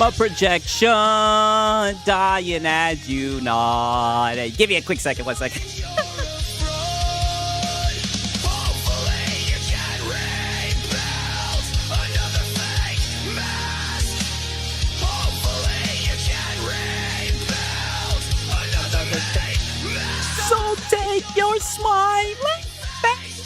My projection dying as you nod. Hey, give me a quick second, 1 second. So take your smiling face.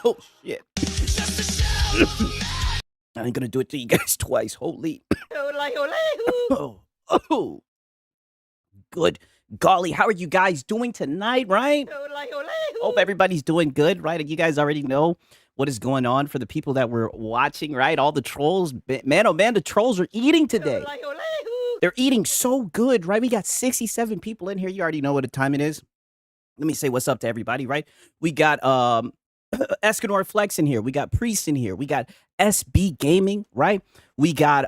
Oh shit. I ain't gonna do it to you guys twice. Holy. Oh. Good golly, how are you guys doing tonight, right? Hope everybody's doing good, right? You guys already know what is going on for the people that were watching, right? All the trolls. Man, oh man, the trolls are eating today. They're eating so good, right? We got 67 people in here. You already know what the time it is. Let me say what's up to everybody, right? We got Escanor Flex in here. We got Priest in here. We got SB Gaming, right? We got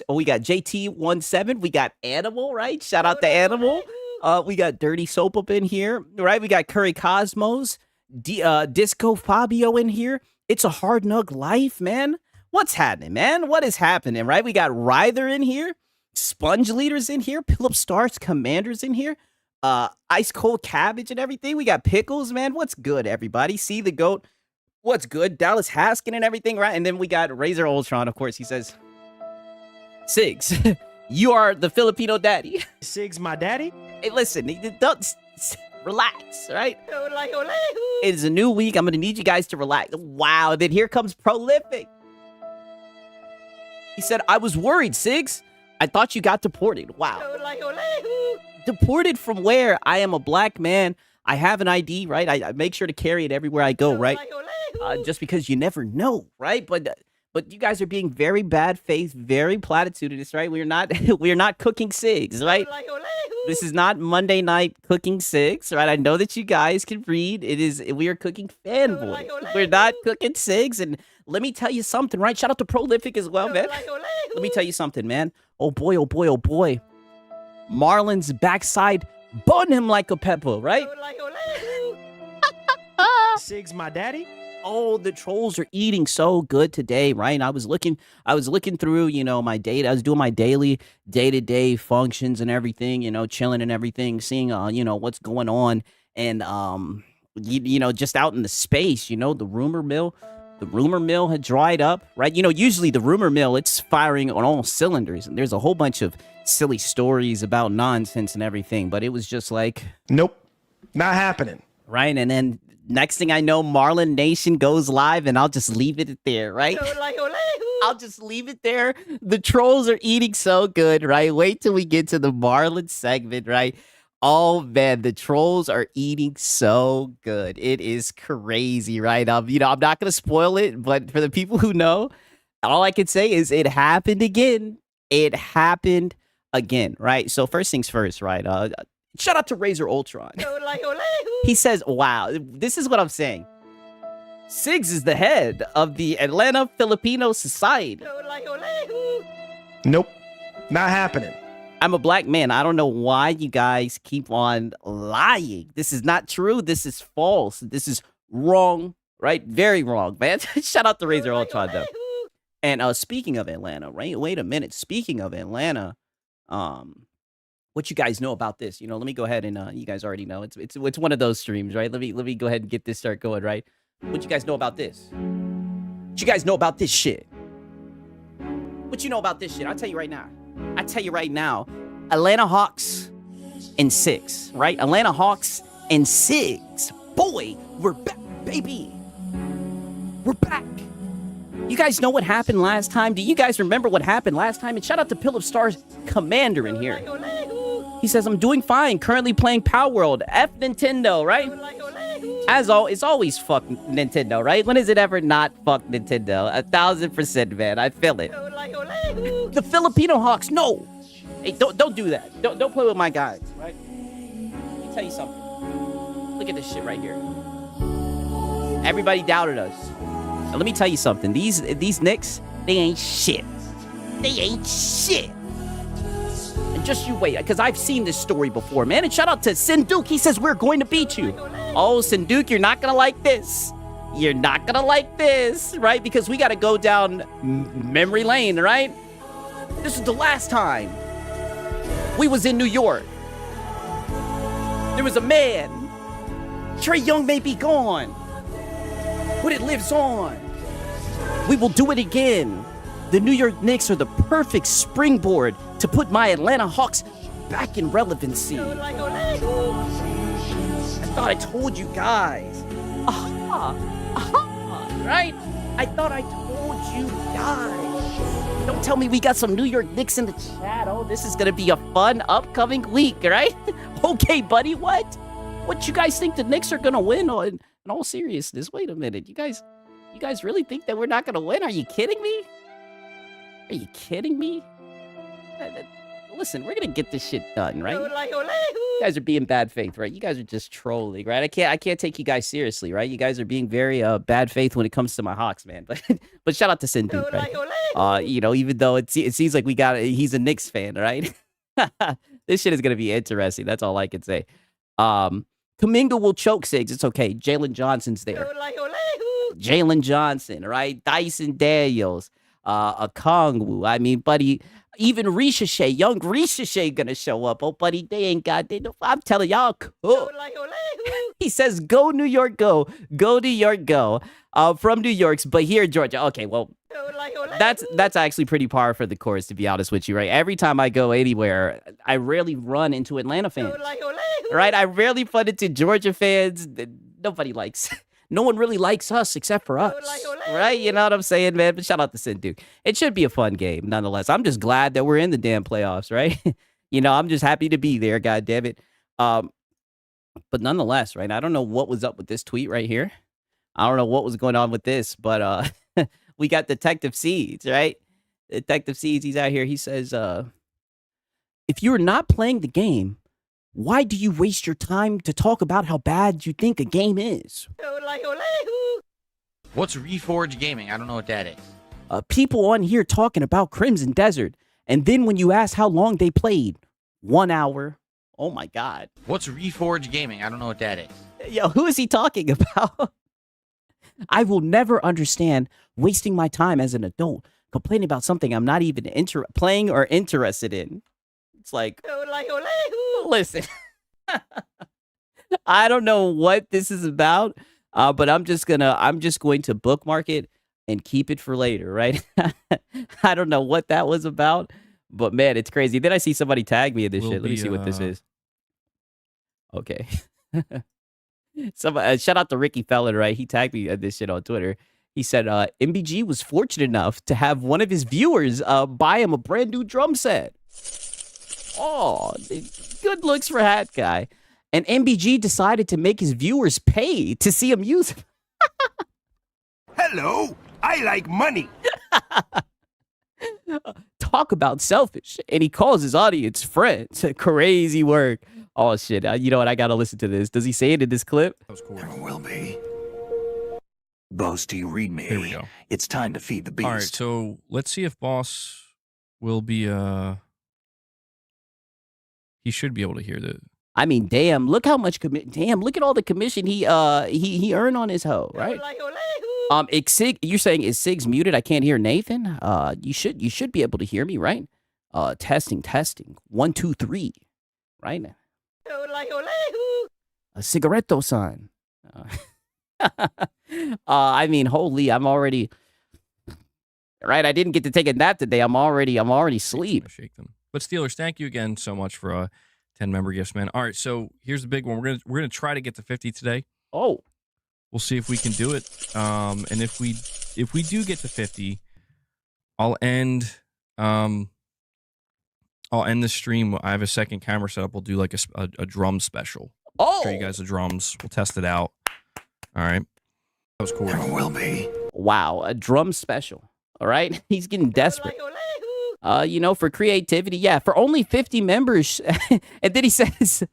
we got JT17. We got Animal, right? Shout out to Animal. We got Dirty Soap up in here, right? We got Curry Cosmos, Disco Fabio in here. It's a hard nug life, man. What's happening, man? What is happening, right? We got Ryther in here, Sponge Leaders in here, Philip Stars Commanders in here. Ice Cold Cabbage and everything. We got Pickles, man. What's good, everybody? See the GOAT. What's good? Dallas Haskin and everything, right? And then we got Razor Ultron, of course. He says, Sigs, you are the Filipino daddy. Sigs, my daddy? Hey, listen, don't relax, right? It's a new week. I'm going to need you guys to relax. Wow. Then here comes Prolific. He said, I was worried, Sigs. I thought you got deported. Wow. Deported from where? I am a black man. I have an ID, right? I make sure to carry it everywhere I go, right? Just because you never know, right? But you guys are being very bad faith, very platitudinous, right? We're not cooking cigs, right? This is not Monday night cooking cigs, right? I know that you guys can read. We are cooking Fanboys. We're not cooking cigs. And let me tell you something, right? Shout out to Prolific as well, man. Let me tell you something, man. Oh boy, oh boy, oh boy. Marlon's backside bun him like a pepper, right? Sigs, my daddy? Oh, the trolls are eating so good today, right? I was looking through, my data. I was doing my daily day-to-day functions and everything, chilling and everything, seeing, what's going on. And, just out in the space, the rumor mill had dried up, right? Usually the rumor mill, it's firing on all cylinders. And there's a whole bunch of silly stories about nonsense and everything. But it was just like... Nope, not happening. Right? And then next thing I know, Marlon Nation goes live and I'll just leave it there, right? I'll just leave it there. The trolls are eating so good, right? Wait till we get to the Marlon segment, right? Oh, man, the trolls are eating so good. It is crazy, right? I'm not going to spoil it, but for the people who know, all I can say is it happened again. It happened again, right? So first things first, right? Shout out to Razor Ultron. He says, wow, this is what I'm saying. Sigs is the head of the Atlanta Filipino Society. Nope, not happening. I'm a black man. I don't know why you guys keep on lying. This is not true. This is false. This is wrong, right? Very wrong, man. Shout out to Razor Ultron, though. And speaking of Atlanta, right? Wait a minute. Speaking of Atlanta, what you guys know about this? Let me go ahead and you guys already know. It's one of those streams, right? Let me go ahead and get this start going, right? What you guys know about this? What you guys know about this shit? What you know about this shit? I'll tell you right now. Atlanta Hawks and Sigs, right? Atlanta Hawks and Sigs. Boy, we're back, baby. We're back. You guys know what happened last time? Do you guys remember what happened last time? And shout out to Philip Stars Commander in here. He says, I'm doing fine. Currently playing Power World. F Nintendo, right? As always, it's always fuck Nintendo, right? When is it ever not fuck Nintendo? 1000%, man. I feel it. The Filipino Hawks, no. Hey, don't do that. Don't play with my guys, right? Let me tell you something. Look at this shit right here. Everybody doubted us. Now, let me tell you something. These Knicks, they ain't shit. They ain't shit. And just you wait, because I've seen this story before, man. And shout out to Sinduk. He says, we're going to beat you. Oh, Sinduk, you're not going to like this. You're not going to like this, right? Because we got to go down memory lane, right? This is the last time we was in New York. There was a man. Trae Young may be gone, but it lives on. We will do it again. The New York Knicks are the perfect springboard to put my Atlanta Hawks back in relevancy. I thought I told you guys. Right? I thought I told you guys. Don't tell me we got some New York Knicks in the chat. Oh, this is going to be a fun upcoming week, right? Okay, buddy, what? What, you guys think the Knicks are going to win? Oh, in all seriousness, wait a minute. You guys really think that we're not going to win? Are you kidding me? Are you kidding me? Listen, we're going to get this shit done, right? You guys are being bad faith, right? You guys are just trolling, right? I can't take you guys seriously, right? You guys are being very bad faith when it comes to my Hawks, man. But shout out to Cindy, right? You know, even though it seems like he's a Knicks fan, right? This shit is going to be interesting. That's all I can say. Kuminga will choke Sigs. It's okay. Jalen Johnson's there. Jalen Johnson, right? Dyson Daniels, a Kongwu. I mean, buddy, even Ricochet, young Ricochet gonna show up. Oh, buddy, I'm telling y'all, cool. He says, go New York, go. Go New York, go. From New York's, but here, Georgia. Okay, well, that's actually pretty par for the course, to be honest with you, right? Every time I go anywhere, I rarely run into Atlanta fans, right? I rarely run into Georgia fans. Nobody likes. No one really likes us except for us, right? You know what I'm saying, man? But shout out to Sid Duke. It should be a fun game, nonetheless. I'm just glad that we're in the damn playoffs, right? You know, I'm just happy to be there, God damn it. But nonetheless, right? I don't know what was up with this tweet right here. I don't know what was going on with this, but we got Detective Seeds, right? Detective Seeds, he's out here. He says, if you're not playing the game, why do you waste your time to talk about how bad you think a game is? What's Reforge Gaming? I don't know what that is. People on here talking about Crimson Desert, and then when you ask how long they played, 1 hour. Oh my God. What's Reforge Gaming? I don't know what that is. Yo, who is he talking about? I will never understand wasting my time as an adult complaining about something I'm not even playing or interested in. It's like, listen, I don't know what this is about, but I'm just going to bookmark it and keep it for later, right? I don't know what that was about, but man, it's crazy. Then I see somebody tag me in this shit. Let me see what this is. Okay. Shout out to Ricky Fellon, right? He tagged me in this shit on Twitter. He said, MBG was fortunate enough to have one of his viewers buy him a brand new drum set. Oh, good looks for Hat Guy. And MBG decided to make his viewers pay to see him use it. Hello, I like money. Talk about selfish. And he calls his audience friends. Crazy work. Oh, shit. You know what? I got to listen to this. Does he say it in this clip? That was cool. Never will be. Boss, do you read me? Here we go. It's time to feed the beast. All right, so let's see if Boss will be he should be able to hear the. I mean, damn! Look how much damn! Look at all the commission he earned on his hoe, right? Sig, you're saying is Sigs muted? I can't hear Nathan. You should be able to hear me, right? Testing. 1, 2, 3, right? A cigaretto sign. I mean, holy! I'm already. Right, I didn't get to take a nap today. I'm already asleep. Shake them. But Steelers, thank you again so much for 10 member gifts, man. All right, so here's the big one. We're gonna try to get to 50 today. Oh, we'll see if we can do it. And if we do get to 50, I'll end the stream. I have a second camera set up. We'll do like a drum special. Oh, Show you guys the drums. We'll test it out. All right, that was cool. Never will be. Wow, a drum special. All right, he's getting desperate. You know, for creativity, yeah, for only 50 members. And then he says,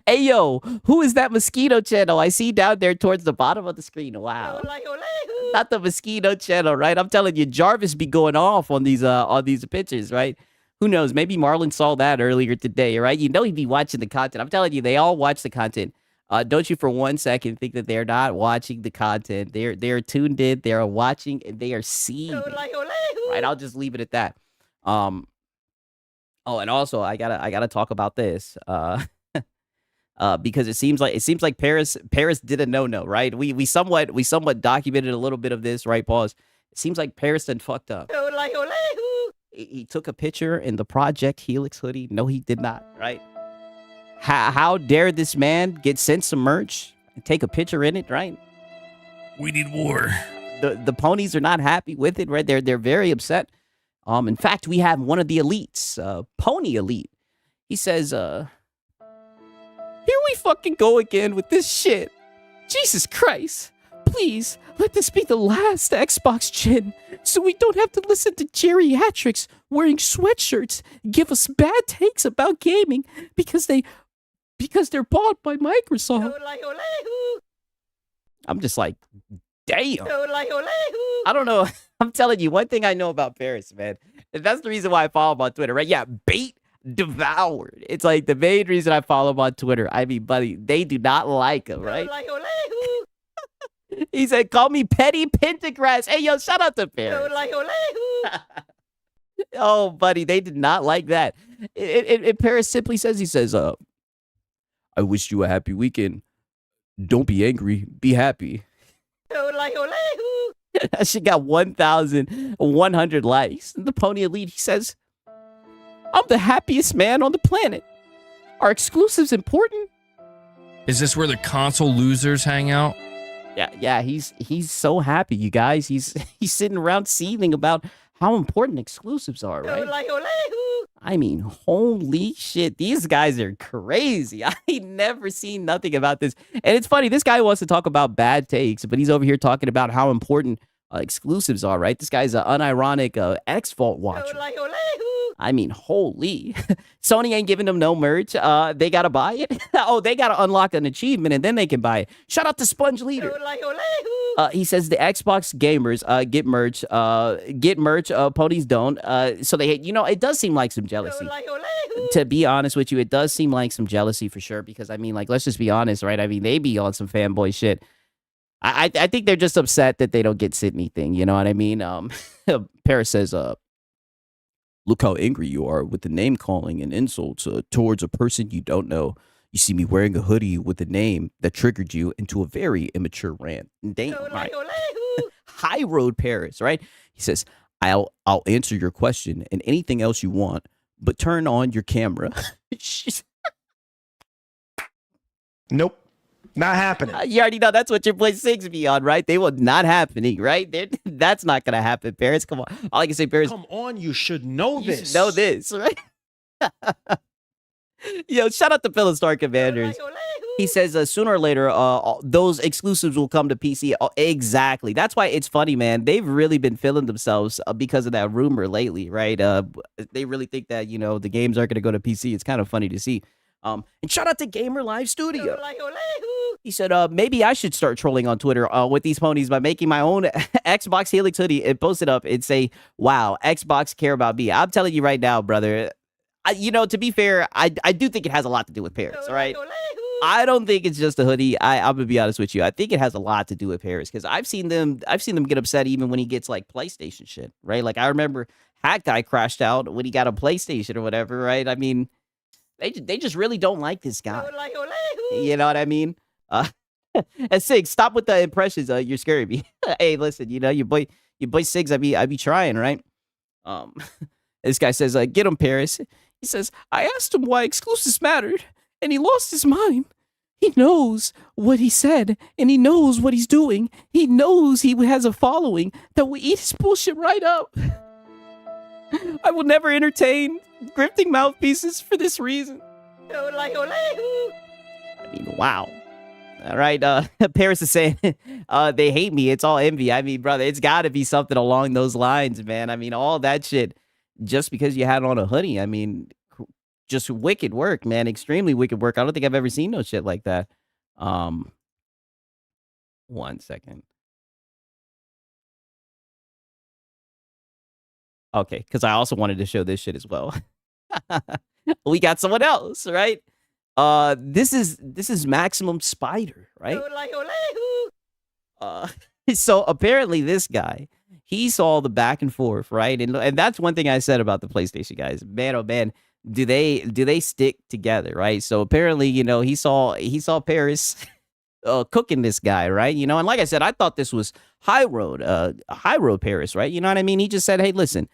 Hey, yo, who is that mosquito channel I see down there towards the bottom of the screen? Wow. Not the mosquito channel, right? I'm telling you, Jarvis be going off on these pictures, right? Who knows? Maybe Marlon saw that earlier today, right? You know he'd be watching the content. I'm telling you, they all watch the content. Don't you for 1 second think that they're not watching the content. They're tuned in, they're watching, and they are seeing. Right? I'll just leave it at that. Oh, and also I gotta talk about this. Because it seems like Paris did a no, right? We somewhat documented a little bit of this, right? Pause. It seems like Paris done fucked up. He took a picture in the Project Helix hoodie. No, he did not, right? How dare this man get sent some merch and take a picture in it, right? We need war. The ponies are not happy with it, right? They're very upset. In fact, we have one of the elites, Pony Elite. He says, here we fucking go again with this shit. Jesus Christ. Please, let this be the last Xbox Gen, so we don't have to listen to geriatrics wearing sweatshirts give us bad takes about gaming because they're bought by Microsoft. I'm just like, damn. I don't know. I'm telling you, one thing I know about Paris, man. And that's the reason why I follow him on Twitter, right? Yeah, bait devoured. It's like the main reason I follow him on Twitter. I mean, buddy, they do not like him, right? He said, call me Petty Pentagrass. Hey, yo, shout out to Paris. Oh, buddy, they did not like that. Paris simply says, he says, I wish you a happy weekend. Don't be angry. Be happy. That shit got 1,100 likes. The Pony Elite, he says, I'm the happiest man on the planet. Are exclusives important? Is this where the console losers hang out? Yeah, he's so happy, you guys. He's sitting around seething about how important exclusives are, right? I mean, holy shit, these guys are crazy. I never seen nothing about this. And it's funny, this guy wants to talk about bad takes, but he's over here talking about how important exclusives are, right? This guy's an unironic X-Fault watcher. I mean, holy. Sony ain't giving them no merch. They got to buy it. Oh, they got to unlock an achievement and then they can buy it. Shout out to Sponge Leader. He says the Xbox gamers get merch. Ponies don't. So they hate. You know, it does seem like some jealousy. To be honest with you, it does seem like some jealousy for sure. Because, I mean, like, let's just be honest, right? I mean, they be on some fanboy shit. I think they're just upset that they don't get Sydney thing. You know what I mean? Paris says, look how angry you are with the name calling and insults towards a person you don't know. You see me wearing a hoodie with a name that triggered you into a very immature rant. Damn, right? High Road Paris, right? He says, I'll answer your question and anything else you want, but turn on your camera. Nope. Not happening. You already know that's what your boy Sigs be on, right? They will not happening, right? That's not gonna happen, Paris. Come on. All I can say, Paris. Come on, you should know this. You should know this, right? Yo, shout out to Philistine Commanders. He says sooner or later, those exclusives will come to PC. Exactly. That's why it's funny, man. They've really been feeling themselves because of that rumor lately, right? They really think that, you know, the games aren't going to go to PC. It's kind of funny to see. And shout out to Gamer Live Studio. He said, maybe I should start trolling on Twitter with these ponies by making my own Xbox Helix hoodie and post it up and say, wow, Xbox care about me. I'm telling you right now, brother. You know, to be fair, I do think it has a lot to do with Paris, all right? I don't think it's just a hoodie. I'm gonna be honest with you. I think it has a lot to do with Paris because I've seen them get upset even when he gets like PlayStation shit, right? Like I remember Hack Guy crashed out when he got a PlayStation or whatever, right? I mean, they just really don't like this guy. You know what I mean? And Sig, stop with the impressions. You're scaring me. Hey, listen, you know your boy Sigs. I be trying, right? This guy says, get him, Paris. He says, I asked him why exclusives mattered, and he lost his mind. He knows what he said, and he knows what he's doing. He knows he has a following that will eat his bullshit right up. I will never entertain grifting mouthpieces for this reason. I mean, wow. All right, Paris is saying they hate me. It's all envy. I mean, brother, it's got to be something along those lines, man. I mean, all that shit just because you had on a hoodie. I mean, just wicked work, man. Extremely wicked work. I don't think I've ever seen no shit like that. 1 second. Okay, because I also wanted to show this shit as well. We got someone else, right? This is Maximum Spider, right? So apparently this guy, he saw the back and forth, right? And that's one thing I said about the PlayStation guys. Man, oh man, do they stick together, right? So apparently, he saw Paris cooking this guy, right? And like I said, I thought this was high road Paris, right? You know what I mean? He just said, hey, listen,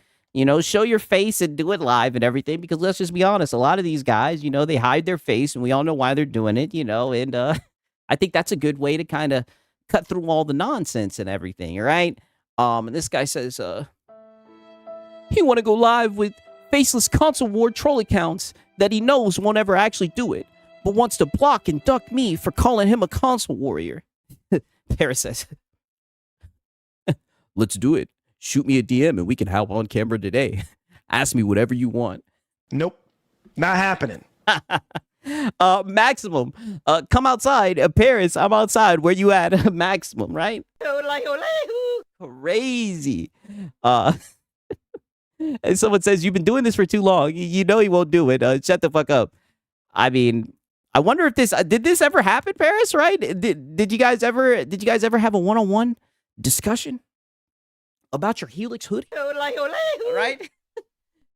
show your face and do it live and everything, because let's just be honest, a lot of these guys, they hide their face and we all know why they're doing it, and I think that's a good way to kind of cut through all the nonsense and everything, right? And this guy says, he want to go live with faceless console war troll accounts that he knows won't ever actually do it, but wants to block and duck me for calling him a console warrior. Paris says, let's do it. Shoot me a DM and we can hop on camera today. Ask me whatever you want. Nope. Not happening. Maximum. Come outside. Paris, I'm outside. Where you at? Maximum, right? Crazy. And someone says, you've been doing this for too long. You know he won't do it. Shut the fuck up. I mean, I wonder if did this ever happen, Paris, right? Did you guys ever have a one-on-one discussion about your Helix hoodie? Right?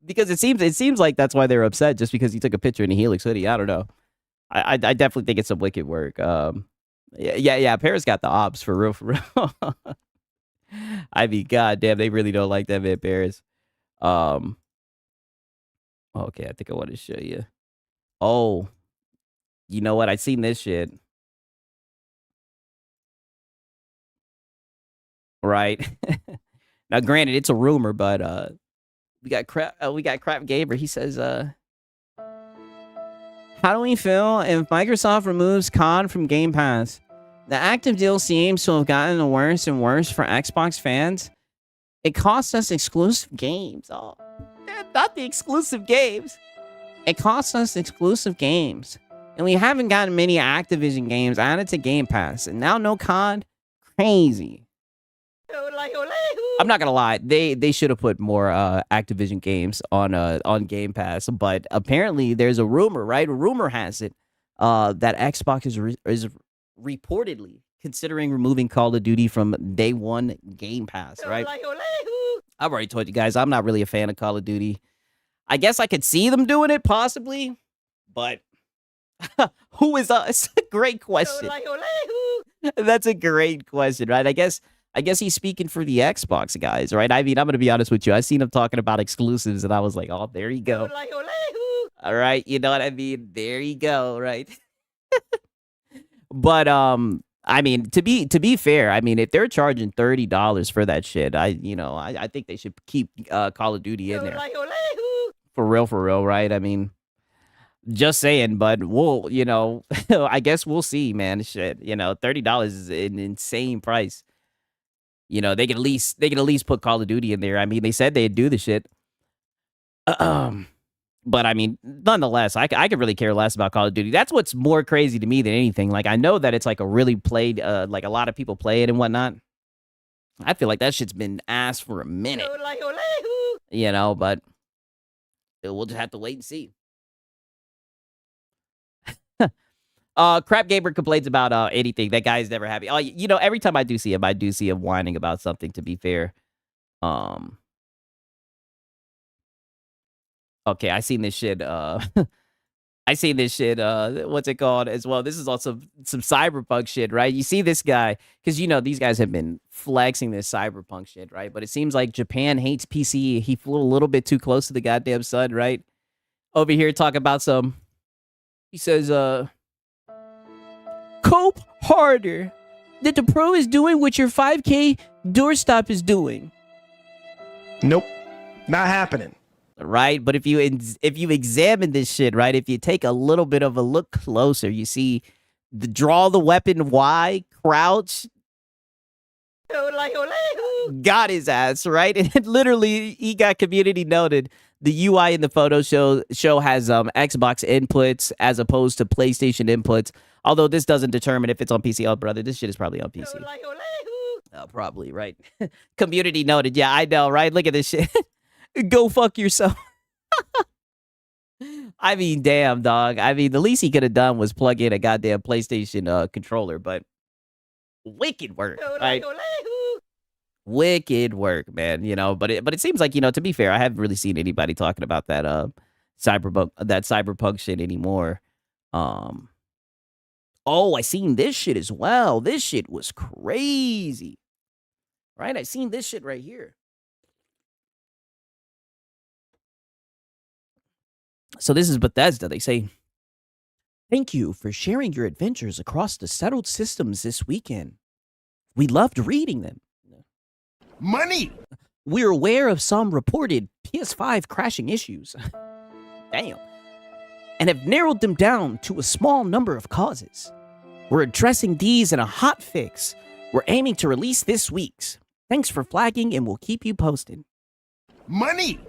Because it seems like that's why they're upset, just because he took a picture in a Helix hoodie. I don't know. I definitely think it's some wicked work. Yeah. Paris got the ops for real. I mean, goddamn, they really don't like that man, Paris. Okay, I think I want to show you. Oh, you know what? I seen this shit. Right. Now, granted, it's a rumor, but we got Crap Gamer. He says, how do we feel if Microsoft removes COD from Game Pass? The active deal seems to have gotten worse and worse for Xbox fans. It costs us exclusive games. Oh, not the exclusive games. It costs us exclusive games. And we haven't gotten many Activision games added to Game Pass. And now no COD? Crazy. I'm not gonna lie, they should have put more Activision games on Game Pass, but apparently there's a rumor, right? A rumor has it that Xbox is reportedly considering removing Call of Duty from day one Game Pass, right? I've already told you guys I'm not really a fan of Call of Duty. I guess I could see them doing it possibly, but who is us? Great question. That's a great question, right? I guess he's speaking for the Xbox guys, right? I mean, I'm going to be honest with you. I seen him talking about exclusives, and I was like, oh, there you go. All right, you know what I mean? There you go, right? But, I mean, to be fair, I mean, if they're charging $30 for that shit, I think they should keep Call of Duty in there. For real, right? I mean, just saying, but we'll, I guess we'll see, man. Shit, $30 is an insane price. They could at least put Call of Duty in there. I mean, they said they'd do the shit. But I mean, nonetheless, I could really care less about Call of Duty. That's what's more crazy to me than anything. Like, I know that it's like a really played, like a lot of people play it and whatnot. I feel like that shit's been asked for a minute. But we'll just have to wait and see. Crap Gamer complains about anything. That guy is never happy. Oh, every time I do see him whining about something, to be fair. Okay, I seen this shit. What's it called as well? This is also some cyberpunk shit, right? You see this guy, because these guys have been flexing this cyberpunk shit, right? But it seems like Japan hates PC. He flew a little bit too close to the goddamn sun, right? Over here talking about some. He says, cope harder. That the Pro is doing what your 5K doorstop is doing. Nope. Not happening. Right? But if you examine this shit, right, if you take a little bit of a look closer, you see the draw the weapon Y, crouch, got his ass, right? And literally, he got community noted the UI in the photo show has Xbox inputs as opposed to PlayStation inputs. Although this doesn't determine if it's on PC. Oh, brother, this shit is probably on PC. Probably, right. Community noted. Yeah, I know, right? Look at this shit. Go fuck yourself. I mean, damn, dog. I mean, the least he could have done was plug in a goddamn PlayStation controller, but wicked work, right? Wicked work, man. You know, but it seems like, you know, to be fair, I haven't really seen anybody talking about that cyberpunk shit anymore. Oh, I seen this shit as well. This shit was crazy. Right? I seen this shit right here. So this is Bethesda. They say, thank you for sharing your adventures across the settled systems this weekend. We loved reading them. Money! We're aware of some reported PS5 crashing issues. Damn. And have narrowed them down to a small number of causes. We're addressing these in a hot fix. We're aiming to release this week's. Thanks for flagging, and we'll keep you posted. Money!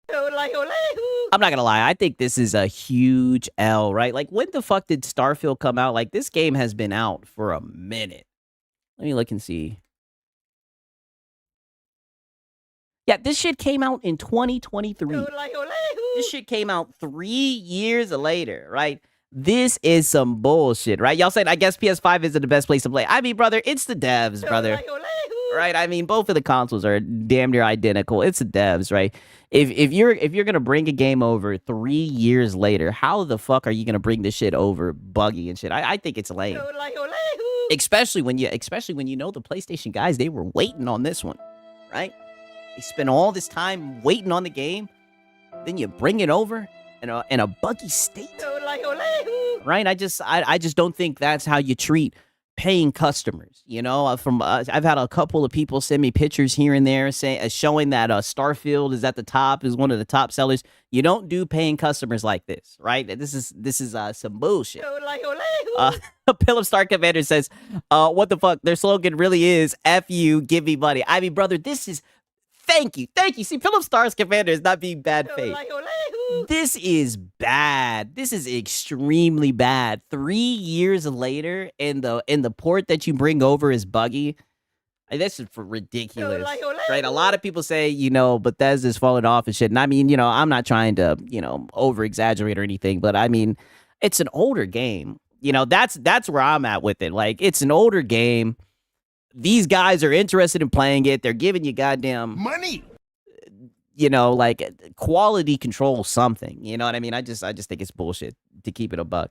I'm not gonna lie, I think this is a huge L, right? Like, when the fuck did Starfield come out? Like, this game has been out for a minute. Let me look and see. Yeah, this shit came out in 2023. This shit came out 3 years later, right? This is some bullshit, right? Y'all said, I guess PS5 isn't the best place to play. I mean, brother, it's the devs, brother. Right? I mean, both of the consoles are damn near identical. It's the devs, right? If you're gonna bring a game over 3 years later, how the fuck are you gonna bring this shit over buggy and shit? I think it's lame. Especially when you know the PlayStation guys, they were waiting on this one, right? They spent all this time waiting on the game, then you bring it over in a buggy state, right? I just don't think that's how you treat paying customers. You know, I've had a couple of people send me pictures here and there showing that Starfield is at the top, is one of the top sellers. You don't do paying customers like this, right? This is some bullshit. Pillar Star Commander says, what the fuck? Their slogan really is "F you, give me money." I mean, brother, this is. Thank you. See, Philip Star's Commander is not being bad faith. This is bad. This is extremely bad. 3 years later, and the port that you bring over is buggy. This is ridiculous, right? A lot of people say, you know, Bethesda's falling off and shit. And I mean, you know, I'm not trying to, you know, over exaggerate or anything, but I mean, it's an older game. You know, that's where I'm at with it. Like, it's an older game. These guys are interested in playing it. They're giving you goddamn money. You know, like quality control something. You know what I mean? I just think it's bullshit, to keep it a buck.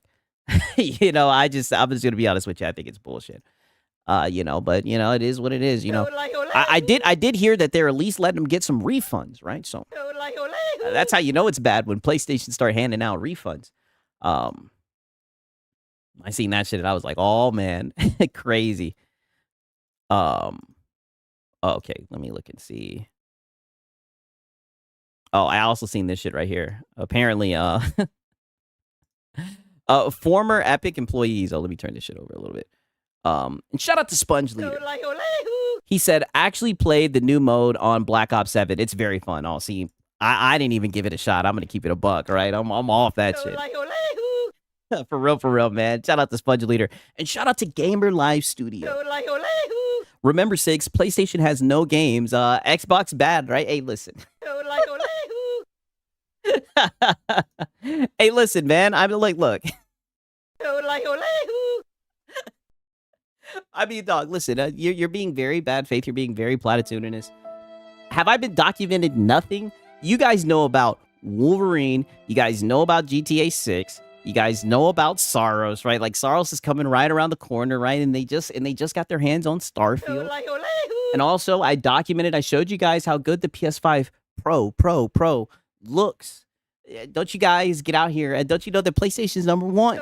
You know, I'm just gonna be honest with you. I think it's bullshit. You know, but you know, it is what it is. You know, I did hear that they're at least letting them get some refunds, right? So that's how you know it's bad, when PlayStation start handing out refunds. I seen that shit and I was like, oh man, crazy. Okay, let me look and see. Oh, I also seen this shit right here. Apparently, former Epic employees. Oh, let me turn this shit over a little bit. And shout out to Sponge Leader. He said, actually played the new mode on Black Ops 7. It's very fun. Oh, see, I didn't even give it a shot. I'm gonna keep it a buck, right? I'm off that shit. For real, man. Shout out to Sponge Leader. And shout out to Gamer Live Studio. Remember, Six, PlayStation has no games. Xbox bad, right? Hey, listen. Hey, listen, man. I'm like, look. I mean, dog, listen. You're being very bad faith. You're being very platitudinous. Have I been documented nothing? You guys know about Wolverine. You guys know about GTA 6. You guys know about Soros, right? Like, Soros is coming right around the corner, right? And they just got their hands on Starfield. And also, I showed you guys how good the PS5 Pro looks. Don't you guys get out here? And don't you know that PlayStation's number one?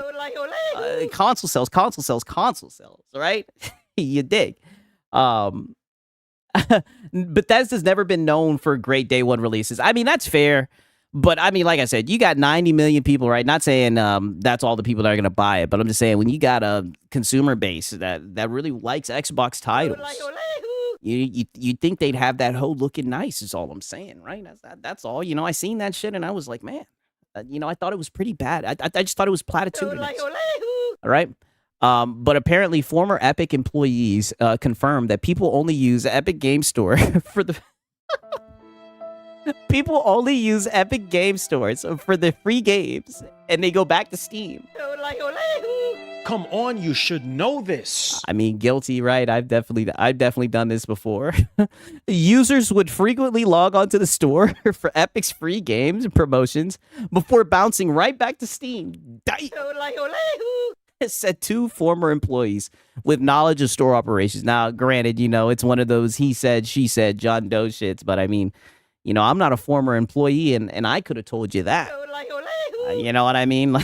Console sales, right? You dig. Bethesda's never been known for great day one releases. I mean, that's fair. But I mean, like I said, you got 90 million people, right? Not saying that's all the people that are going to buy it, but I'm just saying, when you got a consumer base that really likes Xbox titles, You think they'd have that hoe looking nice is all I'm saying, right? That's all. I seen that shit and I was like, man, I thought it was pretty bad. I just thought it was platitudinous. All right. But apparently former Epic employees confirmed that people only use Epic Game Store for the people only use Epic Game Stores for the free games and they go back to Steam. Come on, you should know this. I mean, guilty, right? I've definitely done this before. Users would frequently log onto the store for Epic's free games and promotions before bouncing right back to Steam. Said two former employees with knowledge of store operations. Now, granted, it's one of those he said, she said, John Doe shits, but I mean, I'm not a former employee and I could have told you that. You know what I mean?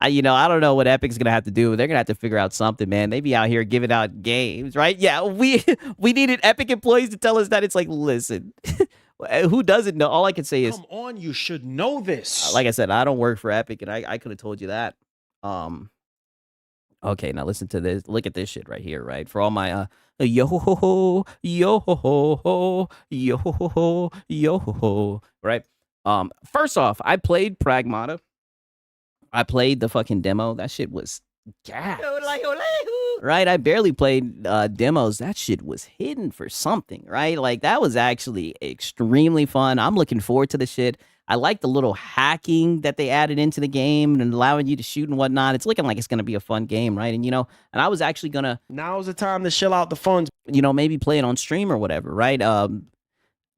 I don't know what Epic's gonna have to do. They're gonna have to figure out something, man. They be out here giving out games, right? Yeah, we needed Epic employees to tell us that. It's like, listen, who doesn't know? All I can say is, come on, you should know this. like I said, I don't work for Epic, and I could have told you that. Okay, now listen to this. Look at this shit right here, right? For all my yo ho ho ho yo ho ho ho yo ho ho ho yo ho ho, right? First off, I played Pragmata. I played the fucking demo. That shit was gas. Right? I barely played demos. That shit was hidden for something, right? Like, that was actually extremely fun. I'm looking forward to the shit. I like the little hacking that they added into the game and allowing you to shoot and whatnot. It's looking like it's going to be a fun game, right? And, and I was actually going to... Now's the time to chill out the funds. Maybe play it on stream or whatever, right?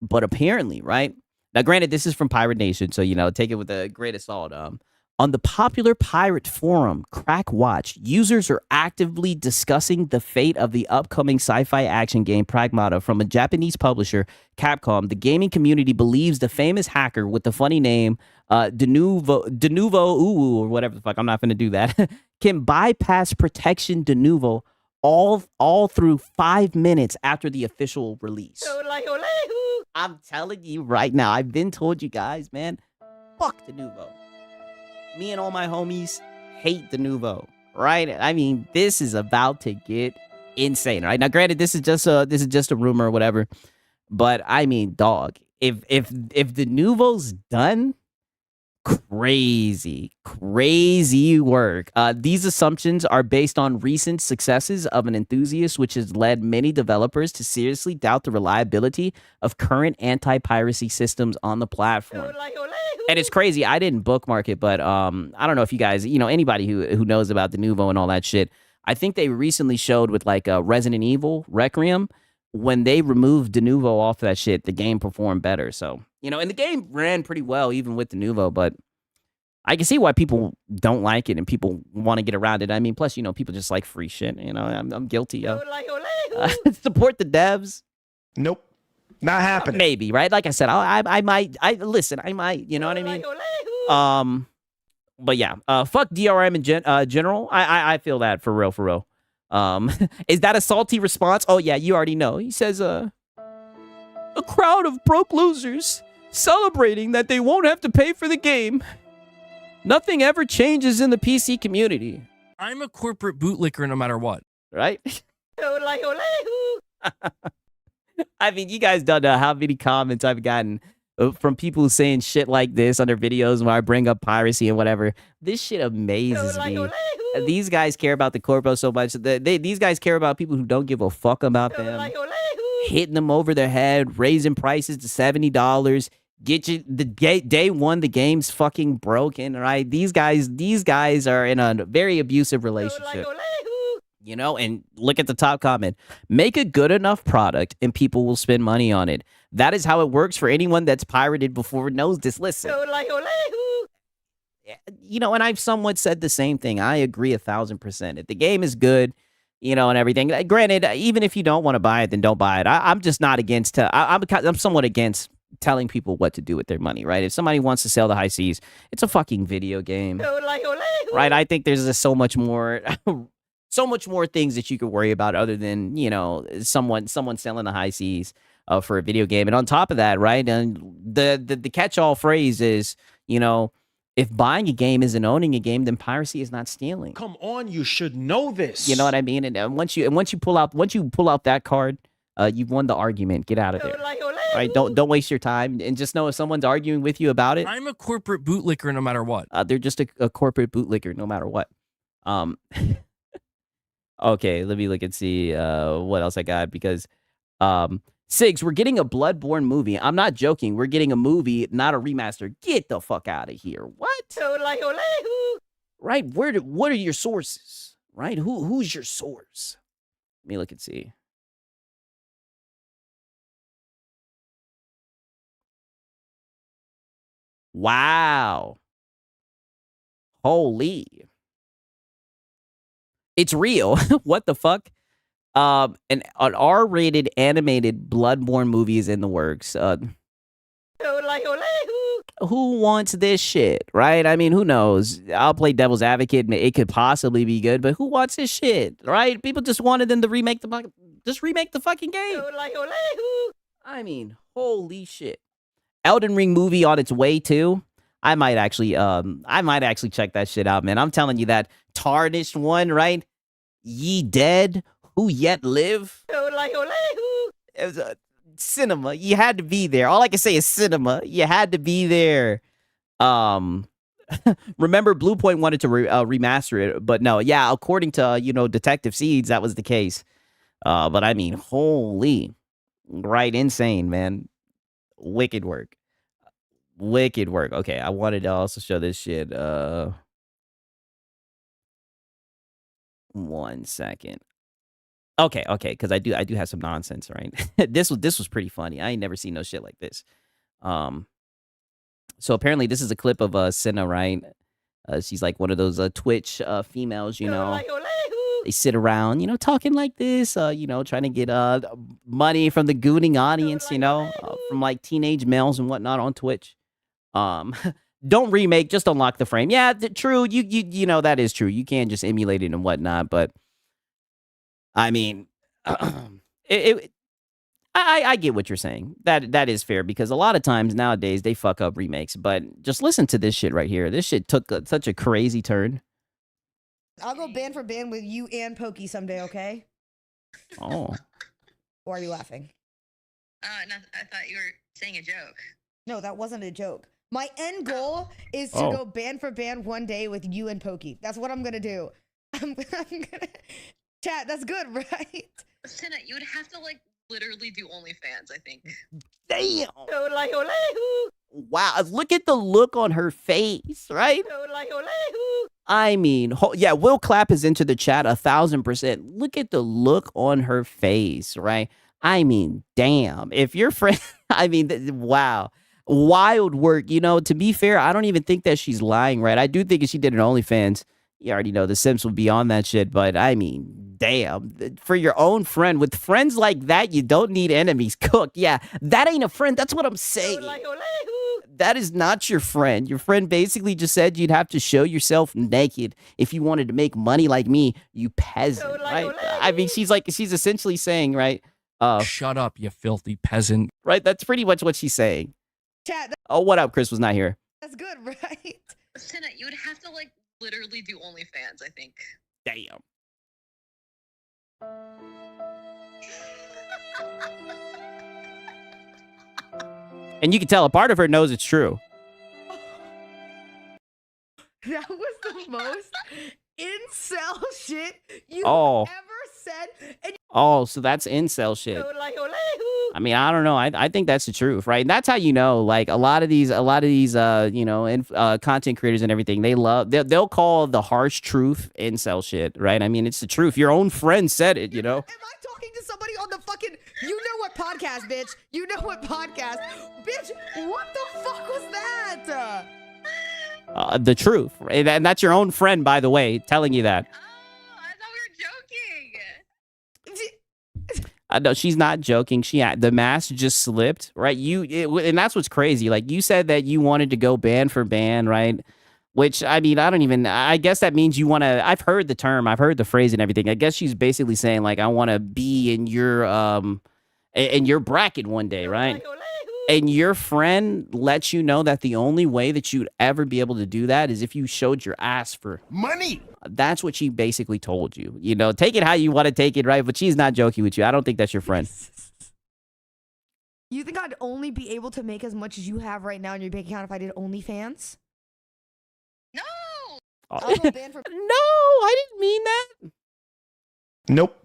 But apparently, right? Now, granted, this is from Pirate Nation, so, take it with a grain of salt. On the popular pirate forum, Crack Watch, users are actively discussing the fate of the upcoming sci-fi action game Pragmata from a Japanese publisher, Capcom. The gaming community believes the famous hacker with the funny name Denuvo Uwu, or whatever the fuck, I'm not going to do that, can bypass protection Denuvo all through 5 minutes after the official release. I'm telling you right now, I've been told you guys, man, fuck Denuvo. Me and all my homies hate Denuvo, right? I mean, this is about to get insane, right? Now, granted, this is just a rumor or whatever, but I mean, dog, if Denuvo's done, crazy work. These assumptions are based on recent successes of an enthusiast, which has led many developers to seriously doubt the reliability of current anti-piracy systems on the platform. And it's crazy. I didn't bookmark it, but I don't know if you guys, anybody who knows about Denuvo and all that shit. I think they recently showed with like Resident Evil Requiem, when they removed Denuvo off that shit, the game performed better. So, and the game ran pretty well even with Denuvo, but I can see why people don't like it and people want to get around it. I mean, plus, people just like free shit. I'm guilty of. Support the devs. Nope. Not happening. Maybe, right? Like I said, I might, I might, you know what I mean? But yeah, fuck DRM in general. I feel that for real. Is that a salty response? Oh yeah, you already know. He says, a crowd of broke losers celebrating that they won't have to pay for the game. Nothing ever changes in the PC community. I'm a corporate bootlicker no matter what. Right? I mean, you guys don't know how many comments I've gotten from people saying shit like this on their videos when I bring up piracy and whatever. This shit amazes me. These guys care about the corpo so much. These guys care about people who don't give a fuck about them. Hitting them over their head, raising prices to $70. Get you the day one, the game's fucking broken, right? These guys are in a very abusive relationship. And look at the top comment. Make a good enough product and people will spend money on it. That is how it works for anyone that's pirated before knows this. Listen. And I've somewhat said the same thing. I agree 1,000%. If the game is good, and everything. Granted, even if you don't want to buy it, then don't buy it. I'm just not against. I'm somewhat against telling people what to do with their money, right? If somebody wants to sell the high seas, it's a fucking video game, right? I think there's just so much more things that you could worry about other than someone selling the high seas for a video game. And on top of that, right, and the catch-all phrase is if buying a game isn't owning a game, then piracy is not stealing. Come on, you should know this. You know what I mean? And once you pull out that card, You've won the argument. Get out of there. Right? Don't waste your time, and just know if someone's arguing with you about it, I'm a corporate bootlicker no matter what. they're just a corporate bootlicker no matter what. Okay, let me look and see what else I got, because Sigs, we're getting a Bloodborne movie. I'm not joking. We're getting a movie, not a remaster. Get the fuck out of here. What? Right? What are your sources? Right? Who's your source? Let me look and see. Wow. Holy. It's real. What the fuck? An R-rated animated Bloodborne movie is in the works. Who wants this shit, right? I mean, who knows? I'll play devil's advocate. It could possibly be good, but who wants this shit, right? People just wanted them to remake the fucking game. I mean, holy shit. Elden Ring movie on its way too. I might actually check that shit out, man. I'm telling you, that tarnished one, right? Ye dead, who yet live? It was a cinema. You had to be there. All I can say is cinema. You had to be there. Remember, Bluepoint wanted to remaster it, but no. Yeah, according to Detective Seeds, that was the case. But I mean, holy, right? Insane, man. Wicked work. Wicked work. Okay, I wanted to also show this shit. 1 second. Okay, because I do have some nonsense, right? This was pretty funny. I ain't never seen no shit like this. So apparently this is a clip of Senna, right? She's like one of those Twitch females, They sit around, talking like this, trying to get money from the gooning audience, from like teenage males and whatnot on Twitch. Don't remake, just unlock the frame. Yeah, true. You know that is true. You can't just emulate it and whatnot, but I mean, I get what you're saying. That is fair, because a lot of times nowadays they fuck up remakes. But just listen to this shit right here. This shit took such a crazy turn. I'll go band for band with you and Pokey someday, okay? Oh. Or are you laughing? No, I thought you were saying a joke. No, that wasn't a joke. My end goal is to go band for band one day with you and Pokey. That's what I'm gonna do. I'm gonna chat. That's good, right? Senna, you would have to literally do OnlyFans, I think. Damn. Wow, look at the look on her face, right? I mean, yeah, Will Clapp is into the chat 1000%. Look at the look on her face, right? I mean, damn. If your friend, I mean, wow. Wild work. To be fair, I don't even think that she's lying, right? I do think if she did an OnlyFans, you already know the Sims would be on that shit, but I mean, damn. For your own friend, with friends like that, you don't need enemies. Cook, yeah, that ain't a friend. That's what I'm saying. That is not your friend. Your friend basically just said you'd have to show yourself naked if you wanted to make money like me, you peasant, right? I mean, she's essentially saying, right? Shut up, you filthy peasant. Right? That's pretty much what she's saying. Chat. Oh, what up? Chris was not here. That's good, right? Senna, you would have to literally do OnlyFans, I think. Damn. And you can tell a part of her knows it's true. That was the most incel shit you've ever said. And so that's incel shit. I mean, I don't know. I think that's the truth, right? And that's how like a lot of these content creators and everything, they'll call the harsh truth incel shit, right? I mean, it's the truth. Your own friend said it, Am I talking to somebody on the fucking what podcast, bitch? You know what podcast? Bitch, what the fuck was that? The truth, right? And that's your own friend, by the way, telling you that. Oh, I thought we were joking. No, she's not joking. The mask just slipped, right? And that's what's crazy. Like, you said that you wanted to go band for band, right? Which, I mean, I guess that means you want to. I've heard the term, I've heard the phrase and everything. I guess she's basically saying, like, I want to be in your bracket one day, right? and your friend lets you know that the only way that you'd ever be able to do that is if you showed your ass for Money. that's what she basically told you. You know, take it how you want to take it, right? But she's not joking with you. I don't think that's your friend. You think I'd only be able to make as much as you have right now in your bank account if I did OnlyFans? No. I'll go ban for. No, I didn't mean that. Nope.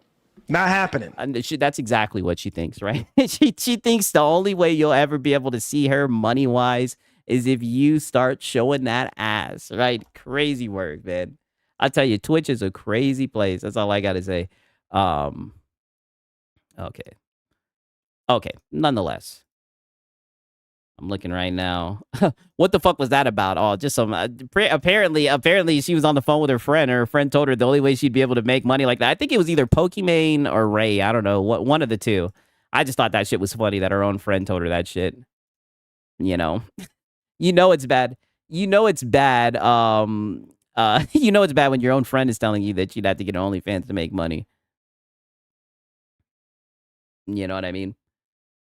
Not happening. And that's exactly what she thinks, right? she thinks the only way you'll ever be able to see her money-wise is if you start showing that ass, right? Crazy work, man. I tell you, Twitch is a crazy place. That's all I got to say. Okay. Okay, nonetheless. I'm looking right now. What the fuck was that about? Oh, just some apparently she was on the phone with her friend. Her friend told her the only way she'd be able to make money like that. I think it was either Pokimane or Ray. I don't know, what one of the two. I just thought that shit was funny that her own friend told her that shit. You know. You know it's bad. You know it's bad. You know it's bad when your own friend is telling you that you'd have to get OnlyFans to make money. You know what I mean?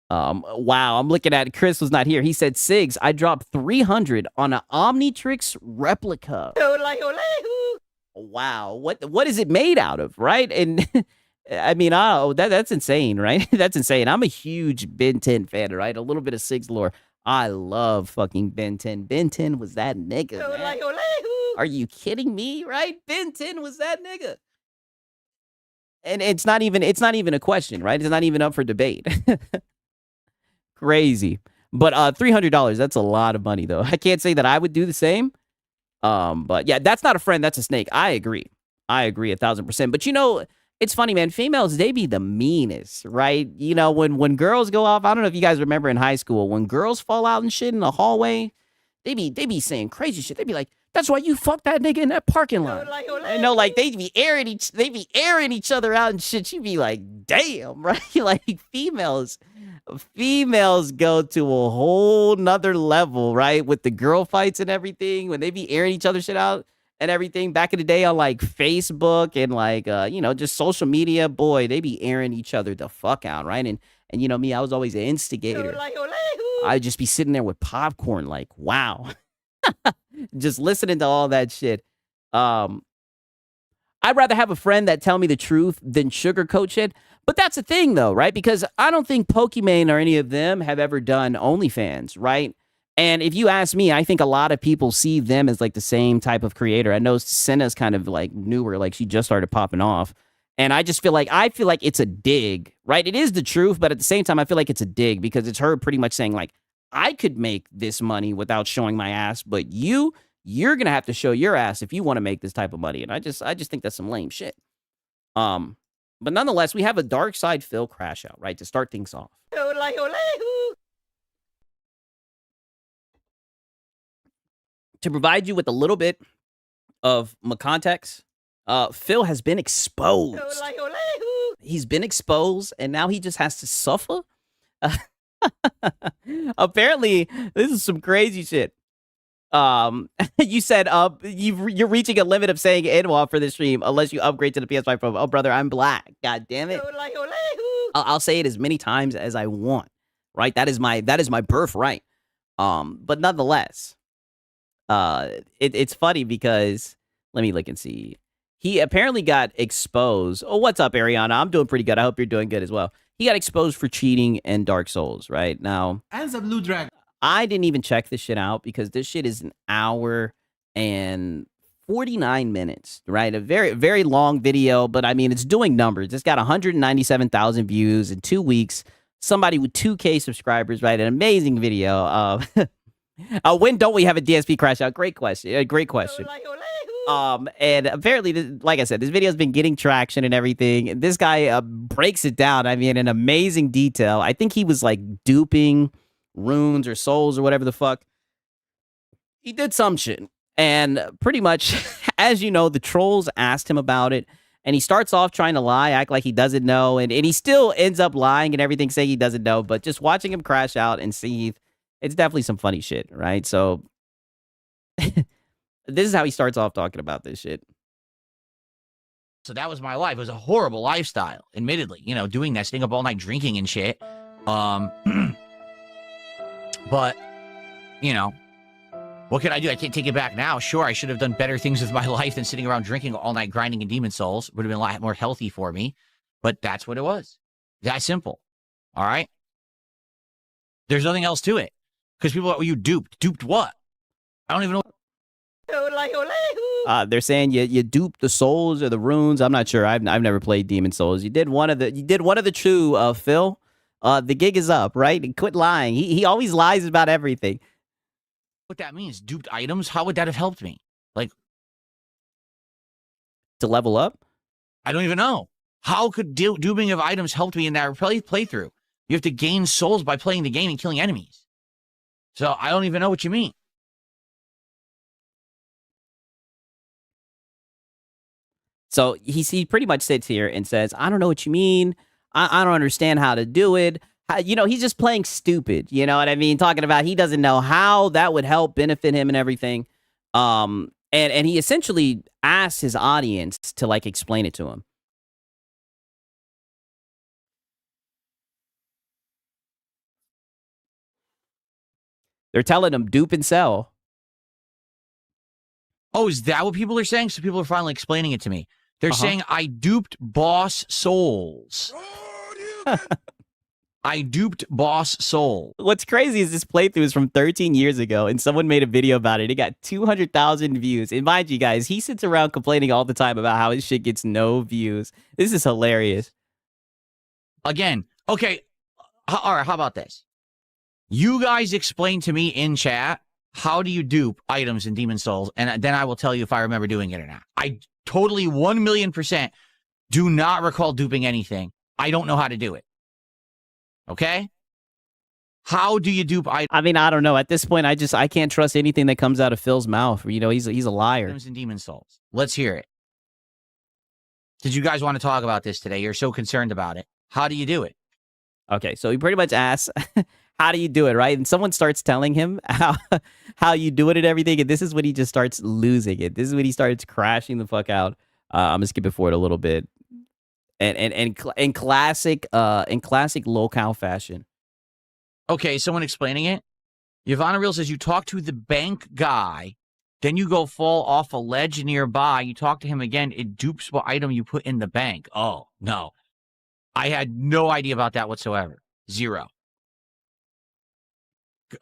Wow, I'm looking at Chris was not here. He said, Sigs, I dropped 300 on an Omnitrix replica. Wow, what is it made out of, right? And I mean, that's insane, right? That's insane. I'm a huge Ben 10 fan, right? A little bit of Sigs lore. I love fucking Ben 10. Ben 10 was that nigga, man. Are you kidding me, right? Ben 10 was that nigga. And it's not even a question, right? It's not even up for debate. Crazy. But $300, that's a lot of money though. I can't say that I would do the same. But yeah, that's not a friend, that's a snake. I agree 1,000%. But you know, it's funny, man. Females, they be the meanest, right? You know, when girls go off, I don't know if you guys remember in high school, when girls fall out and shit in the hallway, they be saying crazy shit. They be like, that's why you fucked that nigga in that parking lot. You know, like they be airing each other out and shit. You be like, damn, right? Like females go to a whole nother level, right? With the girl fights and everything, when they be airing each other shit out and everything. Back in the day on like Facebook and like you know, just social media, boy, they be airing each other the fuck out, right? And you know me, I was always an instigator. I'd just be sitting there with popcorn, like, wow. Just listening to all that shit. I'd rather have a friend that tell me the truth than sugarcoat shit. But that's the thing, though, right? Because I don't think Pokimane or any of them have ever done OnlyFans, right? And if you ask me, I think a lot of people see them as like the same type of creator. I know Senna's kind of like newer, like she just started popping off. And I just feel like it's a dig, right? It is the truth, but at the same time, I feel like it's a dig because it's her pretty much saying like, I could make this money without showing my ass, but you're going to have to show your ass if you want to make this type of money. And I just think that's some lame shit. But nonetheless, we have a Dark Side Phil crash out, right? To start things off. To provide you with a little bit of context, Phil has been exposed. He's been exposed, and now he just has to suffer. Apparently, this is some crazy shit. You said you're reaching a limit of saying Edwa for this stream unless you upgrade to the PS5 Pro. Oh, brother, I'm black. God damn it. I'll say it as many times as I want. Right? That is my birthright. But nonetheless, it's funny because let me look and see. He apparently got exposed. Oh, what's up, Ariana? I'm doing pretty good. I hope you're doing good as well. He got exposed for cheating in Dark Souls, right? Now, As a blue dragon. I didn't even check this shit out because this shit is an hour and 49 minutes, right? A very, very long video, but I mean, it's doing numbers. It's got 197,000 views in 2 weeks. Somebody with 2K subscribers, right? An amazing video. When don't we have a DSP crash out? Great question. Great question. And apparently, like I said, this video has been getting traction and everything. This guy breaks it down. I mean, in amazing detail. I think he was like duping runes or souls or whatever the fuck. He did some shit. And pretty much, as you know, the trolls asked him about it. And he starts off trying to lie, act like he doesn't know. And he still ends up lying and everything, saying he doesn't know. But just watching him crash out and see, it's definitely some funny shit, right? So this is how he starts off talking about this shit. So that was my life. It was a horrible lifestyle, admittedly. You know, doing that, staying up all night drinking and shit. But, you know, what can I do? I can't take it back now. Sure, I should have done better things with my life than sitting around drinking all night, grinding in Demon Souls. Would have been a lot more healthy for me. But that's what it was. That simple. All right? There's nothing else to it. Because people are, you duped. Duped what? I don't even know. They're saying you duped the souls or the runes. I'm not sure. I've never played Demon Souls. You did one of the two, Phil. The gig is up, right? And quit lying. He always lies about everything. What that means? Duped items? How would that have helped me? Like, to level up? I don't even know. How could duping of items helped me in that playthrough? You have to gain souls by playing the game and killing enemies. So I don't even know what you mean. So he pretty much sits here and says, I don't know what you mean. I don't understand how to do it. He's just playing stupid. You know what I mean? Talking about he doesn't know how that would help benefit him and everything. And he essentially asked his audience to like explain it to him. They're telling him dupe and sell. Oh, is that what people are saying? So people are finally explaining it to me. They're saying I duped boss souls. I duped boss soul. What's crazy is this playthrough is from 13 years ago, and someone made a video about it. It got 200,000 views. And mind you guys, he sits around complaining all the time about how his shit gets no views. This is hilarious. Again, okay. All right, how about this? You guys explain to me in chat, how do you dupe items in Demon Souls? And then I will tell you if I remember doing it or not. I totally 1,000,000% do not recall duping anything. I don't know how to do it. Okay? How do you dupe items? I mean, I don't know. At this point, I can't trust anything that comes out of Phil's mouth. You know, he's a liar. In Demon Souls. Let's hear it. Did you guys want to talk about this today? You're so concerned about it. How do you do it? Okay, so he pretty much asks, how do you do it, right? And someone starts telling him how you do it and everything, and this is when he just starts losing it. This is when he starts crashing the fuck out. I'm gonna skip it forward a little bit. And in classic locale fashion. Okay, someone explaining it. Yvonne Real says you talk to the bank guy, then you go fall off a ledge nearby. You talk to him again. It dupes what item you put in the bank. Oh no, I had no idea about that whatsoever. Zero.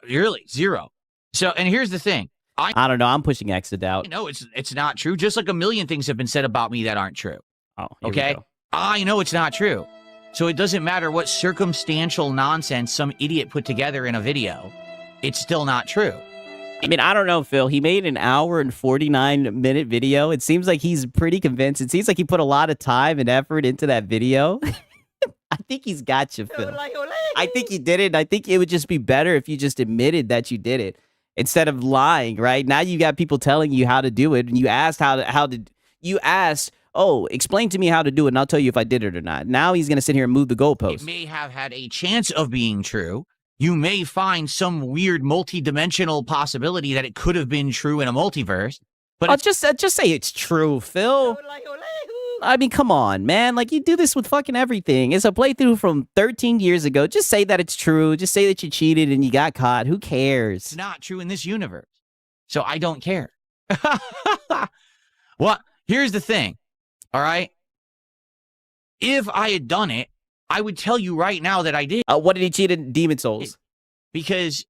Really, zero. So, and here's the thing. I don't know. I'm pushing X to doubt. No, it's not true. Just like a million things have been said about me that aren't true. Oh, okay. I know it's not true. So it doesn't matter what circumstantial nonsense some idiot put together in a video. It's still not true. I mean, I don't know, Phil. He made an hour and 49-minute video. It seems like he's pretty convinced. It seems like he put a lot of time and effort into that video. I think he's got you, Phil. I think you did it. I think it would just be better if you just admitted that you did it instead of lying, right? Now you got people telling you how to do it, and you asked you asked, oh, explain to me how to do it, and I'll tell you if I did it or not. Now he's going to sit here and move the goalpost. It may have had a chance of being true. You may find some weird multi-dimensional possibility that it could have been true in a multiverse. But just say it's true, Phil. I mean, come on, man. Like, you do this with fucking everything. It's a playthrough from 13 years ago. Just say that it's true. Just say that you cheated and you got caught. Who cares? It's not true in this universe. So I don't care. Well, here's the thing. All right? If I had done it, I would tell you right now that I did. What did he cheat in Demon Souls? Because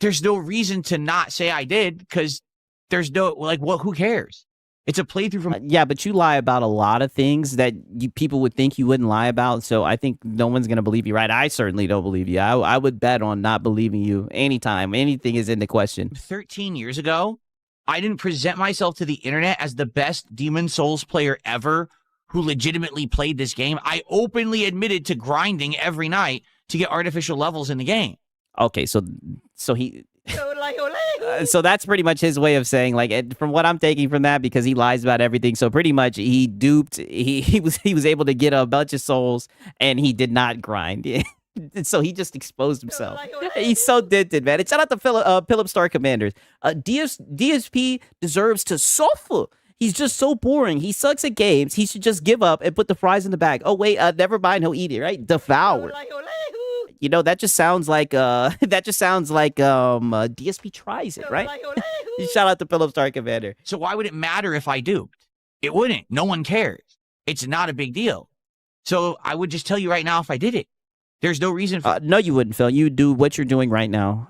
there's no reason to not say I did, because there's no, like, what? Who cares? It's a playthrough from... yeah, but you lie about a lot of things that people would think you wouldn't lie about, so I think no one's going to believe you, right? I certainly don't believe you. I would bet on not believing you anytime anything is in the question. 13 years ago, I didn't present myself to the internet as the best Demon Souls player ever who legitimately played this game. I openly admitted to grinding every night to get artificial levels in the game. Okay, so he... so that's pretty much his way of saying, like, from what I'm taking from that, because he lies about everything. So pretty much he duped. He was able to get a bunch of souls, and he did not grind. So he just exposed himself. He's so dented, man. And shout out to Philip Star Commanders. DSP deserves to suffer. He's just so boring. He sucks at games. He should just give up and put the fries in the bag. Oh wait, never mind. He'll eat it, right? Devour. You know, that just sounds like DSP tries it, right? Shout out to Philip Star Commander. So why would it matter if I duped? It wouldn't. No one cares. It's not a big deal. So I would just tell you right now if I did it. There's no reason for No, you wouldn't, Phil. You do what you're doing right now.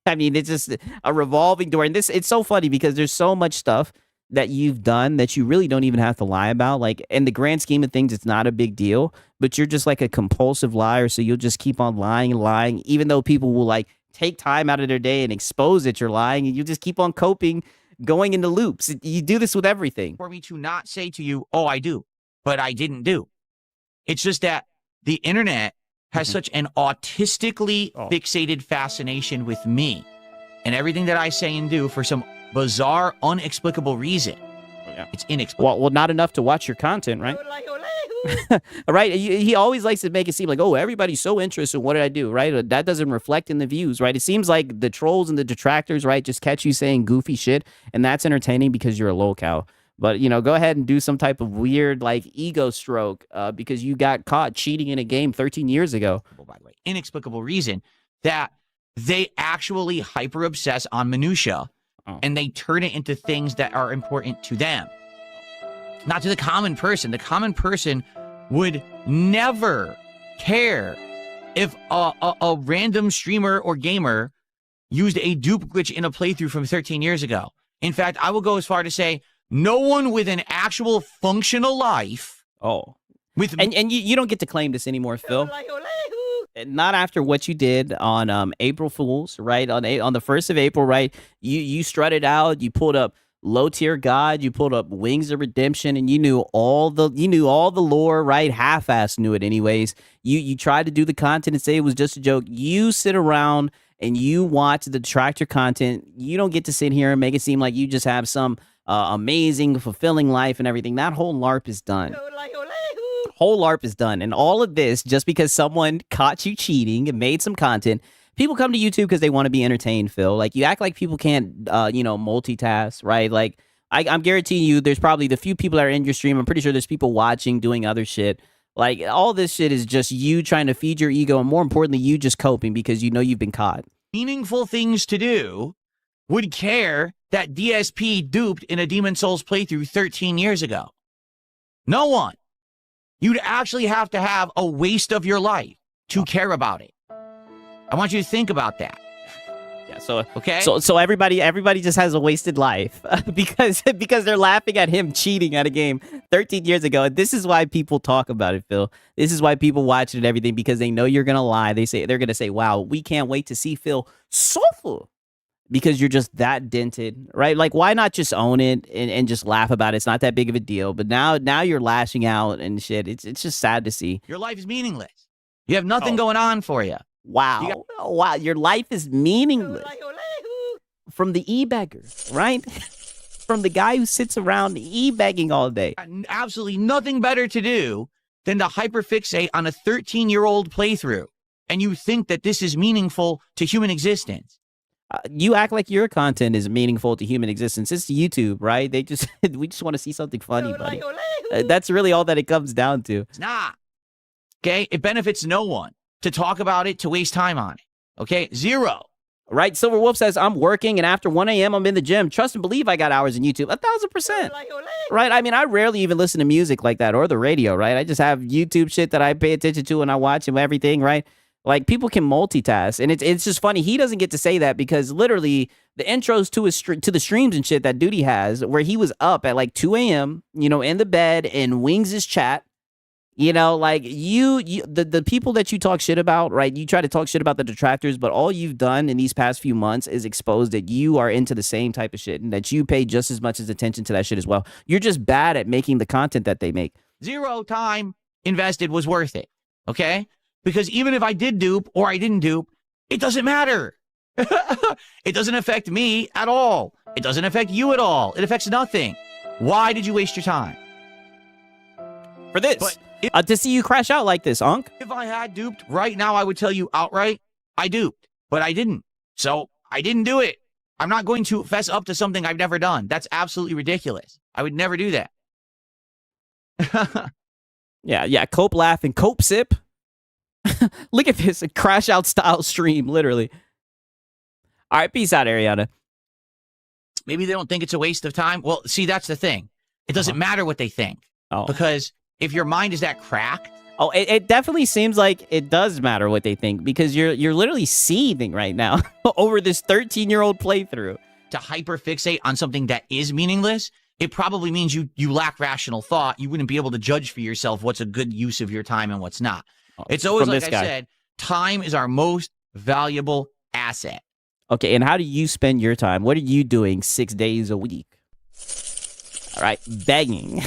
I mean, it's just a revolving door. And it's so funny because there's so much stuff that you've done that you really don't even have to lie about. Like, in the grand scheme of things, it's not a big deal, but you're just like a compulsive liar. So you'll just keep on lying and lying, even though people will like take time out of their day and expose that you're lying, and you just keep on coping, going into loops. You do this with everything. For me to not say to you, oh, I do, but I didn't do. It's just that the internet has such an autistically fixated fascination with me and everything that I say and do for some bizarre, unexplicable reason. It's inexplicable. Well, not enough to watch your content, right? Right? He always likes to make it seem like, oh, everybody's so interested in what did I do, right? That doesn't reflect in the views, right? It seems like the trolls and the detractors, right, just catch you saying goofy shit, and that's entertaining because you're a lolcow. But, you know, go ahead and do some type of weird, like, ego stroke because you got caught cheating in a game 13 years ago. By the way, inexplicable reason that they actually hyper obsess on minutia and they turn it into things that are important to them, not to the common person. The common person would never care if a random streamer or gamer used a dupe glitch in a playthrough from 13 years ago. In fact, I will go as far to say no one with an actual functional life. And you don't get to claim this anymore, Phil. Not after what you did on April Fools, right? On the 1st of April, right? You strutted out, you pulled up Low Tier God, you pulled up Wings of Redemption, and you knew all the lore, right? Half-ass knew it anyways. You tried to do the content and say it was just a joke. You sit around and you watch the detractor content. You don't get to sit here and make it seem like you just have some amazing, fulfilling life and everything. That whole LARP is done. Whole LARP is done. And all of this just because someone caught you cheating and made some content. People come to YouTube because they want to be entertained, Phil. Like, you act like people can't, multitask, right? Like, I'm guaranteeing you there's probably the few people that are in your stream. I'm pretty sure there's people watching, doing other shit. Like, all this shit is just you trying to feed your ego, and more importantly, you just coping because you know you've been caught. Meaningful things to do would care that DSP duped in a Demon Souls playthrough 13 years ago. No one. You'd actually have to have a waste of your life to care about it. I want you to think about that. Yeah, so okay. So everybody just has a wasted life because they're laughing at him cheating at a game 13 years ago. And this is why people talk about it, Phil. This is why people watch it and everything, because they know you're gonna lie. They're gonna say, "Wow, we can't wait to see Phil suffer," because you're just that dented, right? Like, why not just own it and just laugh about it? It's not that big of a deal. But now you're lashing out and shit. It's just sad to see. Your life is meaningless. You have nothing going on for you. Wow. Wow. Your life is meaningless. From the e-beggar, right? From the guy who sits around e-begging all day. Absolutely nothing better to do than to hyperfixate on a 13-year-old playthrough. And you think that this is meaningful to human existence. You act like your content is meaningful to human existence. It's YouTube, right? We just want to see something funny, buddy. That's really all that it comes down to. It's not. Okay? It benefits no one to talk about it, to waste time on it. Okay? Zero. Right? Silver Wolf says, I'm working, and after 1 a.m., I'm in the gym. Trust and believe I got hours in YouTube. 1,000%. Right? I mean, I rarely even listen to music like that or the radio, right? I just have YouTube shit that I pay attention to and I watch and everything, right? Like, people can multitask, and it's just funny. He doesn't get to say that because literally the intros to the streams and shit that Duty has, where he was up at like 2 a.m., in the bed and Wings' chat. Like the people that you talk shit about, right? You try to talk shit about the detractors, but all you've done in these past few months is expose that you are into the same type of shit and that you pay just as much as attention to that shit as well. You're just bad at making the content that they make. Zero time invested was worth it. Okay? Because even if I did dupe or I didn't dupe, it doesn't matter. It doesn't affect me at all. It doesn't affect you at all. It affects nothing. Why did you waste your time? For this. To see you crash out like this, Unc. If I had duped right now, I would tell you outright, I duped, but I didn't. So I didn't do it. I'm not going to fess up to something I've never done. That's absolutely ridiculous. I would never do that. Yeah. Cope laugh and cope sip. Look at this, a crash out style stream, literally. All right, peace out, Ariana. Maybe they don't think it's a waste of time. Well, see, that's the thing. It doesn't matter what they think. Because if your mind is that cracked. Oh, it definitely seems like it does matter what they think, because you're literally seething right now over this 13-year-old playthrough. To hyperfixate on something that is meaningless, it probably means you lack rational thought. You wouldn't be able to judge for yourself what's a good use of your time and what's not. It's always like I said, time is our most valuable asset. Okay, and how do you spend your time? What are you doing 6 days a week? All right, begging,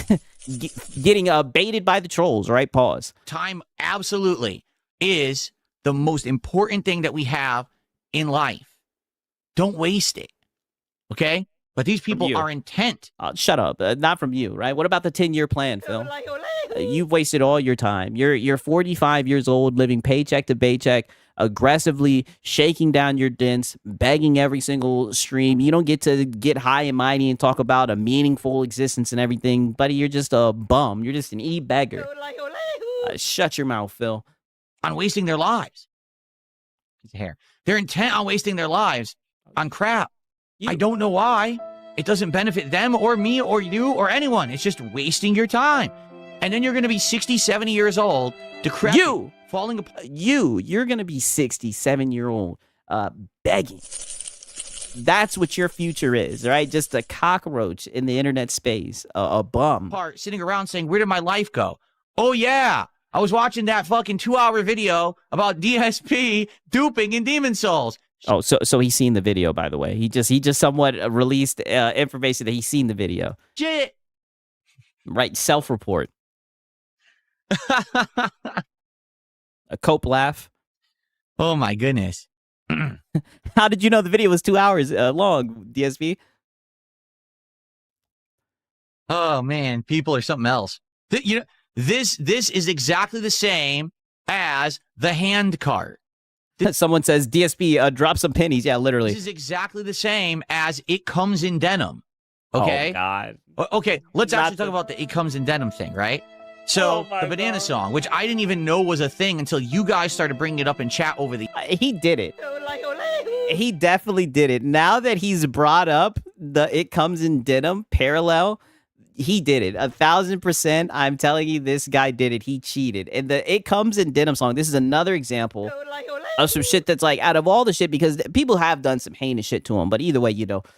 getting baited by the trolls, right? Pause. Time absolutely is the most important thing that we have in life. Don't waste it, okay? But these people are intent. Shut up. Not from you, right? What about the 10-year plan, Phil? You've wasted all your time. You're 45 years old, living paycheck to paycheck, aggressively shaking down your dents, begging every single stream. You don't get to get high and mighty and talk about a meaningful existence and everything, buddy. You're just a bum. You're just an e-beggar. Shut your mouth, Phil. On wasting their lives. They're intent on wasting their lives on crap. I don't know why. It doesn't benefit them or me or you or anyone. It's just wasting your time. And then you're going to be 60, 70 years old, decrepit, falling apart. You're going to be 60, 7-year-old, begging. That's what your future is, right? Just a cockroach in the internet space, a bum. Sitting around saying, where did my life go? Oh, yeah. I was watching that fucking 2-hour video about DSP duping in Demon Souls. Oh, so he's seen the video, by the way. He just somewhat released information that he's seen the video. Shit. Right, self-report. A cope laugh. Oh my goodness. How did you know the video was 2 hours long, DSP? Oh man, people are something else. This is exactly the same as the hand cart. Someone says, DSP, drop some pennies. Yeah, literally. This is exactly the same as It Comes in Denim. Okay? Oh, God. Okay, let's actually talk about the It Comes in Denim thing, right? So, the Banana song, which I didn't even know was a thing until you guys started bringing it up in chat over the... He did it. He definitely did it. Now that he's brought up the It Comes in Denim parallel, he did it. 1,000%. I'm telling you, this guy did it. He cheated. And the It Comes in Denim song, this is another example of some shit that's like, out of all the shit, because people have done some heinous shit to him, but either way,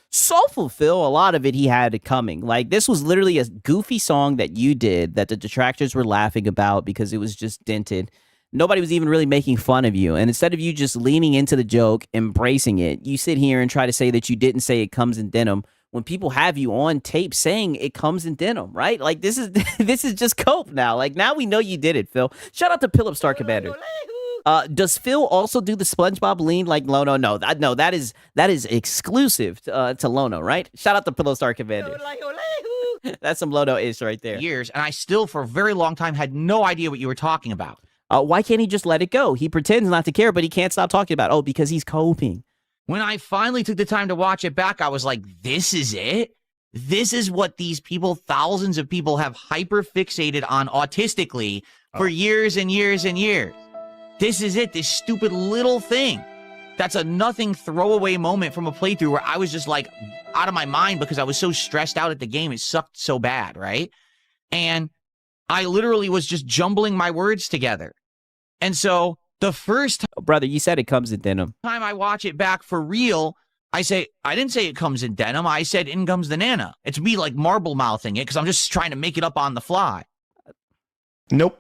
Soulful Phil, a lot of it he had it coming. Like, this was literally a goofy song that you did that the detractors were laughing about because it was just dented. Nobody was even really making fun of you. And instead of you just leaning into the joke, embracing it, you sit here and try to say that you didn't say It Comes in Denim when people have you on tape saying It Comes in Denim, right? Like, this is just cope now. Like, now we know you did it, Phil. Shout out to Philip Star Commander. Does Phil also do the SpongeBob lean like Lono? No, that is exclusive to Lono, right? Shout out to Pillow Star Commander. That's some Lono-ish right there. Years, and I still, for a very long time, had no idea what you were talking about. Why can't he just let it go? He pretends not to care, but he can't stop talking about it. Oh, because he's coping. When I finally took the time to watch it back, I was like, this is it? This is what these people, thousands of people, have hyper-fixated on autistically for years and years and years. This is it, this stupid little thing. That's a nothing throwaway moment from a playthrough where I was just like out of my mind because I was so stressed out at the game. It sucked so bad, right? And I literally was just jumbling my words together. And so the first brother, you said It Comes in Denim. Time I watch it back for real, I didn't say It Comes in Denim. I said In Comes the Nana. It's me like marble mouthing it because I'm just trying to make it up on the fly. Nope.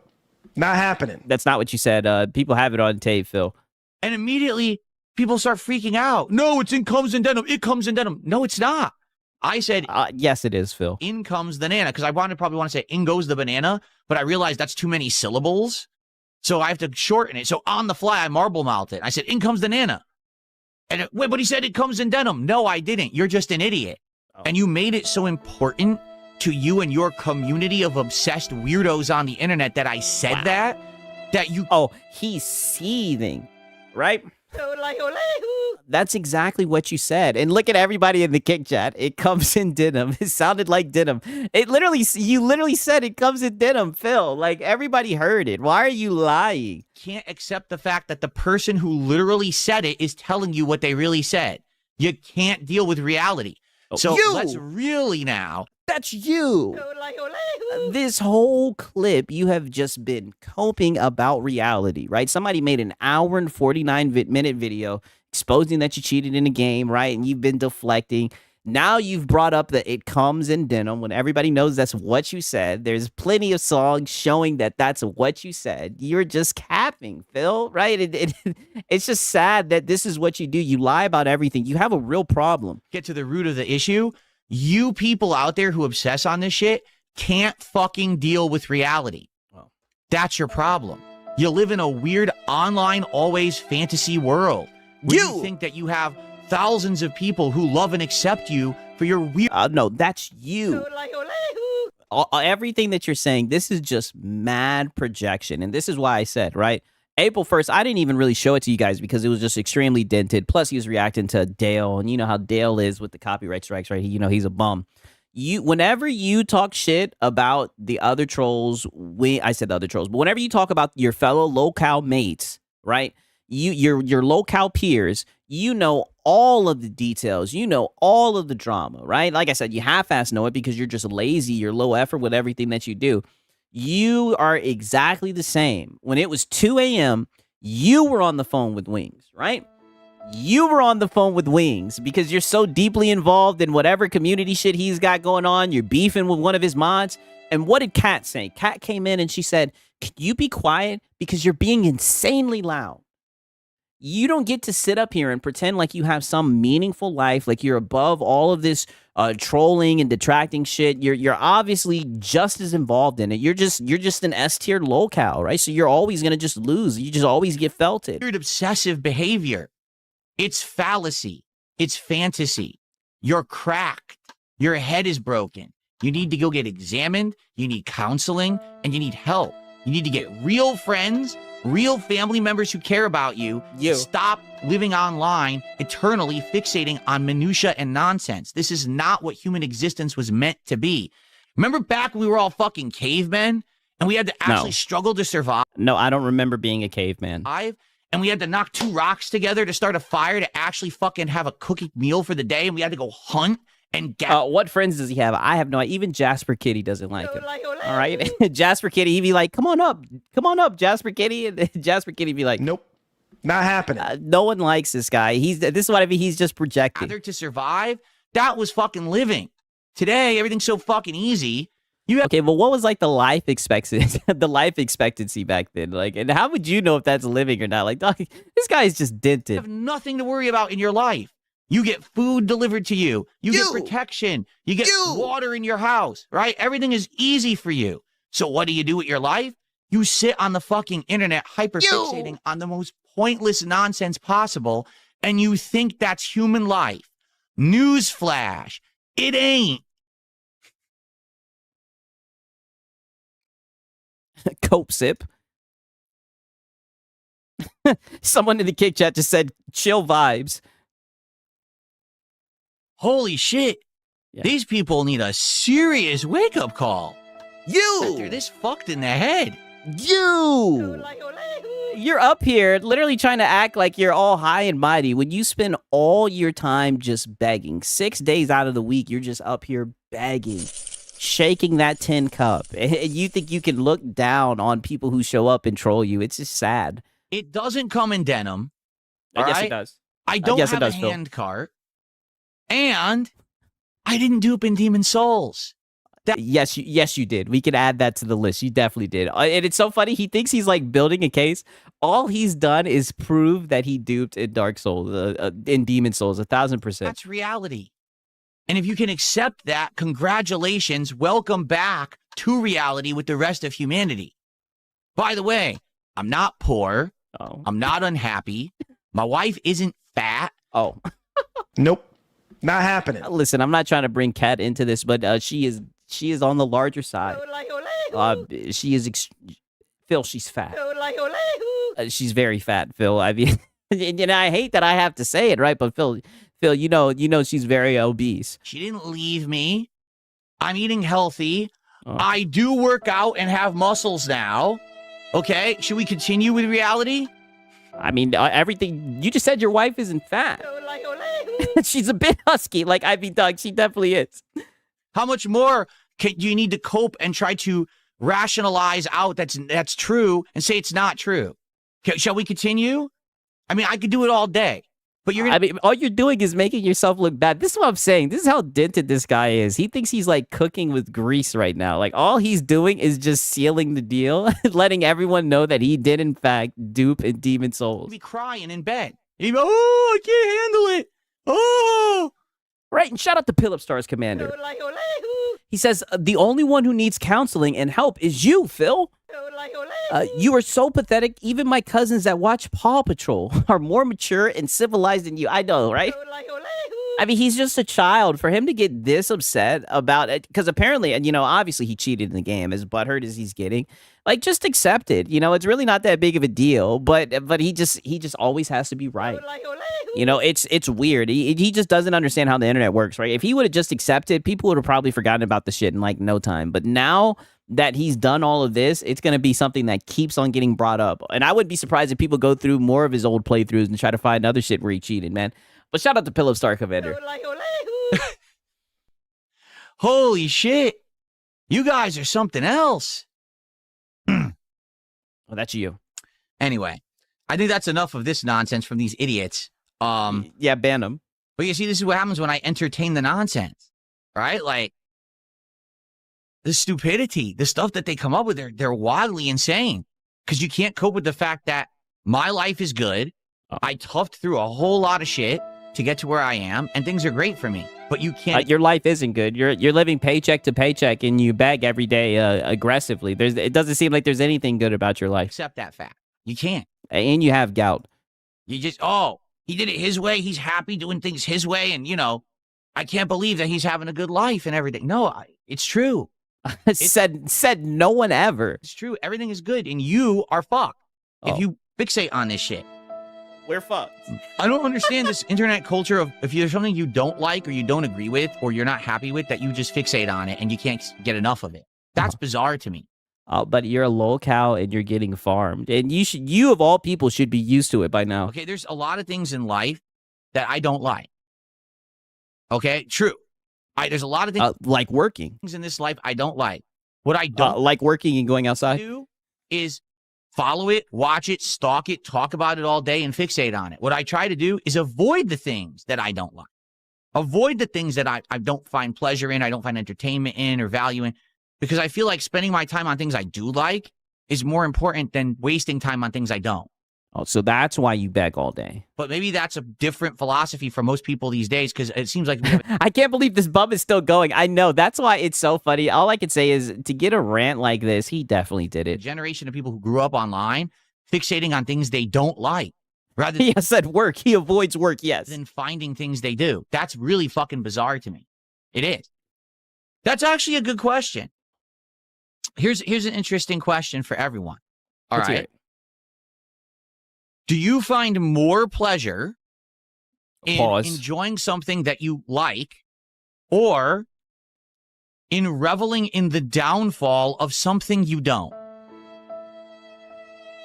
Not happening. That's not what you said. People have it on tape, Phil. And immediately people start freaking out. No, it's In Comes in Denim. It Comes in Denim. No, it's not. I said, yes, it is, Phil. In Comes the Nana, because I probably want to say In Goes the Banana, but I realized that's too many syllables. So I have to shorten it. So on the fly, I marble mouthed it. I said, In Comes the Nana. And wait, but he said It Comes in Denim. No, I didn't. You're just an idiot. Oh. And you made it so important to you and your community of obsessed weirdos on the internet that I said that you... Oh, he's seething, right? That's exactly what you said. And look at everybody in the kick chat. It comes in denim. It sounded like denim. You literally said it comes in denim, Phil. Like everybody heard it. Why are you lying? Can't accept the fact that the person who literally said it is telling you what they really said. You can't deal with reality. So let's really now. That's you. This whole clip, you have just been coping about reality, right? Somebody made an hour and 49-minute video exposing that you cheated in the game, right? And you've been deflecting. Now you've brought up that it comes in denim when everybody knows that's what you said. There's plenty of songs showing that that's what you said. You're just capping, Phil, right? It's just sad that this is what you do. You lie about everything. You have a real problem. Get to the root of the issue. You people out there who obsess on this shit can't fucking deal with reality. Well, that's your problem. You live in a weird online, always fantasy world. You think that you have thousands of people who love and accept you for your weird. No, that's you. Everything that you're saying, this is just mad projection. And this is why I said, right? April 1st, I didn't even really show it to you guys because it was just extremely dented. Plus, he was reacting to Dale. And you know how Dale is with the copyright strikes, right? He's a bum. Whenever you talk shit about the other trolls, I said the other trolls, but whenever you talk about your fellow locale mates, right? Your locale peers, you know all of the details, you know all of the drama, right? Like I said, you half-ass know it because you're just lazy, you're low effort with everything that you do. You are exactly the same. When it was 2 a.m., you were on the phone with Wings, right? You were on the phone with Wings because you're so deeply involved in whatever community shit he's got going on. You're beefing with one of his mods. And what did Kat say? Kat came in and she said, "Can you be quiet because you're being insanely loud?" You don't get to sit up here and pretend like you have some meaningful life, like you're above all of this trolling and detracting shit. You're obviously just as involved in it. You're just an S-tier locale, right? So you're always gonna just lose. You just always get felted. Weird obsessive behavior. It's fallacy. It's fantasy. You're cracked. Your head is broken. You need to go get examined. You need counseling, and you need help. You need to get real friends, real family members who care about you. Stop living online, eternally fixating on minutia and nonsense. This is not what human existence was meant to be. Remember back when we were all fucking cavemen and we had to actually struggle to survive? No, I don't remember being a caveman. And we had to knock 2 rocks together to start a fire to actually fucking have a cooking meal for the day, and we had to go hunt and get. What friends does he have? I have no idea. Even Jasper Kitty doesn't like him. All right? Jasper Kitty, he'd be like, come on up, Jasper Kitty. And Jasper Kitty be like, nope, not happening. No one likes this guy. This is what I mean. He's just projecting. To survive, that was fucking living. Today, everything's so fucking easy. Okay, but what was like the life expectancy back then? Like, and how would you know if that's living or not? Like, dog, this guy is just dented. You have nothing to worry about in your life. You get food delivered to you. You get protection. You get water in your house, right? Everything is easy for you. So what do you do with your life? You sit on the fucking internet hyperfixating on the most pointless nonsense possible, and you think that's human life. Newsflash, it ain't. Cope sip. Someone in the kick chat just said chill vibes. Holy shit. Yeah. These people need a serious wake-up call. They're this fucked in the head. You're up here literally trying to act like you're all high and mighty when you spend all your time just begging. 6 days out of the week, you're just up here begging, shaking that tin cup. And you think you can look down on people who show up and troll you. It's just sad. It doesn't come in denim. I guess it does. I don't have a hand cart. And I didn't dupe in Demon Souls. Yes, you did. We can add that to the list. You definitely did. And it's so funny. He thinks he's like building a case. All he's done is prove that he duped in Dark Souls, in Demon Souls, 1,000%. That's reality. And if you can accept that, congratulations. Welcome back to reality with the rest of humanity. By the way, I'm not poor. I'm not unhappy. My wife isn't fat. Nope. Not happening. Listen, I'm not trying to bring Kat into this, but she is on the larger side. She is Phil. She's fat. She's very fat, Phil. I mean, And I hate that I have to say it, right? But Phil, you know she's very obese. She didn't leave me. I'm eating healthy. Oh. I do work out and have muscles now. Okay, should we continue with reality? I mean, everything you just said. Your wife isn't fat. She's a bit husky, like Ivy Doug. She definitely is. How much more do you need to cope and try to rationalize out that's true and say it's not true? Shall we continue? I mean, I could do it all day, but you're. I mean, all you're doing is making yourself look bad. This is what I'm saying. This is how dented this guy is. He thinks he's like cooking with grease right now. Like all he's doing is just sealing the deal, letting everyone know that he did in fact dupe and Demon Souls. Be crying in bed. He'd be, oh, I can't handle it. Oh. Right, and shout out to Philip Stars Commander. He says, the only one who needs counseling and help is you, Phil. You are so pathetic. Even my cousins that watch Paw Patrol are more mature and civilized than you. I know, right? I mean, he's just a child. For him to get this upset about it, because apparently, and obviously he cheated in the game, as butthurt as he's getting, like, just accept it. It's really not that big of a deal, but he just always has to be right. It's weird. He just doesn't understand how the internet works, right? If he would have just accepted, people would have probably forgotten about the shit in like no time. But now that he's done all of this, it's going to be something that keeps on getting brought up. And I wouldn't be surprised if people go through more of his old playthroughs and try to find other shit where he cheated, man. But shout out to Philip Star Commander. Holy shit. You guys are something else. Well, that's you. Anyway, I think that's enough of this nonsense from these idiots. Yeah, ban them. But you see, this is what happens when I entertain the nonsense, right? Like, the stupidity, the stuff that they come up with, they're wildly insane. Because you can't cope with the fact that my life is good. I toughed through a whole lot of shit to get to where I am, and things are great for me. But you can't. Your life isn't good. You're living paycheck to paycheck, and you beg every day aggressively. It doesn't seem like there's anything good about your life. Accept that fact. You can't. And you have gout. You just, he did it his way. He's happy doing things his way. And, I can't believe that he's having a good life and everything. No, it's true. Said no one ever. It's true. Everything is good, and you are fucked if you fixate on this shit. We're fucked. I don't understand this internet culture of if there's something you don't like or you don't agree with or you're not happy with, that you just fixate on it and you can't get enough of it. That's bizarre to me. But you're a locale and you're getting farmed, and you of all people should be used to it by now. Okay, there's a lot of things in life that I don't like. Okay, true. There's a lot of things like working in this life I don't like. What I don't like working and going outside do is follow it, watch it, stalk it, talk about it all day, and fixate on it. What I try to do is avoid the things that I don't like. Avoid the things that I don't find pleasure in, I don't find entertainment in or value in, because I feel like spending my time on things I do like is more important than wasting time on things I don't. Oh, so that's why you beg all day. But maybe that's a different philosophy for most people these days, because it seems like I can't believe this bum is still going. I know. That's why it's so funny. All I can say is to get a rant like this, he definitely did a it. generation of people who grew up online fixating on things they don't like. Rather than, he said work. He avoids work, yes. Than finding things they do. That's really fucking bizarre to me. It is. That's actually a good question. Here's an interesting question for everyone. All Let's right. hear it. Do you find more pleasure in Pause. enjoying something that you like or in reveling in the downfall of something you don't?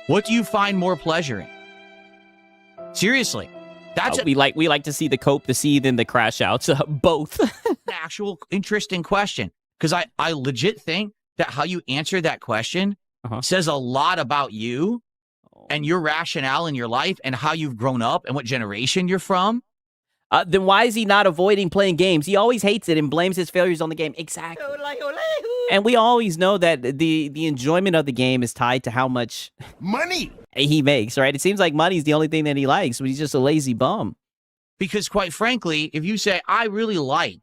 What do you find more pleasure in? Seriously. That's we like to see the cope, the seethe, and the crash outs. Both. an actual interesting question, because I legit think that how you answer that question says a lot about you and your rationale in your life and how you've grown up and what generation you're from. Then why is he not avoiding playing games? He always hates it and blames his failures on the game. Exactly. And we always know that the enjoyment of the game is tied to how much Money! he makes, right? It seems like money's the only thing that he likes, but he's just a lazy bum. Because quite frankly, if you say, I really like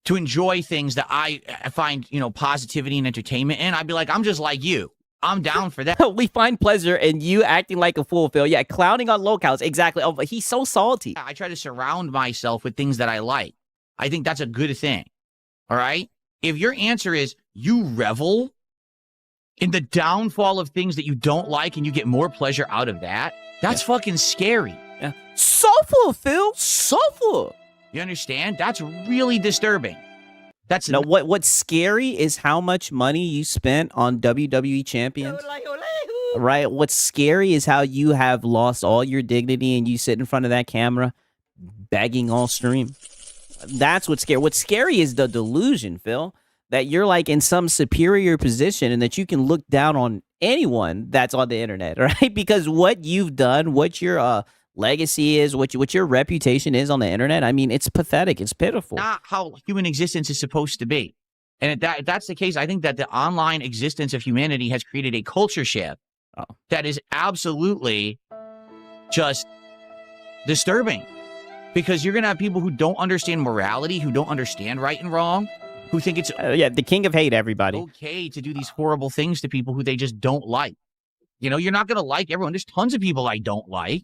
to enjoy things that I find, positivity and entertainment in, I'd be like, I'm just like you. I'm down for that. We find pleasure in you acting like a fool, Phil. Yeah, clowning on locales. Exactly. Oh, but he's so salty. I try to surround myself with things that I like. I think that's a good thing. All right? If your answer is you revel in the downfall of things that you don't like and you get more pleasure out of that, that's fucking scary. Yeah. Suffer, Phil. Suffer. You understand? That's really disturbing. That's No, what's scary is how much money you spent on WWE champions. Right? What's scary is how you have lost all your dignity and you sit in front of that camera begging all stream. That's what's scary. What's scary is the delusion, Phil, that you're like in some superior position and that you can look down on anyone that's on the internet, right? Because what you've done, what your legacy is, what your reputation is on the internet, I mean, it's pathetic. It's pitiful. not how human existence is supposed to be. And if that's the case, I think that the online existence of humanity has created a culture shift that is absolutely just disturbing. Because you're going to have people who don't understand morality, who don't understand right and wrong, who think it's Yeah, the king of hate, everybody. okay to do these horrible things to people who they just don't like. You know, you're not going to like everyone. There's tons of people I don't like.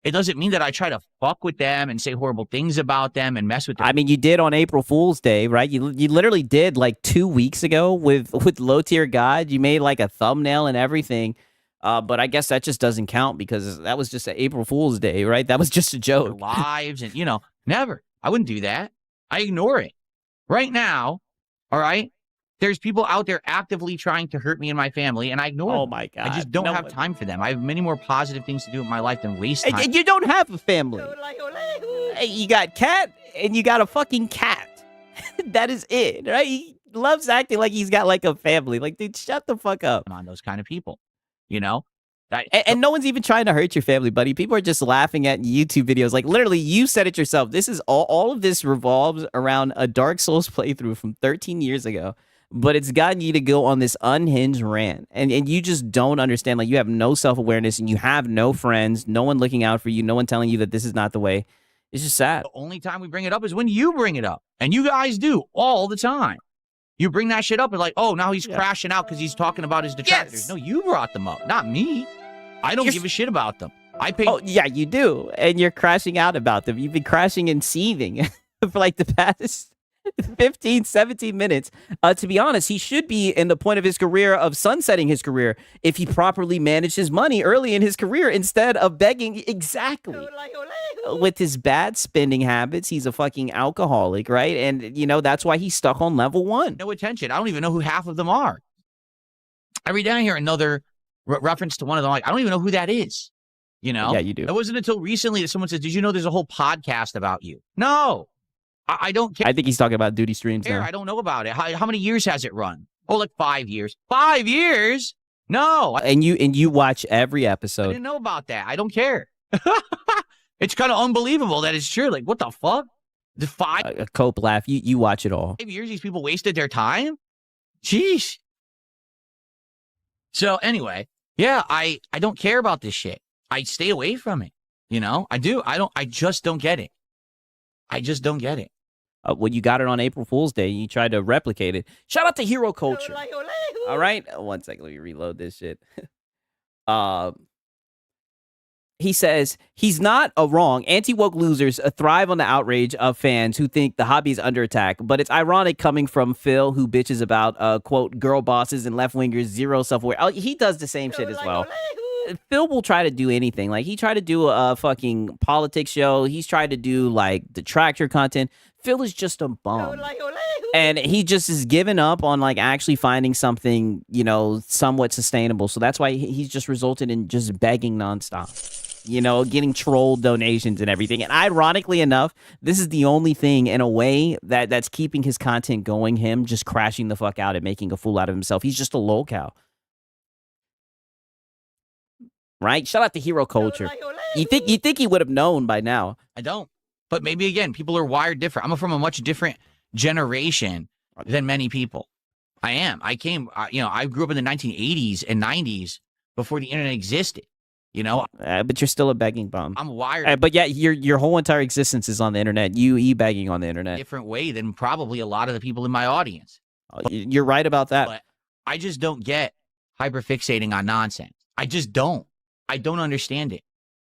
It doesn't mean that I try to fuck with them and say horrible things about them and mess with them. I mean, you did on April Fool's Day, right? You literally did like 2 weeks ago with Low Tier God. You made like a thumbnail and everything. But I guess that just doesn't count because that was just an April Fool's Day, right? That was just a Their joke. lives and, never. I wouldn't do that. I ignore it. Right now, all right, there's people out there actively trying to hurt me and my family, and I ignore Oh them. my God. I just don't No have one- time for them. I have many more positive things to do with my life than waste And time. you don't have a family. Hey, you got cat and you got a fucking cat. That is it, right? He loves acting like he's got like a family. Like, dude, shut the fuck up. On those kind of people, you know? And no one's even trying to hurt your family, buddy. People are just laughing at YouTube videos. Like, literally, you said it yourself. This is all of this revolves around a Dark Souls playthrough from 13 years ago. But it's gotten you to go on this unhinged rant. And you just don't understand. Like, you have no self-awareness and you have no friends, no one looking out for you, no one telling you that this is not the way. It's just sad. The only time we bring it up is when you bring it up. And you guys do all the time. You bring that shit up and like, oh, now he's crashing out because he's talking about his detractors. Yes. No, you brought them up, not me. I don't give a shit about them. I pay. Oh, yeah, you do. And you're crashing out about them. You've been crashing and seething for like the past 15, 17 minutes. To be honest, he should be in the point of his career of sunsetting his career if he properly managed his money early in his career instead of begging. Exactly. With his bad spending habits, he's a fucking alcoholic, right? And, that's why he's stuck on level 1. No attention. I don't even know who half of them are. I read down here another reference to one of them. Like, I don't even know who that is. Yeah, you do. It wasn't until recently that someone says, did you know there's a whole podcast about you? No, I don't care. I think he's talking about duty streams now. I don't know about it. How many years has it run? Oh, like 5 years. 5 years? No. And you watch every I episode. didn't know about that. I don't care. It's kind of unbelievable that it's true. Like, what the fuck? The 5 A cope laugh. You watch it all. years these people wasted their time? Jeez. So anyway, yeah, I don't care about this shit. I stay away from it. I do. I just don't get it. I just don't get it. Well, you got it on April Fool's Day. You tried to replicate it. Shout out to Hero Culture. All right. 1 second. Let me reload this shit. He says he's not wrong. Anti-woke losers thrive on the outrage of fans who think the hobby is under attack. But it's ironic coming from Phil, who bitches about, quote, girl bosses and left-wingers, zero self-aware. Oh, he does the same shit as well. Phil will try to do anything. Like, he tried to do a fucking politics show. He's tried to do, like, detractor content. Phil is just a bum. And he just is giving up on, like, actually finding something, somewhat sustainable. So that's why he's just resulted in just begging nonstop. Getting trolled donations and everything. And ironically enough, this is the only thing in a way that's keeping his content going, him just crashing the fuck out and making a fool out of himself. He's just a lolcow. Right? Shout out to Hero Culture. You think he would have known by now. I don't. But maybe, again, people are wired different. I'm from a much different generation than many people. I am. I grew up in the 1980s and 90s before the internet existed. But you're still a begging bum. I'm wired But yeah, your whole entire existence is on the internet. You e-begging on the a internet. different way than probably a lot of the people in my audience. You're right about that. But I just don't get hyperfixating on nonsense. I just don't. I don't understand it.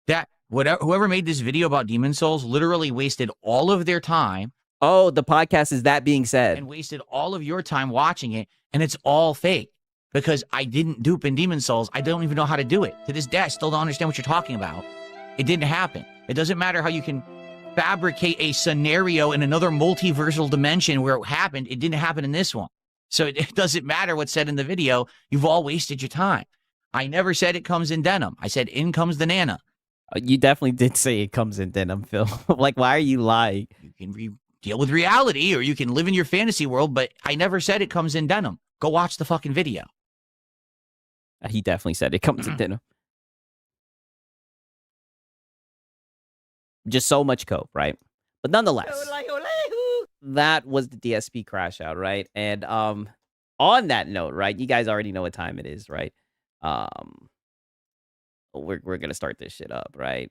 That whoever made this video about Demon Souls literally wasted all of their time. Oh, the podcast is that being said. And wasted all of your time watching it, and it's all fake. because I didn't dupe in Demon Souls. I don't even know how to do it. To this day, I still don't understand what you're talking about. It didn't happen. It doesn't matter how you can fabricate a scenario in another multiversal dimension where it happened. It didn't happen in this one. So it doesn't matter what's said in the video. You've all wasted your time. I never said it comes in denim. I said in comes the Nana. You definitely did say it comes in denim, Phil. Like, why are you lying? You can deal with reality or you can live in your fantasy world, but I never said it comes in denim. Go watch the fucking video. He definitely said it comes in denim. Just so much cope, right? But nonetheless, that was the DSP crash out, right? And on that note, right, you guys already know what time it is, right? We're gonna start this shit up, right?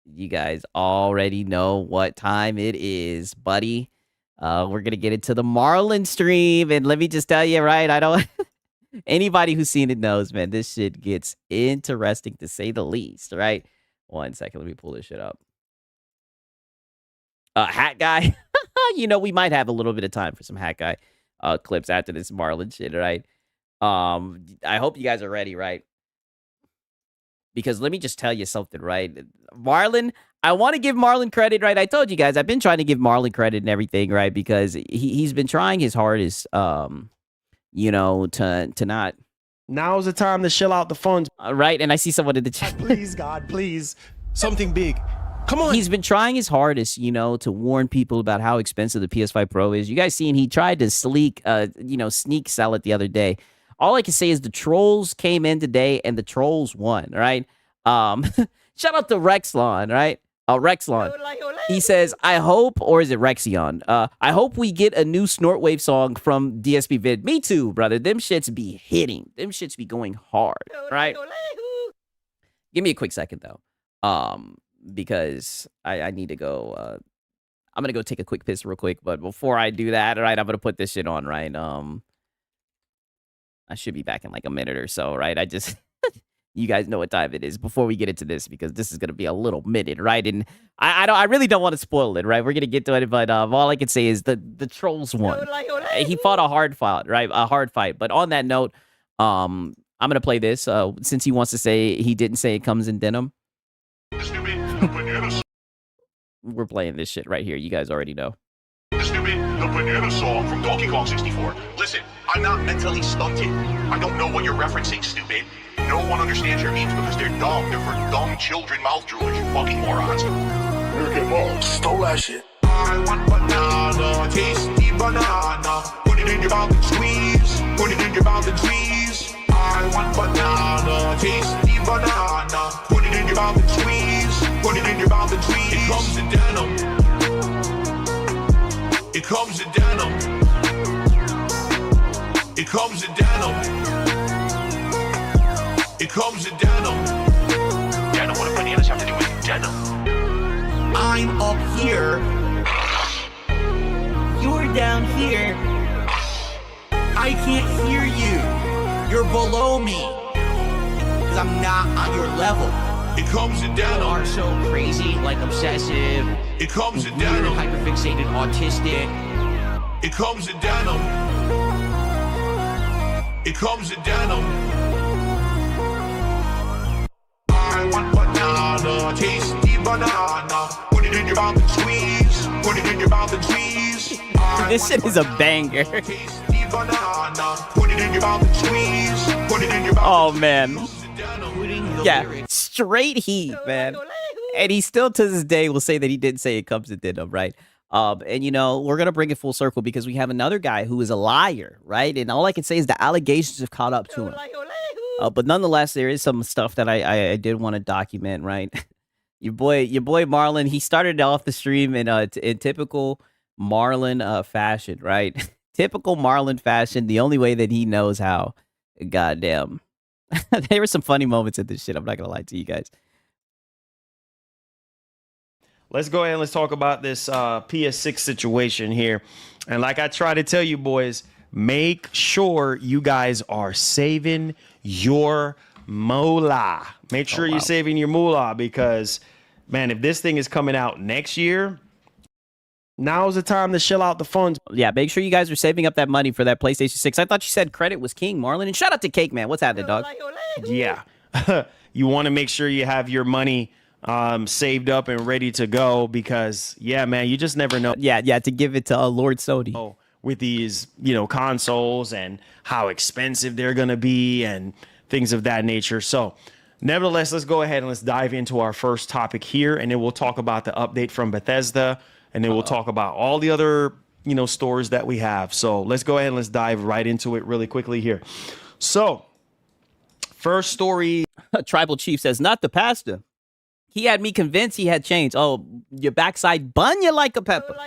You guys already know what time it is, buddy. We're gonna get into the Marlin stream, and let me just tell you, right? I don't. Anybody who's seen it knows, man, this shit gets interesting to say the least, right? 1 second, let me pull this shit up. Hat guy, you know, we might have a little bit of time for some hat guy clips after this Marlin shit, right? I hope you guys are ready, right? Because let me just tell you something, right? Marlin, I want to give Marlin credit, right? I told you guys, I've been trying to give Marlin credit and everything, right? Because he's been trying his hardest, you know, to not. Now's the time to shill out the funds. Right? And I see someone in the chat. Please, God, please. Something big. Come on. He's been trying his hardest, you know, to warn people about how expensive the PS5 Pro is. You guys seen he tried to sneak sell it the other day. All I can say is the trolls came in today and the trolls won, right? Shout out to Rexlon, right? Rexlon. He says, I hope, or is it Rexion? I hope we get a new Snortwave song from DSP Vid. Me too, brother. Them shits be hitting. Them shits be going hard, right? Give me a quick second, though. Because I need to go. I'm going to go take a quick piss real quick. But before I do that, right, I'm going to put this shit on, right? I should be back in like a minute or so, right? I just, you guys know what time it is before we get into this, because this is going to be a little minute, right? And I really don't want to spoil it, right? We're going to get to it, but all I can say is the trolls won. He fought a hard fight, right? A hard fight. But on that note, I'm going to play this since he wants to say he didn't say it comes in denim. We're playing this shit right here. You guys already know. Stupid, the banana song from Donkey Kong 64. Listen, I'm not mentally stunted. I don't know what you're referencing, stupid. No one understands your memes because they're dumb. They're for dumb children mouth droolers, you fucking morons. Look at Mom. Stole that shit. I want banana, tasty banana. Put it in your mouth and squeeze. Put it in your mouth and squeeze. I want banana, tasty banana. Put it in your mouth and squeeze. Put it in your mouth and squeeze. It comes in denim. It comes in denim. It comes in denim. It comes in denim. Denim, what do bananas have to do with denim? I'm up here. You're down here. I can't hear you. You're below me. Because I'm not on your level. It comes in denim. Are so crazy, like obsessive. It comes in weird, denim. hyperfixated, autistic. It comes in denim. It comes in denim. I want banana, tasty banana. Put it in your mouth and squeeze. Put it in your mouth and squeeze. This shit is a banger. Tasty banana. Put it in your mouth and squeeze. Put it in your mouth. Oh, man. Including the Yeah, lyrics. straight heat, man. And he still to this day will say that he didn't say it comes in denim, right? And you know, we're gonna bring it full circle because we have another guy who is a liar, right? And all I can say is the allegations have caught up to him. But nonetheless, there is some stuff that I did want to document, right? Your boy Marlon, he started off the stream in typical Marlon fashion, right? Typical Marlon fashion, the only way that he knows how. Goddamn. There were some funny moments in this shit. I'm not gonna lie to you guys. Let's go ahead and let's talk about this PS6 situation here. And like I try to tell you boys, make sure you guys are saving your moolah. Make sure you're saving your moolah because, man, if this thing is coming out next year, Now's the time to shell out the funds. Yeah, make sure you guys are saving up that money for that PlayStation 6. I thought you said credit was king, Marlon. And shout out to Cake Man. What's happening, dog? Yeah. You want to make sure you have your money saved up and ready to go because, yeah, man, you just never know. Yeah, to give it to Lord Sony. With these, consoles and how expensive they're going to be and things of that nature. So, nevertheless, let's go ahead and let's dive into our first topic here, and then we'll talk about the update from Bethesda, and then we'll talk about all the other, stores that we have. So, let's go ahead and let's dive right into it really quickly here. So, first story. Tribal Chief says, not the pastor. He had me convinced he had changed. Oh, your backside bun you like a pepper.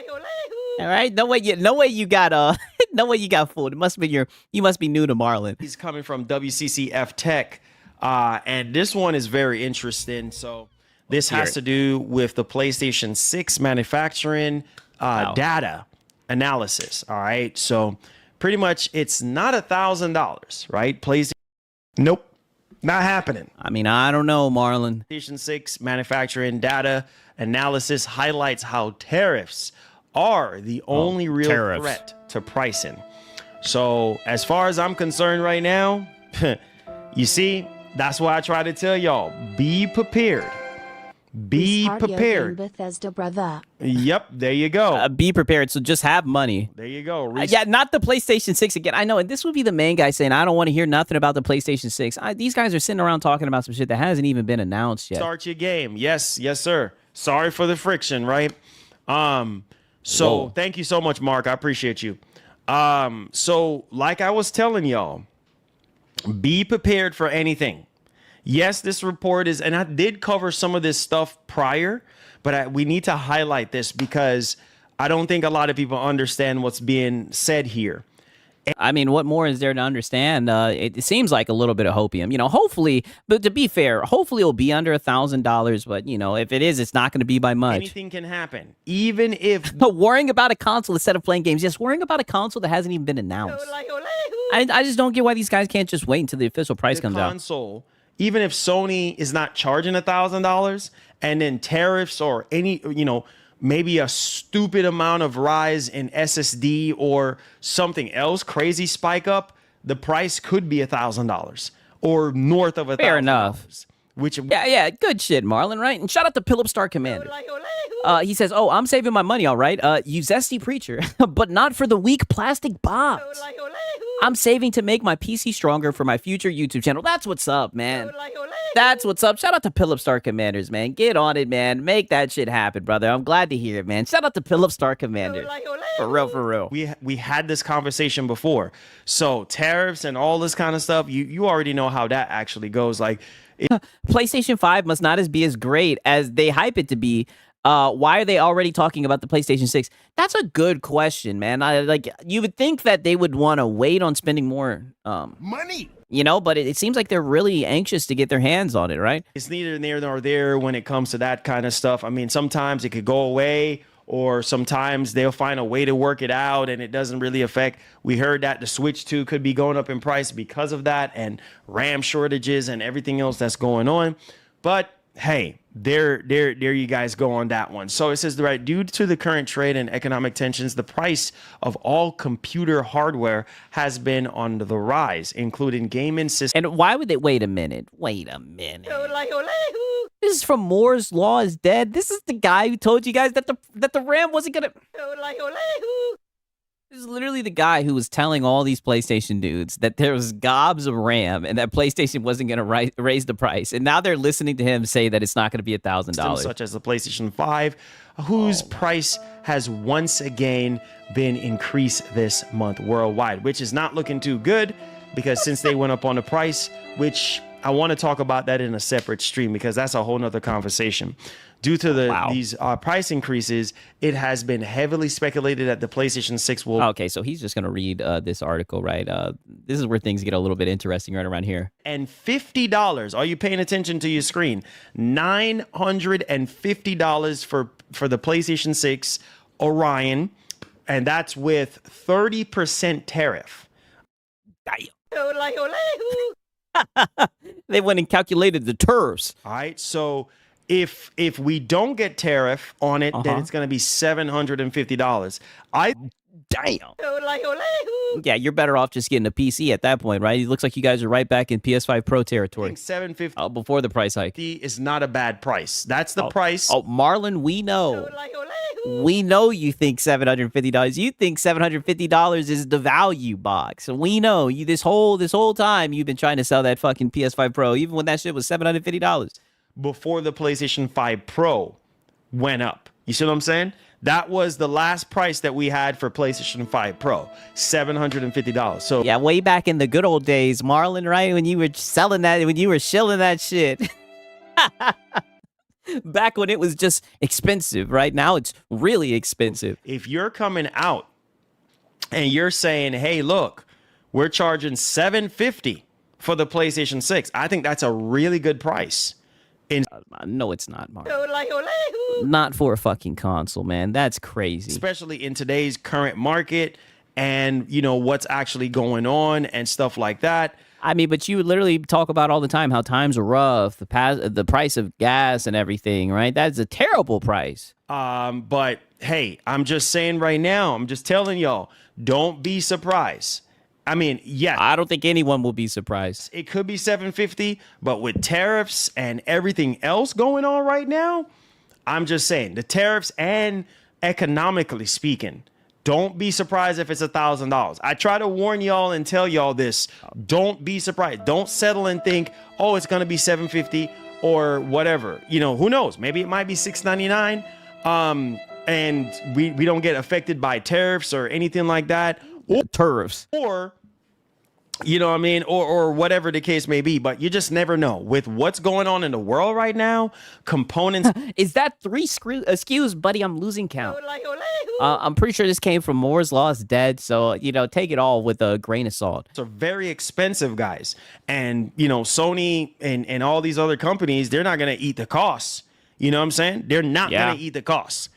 All right, no way you got no way you got fooled. It must be you must be new to Marlon. He's coming from WCCF Tech, and this one is very interesting. So this has to do with the PlayStation 6 manufacturing data analysis. All right, so pretty much it's not $1,000, right? PlayStation, nope, not happening. I mean, I don't know, Marlon. PlayStation 6 manufacturing data analysis highlights how tariffs are the only real threat to pricing. So as far as I'm concerned right now, you see, that's why I try to tell y'all, be prepared. Be prepared. Bethesda, brother. Yep, there you go. Be prepared. So just have money. There you go. Yeah, not the PlayStation 6 again. I know, and this would be the main guy saying, I don't want to hear nothing about the PlayStation 6. These guys are sitting around talking about some shit that hasn't even been announced yet. Start your game. Yes, sir. Sorry for the friction, right? So thank you so much, Mark. I appreciate you. So like I was telling y'all, be prepared for anything. Yes, this report is, and I did cover some of this stuff prior, but we need to highlight this because I don't think a lot of people understand what's being said here. I mean, what more is there to understand? It seems like a little bit of hopium, hopefully, but to be fair, hopefully it'll be under $1,000, but if it is, it's not going to be by much. Anything can happen, even if worrying about a console instead of playing games. Yes, worrying about a console that hasn't even been announced. I just don't get why these guys can't just wait until the official price comes out. Even if Sony is not charging $1,000 and then tariffs or any, maybe a stupid amount of rise in SSD or something else, crazy spike up, the price could be $1,000 or north of $1,000. Fair enough. Yeah, good shit, Marlon, right? And shout out to Philip Star Commander. He says, oh, I'm saving my money, all right? You zesty preacher, but not for the weak plastic box. I'm saving to make my PC stronger for my future YouTube channel. That's what's up, man. That's what's up. Shout out to Philip Star Commanders, man. Get on it, man. Make that shit happen, brother. I'm glad to hear it, man. Shout out to Philip Star Commander. For real. We had this conversation before. So tariffs and all this kind of stuff, you already know how that actually goes. Like, PlayStation 5 must not be as great as they hype it to be. Why are they already talking about the PlayStation 6? That's a good question, man. You would think that they would want to wait on spending more money, but it seems like they're really anxious to get their hands on it, right? It's neither near nor there when it comes to that kind of stuff. I mean, sometimes it could go away, or sometimes they'll find a way to work it out and it doesn't really affect. We heard that the Switch 2 could be going up in price because of that and RAM shortages and everything else that's going on. But hey, there you guys go on that one. So it says, right, due to the current trade and economic tensions, the price of all computer hardware has been on the rise, including gaming systems. And why would they wait a minute? This is from Moore's Law is Dead. This is the guy who told you guys that the RAM wasn't gonna. This is literally the guy who was telling all these PlayStation dudes that there was gobs of RAM and that PlayStation wasn't going to raise the price. And now they're listening to him say that it's not going to be $1,000. Such as the PlayStation 5, whose price has once again been increased this month worldwide, which is not looking too good because since they went up on the price, which I want to talk about that in a separate stream because that's a whole nother conversation. Due to these price increases, it has been heavily speculated that the PlayStation 6 will... Okay, so he's just going to read this article, right? This is where things get a little bit interesting right around here. And $50, are you paying attention to your screen? $950 for the PlayStation 6 Orion, and that's with 30% tariff. They went and calculated the turfs. All right, so if we don't get tariff on it, then it's going to be $750. Damn. Yeah, you're better off just getting a PC at that point, right? It looks like you guys are right back in PS5 Pro territory. $750 before the price hike is not a bad price. That's the price. Oh, Marlon, we know. We know you think $750. You think $750 is the value box. We know you this whole time you've been trying to sell that fucking PS5 Pro, even when that shit was $750. Before the PlayStation 5 Pro went up. You see what I'm saying? That was the last price that we had for PlayStation 5 Pro, $750. So yeah, way back in the good old days, Marlon, right? When you were selling that, when you were shilling that shit. Back when it was just expensive, right? Now it's really expensive. If you're coming out and you're saying, hey, look, we're charging $750 for the PlayStation 6, I think that's a really good price. No, it's not, Mark. Not for a fucking console, man. That's crazy. Especially in today's current market and, you know, what's actually going on and stuff like that. I mean, but you literally talk about all the time how times are rough, the price of gas and everything, right? That's a terrible price. But hey, I'm just saying right now, I'm just telling y'all, don't be surprised. I mean, yeah, I don't think anyone will be surprised. It could be $750, but with tariffs and everything else going on right now, I'm just saying the tariffs and economically speaking, don't be surprised if it's $1,000. I try to warn y'all and tell y'all this. Don't be surprised. Don't settle and think, oh, it's going to be $750 or whatever. You know, who knows? Maybe it might be $699. And we don't get affected by tariffs or anything like that. Tariffs. Or, you know what I mean? Or whatever the case may be. But you just never know. With what's going on in the world right now, components... Is that 3 SKUs, buddy? I'm losing count. I'm pretty sure this came from Moore's Law is Dead. So, you know, take it all with a grain of salt. Are very expensive, guys. And, you know, Sony and all these other companies, they're not going to eat the costs. You know what I'm saying? They're not going to eat the costs.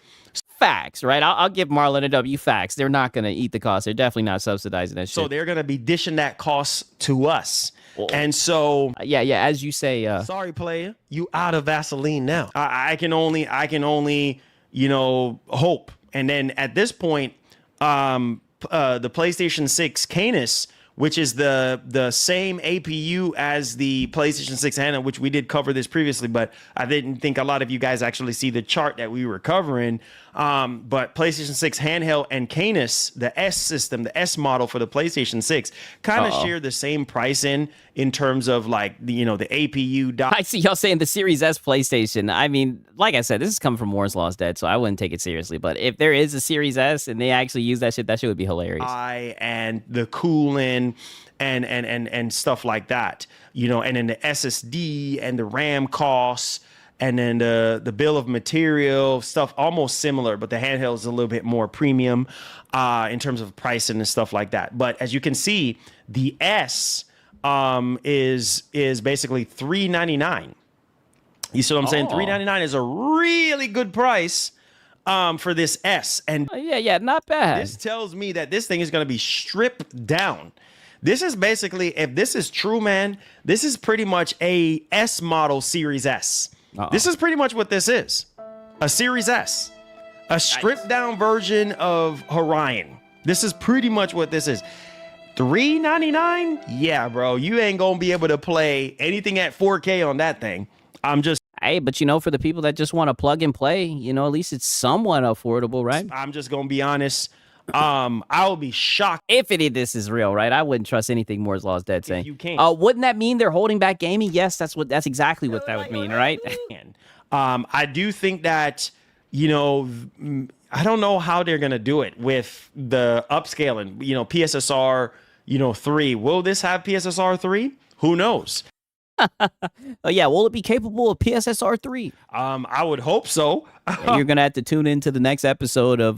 Facts, right? I'll give Marlon a W. Facts. They're not going to eat the cost. They're definitely not subsidizing that shit. So they're going to be dishing that cost to us. And so... yeah, as you say... sorry, player. You out of Vaseline now. I can only, you know, hope. And then at this point, the PlayStation 6 Canis, which is the same APU as the PlayStation 6 handheld, which we did cover this previously, but I didn't think a lot of you guys actually see the chart that we were covering. But PlayStation 6 handheld and Canis, the S system, the S model for the PlayStation 6, kind of share the same pricing in terms of like the, you know, the APU. I see y'all saying the Series S PlayStation. I mean, like I said, this is coming from Moore's Law is Dead, so I wouldn't take it seriously. But if there is a Series S and they actually use that shit would be hilarious. And the cooling and stuff like that, you know, and then the SSD and the RAM costs. And then the bill of material stuff, almost similar, but the handheld is a little bit more premium in terms of pricing and stuff like that. But as you can see, the S is basically $399. You see what I'm saying? $399 is a really good price for this S. And yeah, not bad. This tells me that this thing is going to be stripped down. This is basically, if this is true, man, this is pretty much a S model Series S. This is pretty much what this is. A Series S. A stripped down version of Orion. This is pretty much what this is. $399? Yeah, bro. You ain't gonna be able to play anything at 4K on that thing. Hey, but you know, for the people that just want to plug and play, you know, at least it's somewhat affordable, right? I'm just gonna be honest. I'll be shocked if any of this is real, right? I wouldn't trust anything Moore's Law is Dead saying. You can't. Wouldn't that mean they're holding back gaming? Yes, that's exactly what that would mean, right? I do think that, you know, I don't know how they're gonna do it with the upscaling. You know, PSSR, 3. Will this have PSSR 3? Who knows? Yeah, will it be capable of PSSR 3? I would hope so. You're gonna have to tune into the next episode of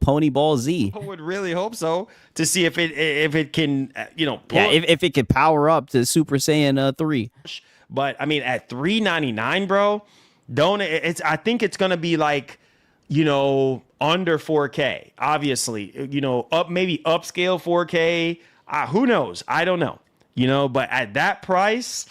Pony Ball Z. I would really hope so, to see if it can if it could power up to Super Saiyan 3. But I mean, at $399, bro, I think it's gonna be like, under 4K, obviously, maybe upscale 4K. Who knows? I don't know. But at that price,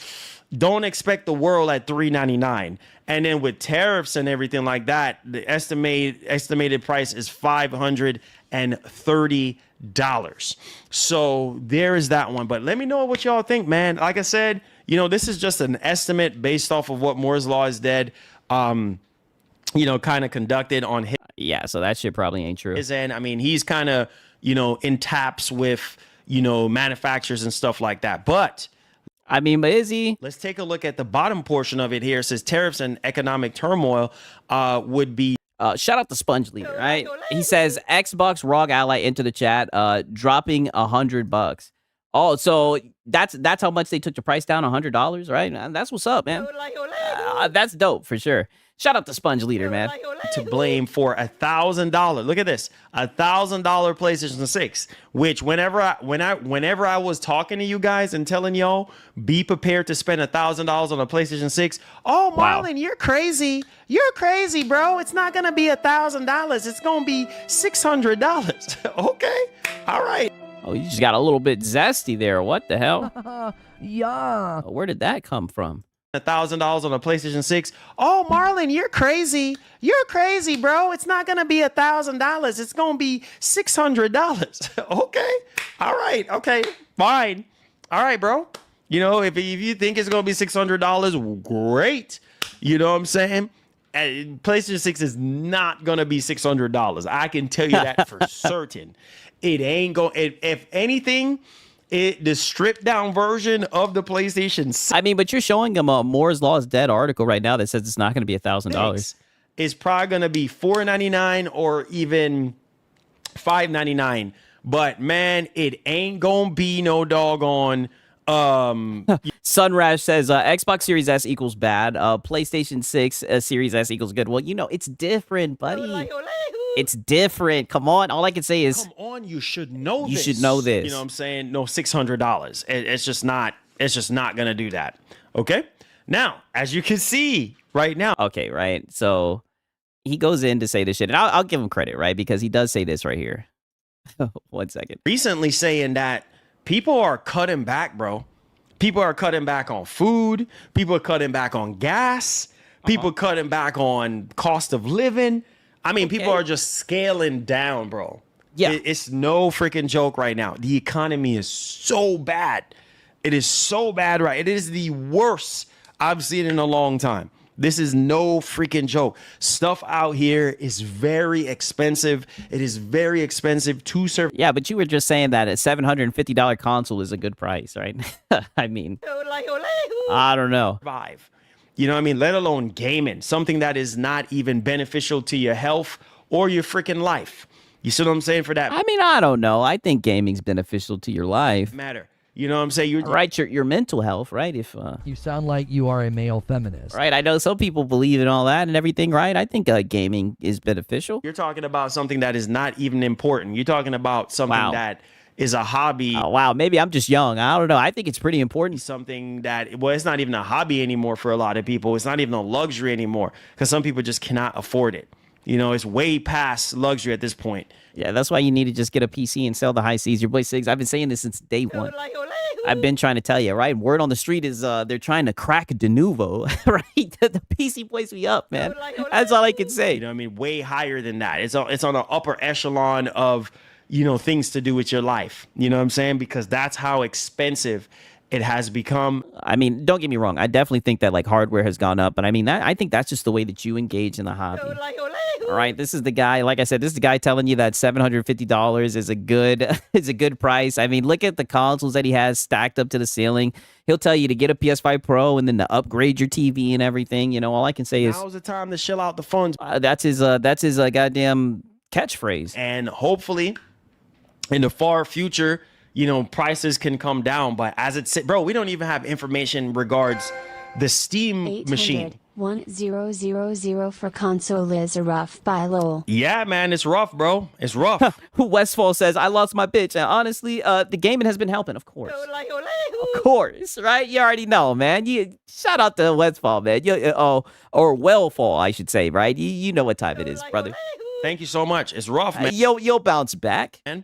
don't expect the world at $399. And then with tariffs and everything like that, the estimated price is $530. So there is that one. But let me know what y'all think, man. Like I said, this is just an estimate based off of what Moore's Law is dead, kind of conducted on his. Yeah, so that shit probably ain't true. And I mean, he's kind of, in taps with, manufacturers and stuff like that. But I mean, but is he? let's take a look at the bottom portion of it here. It says tariffs and economic turmoil would be. Shout out to Sponge Leader, right? He says Xbox ROG Ally into the chat, dropping $100. Oh, so that's how much they took the price down, $100, right? That's what's up, man. That's dope for sure. Shout out to Sponge Leader, man. To blame for $1,000. Look at this, $1,000 PlayStation 6. Which whenever I was talking to you guys and telling y'all be prepared to spend $1,000 on a PlayStation 6. Oh, Marlon, you're crazy. You're crazy, bro. It's not gonna be $1,000. It's gonna be $600. Okay, all right. Oh, you just got a little bit zesty there. What the hell? Yeah. Where did that come from? $1,000 on a PlayStation 6. Oh, Marlon, you're crazy. You're crazy, bro. It's not gonna be $1,000. It's gonna be $600. Okay. All right. Okay. Fine. All right, bro. If you think it's gonna be $600, great. You know what I'm saying? PlayStation 6 is not gonna be $600. I can tell you that for certain. It ain't going. If anything, the stripped down version of the PlayStation 6. I mean, but you're showing him a Moore's Law is dead article right now that says it's not going to be $1,000. It's probably going to be $499 or even $599. But man, it ain't gonna be no doggone. Sunrash says Xbox Series S equals bad. PlayStation 6 Series S equals good. Well, it's different, buddy. It's different. Come on. All I can say is, come on, you should know this. You should know this. You know what I'm saying? No, $600. It's just not gonna do that. Okay. Now, as you can see right now. Okay, right. So he goes in to say this shit, and I'll give him credit, right? Because he does say this right here. 1 second. Recently saying that people are cutting back, bro. People are cutting back on food. People are cutting back on gas. People cutting back on cost of living. I mean, people are just scaling down, bro. Yeah. It's no freaking joke right now. The economy is so bad. It is so bad, right? It is the worst I've seen in a long time. This is no freaking joke. Stuff out here is very expensive. It is very expensive to serve. Yeah, but you were just saying that a $750 console is a good price, right? I mean, I don't know. Survive. You know what I mean? Let alone gaming, something that is not even beneficial to your health or your freaking life. You see what I'm saying for that? I mean, I don't know. I think gaming's beneficial to your life. Matter. You know what I'm saying? You're right. Your mental health, right? If you sound like you are a male feminist, right? I know some people believe in all that and everything, right? I think gaming is beneficial. You're talking about something that is not even important. You're talking about something that is a hobby. Oh, wow. Maybe I'm just young. I don't know. I think it's pretty important. Something that, well, it's not even a hobby anymore for a lot of people. It's not even a luxury anymore because some people just cannot afford it. It's way past luxury at this point. Yeah, that's why you need to just get a PC and sell the high seas. Your boy Siggs, I've been saying this since day one. I've been trying to tell you, right? Word on the street is they're trying to crack de novo, right? The PC plays me up, man. That's all I can say. You know what I mean? Way higher than that. It's on the upper echelon of, things to do with your life. You know what I'm saying? Because that's how expensive it has become. I mean, don't get me wrong. I definitely think that hardware has gone up, but I mean, I think that's just the way that you engage in the hobby. All right, this is the guy. Like I said, this is the guy telling you that $750 is a good price. I mean, look at the consoles that he has stacked up to the ceiling. He'll tell you to get a PS5 Pro and then to upgrade your TV and everything. All I can say is now's the time to shell out the funds. That's his goddamn catchphrase. And hopefully, in the far future, prices can come down. But as it said, bro, we don't even have information regards the Steam machine. 1000 for console is a rough buy, lol. Yeah, man, it's rough, bro. It's rough. Westfall says, I lost my bitch. And honestly, the gaming has been helping, of course. Of course, right? You already know, man. Shout out to Westfall, man. Or Wellfall, I should say, right? You know what time it is, brother. Thank you so much. It's rough, man. You'll bounce back. Man.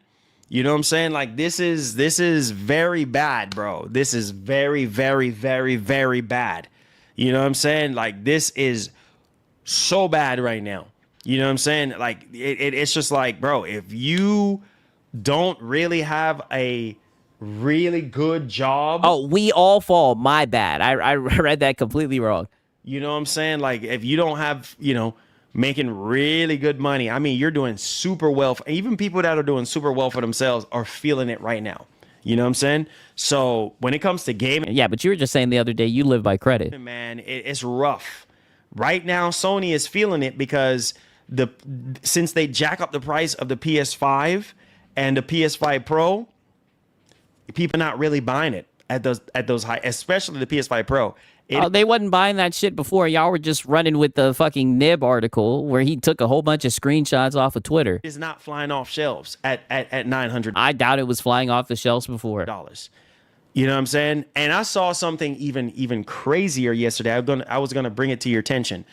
You know what I'm saying? Like this is very bad, bro. This is very, very, very, very bad. You know what I'm saying? Like this is so bad right now. You know what I'm saying? Like it's just like, bro, if you don't really have a really good job. Oh, we all fall. My bad. I read that completely wrong. You know what I'm saying? Like if you don't have, you know, making really good money. I mean, you're doing super well. Even people that are doing super well for themselves are feeling it right now. You know what I'm saying? So when it comes to gaming, yeah, but you were just saying the other day you live by credit. Man, it's rough. Right now, Sony is feeling it because since they jack up the price of the PS5 and the PS5 Pro, people are not really buying it at those high, especially the PS5 Pro. They wasn't buying that shit before. Y'all were just running with the fucking Nib article where he took a whole bunch of screenshots off of Twitter. It's not flying off shelves at $900. I doubt it was flying off the shelves before. You know what I'm saying? And I saw something even crazier yesterday. I was gonna bring it to your attention.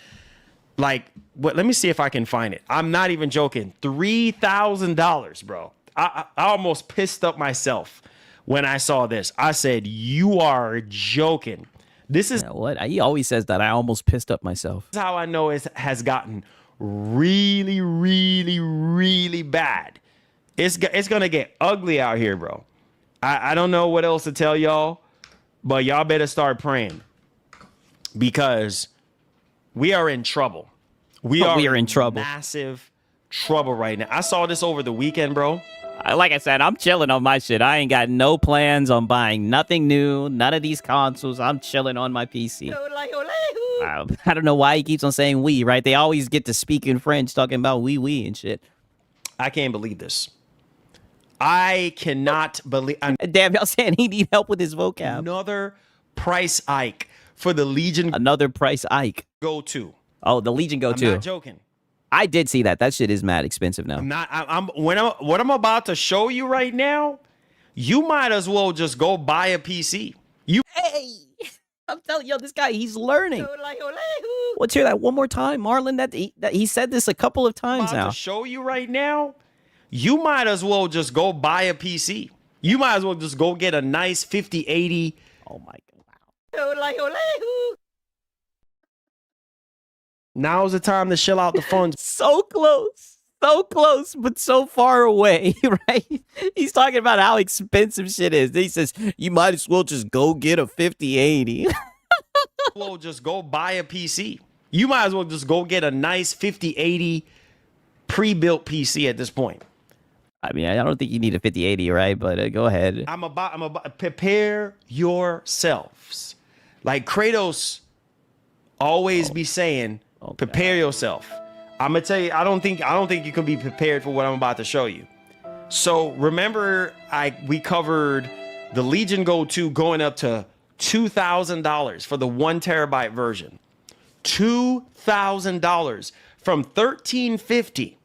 Like, let me see if I can find it. I'm not even joking. $3,000, bro. I almost pissed up myself when I saw this. I said, "You are joking." This is what he always says that. I almost pissed up myself. This is how I know it has gotten really, really, really bad. It's gonna get ugly out here, bro. I don't know what else to tell y'all, but y'all better start praying because we are in trouble. We are in trouble. Massive trouble right now. I saw this over the weekend, bro. Like I said, I'm chilling on my shit. I ain't got no plans on buying nothing new, none of these consoles. I'm chilling on my PC. I don't know why he keeps on saying we, right? They always get to speak in French, talking about we and shit. I can't believe this. I cannot believe. Damn, y'all saying he need help with his vocab. Another price hike for the Legion. Another price hike. Go to. Oh, the Legion Go 2. I'm not joking. I did see that. That shit is mad expensive now. What I'm about to show you right now, you might as well just go buy a PC. Hey, I'm telling you, this guy, he's learning. Let's hear that one more time, Marlon. That he said this a couple of times now. To show you right now, you might as well just go buy a PC. You might as well just go get a nice 5080. Oh my god! Wow. Now's the time to shell out the funds. So close, but so far away, right? He's talking about how expensive shit is. He says, you might as well just go get a 5080. Well, just go buy a PC. You might as well just go get a nice 5080 pre-built PC at this point. I mean, I don't think you need a 5080, right? But go ahead. I'm about prepare yourselves. Like Kratos always be saying, prepare yourself. I'm gonna tell you, I don't think you can be prepared for what I'm about to show you. So remember, we covered the Legion Go 2 going up to $2,000 for the 1 terabyte version. $2,000 from $1,350.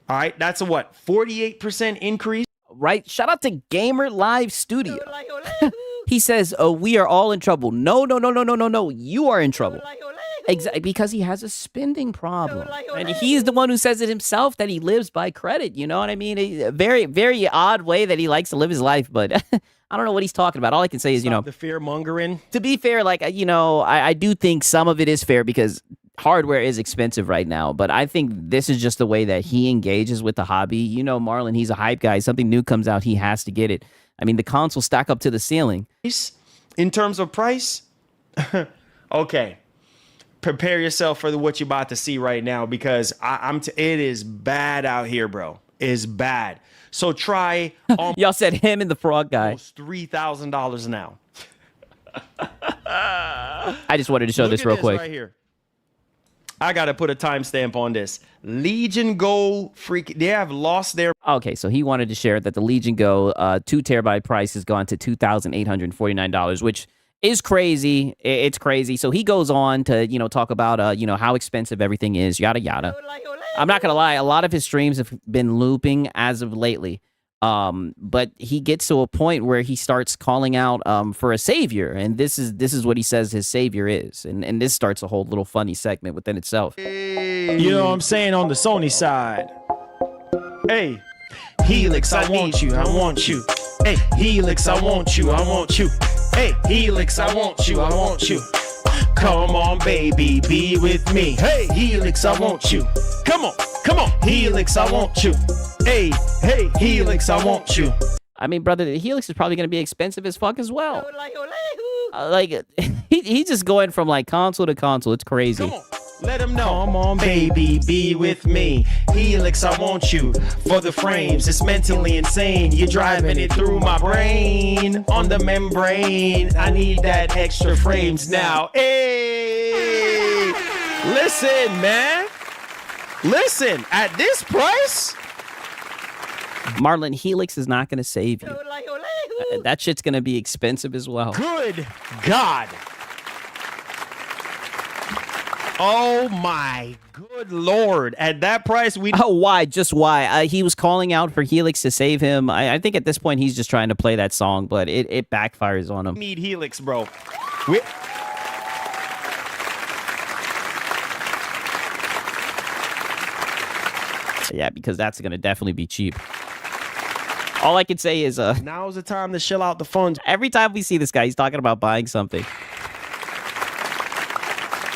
All right, that's a what? 48% increase. Right? Shout out to Gamer Live Studio. He says, "Oh, we are all in trouble." No. You are in trouble. Exactly, because he has a spending problem, and he's the one who says it himself that he lives by credit. You know what I mean? A very, very odd way that he likes to live his life, but I don't know what he's talking about. All I can say is, the fear mongering. To be fair, like I do think some of it is fair because hardware is expensive right now, but I think this is just the way that he engages with the hobby. You know, Marlon, he's a hype guy. Something new comes out, he has to get it. I mean, the consoles stack up to the ceiling. In terms of price, okay. Prepare yourself for what you're about to see right now because it is bad out here, bro. It's bad. So try. Y'all said him and the frog guy. Almost $3,000 now. I just wanted to show this real quick. Right here. I got to put a timestamp on this. Legion Go they have lost their. Okay, so he wanted to share that the Legion Go 2 terabyte price has gone to $2,849, which is crazy. It's crazy. So he goes on to, talk about, how expensive everything is, yada, yada. I'm not going to lie. A lot of his streams have been looping as of lately. But he gets to a point where he starts calling out for a savior. And this is what he says his savior is. And this starts a whole little funny segment within itself. You know what I'm saying? On the Sony side. Hey, Helix, I want you, I want you. Hey, Helix, I want you, I want you. Hey, Helix, I want you, I want you. Come on, baby, be with me. Hey, Helix, I want you. Come on, Helix, I want you. Hey, Helix, I want you. I mean, brother, the Helix is probably going to be expensive as fuck as well. He's just going from like console to console. It's crazy. Come on. Let him know. Come on, baby, be with me. Helix, I want you. For the frames, it's mentally insane. You're driving it through my brain. On the membrane, I need that extra frames now. Hey, listen, man. Listen, at this price, Marlon, Helix is not going to save you. That shit's going to be expensive as well. good God. Oh my good Lord. At that price, we Oh, why? Just why? He was calling out for Helix to save him. I think at this point he's just trying to play that song, but it backfires on him. need Helix, bro. Yeah, because that's going to definitely be cheap. All I can say is Now's the time to shell out the funds. every time we see this guy, he's talking about buying something.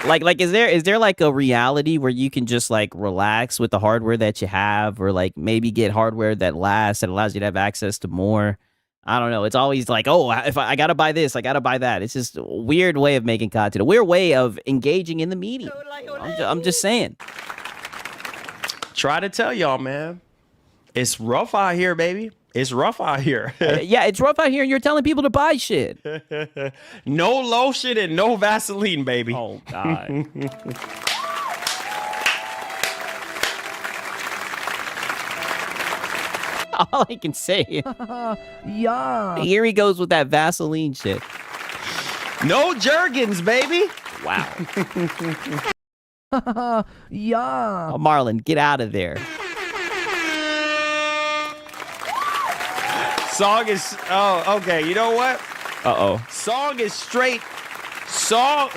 Like, is there like a reality where you can just like relax with the hardware that you have, or like maybe get hardware that lasts, that allows you to have access to more? I don't know. It's always like, oh, if I gotta buy this, I gotta buy that. It's just a weird way of making content, a weird way of engaging in the medium. I'm just saying. Try to tell y'all, man. It's rough out here, baby. It's rough out here. Yeah, it's rough out here, and you're telling people to buy shit. No lotion and no Vaseline, baby. Oh, God. All I can say. Yeah. Here he goes with that Vaseline shit. No Jergens, baby. Wow. Yeah. Oh, Marlon, get out of there. Song is, oh, okay. You know what? Uh-oh. Song is straight. Song.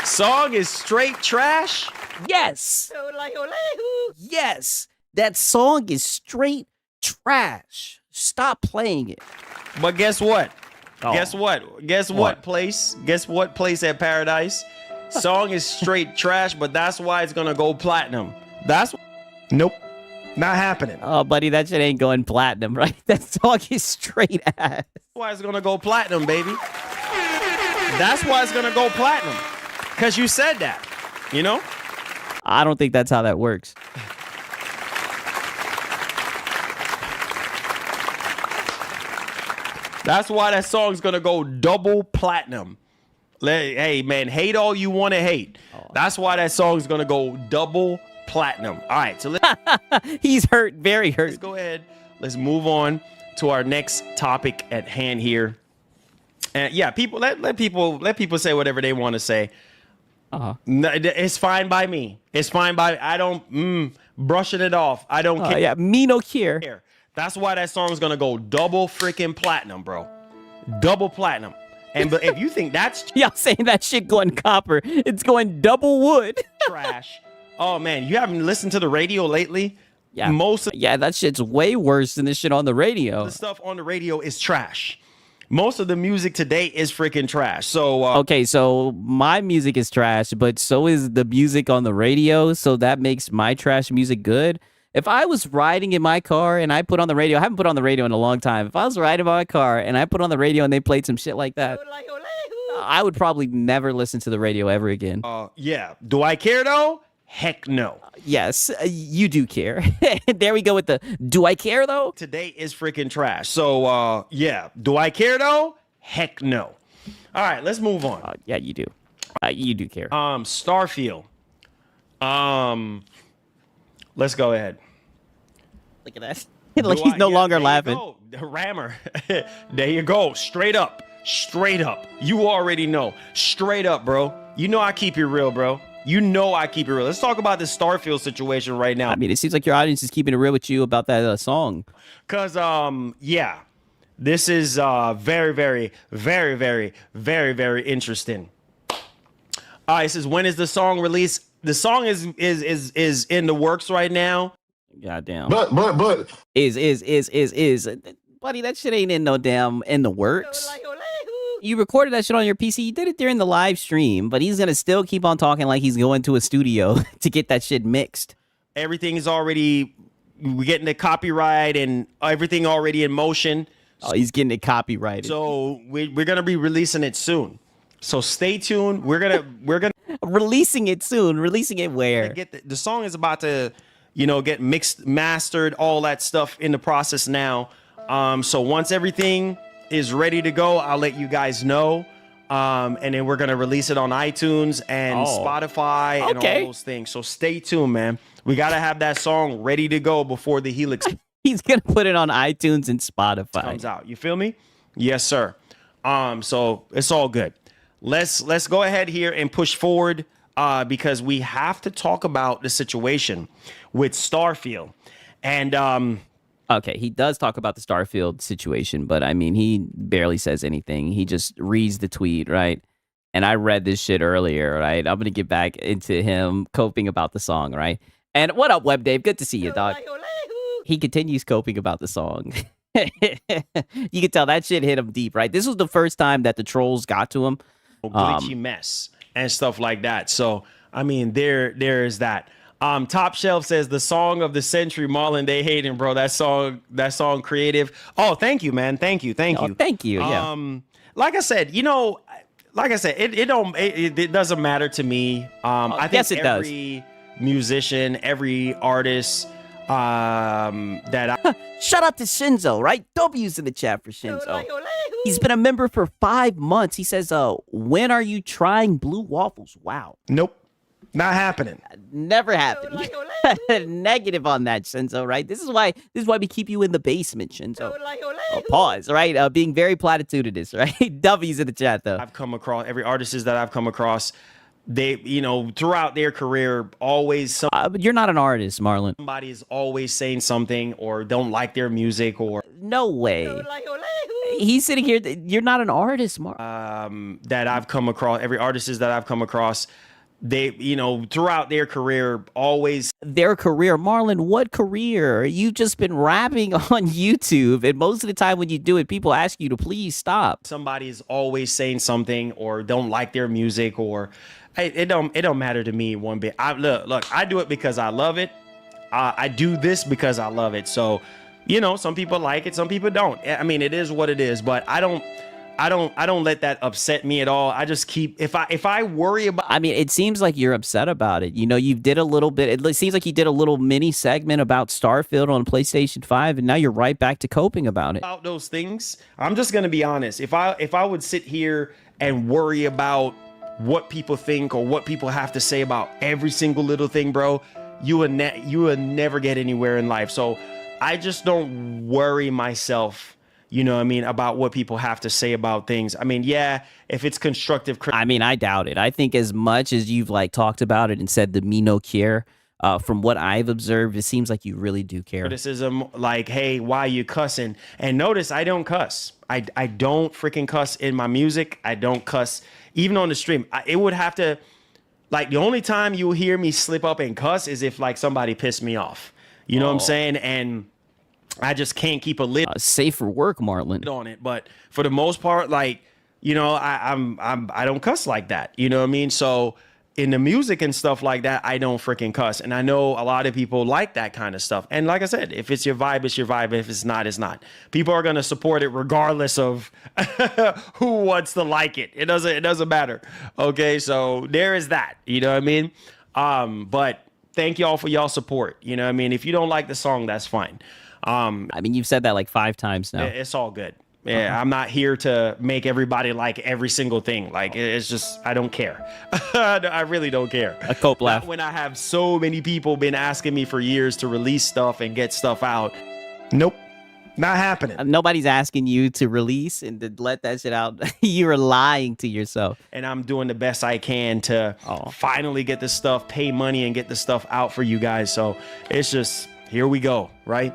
Song is straight trash. Yes. Yes. That song is straight trash. Stop playing it. But guess what? Oh. Guess what? Guess what What? place? Guess what place at Paradise? Song is straight trash, but that's why it's gonna go platinum. That's nope, not happening. Oh, buddy, that shit ain't going platinum, right? That song is straight ass. That's why it's gonna go platinum, baby. That's why it's gonna go platinum. Cause you said that, you know? I don't think that's how that works. That's why that song's gonna go double platinum. Hey man, hate all you want to hate. That's why that song's gonna go double platinum. All right, so He's hurt, very hurt. let's go ahead. Let's move on to our next topic at hand here. And yeah, people let people say whatever they want to say. Uh-huh. No, it's fine by me. It's fine by I don't brushing it off. I don't care. Yeah, me no care. That's why that song's gonna go double freaking platinum, bro. Double platinum. And but if you think that's Y'all saying that shit going copper, it's going double wood. trash, oh man, you haven't listened to the radio lately? Yeah, Most of yeah, that shit's way worse than this shit on the radio. the stuff on the radio is trash. Most of the music today is freaking trash. So Okay, so my music is trash, but so is the music on the radio, so that makes my trash music good. If I was riding in my car and I put on the radio, I haven't put on the radio in a long time. If I was riding in my car and I put on the radio and they played some shit like that, I would probably never listen to the radio ever again. yeah. Do I care though? Heck no. Yes, you do care. There we go with the, do I care though? Today is freaking trash. So yeah. Do I care though? Heck no. All right, let's move on. Yeah, you do. You do care. Starfield. Let's go ahead. Look at that. Like he's no longer laughing. The rammer. There you go. Straight up. Straight up. You already know. Straight up, bro. You know I keep it real, bro. You know I keep it real. Let's talk about this Starfield situation right now. I mean, it seems like your audience is keeping it real with you about that song. Cause yeah, this is very, very, very, very, very, very interesting. All right, it says when is the song released? The song is in the works right now. Goddamn. But. Is. Buddy, that shit ain't in the works. You recorded that shit on your PC. You did it during the live stream, but he's gonna still keep on talking like he's going to a studio to get that shit mixed. Everything is already, we're getting the copyright and everything already in motion. Oh, he's getting it copyrighted. So we're gonna be releasing it soon. So stay tuned. We're gonna releasing it soon. Releasing it where? Get the song is about to, get mixed, mastered, all that stuff in the process now. So once everything is ready to go, I'll let you guys know. And then we're gonna release it on iTunes and Spotify and all those things. So stay tuned, man. We gotta have that song ready to go before the Helix. He's gonna put it on iTunes and Spotify. Comes out. You feel me? Yes, sir. So it's all good. Let's go ahead here and push forward because we have to talk about the situation with Starfield. And okay, he does talk about the Starfield situation, but I mean, he barely says anything. He just reads the tweet, right? And I read this shit earlier, right? I'm gonna get back into him coping about the song, right? And what up, Web Dave? Good to see you, dog. He continues coping about the song. You can tell that shit hit him deep, right? This was the first time that the trolls got to him. Glitchy mess and stuff like that. So I mean, there is that. Top Shelf says the song of the century, Marlon Day Hayden, bro. That song creative. Oh, thank you, man. Thank you. Thank you. Yeah. Like I said, it doesn't matter to me. I think every musician, every artist Shout out to Shinzo, right? W's in the chat for Shinzo. He's been a member for 5 months. He says, when are you trying blue waffles? Wow. Nope. Not happening. Never happened. Negative on that, Shinzo, right? This is why we keep you in the basement, Shinzo. Pause, right? Being very platitudinous, right? W's in the chat, though. I've come across, every artist that I've come across, they, throughout their career, always but you're not an artist, Marlon. Somebody is always saying something or don't like their music or no way. He's sitting here. You're not an artist, Marlon. That I've come across, every artist that I've come across, they, throughout their career, always their career. Marlon, what career? You've just been rapping on YouTube, and most of the time when you do it, people ask you to please stop. Somebody is always saying something or don't like their music or it don't matter to me one bit. Look, I do it because I love it. I do this because I love it. So, some people like it, some people don't. I mean, it is what it is, but I don't let that upset me at all. I just keep, if I worry about, I mean, it seems like you're upset about it. You did a little bit, it seems like you did a little mini segment about Starfield on PlayStation 5, and now you're right back to coping about it. About those things, I'm just going to be honest. If I would sit here and worry about what people think or what people have to say about every single little thing, bro, you would never get anywhere in life. So I just don't worry myself, about what people have to say about things. I mean, yeah, if it's constructive. I mean, I doubt it. I think as much as you've talked about it and said the me no care, from what I've observed, it seems like you really do care. Criticism like, hey, why you cussing? And notice I don't cuss. I don't freaking cuss in my music. I don't cuss even on the stream. It would have to, the only time you'll hear me slip up and cuss is if somebody pissed me off. You know what I'm saying? And I just can't keep a lid safe for work, Marlon, on it. But for the most part, I don't cuss like that. You know what I mean? So in the music and stuff like that, I don't freaking cuss. And I know a lot of people like that kind of stuff. And like I said, if it's your vibe, it's your vibe. If it's not, it's not. People are going to support it regardless of who wants to like it. It doesn't matter. Okay, so there is that. You know what I mean? But thank y'all for y'all support. You know what I mean? If you don't like the song, that's fine. I mean, you've said that 5 times now. It's all good. Yeah, I'm not here to make everybody like every single thing. It's just, I don't care. I really don't care. A cope laugh. Not when I have so many people been asking me for years to release stuff and get stuff out. Nope, not happening. Nobody's asking you to release and to let that shit out. You're lying to yourself. And I'm doing the best I can to finally get this stuff, pay money and get this stuff out for you guys. So it's just, here we go, right?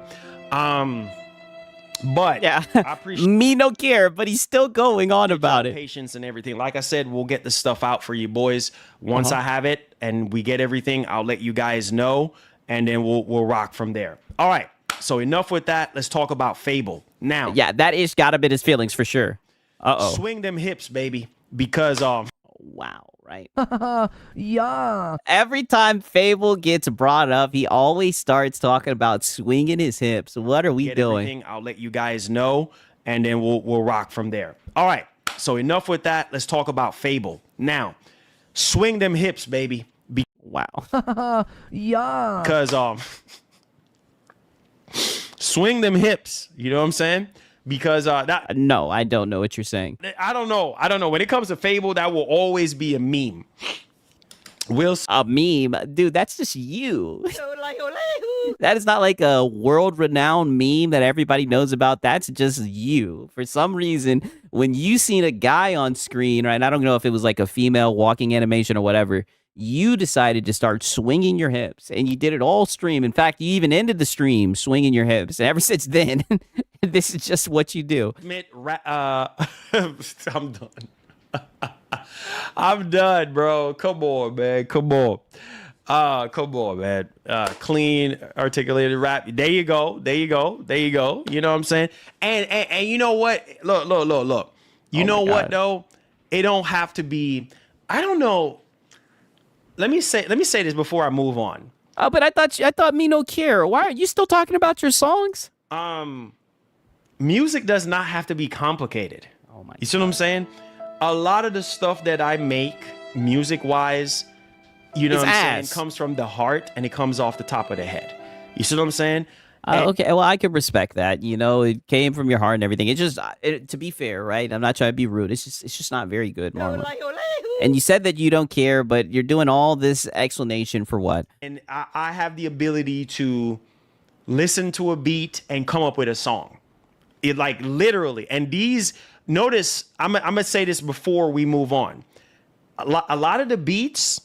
But yeah, I appreciate me no care, but he's still going on about it. Patience and everything. Like I said, we'll get the stuff out for you boys. Once I have it and we get everything, I'll let you guys know. and then we'll rock from there. All right. So enough with that. Let's talk about Fable now. Yeah, that ish got a bit his feelings for sure. Swing them hips, baby, because wow, right? Yeah. Every time Fable gets brought up, he always starts talking about swinging his hips. What are we doing? everything, I'll let you guys know, and then we'll rock from there. All right. So enough with that. Let's talk about Fable now. Swing them hips, baby. Wow. Yeah. Because swing them hips. You know what I'm saying? Because that No, I don't know what you're saying. I don't know. When it comes to Fable, that will always be a meme. A meme, dude. That's just you. That is not like a world-renowned meme that everybody knows about. That's just you. For some reason, when you seen a guy on screen, right? I don't know if it was like a female walking animation or whatever. You decided to start swinging your hips, and you did it all stream. In fact, you even ended the stream swinging your hips. And ever since then, this is just what you do. I'm done. I'm done, bro. Come on, man. Come on. Come on, man. Clean, articulated rap. There you go. There you go. There you go. You know what I'm saying? And you know what? Look. You know what though? It don't have to be. I don't know. Let me say this before I move on. Oh, but I thought me no care. Why are you still talking about your songs? Music does not have to be complicated. Oh my. You see what I'm saying? A lot of the stuff that I make, music-wise, you know It's what I'm saying, ass. comes from the heart and it comes off the top of the head. You see what I'm saying? Okay, well, I can respect that. You know, it came from your heart and everything. It's just, to be fair, right? I'm not trying to be rude. It's just not very good, Marlon. And you said that you don't care, but you're doing all this explanation for what? And I have the ability to listen to a beat and come up with a song. It like literally. And these, notice, I'm gonna say this before we move on. A lot of the beats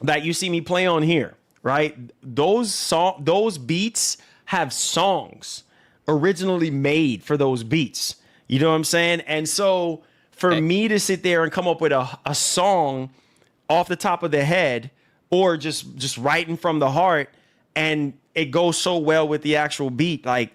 that you see me play on here, right? Those beats have songs originally made for those beats. You know what I'm saying? And so for me to sit there and come up with a song off the top of the head or just writing from the heart, and it goes so well with the actual beat, like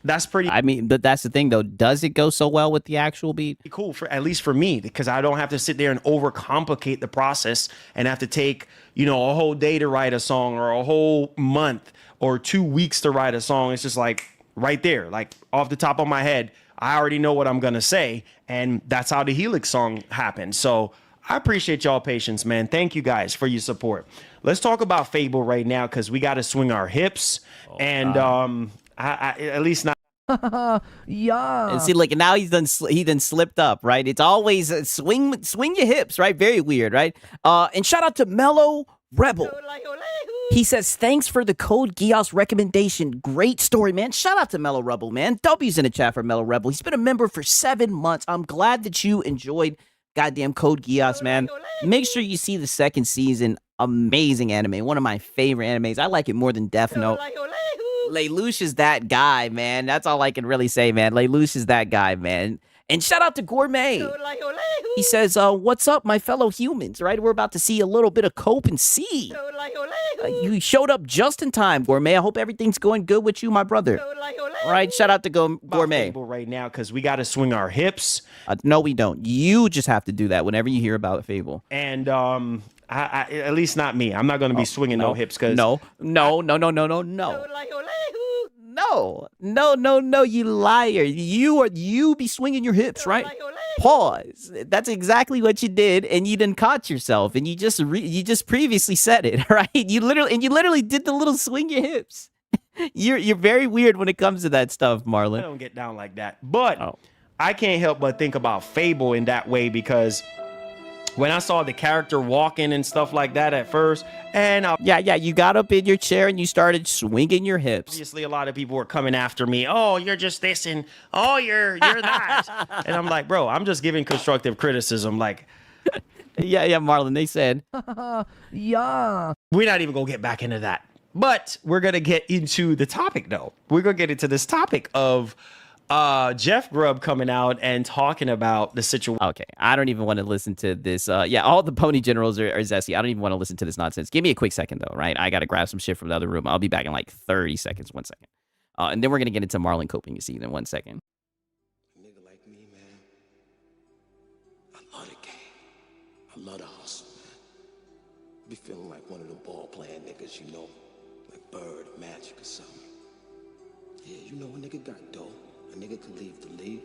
that's pretty. I mean, but that's the thing, though. Does it go so well with the actual beat? Cool, for at least for me, because I don't have to sit there and overcomplicate the process and have to take, a whole day to write a song or a whole month or 2 weeks to write a song. It's just like right there, like off the top of my head, I already know what I'm gonna say, and that's how the Helix song happened. So I appreciate y'all patience, man. Thank you guys for your support. Let's talk about Fable right now, because we got to swing our hips, and I at least not. Yeah. And see, like now he done slipped up, right? It's always swing your hips, right? Very weird, right? And shout out to Mellow Rebel. He says, thanks for the Code Geass recommendation. Great story, man. Shout out to Mellow Rebel, man. W's in the chat for Mellow Rebel. He's been a member for 7 months. I'm glad that you enjoyed goddamn Code Geass, man. Make sure you see the 2nd season. Amazing anime. One of my favorite animes. I like it more than Death Note. Lelouch is that guy, man. That's all I can really say, man. Lelouch is that guy, man. And shout out to Gourmet. He says, what's up, my fellow humans, right? We're about to see a little bit of Cope and C. You showed up just in time, Gourmet. I hope everything's going good with you, my brother. All right, shout out to Gourmet. Right now, because we got to swing our hips. No, we don't. You just have to do that whenever you hear about Fable. And I at least not me. I'm not going to be swinging no hips, because No, you liar. You be swinging your hips, right? Pause. That's exactly what you did, and you didn't caught yourself, and you just previously said it, right? You literally did the little swing your hips. You're very weird when it comes to that stuff, Marlon. I don't get down like that. But I can't help but think about Fable in that way, because when I saw the character walking and stuff like that at first, and yeah, you got up in your chair and you started swinging your hips. Obviously, a lot of people were coming after me. Oh, you're just this, and oh, you're that. And I'm like, bro, I'm just giving constructive criticism. Like, yeah, Marlon. They said, yeah. We're not even gonna get back into that, but we're gonna get into the topic, though. We're gonna get into this topic of Jeff Grubb coming out and talking about the situation. Okay, I don't even want to listen to this. Yeah, all the pony generals are zesty. I don't even want to listen to this nonsense. Give me a quick second, though, right? I got to grab some shit from the other room. I'll be back in like 30 seconds. 1 second. And then we're going to get into Marlon coping scene in 1 second. A nigga like me, man, I love the game. I love the hustle, man. Be feeling like one of the ball playing niggas, you know, like Bird, Magic or something. Yeah, you know a nigga got dough. A nigga can leave to leave.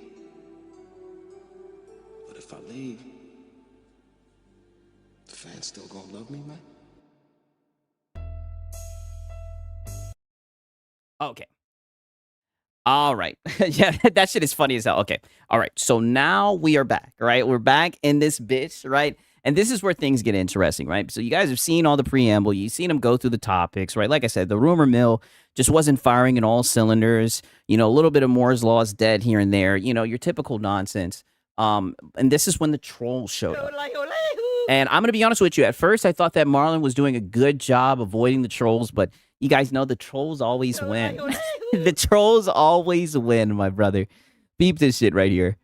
But if I leave, the fans still gonna love me, man? Okay. All right. Yeah, that shit is funny as hell. Okay. All right. So now we are back, right? We're back in this bitch, right? And this is where things get interesting, right? So you guys have seen all the preamble. You've seen them go through the topics, right? Like I said, the rumor mill just wasn't firing in all cylinders. You know, a little bit of Moore's Law is dead here and there. You know, your typical nonsense. And this is when the trolls showed up. And I'm going to be honest with you. At first, I thought that Marlon was doing a good job avoiding the trolls, but you guys know the trolls always win. The trolls always win, my brother. Beep this shit right here.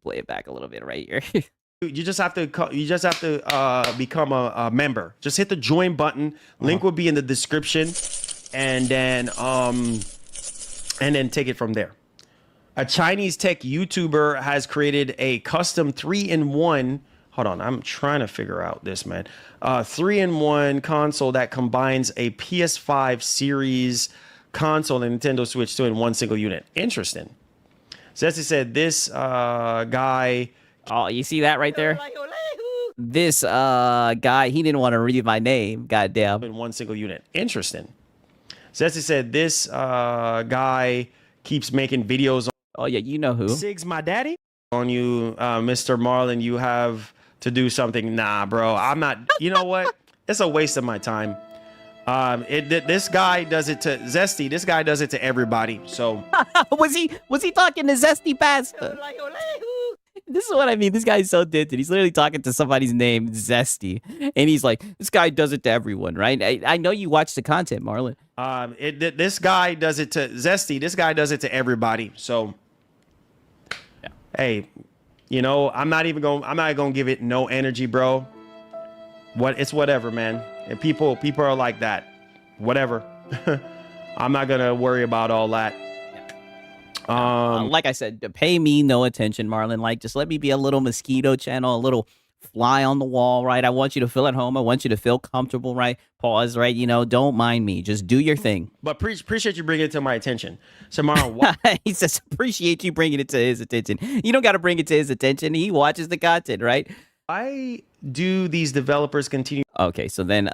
Play it back a little bit right here. You just have to become a member. Just hit the join button. Link will be in the description, and then take it from there. A Chinese tech YouTuber has created a custom 3-in-1. Hold on, I'm trying to figure out this, man. 3-in-1 console that combines a PS5 series console and Nintendo Switch 2 in one single unit. Interesting. Zesty said this guy. Oh, you see that right there? This guy, he didn't want to read my name. Goddamn. In one single unit. Interesting. Zesty said this guy keeps making videos. Oh, yeah, you know who. Sigs, my daddy. On you, Mr. Marlon, you have to do something. Nah, bro, I'm not. You know what? It's a waste of my time. This guy does it to Zesty. This guy does it to everybody. So was he talking to Zesty Pasta? This is what I mean. This guy is so dented. He's literally talking to somebody's name, Zesty, and he's like, "This guy does it to everyone, right?" I know you watch the content, Marlon. This guy does it to Zesty. This guy does it to everybody. So, yeah. Hey, you know, I'm not gonna give it no energy, bro. It's whatever, man. And people are like that. Whatever. I'm not gonna worry about all that. Like I said, pay me no attention, Marlon. Like, just let me be a little mosquito channel, a little fly on the wall, right? I want you to feel at home. I want you to feel comfortable, right? Pause, right? You know, don't mind me. Just do your thing. But appreciate you bringing it to my attention. So, Marlon, he says, appreciate you bringing it to his attention. You don't got to bring it to his attention. He watches the content, right? Why do these developers continue? Okay, so then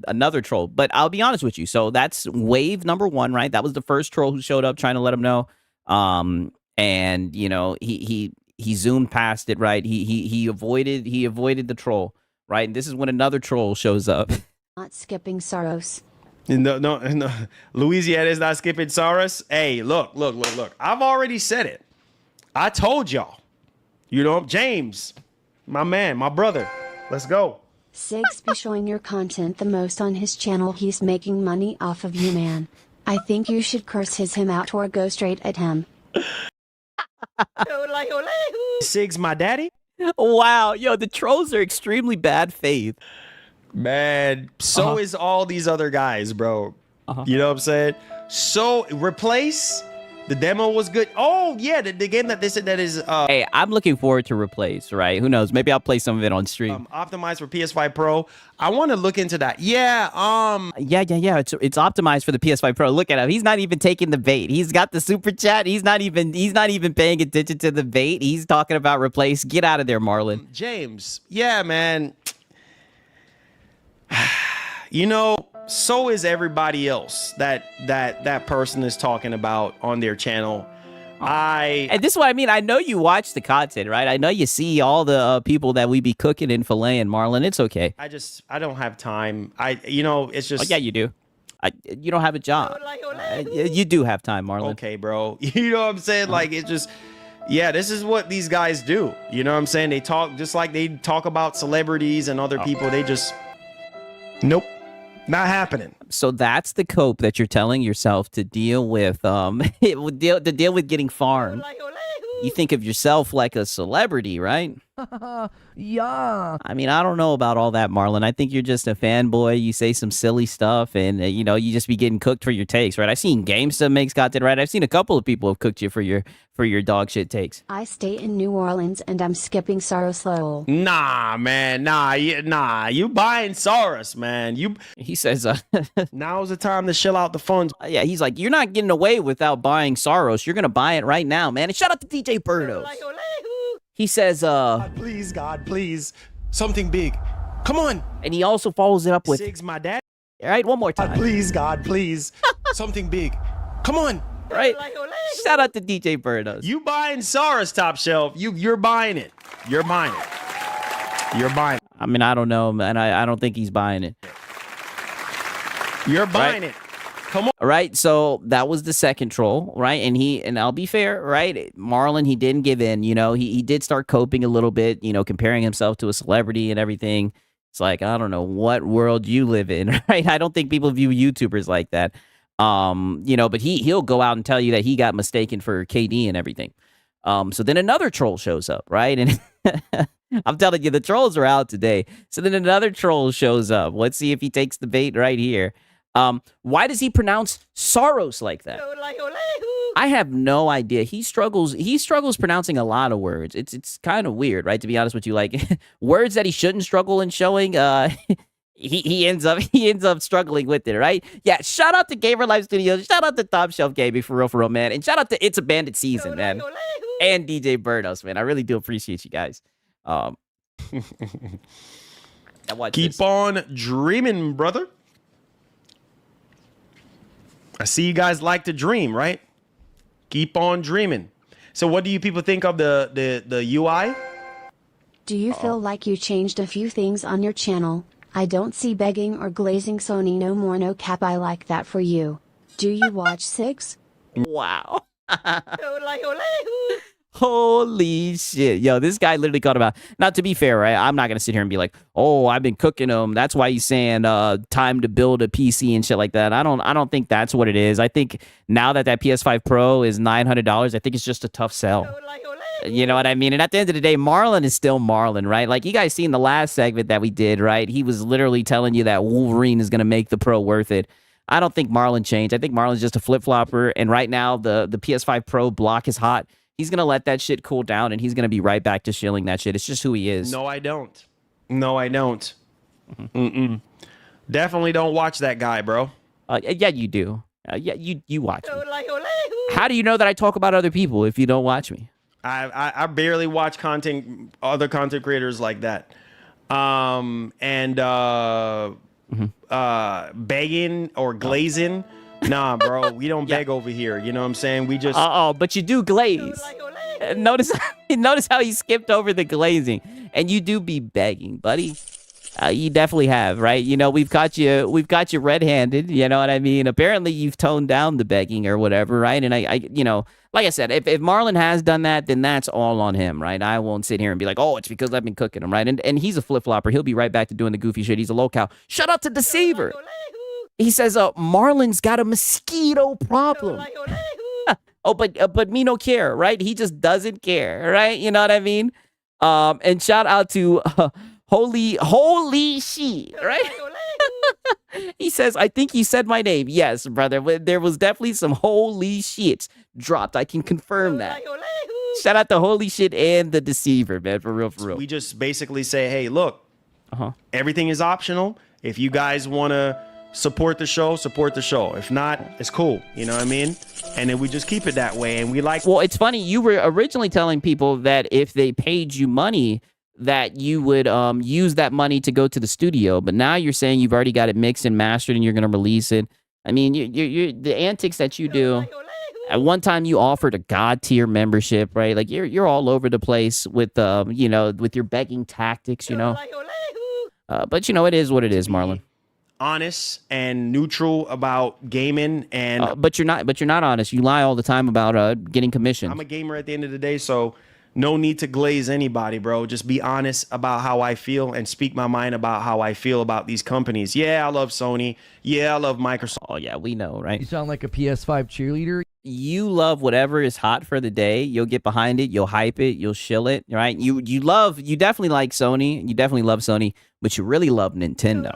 another troll. But I'll be honest with you. So that's wave number 1, right? That was the first troll who showed up trying to let him know. And you know, he zoomed past it, right? He avoided the troll, right? And this is when another troll shows up. Not skipping Soros. No. Louisiana is not skipping Soros. Hey, look. I've already said it. I told y'all. You know, James, my man, my brother. Let's go. Sigs be showing your content the most on his channel. He's making money off of you, man. I think you should curse him out or go straight at him. Sigs, my daddy. Wow, yo, the trolls are extremely bad faith. Man, so is all these other guys, bro. You know what I'm saying? So replace. The demo was good. Oh yeah, the game that is. Hey, I'm looking forward to Replace. Right? Who knows? Maybe I'll play some of it on stream. Optimized for PS5 Pro. I want to look into that. Yeah. Yeah. It's optimized for the PS5 Pro. Look at him. He's not even taking the bait. He's got the super chat. He's not even paying attention to the bait. He's talking about Replace. Get out of there, Marlon. James. Yeah, man. You know. So is everybody else that person is talking about on their channel. And this is what I mean. I know you watch the content, right? I know you see all the people that we be cooking and filleting, Marlon. It's okay. I don't have time. It's just. Oh, yeah, you do. You don't have a job. You do have time, Marlon. Okay, bro. You know what I'm saying? Like, it's just. Yeah, this is what these guys do. You know what I'm saying? They talk just like they talk about celebrities and other people. They just. Nope. Not happening. So that's the cope that you're telling yourself to deal with to deal with getting farmed. You think of yourself like a celebrity, right? Yeah. I mean, I don't know about all that, Marlon. I think you're just a fanboy. You say some silly stuff, and you just be getting cooked for your takes, right? I've seen GameStop makes content, right? I've seen a couple of people have cooked you for your dog shit takes. I stay in New Orleans and I'm skipping Saros Lowell. Nah, man. Nah. You buying Saurus, man. He says, Now's the time to shill out the funds. yeah, he's like, you're not getting away without buying Saros. You're gonna buy it right now, man. And shout out to DJ Birdos. He says, Please, God, please. Something big. Come on. and he also follows it up with, Sig's my dad. all right, one more time, Please, God, please. Something big. Come on. right? Shout out to DJ Birdos. You buying Saurus top shelf. You're buying it. You're buying it. You're buying it. I mean, I don't know, man. I don't think he's buying it. You're buying it. Come on. All right, so that was the second troll, right? And I'll be fair, right? Marlon, he didn't give in. He did start coping a little bit, comparing himself to a celebrity and everything. It's like, I don't know what world you live in, right? I don't think people view YouTubers like that. But he'll go out and tell you that he got mistaken for KD and everything. So then another troll shows up, right? And I'm telling you, the trolls are out today. So then another troll shows up. Let's see if he takes the bait right here. Why does he pronounce Saros like that? I have no idea. He struggles pronouncing a lot of words. It's kind of weird, right? To be honest with you, like words that he shouldn't struggle in showing, he ends up struggling with it, right? Yeah, shout out to Gamer Life Studios, shout out to Top Shelf Gaming for real, man. And shout out to It's a Bandit Season, man. And DJ Birdos, man. I really do appreciate you guys. Keep on dreaming, brother. I see you guys like to dream, right? Keep on dreaming. So what do you people think of the UI? Do you feel like you changed a few things on your channel? I don't see begging or glazing Sony no more, no cap. I like that for you. Do you watch Six? Wow. Holy shit. Yo, this guy literally caught about. Now, to be fair, right? I'm not going to sit here and be like, oh, I've been cooking him. That's why he's saying time to build a PC and shit like that. I don't think that's what it is. I think now that PS5 Pro is $900, I think it's just a tough sell. You know what I mean? And at the end of the day, Marlon is still Marlon, right? Like, you guys seen the last segment that we did, right? He was literally telling you that Wolverine is going to make the Pro worth it. I don't think Marlon changed. I think Marlon's just a flip-flopper. And right now, the PS5 Pro block is hot. He's going to let that shit cool down, and he's going to be right back to shilling that shit. It's just who he is. No, I don't. Definitely don't watch that guy, bro. Yeah, you do. Yeah, you watch me. How do you know that I talk about other people if you don't watch me? I barely watch other content creators like that. Begging or glazing. Nah, bro, we don't beg over here. You know what I'm saying? We just. But you do glaze. Notice how he skipped over the glazing, and you do be begging, buddy. You definitely have, right? We've got you red-handed. You know what I mean? Apparently, you've toned down the begging or whatever, right? And I like I said, if Marlon has done that, then that's all on him, right? I won't sit here and be like, oh, it's because I've been cooking him, right? And he's a flip-flopper. He'll be right back to doing the goofy shit. He's a low-cow. Shout out to Deceiver. He says, Marlon's got a mosquito problem. But me no care, right? He just doesn't care, right? You know what I mean? And shout out to holy shit, right? He says, I think he said my name. Yes, brother. There was definitely some holy shits dropped. I can confirm that. Shout out to holy shit and the Deceiver, man. For real. We just basically say, hey, look, everything is optional. If you guys want to support the show. If not, it's cool. You know what I mean? And then we just keep it that way. And we like. Well, it's funny. You were originally telling people that if they paid you money, that you would use that money to go to the studio. But now you're saying you've already got it mixed and mastered and you're going to release it. I mean, you're the antics that you do. At one time, you offered a God tier membership, right? Like you're all over the place with with your begging tactics, But it is what it is, Marlon. Honest and neutral about gaming, and but you're not honest. You lie all the time about getting commission. I'm a gamer at the end of the day, so No need to glaze anybody, bro. Just be honest about how I feel and speak my mind about how I feel about these companies. Yeah, I love Sony. Yeah, I love Microsoft. Oh yeah, we know, right? You sound like a PS5 cheerleader. You love whatever is hot for the day. You'll get behind it. You'll hype it. You'll shill it, right? You definitely like Sony. You definitely love Sony, but you really love Nintendo,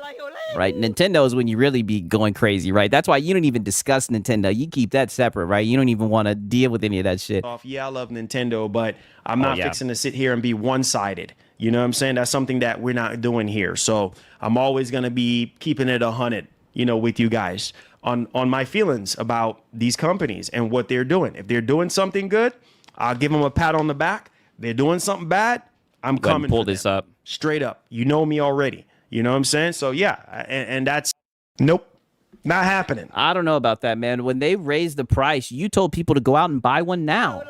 right? Nintendo is when you really be going crazy, right? That's why you don't even discuss Nintendo. You keep that separate, right? You don't even want to deal with any of that shit. Yeah, I love Nintendo, but I'm not fixing to sit here and be one-sided. You know what I'm saying? That's something that we're not doing here. So I'm always going to be keeping it 100, with you guys on my feelings about these companies and what they're doing. If they're doing something good, I'll give them a pat on the back. They're doing something bad, I'm coming. Pull this up straight up. You know me already. You know what I'm saying? So yeah, and that's nope, not happening. I don't know about that, man. When they raised the price, you told people to go out and buy one now.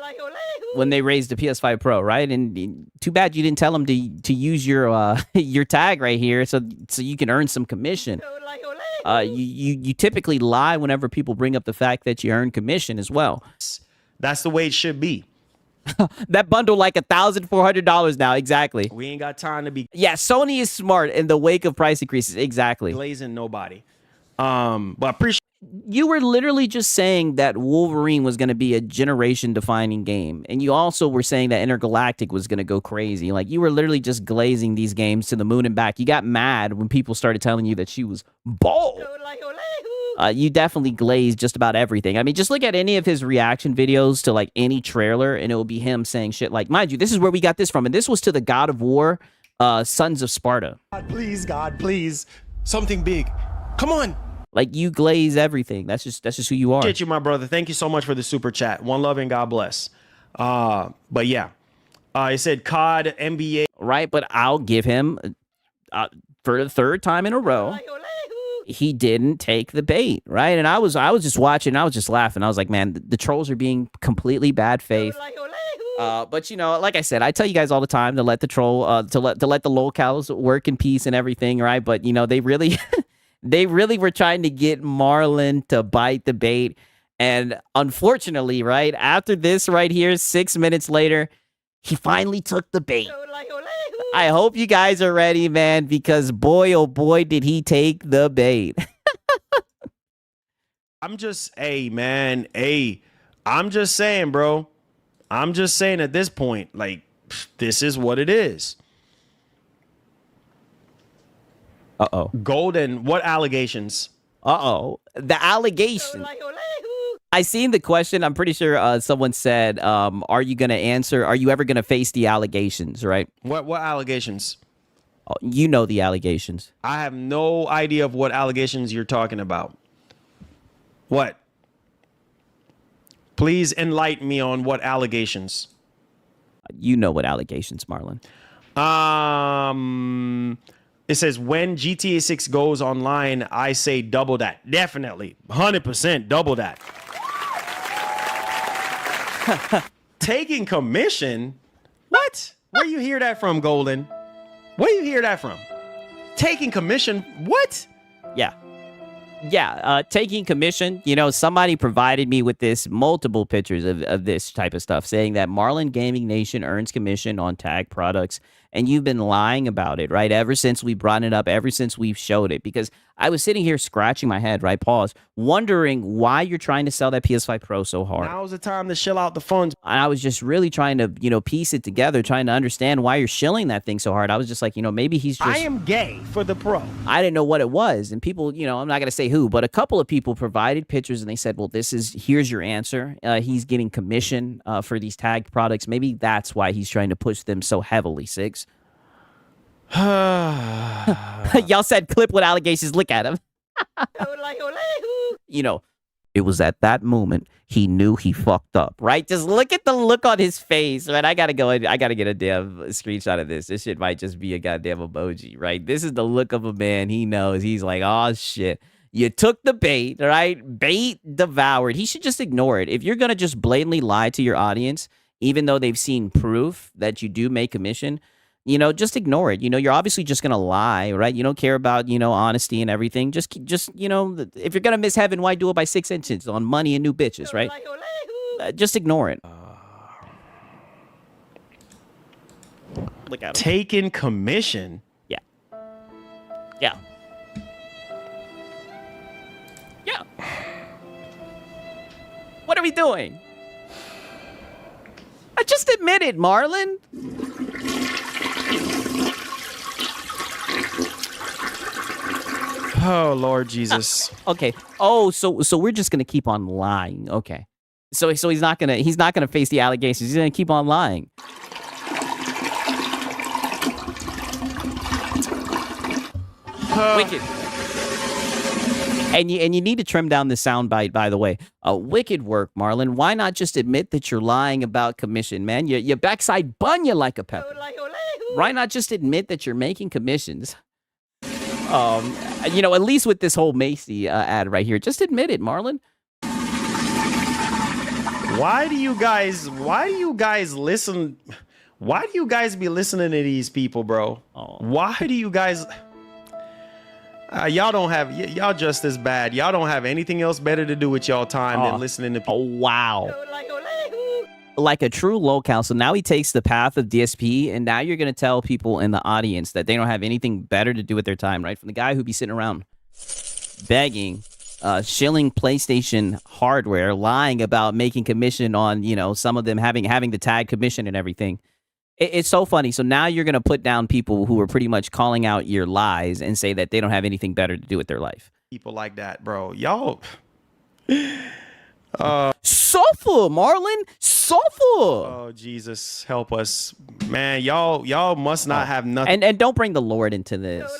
When they raised the PS5 Pro, right? And too bad you didn't tell them to use your your tag right here, so you can earn some commission. You typically lie whenever people bring up the fact that you earn commission as well. That's the way it should be. That bundle like $1,400 now. Exactly. We ain't got time to be. Yeah, Sony is smart in the wake of price increases. Exactly. Glazing nobody. But appreciate. You were literally just saying that Wolverine was going to be a generation-defining game, and you also were saying that Intergalactic was going to go crazy. Like, you were literally just glazing these games to the moon and back. You got mad when people started telling you that she was bald. You definitely glazed just about everything. I mean, just look at any of his reaction videos to, like, any trailer, and it will be him saying shit like, mind you, this is where we got this from, and this was to the God of War, Sons of Sparta. God, please. Something big. Come on. Like, you glaze everything. That's just who you are. Appreciate you, my brother. Thank you so much for the super chat. One love and God bless. But yeah, it said COD NBA. Right, but I'll give him for the third time in a row. He didn't take the bait, right? And I was just watching. I was just laughing. I was like, man, the trolls are being completely bad faith. But like I said, I tell you guys all the time to let the troll, to let the lolcows work in peace and everything, right? But they really. They really were trying to get Marlon to bite the bait. And unfortunately, right, after this right here, 6 minutes later, he finally took the bait. I hope you guys are ready, man, because boy, oh boy, did he take the bait. I'm just saying, bro. I'm just saying at this point, like, this is what it is. Uh-oh. Golden, what allegations? Uh-oh. The allegations. I seen the question. I'm pretty sure someone said, are you going to answer? Are you ever going to face the allegations, right? What allegations? Oh, you know the allegations. I have no idea of what allegations you're talking about. What? Please enlighten me on what allegations. You know what allegations, Marlon. It says, when GTA 6 goes online, I say double that. Definitely. 100% double that. Taking commission? What? Where you hear that from, Golden? Where you hear that from? Taking commission? What? Yeah. Yeah, taking commission. Somebody provided me with multiple pictures of this type of stuff, saying that Marlon Gaming Nation earns commission on tag products, and you've been lying about it, right? Ever since we brought it up, ever since we've showed it, because I was sitting here scratching my head, right? Pause, wondering why you're trying to sell that PS5 Pro so hard. Now's the time to shill out the funds. And I was just really trying to, piece it together, trying to understand why you're shilling that thing so hard. I was just like, maybe he's just... I am gay for the Pro. I didn't know what it was. And people, I'm not going to say who, but a couple of people provided pictures and they said, well, here's your answer. He's getting commission for these tagged products. Maybe that's why he's trying to push them so heavily, Six. Y'all said clip with allegations. Look at him. It was at that moment he knew he fucked up, right? Just look at the look on his face, right? I gotta get a damn screenshot of this. This shit might just be a goddamn emoji, right? This is the look of a man. He knows. He's like, oh shit. You took the bait, right? Bait devoured. He should just ignore it. If you're gonna just blatantly lie to your audience, even though they've seen proof that you do make commission, just ignore it. You're obviously just going to lie, right? You don't care about, honesty and everything. Just, if you're going to miss heaven, why do it by 6 inches on money and new bitches, right? Just ignore it. Look at him. Taking commission. Yeah. Yeah. Yeah. What are we doing? I just admit it, Marlon. Oh, Lord Jesus. Okay. Oh, so we're just gonna keep on lying. Okay. So he's not gonna face the allegations. He's gonna keep on lying. Wicked. And you need to trim down the soundbite, by the way. Wicked work, Marlon. Why not just admit that you're lying about commission, man? Your backside bun you like a pepper. Why not just admit that you're making commissions? At least with this whole Macy ad right here, just admit it, Marlon. Why do you guys listen? Why do you guys be listening to these people, bro? Why do you guys... y'all just as bad. Y'all don't have anything else better to do with y'all time than listening to people. Oh, wow. Like a true local. So now he takes the path of DSP, and now you're going to tell people in the audience that they don't have anything better to do with their time, right? From the guy who'd be sitting around begging, shilling PlayStation hardware, lying about making commission on, some of them having the tag commission and everything. It's so funny. So now you're going to put down people who are pretty much calling out your lies and say that they don't have anything better to do with their life. People like that, bro. Y'all... Suffer, Marlon. Suffer. Oh, Jesus, help us, man. Y'all must not have nothing. And don't bring the Lord into this.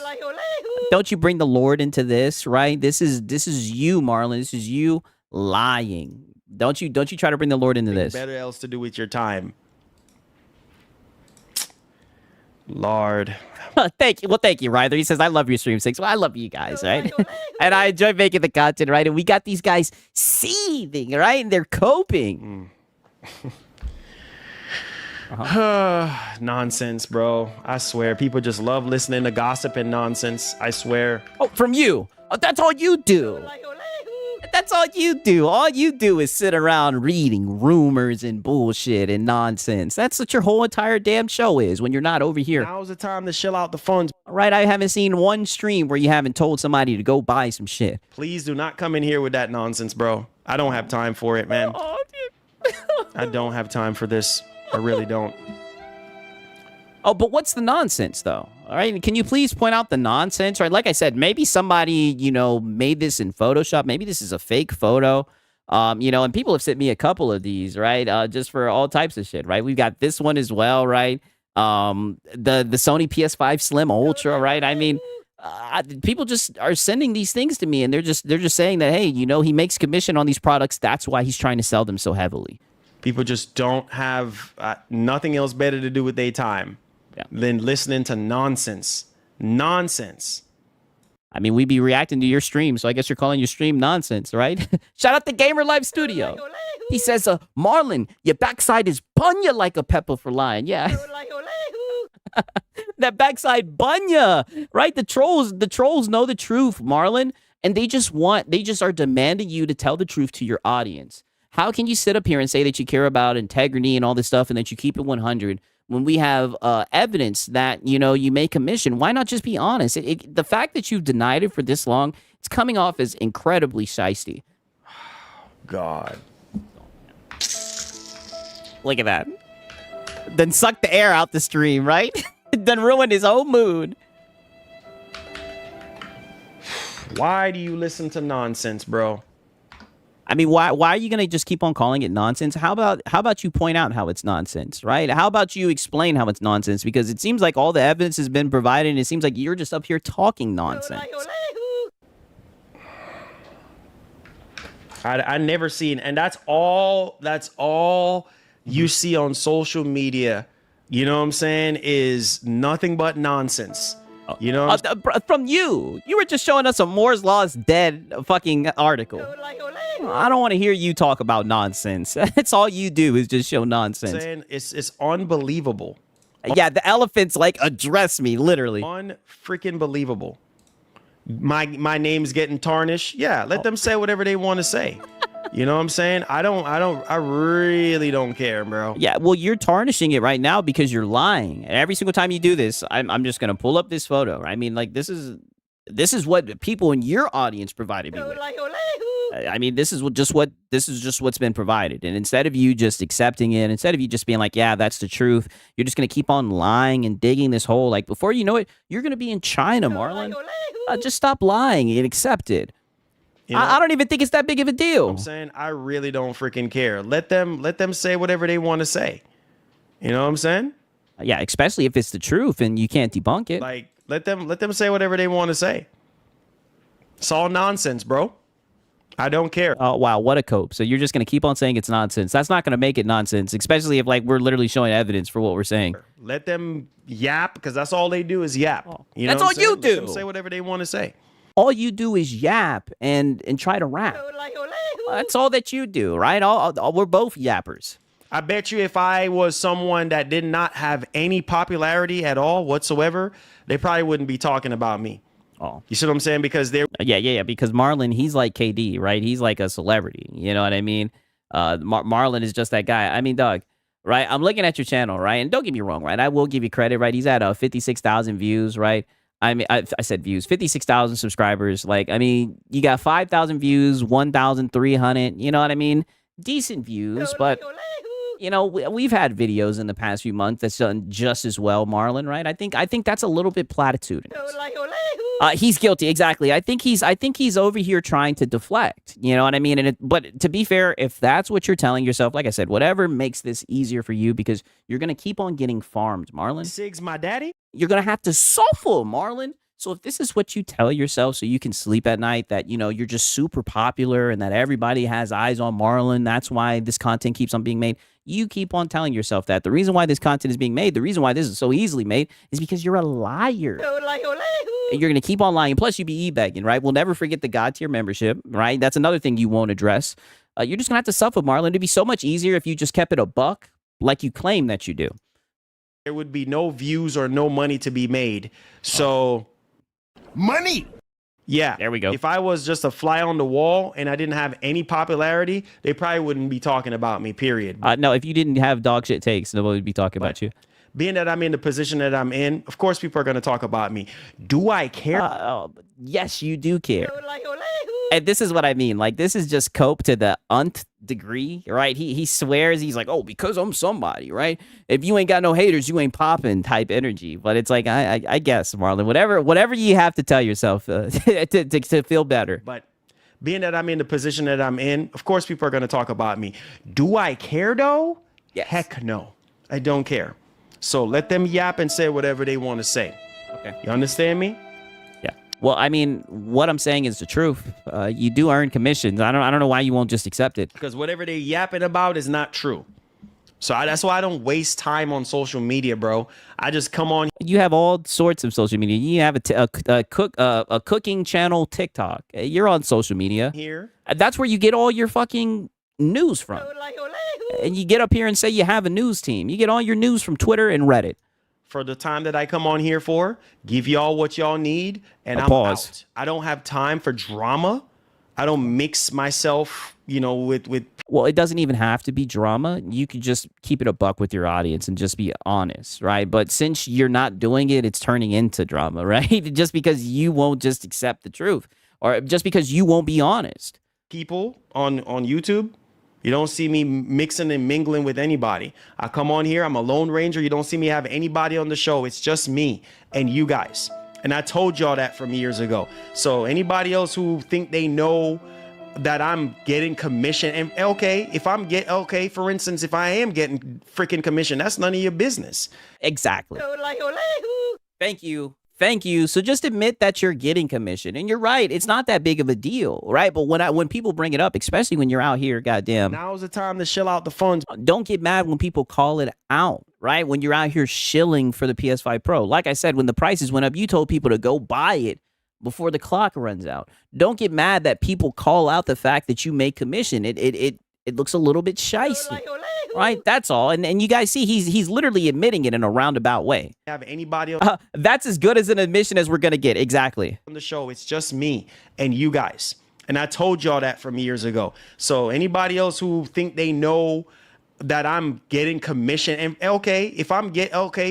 Don't you bring the Lord into this, right? This is you, Marlon. This is you lying. Don't you try to bring the Lord into this. Better else to do with your time, Lord. Thank you. Well, thank you, Ryder. He says, I love your stream, Six. Well, I love you guys, right? And I enjoy making the content, right? And we got these guys seething, right? And they're coping. Nonsense, bro. I swear. People just love listening to gossip and nonsense. I swear. Oh, from you. Oh, that's all you do. That's all you do. All you do is sit around reading rumors and bullshit and nonsense. That's what your whole entire damn show is when you're not over here. Now's the time to chill out the funds. Right? I haven't seen one stream where you haven't told somebody to go buy some shit. Please do not come in here with that nonsense, bro. I don't have time for it, man. Oh, dude. I don't have time for this. I really don't. Oh, but what's the nonsense, though? All right, can you please point out the nonsense? Right, like I said, maybe somebody, made this in Photoshop. Maybe this is a fake photo. And people have sent me a couple of these, right? Just for all types of shit, right? We've got this one as well, right? The Sony PS5 Slim Ultra, right? I mean, people just are sending these things to me, and they're just saying that, hey, he makes commission on these products. That's why he's trying to sell them so heavily. People just don't have nothing else better to do with their time than listening to nonsense. Nonsense. I mean, we be reacting to your stream, so I guess you're calling your stream nonsense, right? Shout out to Gamer Live Studio. He says, Marlon, your backside is bunya like a pepper for lying. Yeah. That backside bunya, right? The trolls know the truth, Marlon, and they just are demanding you to tell the truth to your audience. How can you sit up here and say that you care about integrity and all this stuff and that you keep it 100 when we have evidence that, you make commission? Why not just be honest? The fact that you've denied it for this long, it's coming off as incredibly shiesty. God. Look at that. Then suck the air out the stream, right? Then ruin his whole mood. Why do you listen to nonsense, bro? I mean, why are you going to just keep on calling it nonsense? How about you point out how it's nonsense, right? How about you explain how it's nonsense? Because it seems like all the evidence has been provided, and it seems like you're just up here talking nonsense. I never seen, and that's all you see on social media. You know what I'm saying? Is nothing but nonsense. You know, from you were just showing us a Moore's Law is dead fucking article. I don't want to hear you talk about nonsense. That's all you do is just show nonsense. Saying it's unbelievable. Yeah, the elephants address me literally. Unfreaking believable. My name's getting tarnished. Yeah, let them say whatever they want to say. You know what I'm saying? I really don't care, bro. Yeah, well, you're tarnishing it right now because you're lying. And every single time you do this, I'm just gonna pull up this photo. I mean, like this is what people in your audience provided me with. I mean, this is just what's been provided. And instead of you just accepting it, instead of you just being like, yeah, that's the truth, you're just gonna keep on lying and digging this hole. Like before you know it, you're gonna be in China, Marlon. Just stop lying and accept it. You know? I don't even think it's that big of a deal. I'm saying I really don't freaking care. Let them say whatever they want to say. You know what I'm saying? Yeah, especially if it's the truth and you can't debunk it. Like let them say whatever they want to say. It's all nonsense, bro. I don't care. Oh wow, what a cope. So you're just gonna keep on saying it's nonsense. That's not gonna make it nonsense, especially if like we're literally showing evidence for what we're saying. Let them yap because that's all they do is yap. You know That's all you do. Let them say whatever they want to say. All you do is yap and try to rap. That's all that you do, right? We're both yappers. I bet you if I was someone that did not have any popularity at all whatsoever, they probably wouldn't be talking about me. Oh, you see what I'm saying? Because they're yeah. Because Marlon, he's like KD, right? He's like a celebrity. You know what I mean? Marlon is just that guy. I mean, Doug, right? I'm looking at your channel, right? And don't get me wrong, right? I will give you credit, right? He's at 56,000 views, right? I mean, I said views, 56,000 subscribers. Like, I mean, you got 5,000 views, 1,300. You know what I mean? Decent views, but you know, we've had videos in the past few months that's done just as well, Marlon. Right? I think that's a little bit platitudinous. He's guilty, exactly. I think he's over here trying to deflect. You know what I mean? But to be fair, if that's what you're telling yourself, like I said, whatever makes this easier for you, because you're gonna keep on getting farmed, Marlon. Sig's my daddy. You're gonna have to suffer, Marlon. So if this is what you tell yourself so you can sleep at night, that, you know, you're just super popular and that everybody has eyes on Marlon, that's why this content keeps on being made. You keep on telling yourself that. The reason why this content is being made, the reason why this is so easily made is because you're a liar. And you're going to keep on lying. Plus, you be e-begging, right? We'll never forget the God tier membership, right? That's another thing you won't address. You're just going to have to suffer, Marlon. It'd be so much easier if you just kept it a buck like you claim that you do. There would be no views or no money to be made. So... Money! Yeah. There we go. If I was just a fly on the wall and I didn't have any popularity, they probably wouldn't be talking about me, period. No, if you didn't have dog shit takes, nobody would be talking about you. Being that I'm in the position that I'm in, of course people are going to talk about me. Do I care? Yes, you do care. And this is what I mean. Like, this is just cope to the nth degree, right? He swears, he's like, oh, because I'm somebody, right? If you ain't got no haters, you ain't popping type energy. But it's like, I guess, Marlon, whatever you have to tell yourself to feel better. But being that I'm in the position that I'm in, of course people are going to talk about me. Do I care, though? Yes. Heck no. I don't care. So let them yap and say whatever they want to say. Okay. You understand me? Yeah. Well, I mean, what I'm saying is the truth. You do earn commissions. I don't know why you won't just accept it. Because whatever they yapping about is not true. So that's why I don't waste time on social media, bro. I just come on. You have all sorts of social media. You have a cooking channel, TikTok. You're on social media. Here. That's where you get all your fucking news from. And you get up here and say you have a news team. You get all your news from Twitter and Reddit. For the time that I come on here for, give y'all what y'all need, and I'm out. I don't have time for drama. I don't mix myself, you know, with. Well, it doesn't even have to be drama. You could just keep it a buck with your audience and just be honest, right? But since you're not doing it, it's turning into drama, right? Just because you won't just accept the truth, or just because you won't be honest. People on YouTube. You don't see me mixing and mingling with anybody. I come on here, I'm a Lone Ranger. You don't see me have anybody on the show. It's just me and you guys. And I told y'all that from years ago. So anybody else who think they know that I'm getting commission, and okay, for instance, if I am getting freaking commission, that's none of your business. Exactly. Thank you. Thank you. So just admit that you're getting commission. And you're right. It's not that big of a deal, right? But when people bring it up, especially when you're out here, goddamn. Now's the time to shill out the funds. Don't get mad when people call it out, right? When you're out here shilling for the PS5 Pro. Like I said, when the prices went up, you told people to go buy it before the clock runs out. Don't get mad that people call out the fact that you make commission. It looks a little bit shicey. Right, that's all, and you guys see he's literally admitting it in a roundabout way. Have anybody that's as good as an admission as we're gonna get. Exactly. On the show, it's just me and you guys, And I told y'all that from years ago. So anybody else who think they know that I'm getting commission, and okay,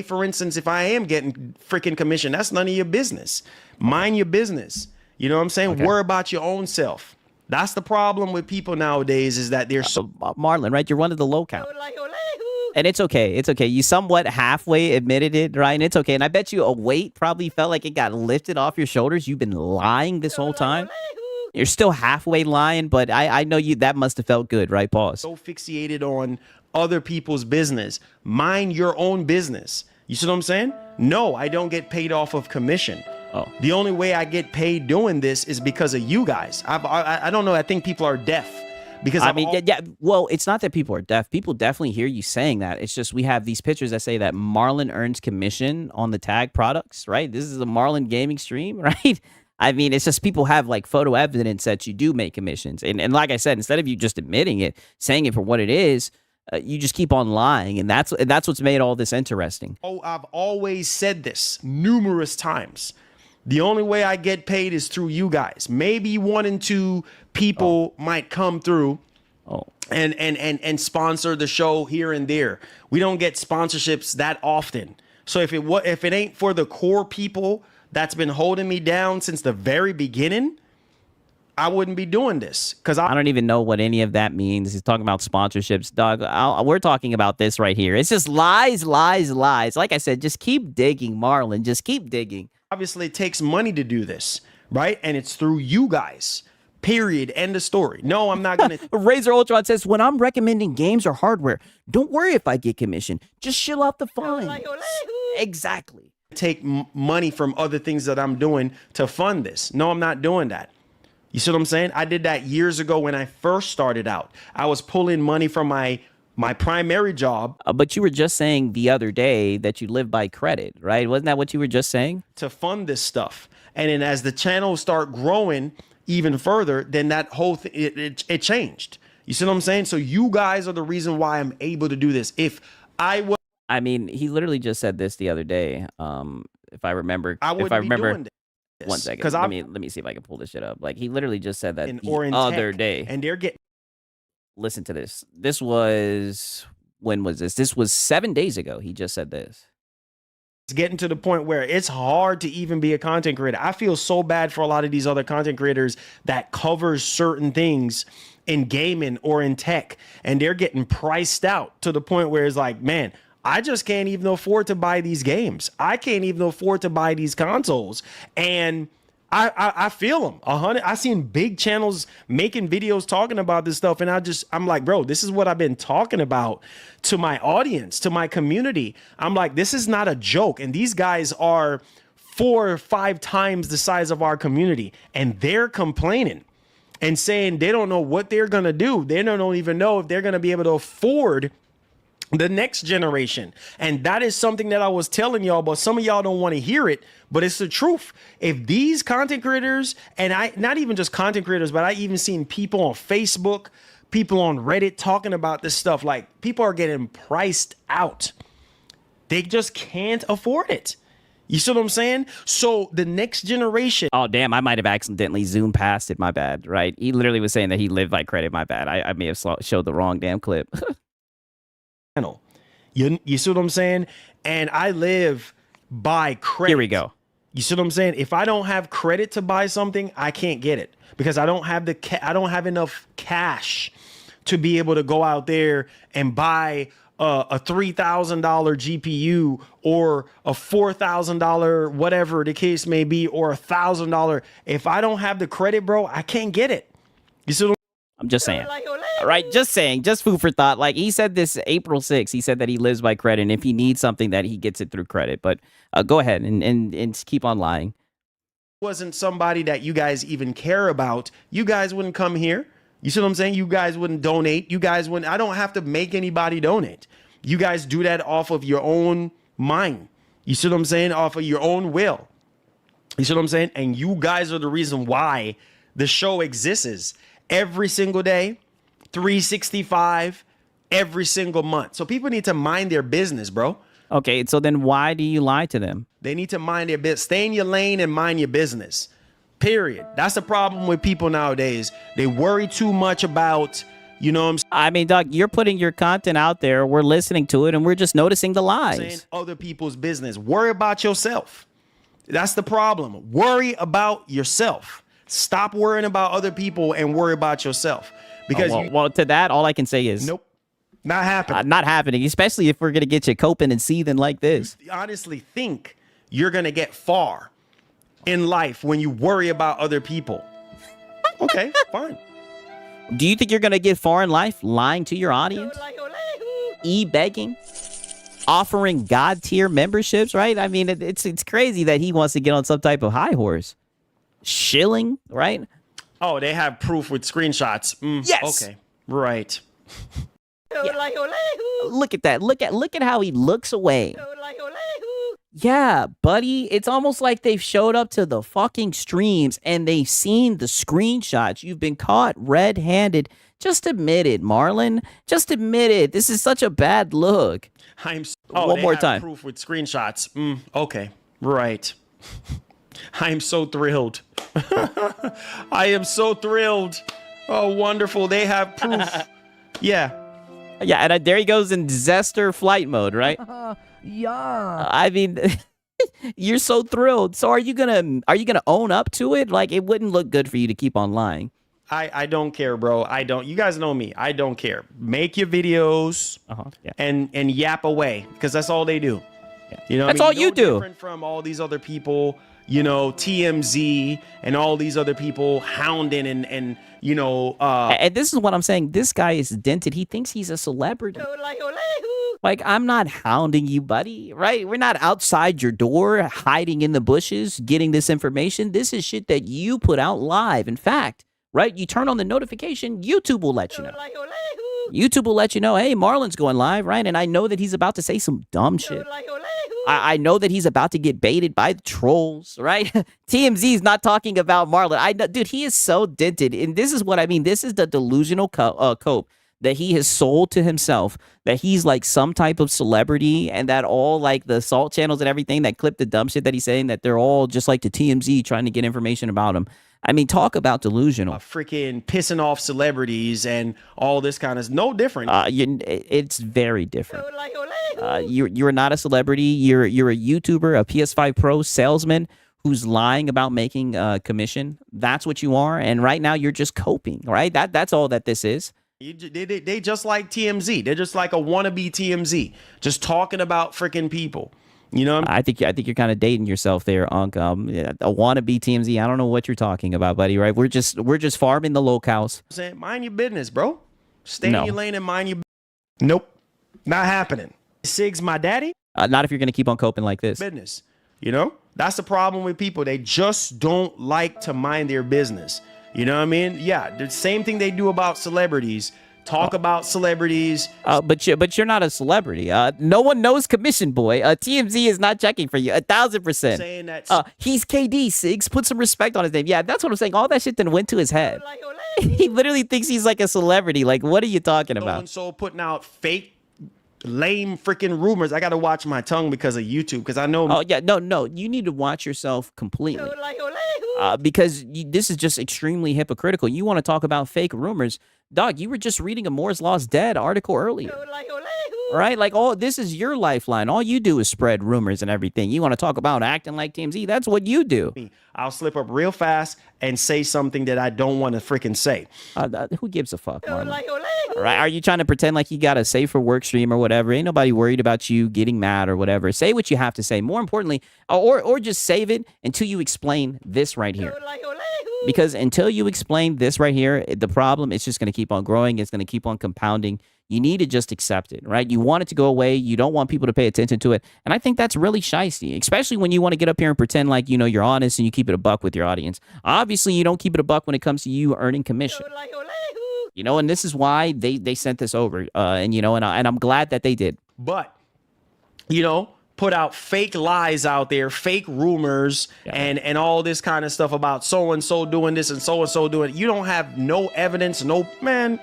for instance, if I am getting freaking commission, that's none of your business. Mind your business. You know what I'm saying? Okay. Worry about your own self. That's the problem with people nowadays, is that they're so Marlon, right? You're one of the low count. And it's okay. It's okay. You somewhat halfway admitted it, right? And it's okay. And I bet you a weight probably felt like it got lifted off your shoulders. You've been lying this whole time. You're still halfway lying, but I know you. That must have felt good, right? Pause. so fixated on other people's business. Mind your own business. You see what I'm saying? No, I don't get paid off of commission. Oh. The only way I get paid doing this is because of you guys. I don't know. I think people are deaf. Because Well, it's not that people are deaf. People definitely hear you saying that. It's just we have these pictures that say that Marlon earns commission on the tag products, right? This is a Marlon gaming stream, right? I mean, it's just people have like photo evidence that you do make commissions. And like I said, instead of you just admitting it, saying it for what it is, you just keep on lying. And that's what's made all this interesting. Oh, I've always said this numerous times. The only way I get paid is through you guys. Maybe 1 and 2 people might come through and sponsor the show here and there. We don't get sponsorships that often. So if it ain't for the core people that's been holding me down since the very beginning, I wouldn't be doing this. Because I don't even know what any of that means. He's talking about sponsorships. Doug, we're talking about this right here. It's just lies, lies, lies. Like I said, just keep digging, Marlon. Just keep digging. Obviously, it takes money to do this, right? And it's through you guys. Period. End of story. No, I'm not going to. Razor Ultron says, when I'm recommending games or hardware, don't worry if I get commission. Just chill out the fine. Exactly. Take money from other things that I'm doing to fund this. No, I'm not doing that. You see what I'm saying? I did that years ago when I first started out. I was pulling money from my primary job. But you were just saying the other day that you live by credit, right? Wasn't that what you were just saying? To fund this stuff. And then as the channels start growing even further, then that whole thing, it changed. You see what I'm saying? So you guys are the reason why I'm able to do this. If I was... I mean, he literally just said this the other day. If I remember... doing this. 1 second. Let me see if I can pull this shit up. Like, he literally just said that the other day. And they're getting... Listen to this. This was, when was this? This was 7 days ago. He just said this. It's getting to the point where it's hard to even be a content creator. I feel so bad for a lot of these other content creators that covers certain things in gaming or in tech, and they're getting priced out to the point where it's like, man, I just can't even afford to buy these games. I can't even afford to buy these consoles. And I feel them 100. I seen big channels making videos talking about this stuff, and I'm like, bro, this is what I've been talking about to my audience, to my community. I'm like, this is not a joke, and these guys are 4 or 5 times the size of our community, and they're complaining and saying they don't know what they're gonna do. They don't even know if they're gonna be able to afford the next generation. And that is something that I was telling y'all, but some of y'all don't want to hear it, but it's the truth. If these content creators, and not even just content creators, but I even seen people on Facebook, people on Reddit talking about this stuff, like people are getting priced out. They just can't afford it. You see what I'm saying? So the next generation. Oh, damn. I might have accidentally zoomed past it. My bad. Right. He literally was saying that he lived by credit. My bad. I may have showed the wrong damn clip. You see what I'm saying? And I live by credit. Here we go. You see what I'm saying? If I don't have credit to buy something, I can't get it because I don't have I don't have enough cash to be able to go out there and buy a $3,000 GPU or a $4,000, whatever the case may be, or $1,000. If I don't have the credit, bro, I can't get it. You see what I'm just saying. All right, just saying, just food for thought. Like, he said this April 6th, he said that he lives by credit, and if he needs something, that he gets it through credit. But go ahead and keep on lying. Wasn't somebody that you guys even care about, you guys wouldn't come here. You see what I'm saying? You guys wouldn't donate. You guys wouldn't. I don't have to make anybody donate. You guys do that off of your own mind. You see what I'm saying? Off of your own will. You see what I'm saying? And you guys are the reason why the show exists every single day, 365, every single month. So people need to mind their business, bro. Okay, so then why do you lie to them? They need to mind their business. Stay in your lane and mind your business. Period. That's the problem with people nowadays. They worry too much about, you know what I'm I mean, Doc, you're putting your content out there. We're listening to it, and we're just noticing the saying? lies. Other people's business. Worry about yourself. That's the problem. Worry about yourself. Stop worrying about other people and worry about yourself. Because Well, to that, all I can say is nope, not happening. not happening. Especially if we're gonna get you coping and seething like this. Honestly think you're gonna get far in life when you worry about other people. Okay, fine. Do you think you're gonna get far in life lying to your audience, begging, offering god tier memberships? Right? I mean, it's crazy that he wants to get on some type of high horse, shilling, right? Oh, they have proof with screenshots. Yes. Okay. Right. Look at that. Look at how he looks away. Yeah, buddy. It's almost like they've showed up to the fucking streams and they've seen the screenshots. You've been caught red-handed. Just admit it, Marlon. Just admit it. This is such a bad look. One more time. Proof with screenshots. Okay. Right. I am so thrilled. I am so thrilled. Oh, wonderful. They have proof. Yeah. Yeah, and there he goes in Zester flight mode, right? Yeah. I mean, you're so thrilled. So are you gonna own up to it? Like, it wouldn't look good for you to keep on lying. I don't care, bro. I don't. You guys know me. I don't care. Make your videos Yeah. and yap away because that's all they do. Yeah. You know, That's all you do. Different from all these other people. You know, TMZ and all these other people hounding and you know. And this is what I'm saying. This guy is dented. He thinks he's a celebrity. Like, I'm not hounding you, buddy, right? We're not outside your door, hiding in the bushes, getting this information. This is shit that you put out live. In fact, right? You turn on the notification, YouTube will let you know. YouTube will let you know, hey, Marlon's going live, right? And I know that he's about to say some dumb shit. I know that he's about to get baited by the trolls, right? TMZ is not talking about Marlon. I know, dude, he is so dented. And this is what I mean. This is the delusional cope that he has sold to himself, that he's like some type of celebrity, and that all like the salt channels and everything that clip the dumb shit that he's saying, that they're all just like the TMZ trying to get information about him. I mean, talk about delusional. Freaking pissing off celebrities and all this kind of no different. It's very different. You're not a celebrity. You're a YouTuber, a PS5 Pro salesman who's lying about making commission. That's what you are. And right now you're just coping, right? That's all that this is. They just like TMZ. They're just like a wannabe TMZ, just talking about freaking people. You know, I think you're kind of dating yourself there, Unc. A wannabe TMZ. I don't know what you're talking about, buddy. Right? We're just farming the locals. Saying, mind your business, bro. Stay in your lane and mind your. Nope, not happening. Sig's my daddy. Not if you're gonna keep on coping like this. Business. You know, that's the problem with people. They just don't like to mind their business. You know what I mean? Yeah, the same thing they do about celebrities. Talk about celebrities. But you're not a celebrity. No one knows Commission Boy. TMZ is not checking for you. 1,000%. Saying that he's KD, Sigs. Put some respect on his name. Yeah, that's what I'm saying. All that shit then went to his head. He literally thinks he's like a celebrity. Like, what are you talking about? So putting out fake, lame freaking rumors. I got to watch my tongue because of YouTube, because I know. Oh yeah, no. You need to watch yourself completely. Because this is just extremely hypocritical. You want to talk about fake rumors. Dog, you were just reading a Moore's Law's Dead article earlier. Right? Like, this is your lifeline. All you do is spread rumors and everything. You want to talk about acting like TMZ? That's what you do. I'll slip up real fast and say something that I don't want to freaking say. Who gives a fuck, Marlon? Right? Are you trying to pretend like you got a safe for work stream or whatever? Ain't nobody worried about you getting mad or whatever. Say what you have to say. More importantly, or just save it until you explain this right here. Because until you explain this right here, the problem is just going to keep on growing. It's going to keep on compounding. You need to just accept it, right? You want it to go away. You don't want people to pay attention to it. And I think that's really shysty, especially when you want to get up here and pretend like, you know, you're honest and you keep it a buck with your audience. Obviously, you don't keep it a buck when it comes to you earning commission. You know, and this is why they sent this over. And, you know, and I'm glad that they did. But, you know, put out fake lies out there, fake rumors, and all this kind of stuff about so-and-so doing this and so-and-so doing it. You don't have no evidence, man.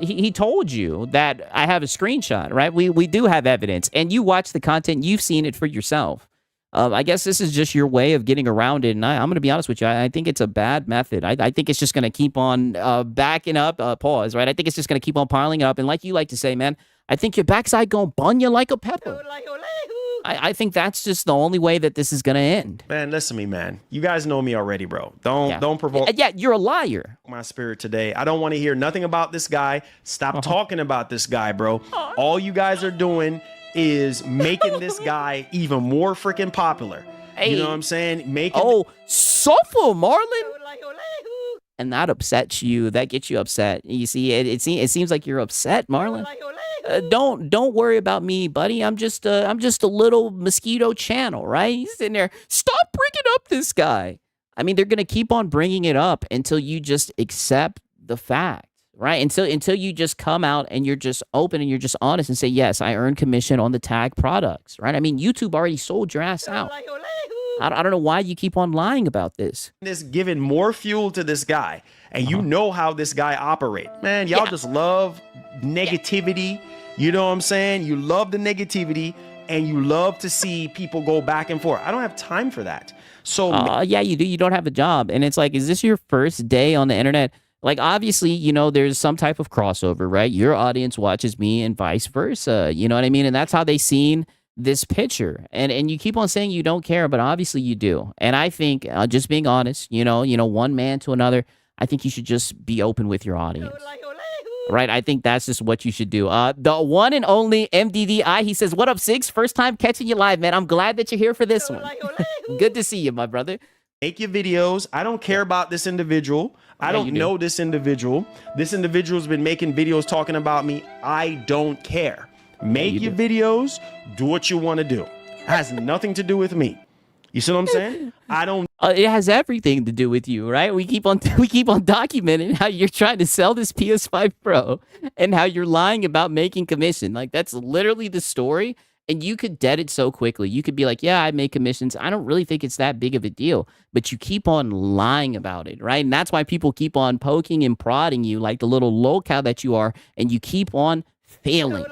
He told you that I have a screenshot, right? We do have evidence, and you watch the content. You've seen it for yourself. I guess this is just your way of getting around it. And I'm going to be honest with you. I think it's a bad method. I think it's just going to keep on backing up. Pause, right? I think it's just going to keep on piling up. And like you like to say, man, I think your backside going to bun you like a pepper. I think that's just the only way that this is going to end. Man, listen to me, man. You guys know me already, bro. Don't provoke. Yeah, you're a liar. My spirit today. I don't want to hear nothing about this guy. Stop talking about this guy, bro. All you guys are doing is making this guy even more freaking popular. Hey. You know what I'm saying? Suffer, Marlon. And that upsets you. That gets you upset. You see, it seems like you're upset, Marlon. Don't worry about me, buddy. I'm just a little mosquito channel, right? He's sitting there. Stop bringing up this guy. I mean, they're gonna keep on bringing it up until you just accept the fact, right? Until you just come out and you're just open and you're just honest and say, yes, I earn commission on the tag products, right? I mean, YouTube already sold your ass out. I don't know why you keep on lying about this. This giving more fuel to this guy, and you know how this guy operate. Man, y'all just love negativity. You know what I'm saying? You love the negativity, and you love to see people go back and forth. I don't have time for that. So yeah, you do. You don't have a job. And it's like, is this your first day on the internet? Like, obviously, you know, there's some type of crossover, right? Your audience watches me and vice versa. You know what I mean? And that's how they seen this picture. And you keep on saying you don't care, but obviously you do. And I think, just being honest, you know, one man to another, I think you should just be open with your audience. Right? I think that's just what you should do. The one and only MDDI, he says, what up, Six? First time catching you live, man. I'm glad that you're here for this one. Good to see you, my brother. Make your videos. I don't care about this individual. I don't know this individual. This individual's been making videos talking about me. I don't care. Make your videos. Do what you want to do. It has nothing to do with me. You see what I'm saying? I don't. It has everything to do with you, right? We keep on documenting how you're trying to sell this PS5 Pro and how you're lying about making commission. Like, that's literally the story. And you could dead it so quickly. You could be like, yeah, I make commissions. I don't really think it's that big of a deal. But you keep on lying about it, right? And that's why people keep on poking and prodding you like the little lolcow that you are. And you keep on failing.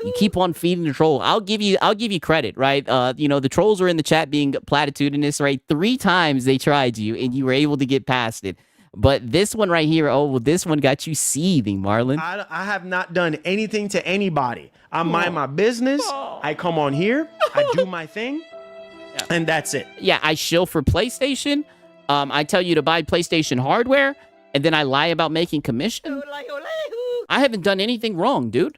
You keep on feeding the troll. I'll give you credit, right? You know, the trolls were in the chat being platitudinous, right? 3 times they tried you and you were able to get past it. But this one right here, this one got you seething, Marlon. I have not done anything to anybody. I mind my business. I come on here. I do my thing. And that's it. Yeah, I shill for PlayStation. I tell you to buy PlayStation hardware. And then I lie about making commission. I haven't done anything wrong, dude.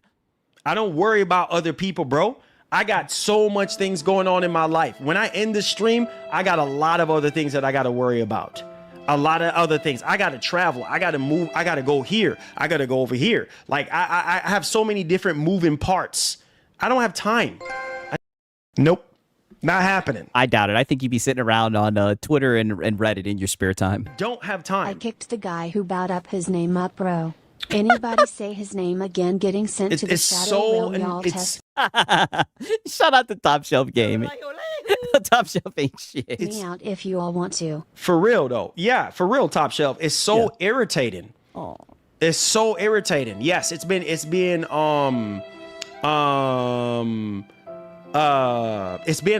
I don't worry about other people, bro. I got so much things going on in my life. When I end the stream, I got a lot of other things that I got to worry about. A lot of other things. I got to travel. I got to move. I got to go here. I got to go over here. Like, I have so many different moving parts. I don't have time. Nope. Not happening. I doubt it. I think you'd be sitting around on Twitter and Reddit in your spare time. Don't have time. I kicked the guy who bowed up his name up, bro. Anybody say his name again, getting sent to the shadow realm, y'all test. Shout out to Top Shelf Gaming. Top Shelf ain't shit. Me out if you all want to. For real, though. Yeah, for real, Top Shelf. It's so irritating. Oh. It's so irritating. Yes, it's been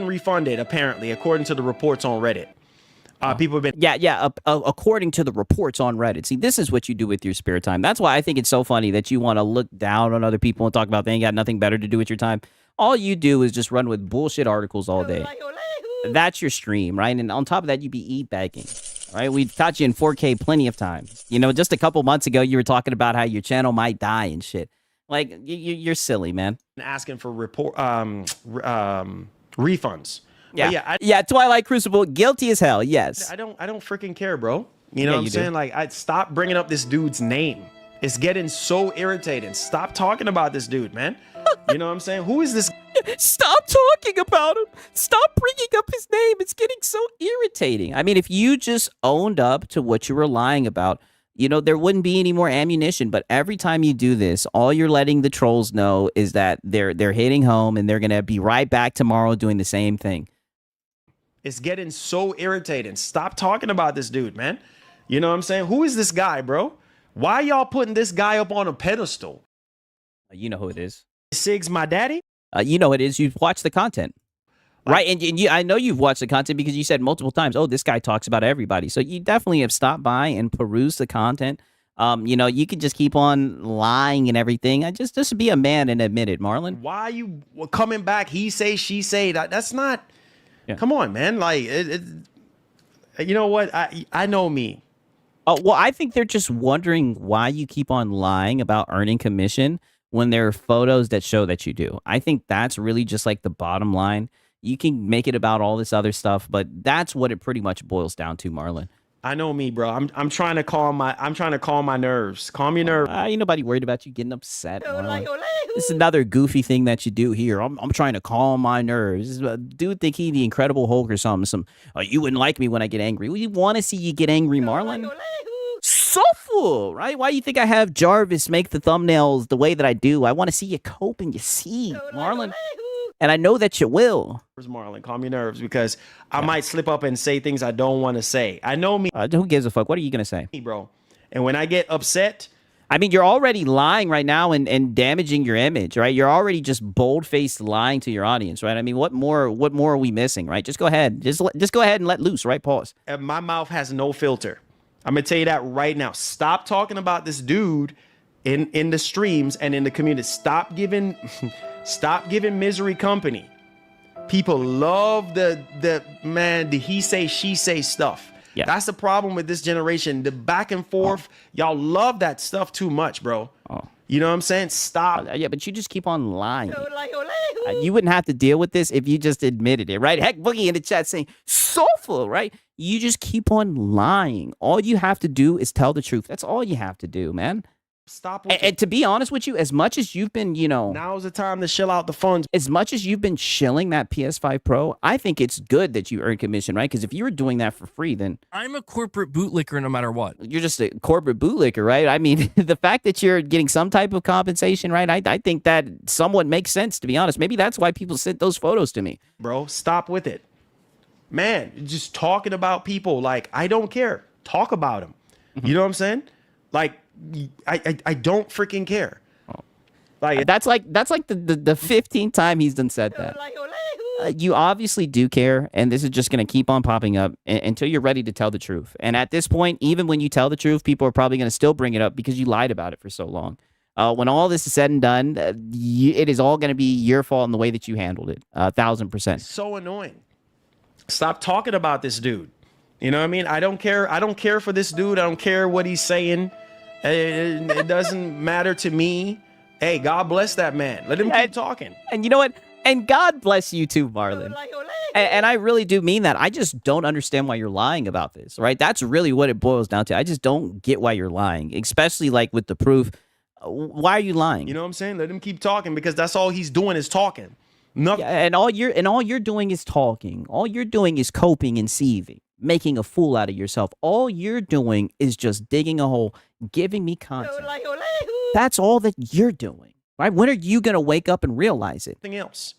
refunded, apparently, according to the reports on Reddit. People have been according to the reports on Reddit. See, this is what you do with your spare time. That's why I think it's so funny that you want to look down on other people and talk about they ain't got nothing better to do with your time. All you do is just run with bullshit articles all day. That's your stream, right? And on top of that, you be e-bagging, right? We've caught you in 4K plenty of times. You know, just a couple months ago, you were talking about how your channel might die and shit. Like, you're silly, man. Asking for refunds. Yeah, Twilight Crucible, guilty as hell. Yes. I don't freaking care, bro. You know what I'm saying? Like, I stop bringing up this dude's name. It's getting so irritating. Stop talking about this dude, man. You know what I'm saying? Who is this? Stop talking about him. Stop bringing up his name. It's getting so irritating. I mean, if you just owned up to what you were lying about, you know, there wouldn't be any more ammunition. But every time you do this, all you're letting the trolls know is that they're hitting home and they're going to be right back tomorrow doing the same thing. It's getting so irritating. Stop talking about this dude, man. You know what I'm saying? Who is this guy, bro? Why y'all putting this guy up on a pedestal? You know who it is. Sig's my daddy? You know who it is. You've watched the content. Right, and I know you've watched the content because you said multiple times, "Oh, this guy talks about everybody." So you definitely have stopped by and perused the content. You can just keep on lying and everything. I just be a man and admit it, Marlon. Why are you coming back? He say, she say. That's not. Yeah. Come on, man. Like, you know what? I know me. Oh, well, I think they're just wondering why you keep on lying about earning commission when there are photos that show that you do. I think that's really just like the bottom line. You can make it about all this other stuff, but that's what it pretty much boils down to, Marlon. I know me, bro. I'm trying to calm my nerves. Calm your nerves. Ain't nobody worried about you getting upset, Marlon. This is another goofy thing that you do here. I'm trying to calm my nerves. Dude think he the Incredible Hulk or something. You wouldn't like me when I get angry. We want to see you get angry, Marlon. Soulful, right? Why do you think I have Jarvis make the thumbnails the way that I do? I want to see you cope and you see, Marlon. And I know that you will. Marlon, calm your nerves because I might slip up and say things I don't want to say. I know me. Who gives a fuck? What are you going to say? Bro. And when I get upset. I mean, you're already lying right now and damaging your image, right? You're already just bold-faced lying to your audience, right? I mean, what more are we missing, right? Just go ahead. Just go ahead and let loose, right? Pause. My mouth has no filter. I'm going to tell you that right now. Stop talking about this dude in the streams and in the community. Stop giving Misery company. People love the he say, she say stuff. Yeah. That's the problem with this generation. The back and forth, y'all love that stuff too much, bro. You know what I'm saying? Stop. Yeah, but you just keep on lying. You wouldn't have to deal with this if you just admitted it, right? Heck, Boogie in the chat saying, soulful, right? You just keep on lying. All you have to do is tell the truth. That's all you have to do, man. Stop. And to be honest with you, as much as you've been, now's the time to chill out the funds. As much as you've been shilling that PS5 Pro, I think it's good that you earn commission, right? Because if you were doing that for free, then I'm a corporate bootlicker no matter what. You're just a corporate bootlicker, right? I mean, the fact that you're getting some type of compensation, right? I think that somewhat makes sense, to be honest. Maybe that's why people sent those photos to me. Bro, stop with it. Man, just talking about people, like, I don't care. Talk about them. You know what I'm saying? Like, I don't freaking care. Like that's like the 15th time he's done said that. You obviously do care, and this is just going to keep on popping up until you're ready to tell the truth. And at this point, even when you tell the truth, people are probably going to still bring it up because you lied about it for so long. When all this is said and done, it is all going to be your fault in the way that you handled it. 1,000%. So annoying. Stop talking about this dude. You know what I mean? I don't care. I don't care for this dude. I don't care what he's saying. It doesn't matter to me. Hey, God bless that man. Let him keep talking. And you know what? And God bless you too, Marlon. And I really do mean that. I just don't understand why you're lying about this, right? That's really what it boils down to. I just don't get why you're lying, especially like with the proof. Why are you lying? You know what I'm saying? Let him keep talking because that's all he's doing is talking. Nothing. Yeah, and all you're doing is talking. All you're doing is coping and seething, making a fool out of yourself. All you're doing is just digging a hole, giving me content. That's all that you're doing, right? When are you going to wake up and realize it? Something else.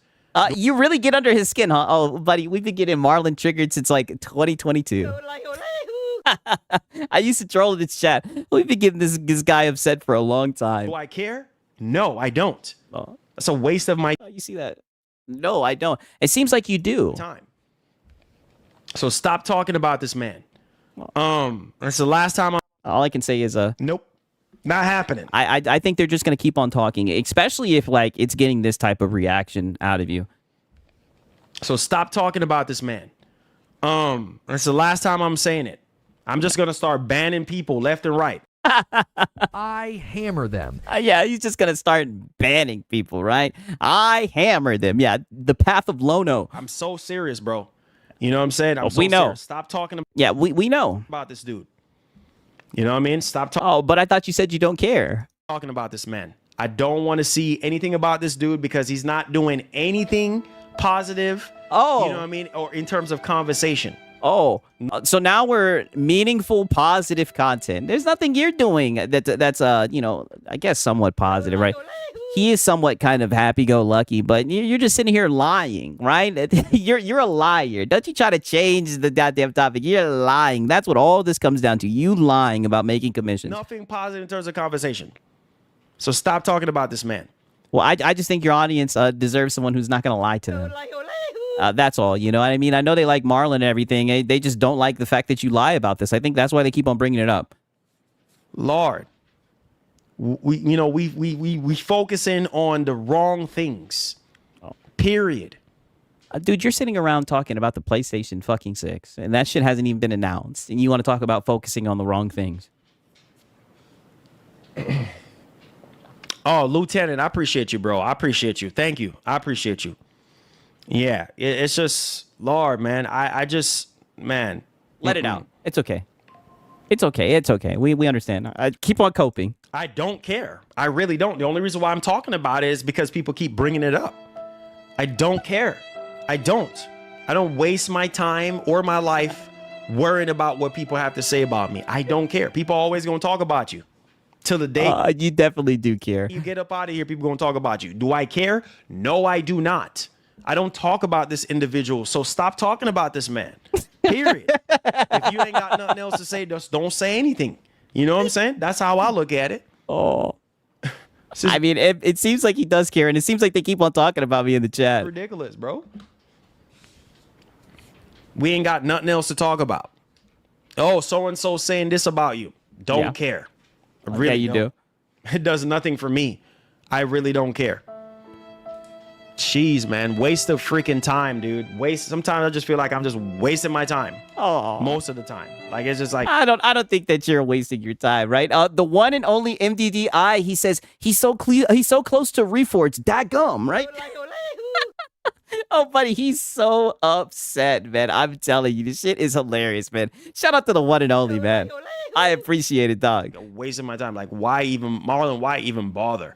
You really get under his skin, huh? Oh, buddy, we've been getting Marlon triggered since like 2022. I used to troll in this chat. We've been getting this guy upset for a long time. Do I care? No, I don't. Oh. That's a waste of my you see that? No, I don't. It seems like you do. Time. So stop talking about this man. That's the last time. All I can say is nope, not happening. I think they're just gonna keep on talking, especially if like it's getting this type of reaction out of you. So stop talking about this man. That's the last time I'm saying it. I'm just gonna start banning people left and right. I hammer them. Yeah, he's just gonna start banning people, right? I hammer them. Yeah, the path of Lono. I'm so serious, bro. You know what I'm saying? We know. Serious. Stop talking about. Yeah, we know about this dude. You know what I mean? Stop talking. Oh, but I thought you said you don't care. Talking about this man. I don't want to see anything about this dude because he's not doing anything positive. Oh, you know what I mean? Or in terms of conversation. Oh, so now we're meaningful, positive content. There's nothing you're doing that's I guess somewhat positive, right? He is somewhat kind of happy-go-lucky, but you're just sitting here lying, right? You're a liar. Don't you try to change the goddamn topic. You're lying. That's what all this comes down to. You lying about making commissions. Nothing positive in terms of conversation. So stop talking about this man. Well, I just think your audience deserves someone who's not going to lie to them. That's all. You know what I mean? I know they like Marlon and everything. They just don't like the fact that you lie about this. I think that's why they keep on bringing it up. Lord, we focusing on the wrong things. Period. Dude, you're sitting around talking about the PlayStation fucking 6, and that shit hasn't even been announced, and you want to talk about focusing on the wrong things. Oh, Lieutenant, I appreciate you, bro. I appreciate you. Thank you. I appreciate you. Yeah, it's just, Lord, man. I just, man. Let it out. It's okay. It's okay. It's okay. We understand. Keep on coping. I don't care. I really don't. The only reason why I'm talking about it is because people keep bringing it up. I don't care. I don't. I don't waste my time or my life worrying about what people have to say about me. I don't care. People always going to talk about you till the day. You definitely do care. You get up out of here, people going to talk about you. Do I care? No, I do not. I don't talk about this individual, so stop talking about this man. Period. If you ain't got nothing else to say, just don't say anything. You know what I'm saying? That's how I look at it. Oh. I mean, it seems like he does care, and it seems like they keep on talking about me in the chat. Ridiculous, bro. We ain't got nothing else to talk about. Oh, so-and-so saying this about you. Don't care. Really, yeah, you do. It does nothing for me. I really don't care. Jeez, man. Waste of freaking time, dude. Sometimes I just feel like I'm just wasting my time. Oh. Most of the time. Like, it's just like... I don't think that you're wasting your time, right? The one and only MDDI, he says he's so close to Reforged. Dadgum, right? Oh, buddy, he's so upset, man. I'm telling you, this shit is hilarious, man. Shout out to the one and only, man. I appreciate it, dog. Wasting my time. Like, why even, Marlon, why even bother?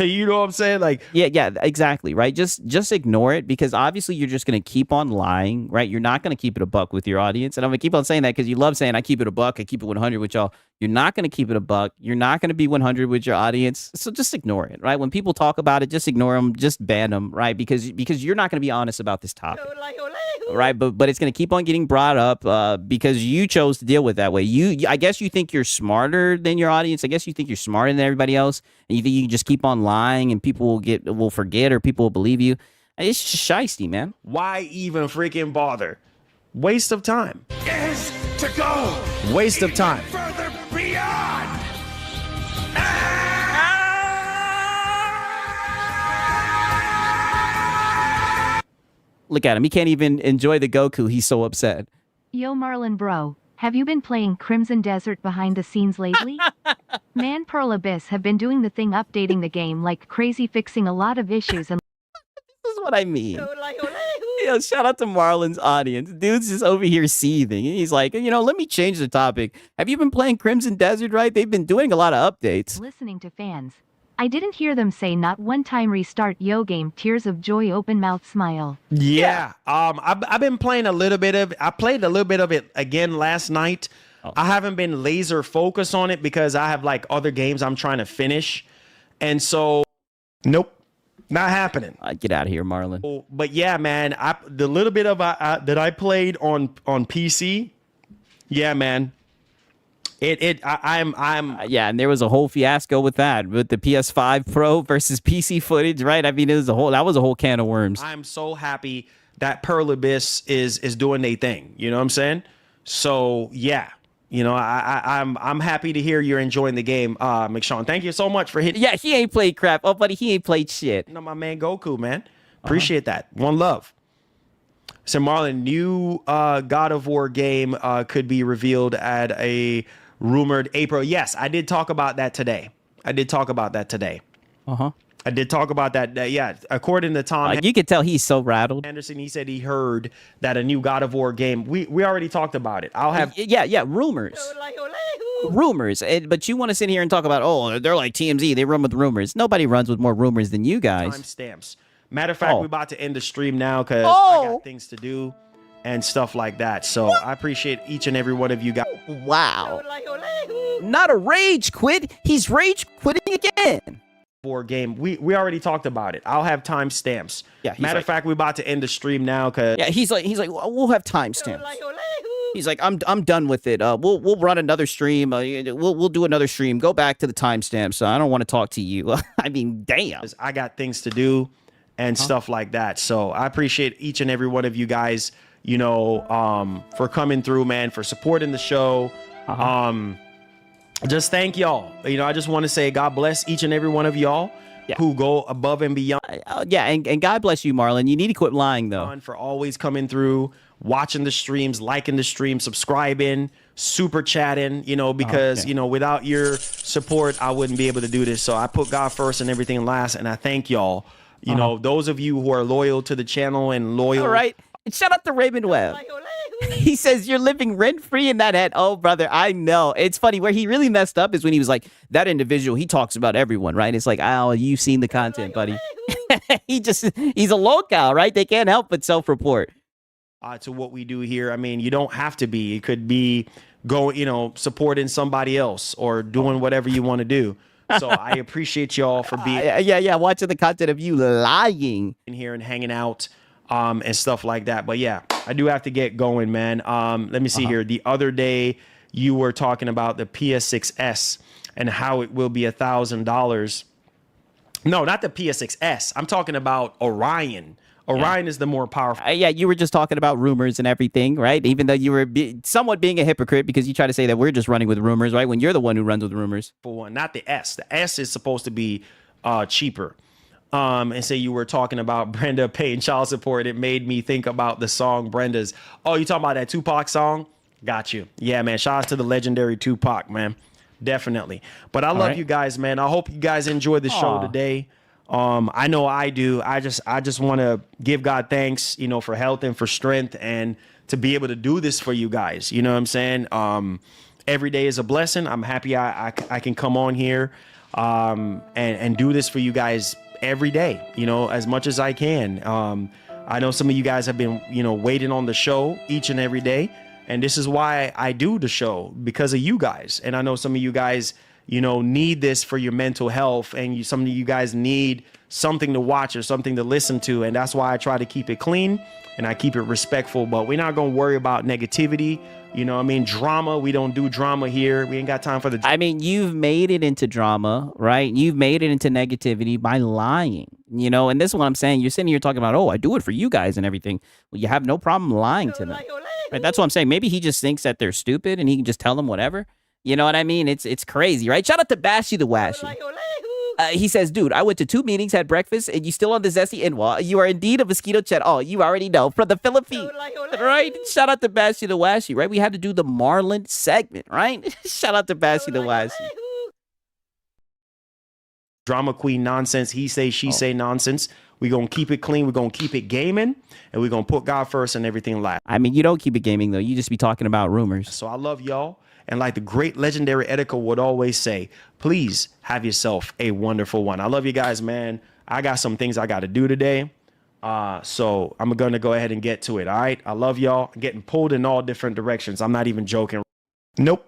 You know what I'm saying? Like, yeah, exactly, right? Just ignore it, because obviously you're just going to keep on lying, right? You're not going to keep it a buck with your audience. And I'm going to keep on saying that because you love saying I keep it a buck, I keep it 100 with y'all. You're not going to keep it a buck. You're not going to be 100 with your audience. So just ignore it, right? When people talk about it, just ignore them, just ban them, right? Because you're not going to be honest about this topic. Right, but it's going to keep on getting brought up because you chose to deal with that way. I guess you think you're smarter than your audience. I guess you think you're smarter than everybody else, and you think you can just keep on lying and people will forget, or people will believe you. It's just shiesty, man. Why even freaking bother? Waste of time. Is to go. Waste of time. Further beyond. Look at him. He can't even enjoy the Goku. He's so upset. Yo, Marlon bro, have you been playing Crimson Desert behind the scenes lately? Man, Pearl Abyss have been doing the thing, updating the game like crazy, fixing a lot of issues and... This is what I mean. Yo, shout out to Marlon's audience. Dude's just over here seething. He's like, let me change the topic. Have you been playing Crimson Desert, right? They've been doing a lot of updates. Listening to fans. I didn't hear them say not one time restart yo game, tears of joy, open mouth smile. Yeah. I've been playing a little bit of, I played a little bit of it again last night. Oh. I haven't been laser focused on it because I have like other games I'm trying to finish. And so, nope, not happening. Get out of here, Marlon. Oh, but yeah, man, the little bit of that I played on PC. Yeah, man. Yeah, and there was a whole fiasco with that, with the PS5 Pro versus PC footage, right? I mean, that was a whole can of worms. I'm so happy that Pearl Abyss is doing their thing. You know what I'm saying? So yeah, I'm happy to hear you're enjoying the game, McShawn. Thank you so much for hitting. Yeah, he ain't played crap. Oh, buddy, he ain't played shit. No, my man Goku, man. Appreciate that. One love. So Marlon, new God of War game could be revealed at a rumored April. Yes, I did talk about that today. I did talk about that. Yeah, according to Tom, you can tell he's so rattled. Anderson, he said he heard that a new God of War game. We already talked about it. I'll have rumors. Rumors, but you want to sit here and talk about, they're like TMZ. They run with rumors. Nobody runs with more rumors than you guys. Timestamps. Matter of fact, we're about to end the stream now because I got things to do and stuff like that. So I appreciate each and every one of you guys. Wow. Not a rage quit. He's rage quitting again. Board game. We already talked about it. I'll have timestamps. Yeah. Matter of fact, we're about to end the stream now because he's like we'll have timestamps. He's like I'm done with it. We'll run another stream. We'll do another stream. Go back to the timestamps. I don't want to talk to you. I mean, damn. I got things to do and stuff like that. So I appreciate each and every one of you guys, for coming through, man, for supporting the show. Just thank y'all. I just want to say God bless each and every one of y'all who go above and beyond. And God bless you, Marlon. You need to quit lying, though. For always coming through, watching the streams, liking the stream, subscribing, super chatting, because, without your support, I wouldn't be able to do this. So I put God first and everything last, and I thank y'all. Those of you who are loyal to the channel and loyal. All right. And shout out to Raymond Webb. He says you're living rent-free in that head. Oh, brother, I know. It's funny. Where he really messed up is when he was like, that individual, he talks about everyone, right? It's like, oh, you've seen the content, buddy. He's a locale, right? They can't help but self-report. To what we do here. I mean, you don't have to be. It could be supporting somebody else or doing whatever you want to do. So I appreciate y'all for being watching the content of you lying in here and hanging out and stuff like that. But yeah, I do have to get going, man. Let me see here. The other day you were talking about the PS6S and how it will be $1,000. No, not the PS6S. I'm talking about Orion. Orion is the more powerful. You were just talking about rumors and everything, right? Even though you were somewhat being a hypocrite because you try to say that we're just running with rumors, right? When you're the one who runs with rumors. For one, not the S. The S is supposed to be cheaper. And say you were talking about Brenda paying child support. It made me think about the song Brenda's. Oh, you talking about that Tupac song? Got you. Yeah, man. Shout out to the legendary Tupac, man. Definitely. But I love you guys, man. I hope you guys enjoyed the show today. I know I do. I just want to give God thanks, for health and for strength and to be able to do this for you guys. You know what I'm saying? Every day is a blessing. I'm happy I can come on here and do this for you guys every day, as much as I can. I know some of you guys have been, waiting on the show each and every day. And this is why I do the show, because of you guys. And I know some of you guys, need this for your mental health, and some of you guys need something to watch or something to listen to. And that's why I try to keep it clean and I keep it respectful, but we're not going to worry about negativity. Drama. We don't do drama here. We ain't got time for the. I mean, you've made it into drama, right? You've made it into negativity by lying, and this is what I'm saying. You're sitting here talking about, oh, I do it for you guys and everything. Well, you have no problem lying to them. Right? That's what I'm saying. Maybe he just thinks that they're stupid and he can just tell them whatever. You know what I mean? It's crazy, right? Shout out to Bashy the Washy. He says, dude, I went to 2 meetings, had breakfast, and you still on the zesty inwa. You are indeed a mosquito chat. Oh, you already know. From the Philippines, right? Shout out to Bashy the Washy, right? We had to do the Marlon segment, right? Shout out to Bashy the Washy. Drama queen nonsense. He say, she say nonsense. We're going to keep it clean. We're going to keep it gaming. And we're going to put God first and everything last. I mean, you don't keep it gaming, though. You just be talking about rumors. So I love y'all. And like the great legendary Edico would always say, please have yourself a wonderful one. I love you guys, man. I got some things I got to do today. So I'm going to go ahead and get to it. All right. I love y'all. I'm getting pulled in all different directions. I'm not even joking. Nope.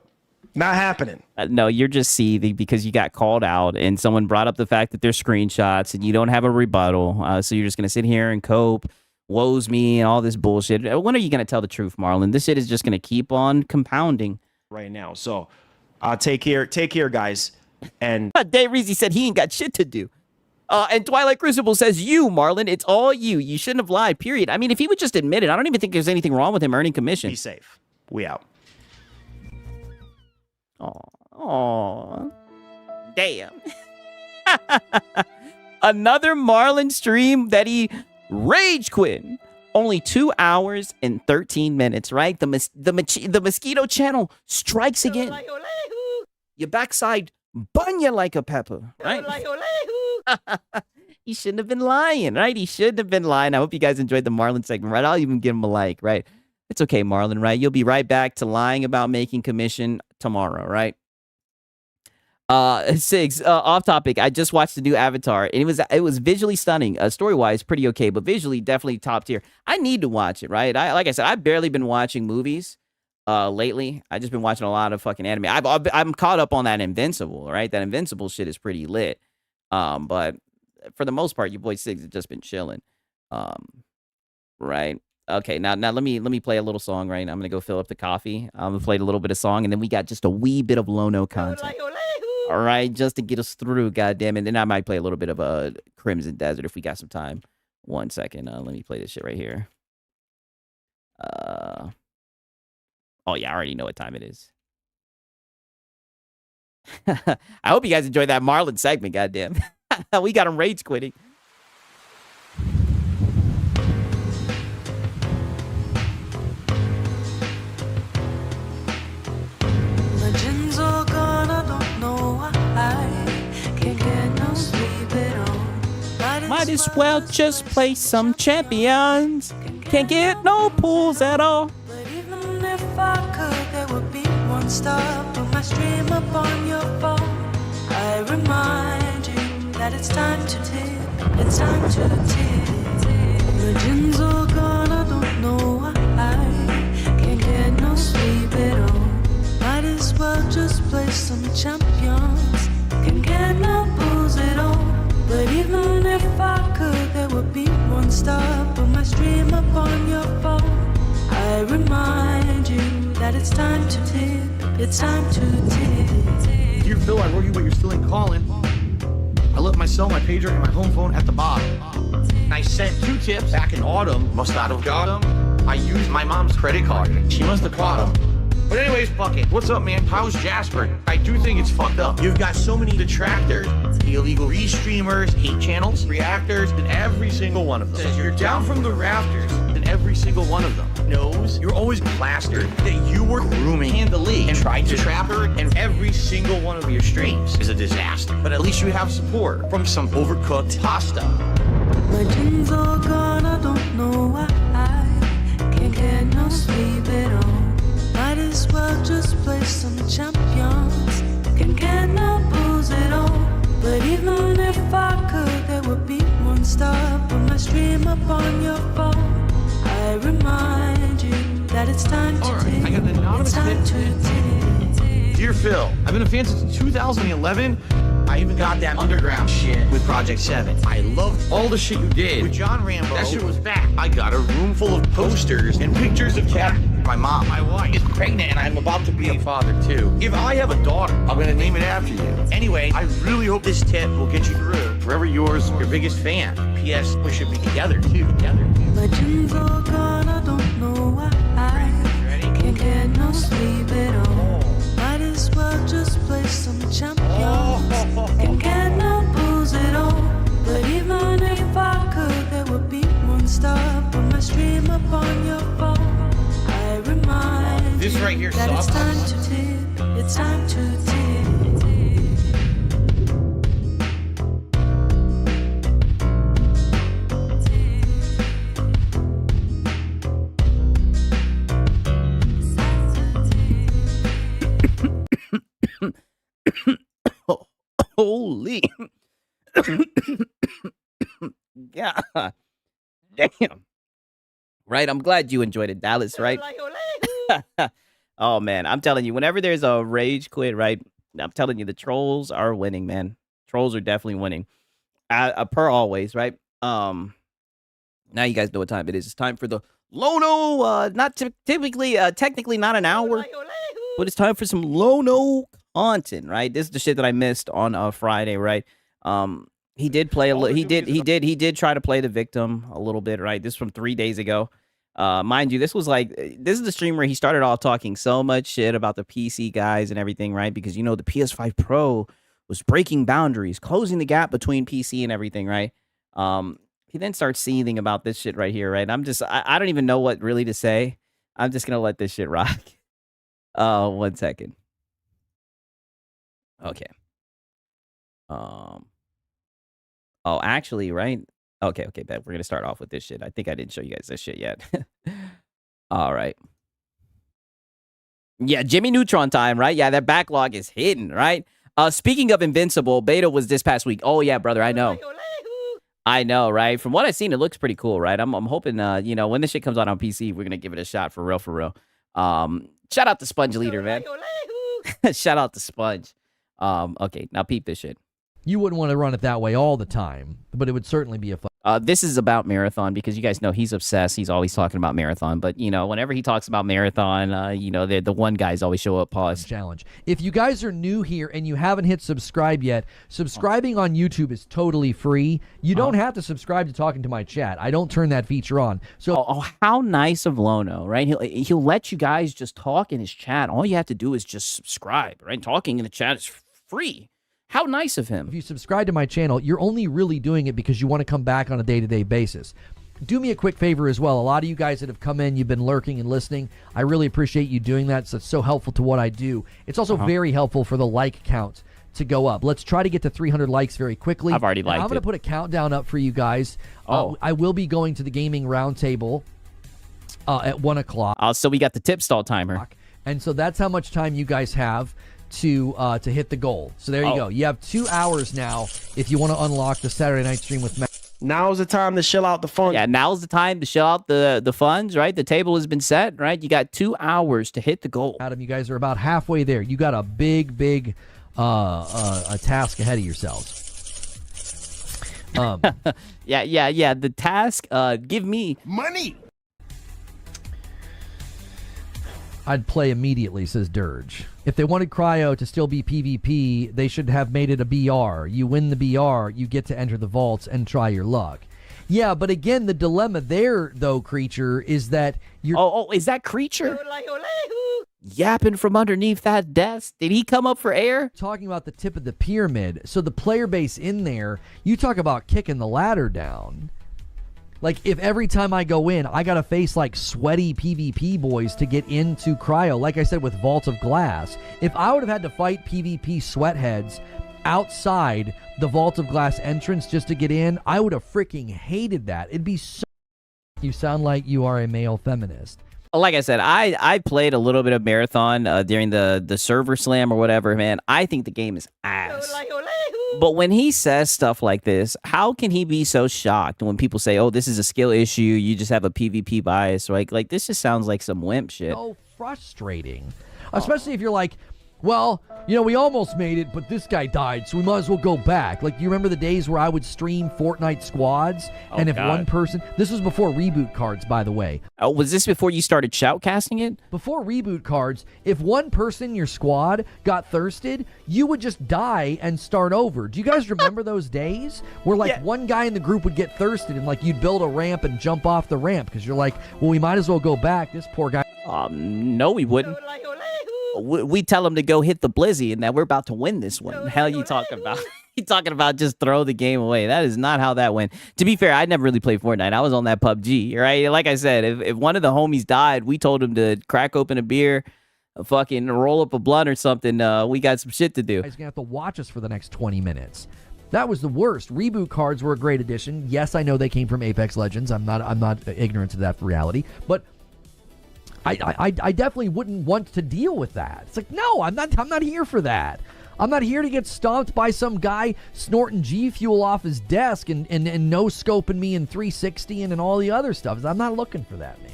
Not happening. No, you're just seething because you got called out and someone brought up the fact that there's screenshots and you don't have a rebuttal. So you're just going to sit here and cope, woes me, and all this bullshit. When are you going to tell the truth, Marlon? This shit is just going to keep on compounding right now. So take care, guys. And Dave Reezy said he ain't got shit to do. And Twilight Crucible says, you, Marlon, it's all you. You shouldn't have lied, period. I mean, if he would just admit it, I don't even think there's anything wrong with him earning commission. Be safe. We out. Oh, damn. Another Marlon stream that he rage quit. Only 2 hours and 13 minutes, right? The mosquito channel strikes again. Your backside bun you like a pepper, right? He shouldn't have been lying, right? He shouldn't have been lying. I hope you guys enjoyed the Marlon segment, right? I'll even give him a like, right? It's okay, Marlon, right? You'll be right back to lying about making commission tomorrow, right? Sigs, off topic. I just watched the new Avatar, and it was visually stunning. Story-wise, pretty okay, but visually, definitely top tier. I need to watch it, right? Like I said, I've barely been watching movies lately. I just been watching a lot of fucking anime. I'm caught up on that Invincible, right? That Invincible shit is pretty lit. But for the most part, your boy Sigs has just been chilling. Right. Okay, now let me play a little song, right? I'm gonna go fill up the coffee. I'm gonna play a little bit of song, and then we got just a wee bit of Lono content. All right, just to get us through, goddamn it. Then I might play a little bit of Crimson Desert if we got some time. 1 second. Let me play this shit right here. Oh yeah, I already know what time it is. I hope you guys enjoyed that Marlon segment. Goddamn, we got him rage quitting. Legends are gone, I don't know why I can't get no sleep at all. Might as well just play some champions. Can't get no pools at all. But even if I could, there would be one stop on my stream up on your phone. I remind you that it's time to tip, it's time to tip. Legends are gone, I don't know why I can't get no sleep at all. Might as well just play some champions. Can't get no booze at all. But even if I could, there would be one stop on my stream up on your phone. I remind you that it's time to tip, it's time to tip. Dear Phil, I wrote you, but you're still ain't calling. I left my cell, my pager, and my home phone at the bottom. I sent 2 tips back in autumn. Must not have got them. I used my mom's credit card. She must have caught them. But anyways, fuck it. What's up, man? How's Jasper? I do think it's fucked up. You've got so many detractors, illegal restreamers, hate channels, reactors, and every single one of them says you're down from the rafters, and every single one of them knows you're always plastered, that you were grooming Handley and tried to trap her, and every single one of your streams is a disaster. But at least you have support from some overcooked pasta. Legends are gone, I don't know why I can't get no sleep at all. Might as well just play some champions. Can't get no booze at all. But even if I could, there would be one stop on my stream up on your phone. I remind you that it's time to tip. I got an anonymous it's time to tip. Dear Phil, I've been a fan since 2011. I even got that underground shit with Project 7. I loved all the shit you did with John Rambo. That shit was back. I got a room full of posters and pictures of Cat. My mom, my wife, is pregnant and I'm about to be a father too. If I have a daughter, I'm gonna name it after you. Anyway, I really hope this tip will get you through. Forever yours, your biggest fan. P.S. We should be together too. Legends are gone, I don't know why I can't get no sleep at all. Might as well just play some champions. Can't get no booze at all. But even if I could, there would be one stop on my stream up on your phone. I remind This right here that it's sucks. time to tip, it's time to tip. Holy. Yeah. Damn. Right. I'm glad you enjoyed it, Dallas, right? Oh, man. I'm telling you, whenever there's a rage quit, right? I'm telling you, the trolls are winning, man. Trolls are definitely winning. Per always, right? Now you guys know what time it is. It's time for the Lono. Not typically, technically not an hour, but it's time for some Lono content, right? This is the shit that I missed on Friday, right? He did play he did try to play the victim a little bit, right? This is from 3 days ago. Mind you, this is the stream where he started off talking so much shit about the PC guys and everything, right? Because you know the PS5 Pro was breaking boundaries, closing the gap between PC and everything, right? He then starts seething about this shit right here, right? I don't even know what really to say. I'm just gonna let this shit rock. 1 second. Okay. Oh, actually, right? Okay, bet. We're gonna start off with this shit. I think I didn't show you guys this shit yet. All right. Yeah, Jimmy Neutron time, right? Yeah, that backlog is hidden, right? Speaking of Invincible, beta was this past week. Oh yeah, brother, I know. I know, right? From what I've seen, it looks pretty cool, right? I'm hoping, when this shit comes out on PC, we're gonna give it a shot for real. Shout out to Sponge Leader, man. Shout out to Sponge. Okay, now peep this shit. You wouldn't want to run it that way all the time, but it would certainly be a fun. This is about Marathon because you guys know he's obsessed. He's always talking about Marathon. But, you know, whenever he talks about Marathon, you know, the one guys always show up. Pause. Challenge. If you guys are new here and you haven't hit subscribe yet, subscribing on YouTube is totally free. You don't have to subscribe to talking to my chat. I don't turn that feature on. So, how nice of Lono, right? He'll let you guys just talk in his chat. All you have to do is just subscribe, right? Talking in the chat is free. How nice of him. If you subscribe to my channel, you're only really doing it because you want to come back on a day-to-day basis. Do me a quick favor as well. A lot of you guys that have come in, you've been lurking and listening. I really appreciate you doing that. So it's so helpful to what I do. It's also very helpful for the like count to go up. Let's try to get to 300 likes very quickly. I've already liked it. I'm going to put a countdown up for you guys. I will be going to the gaming roundtable at 1 o'clock. So we got the tip stall timer. And so that's how much time you guys have to hit the goal. So there you go. You have 2 hours now if you want to unlock the Saturday night stream with Matt. Now's the time to shell out the funds. Yeah, now's the time to shell out the funds, right? The table has been set, right? You got 2 hours to hit the goal. Adam, you guys are about halfway there. You got a big a task ahead of yourselves. Yeah. The task, give me money. I'd play immediately, says Dirge. If they wanted Cryo to still be PvP, they should have made it a BR. You win the BR, you get to enter the vaults and try your luck. Yeah, but again, the dilemma there, though, Creature, is that you're... is that Creature? Yapping from underneath that desk? Did he come up for air? Talking about the tip of the pyramid. So the player base in there, you talk about kicking the ladder down. Like, if every time I go in, I got to face, like, sweaty PvP boys to get into Cryo, like I said, with Vault of Glass. If I would have had to fight PvP sweatheads outside the Vault of Glass entrance just to get in, I would have freaking hated that. It'd be so... You sound like you are a male feminist. Like I said, I played a little bit of Marathon during the server slam or whatever, man. I think the game is ass. But when he says stuff like this, how can he be so shocked when people say, oh, this is a skill issue, you just have a PvP bias, right? Like, this just sounds like some wimp shit. So frustrating. Especially if you're like, well, you know, we almost made it, but this guy died, so we might as well go back. Like, you remember the days where I would stream Fortnite squads? And if one person... This was before reboot cards, by the way. Oh, was this before you started shoutcasting it? Before reboot cards, if one person in your squad got thirsted, you would just die and start over. Do you guys remember those days? Where, like, one guy in the group would get thirsted and, like, you'd build a ramp and jump off the ramp because you're like, well, we might as well go back. This poor guy... No, we wouldn't. We tell him to go hit the blizzy and that we're about to win this one. The hell you talking about? You talking about just throw the game away. That is not how that went. To be fair, I never really played Fortnite. I was on that PUBG, right? Like I said, if one of the homies died, we told him to crack open a beer, fucking roll up a blunt or something. We got some shit to do. He's going to have to watch us for the next 20 minutes. That was the worst. Reboot cards were a great addition. Yes, I know they came from Apex Legends. I'm not ignorant to that reality. But I definitely wouldn't want to deal with that. It's like, no, I'm not here for that. I'm not here to get stomped by some guy snorting G Fuel off his desk and no-scoping me in 360 and all the other stuff. I'm not looking for that, man.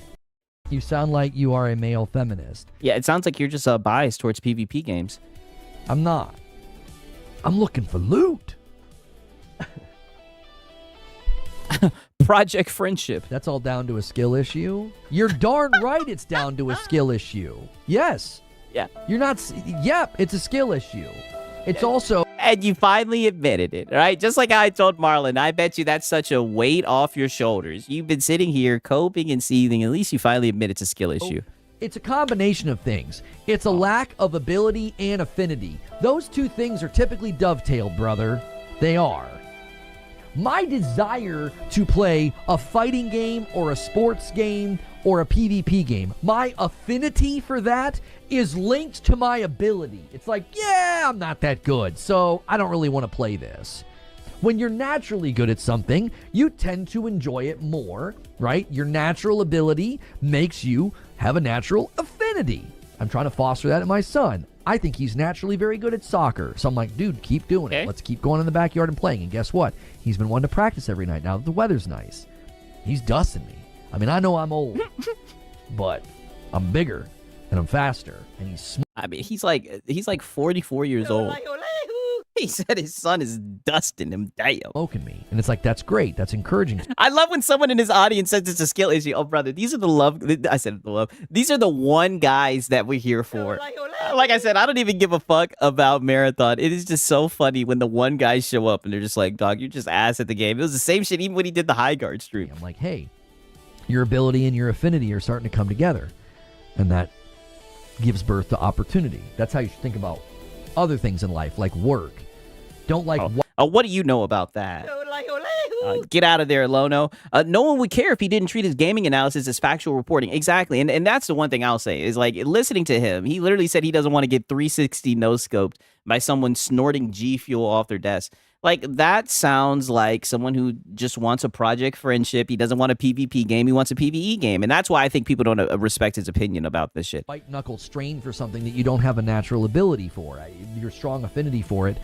You sound like you are a male feminist. Yeah, it sounds like you're just biased towards PvP games. I'm not. I'm looking for loot. Project Friendship. That's all down to a skill issue? You're darn right it's down to a skill issue. Yes. Yeah. You're not... Yep, it's a skill issue. It's also... And you finally admitted it, right? Just like I told Marlon, I bet you that's such a weight off your shoulders. You've been sitting here coping and seething. At least you finally admit it's a skill issue. It's a combination of things. It's a lack of ability and affinity. Those two things are typically dovetailed, brother. They are. My desire to play a fighting game or a sports game or a PvP game, my affinity for that is linked to my ability. It's like, yeah, I'm not that good, so I don't really want to play this. When you're naturally good at something, you tend to enjoy it more, right? Your natural ability makes you have a natural affinity. I'm trying to foster that in my son. I think he's naturally very good at soccer. So I'm like, dude, keep doing it. Let's keep going in the backyard and playing. And guess what? He's been wanting to practice every night now that the weather's nice. He's dusting me. I mean, I know I'm old, but I'm bigger and I'm faster and he's smart. I mean, he's like 44 years old. He said his son is dusting him. Damn. Smoking me. And it's like, that's great. That's encouraging. I love when someone in his audience says it's a skill issue. Oh, brother, these are the love. I said the love. These are the one guys that we're here for. Like I said, I don't even give a fuck about Marathon. It is just so funny when the one guys show up and they're just like, dog, you're just ass at the game. It was the same shit even when he did the high guard stream. I'm like, hey, your ability and your affinity are starting to come together. And that gives birth to opportunity. That's how you should think about other things in life, like work. Don't like what do you know about that? Get out of there, Lono. No one would care if he didn't treat his gaming analysis as factual reporting. Exactly. And that's the one thing I'll say is like listening to him. He literally said he doesn't want to get 360 no-scoped by someone snorting G Fuel off their desk. Like, that sounds like someone who just wants a project friendship. He doesn't want a PvP game. He wants a PvE game. And that's why I think people don't respect his opinion about this shit. White knuckle strain for something that you don't have a natural ability for. Your strong affinity for it.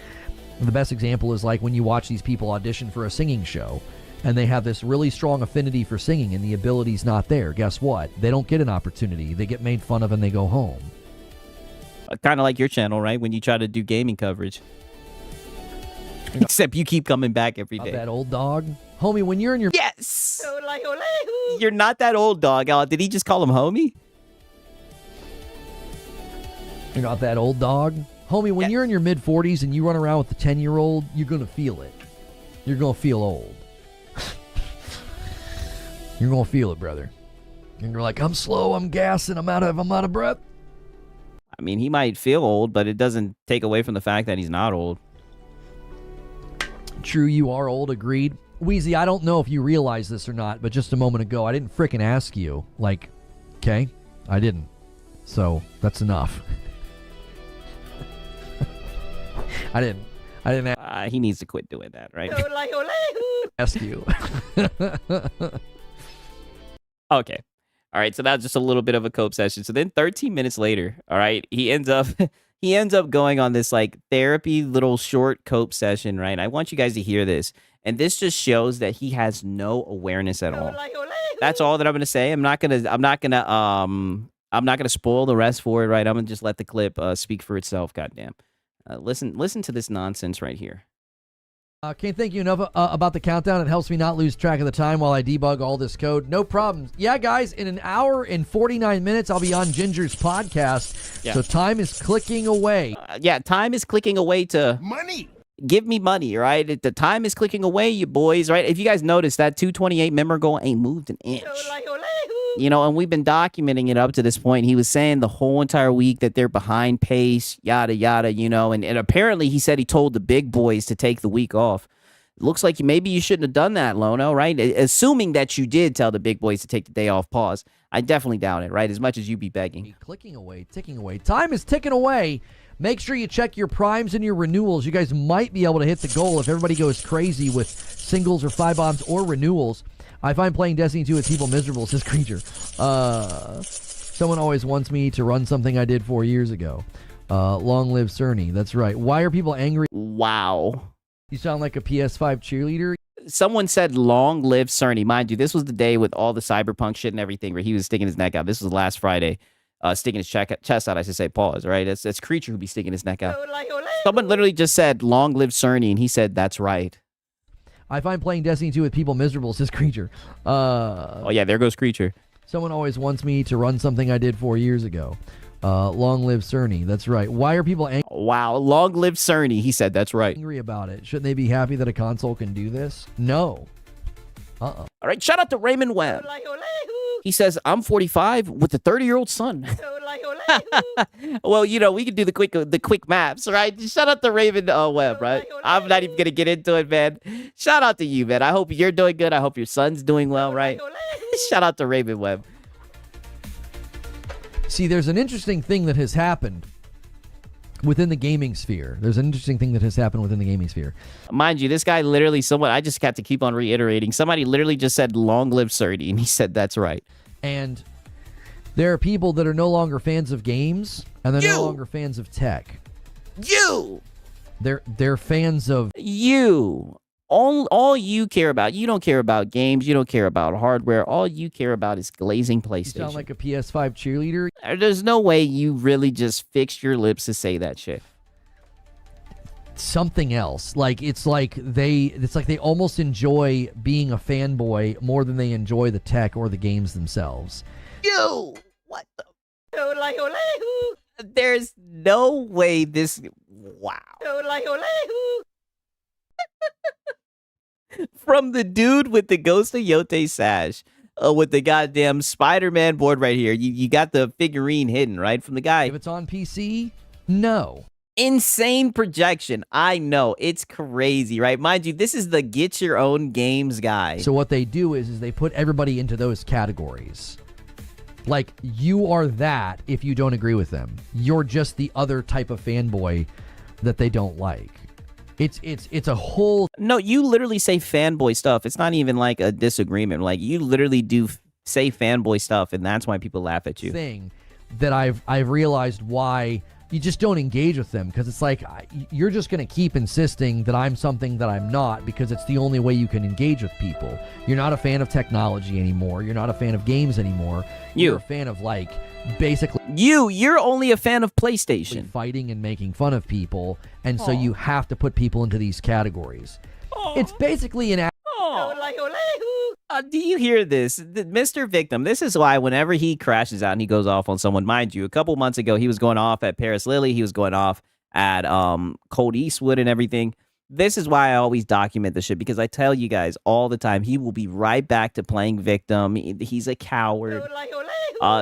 The best example is like when you watch these people audition for a singing show and they have this really strong affinity for singing and the ability's not there. Guess what? They don't get an opportunity. They get made fun of and they go home. Kind of like your channel, right? When you try to do gaming coverage. Except you keep coming back every day. That old dog? Homie, when you're in your... Yes! You're not that old dog. Did he just call him homie? You're not that old dog? Homie, when you're in your mid-40s and you run around with the 10-year-old, you're going to feel it. You're going to feel old. You're going to feel it, brother. And you're like, I'm slow, I'm gassing, I'm out of breath. I mean, he might feel old, but it doesn't take away from the fact that he's not old. True, you are old, agreed. Wheezy, I don't know if you realize this or not, but just a moment ago, I didn't frickin' ask you. Like, okay? I didn't. So, that's enough. I didn't he needs to quit doing that, right? ask you. Okay. All right, so that's just a little bit of a cope session. So then 13 minutes later, all right, he ends up going on this like therapy little short cope session, right? I want you guys to hear this. And this just shows that he has no awareness at all. That's all that I'm going to say. I'm not going to spoil the rest for it, right? I'm going to just let the clip speak for itself, goddamn. Listen to this nonsense right here. Can't thank you enough about the countdown. It helps me not lose track of the time while I debug all this code. No problems. Yeah, guys, in an hour and 49 minutes, I'll be on Ginger's podcast. Yeah. So time is clicking away. Time is clicking away to... Money! Give me money, right? The time is clicking away, you boys, right? If you guys notice, that 228 member goal ain't moved an inch. You know, and we've been documenting it up to this point. He was saying the whole entire week that they're behind pace, yada, yada, you know. And apparently he said he told the big boys to take the week off. Looks like maybe you shouldn't have done that, Lono, right? Assuming that you did tell the big boys to take the day off, pause. I definitely doubt it, right? As much as you be begging. Clicking away, ticking away. Time is ticking away. Make sure you check your primes and your renewals. You guys might be able to hit the goal if everybody goes crazy with singles or 5-bombs or renewals. I find playing Destiny 2 with people miserable, says Creature. Someone always wants me to run something I did 4 years ago. Long live Cerny. That's right. Why are people angry? Wow. You sound like a PS5 cheerleader. Someone said long live Cerny. Mind you, this was the day with all the cyberpunk shit and everything where he was sticking his neck out. This was last Friday. Sticking his chest out, I should say, pause, right? That's Creature who be sticking his neck out. Someone literally just said, long live Cerny, and he said, that's right. I find playing Destiny 2 with people miserable, says Creature. Oh, yeah, there goes Creature. Someone always wants me to run something I did 4 years ago. Long live Cerny, that's right. Why are people angry? Wow, long live Cerny, he said, that's right. Angry about it. Shouldn't they be happy that a console can do this? No. All right, shout out to Raymond Webb. He says, I'm 45 with a 30-year-old son. Well, you know, we can do the quick maps, right? Shout out to Raymond Webb, right? I'm not even going to get into it, man. Shout out to you, man. I hope you're doing good. I hope your son's doing well, right? Shout out to Raymond Webb. See, there's an interesting thing that has happened within the gaming sphere. Mind you, this guy literally, I just got to keep on reiterating. Somebody literally just said, long live Cerny, and he said, that's right. And there are people that are no longer fans of games, and they're no longer fans of tech. They're fans of you. All you care about, you don't care about games, you don't care about hardware. All you care about is glazing PlayStation. You sound like a PS5 cheerleader. There's no way you really just fixed your lips to say that shit. something else. Like it's like they almost enjoy being a fanboy more than they enjoy the tech or the games themselves. Yo, what the? There's no way this. Wow. From the dude with the Ghost of Yote sash, with the goddamn Spider-Man board right here. You got the figurine hidden, right? From the guy. If it's on PC, no. Insane projection. I know. It's crazy, right? Mind you, this is the get your own games guy. So what they do is they put everybody into those categories. Like, you are that if you don't agree with them. You're just the other type of fanboy that they don't like. It's a whole... No, you literally say fanboy stuff. It's not even like a disagreement. Like, you literally do say fanboy stuff, and that's why people laugh at you. Thing that I've realized why you just don't engage with them, because it's like you're just going to keep insisting that I'm something that I'm not, because it's the only way you can engage with people. You're not a fan of technology anymore. You're not a fan of games anymore. You're a fan of, like, basically... You're only a fan of PlayStation. Fighting and making fun of people, and so you have to put people into these categories. It's basically an... Do you hear this? Mr. Victim, this is why whenever he crashes out and he goes off on someone, mind you, a couple months ago, he was going off at Paris Lily. He was going off at Cold Eastwood and everything. This is why I always document this shit, because I tell you guys all the time, he will be right back to playing victim. He's a coward.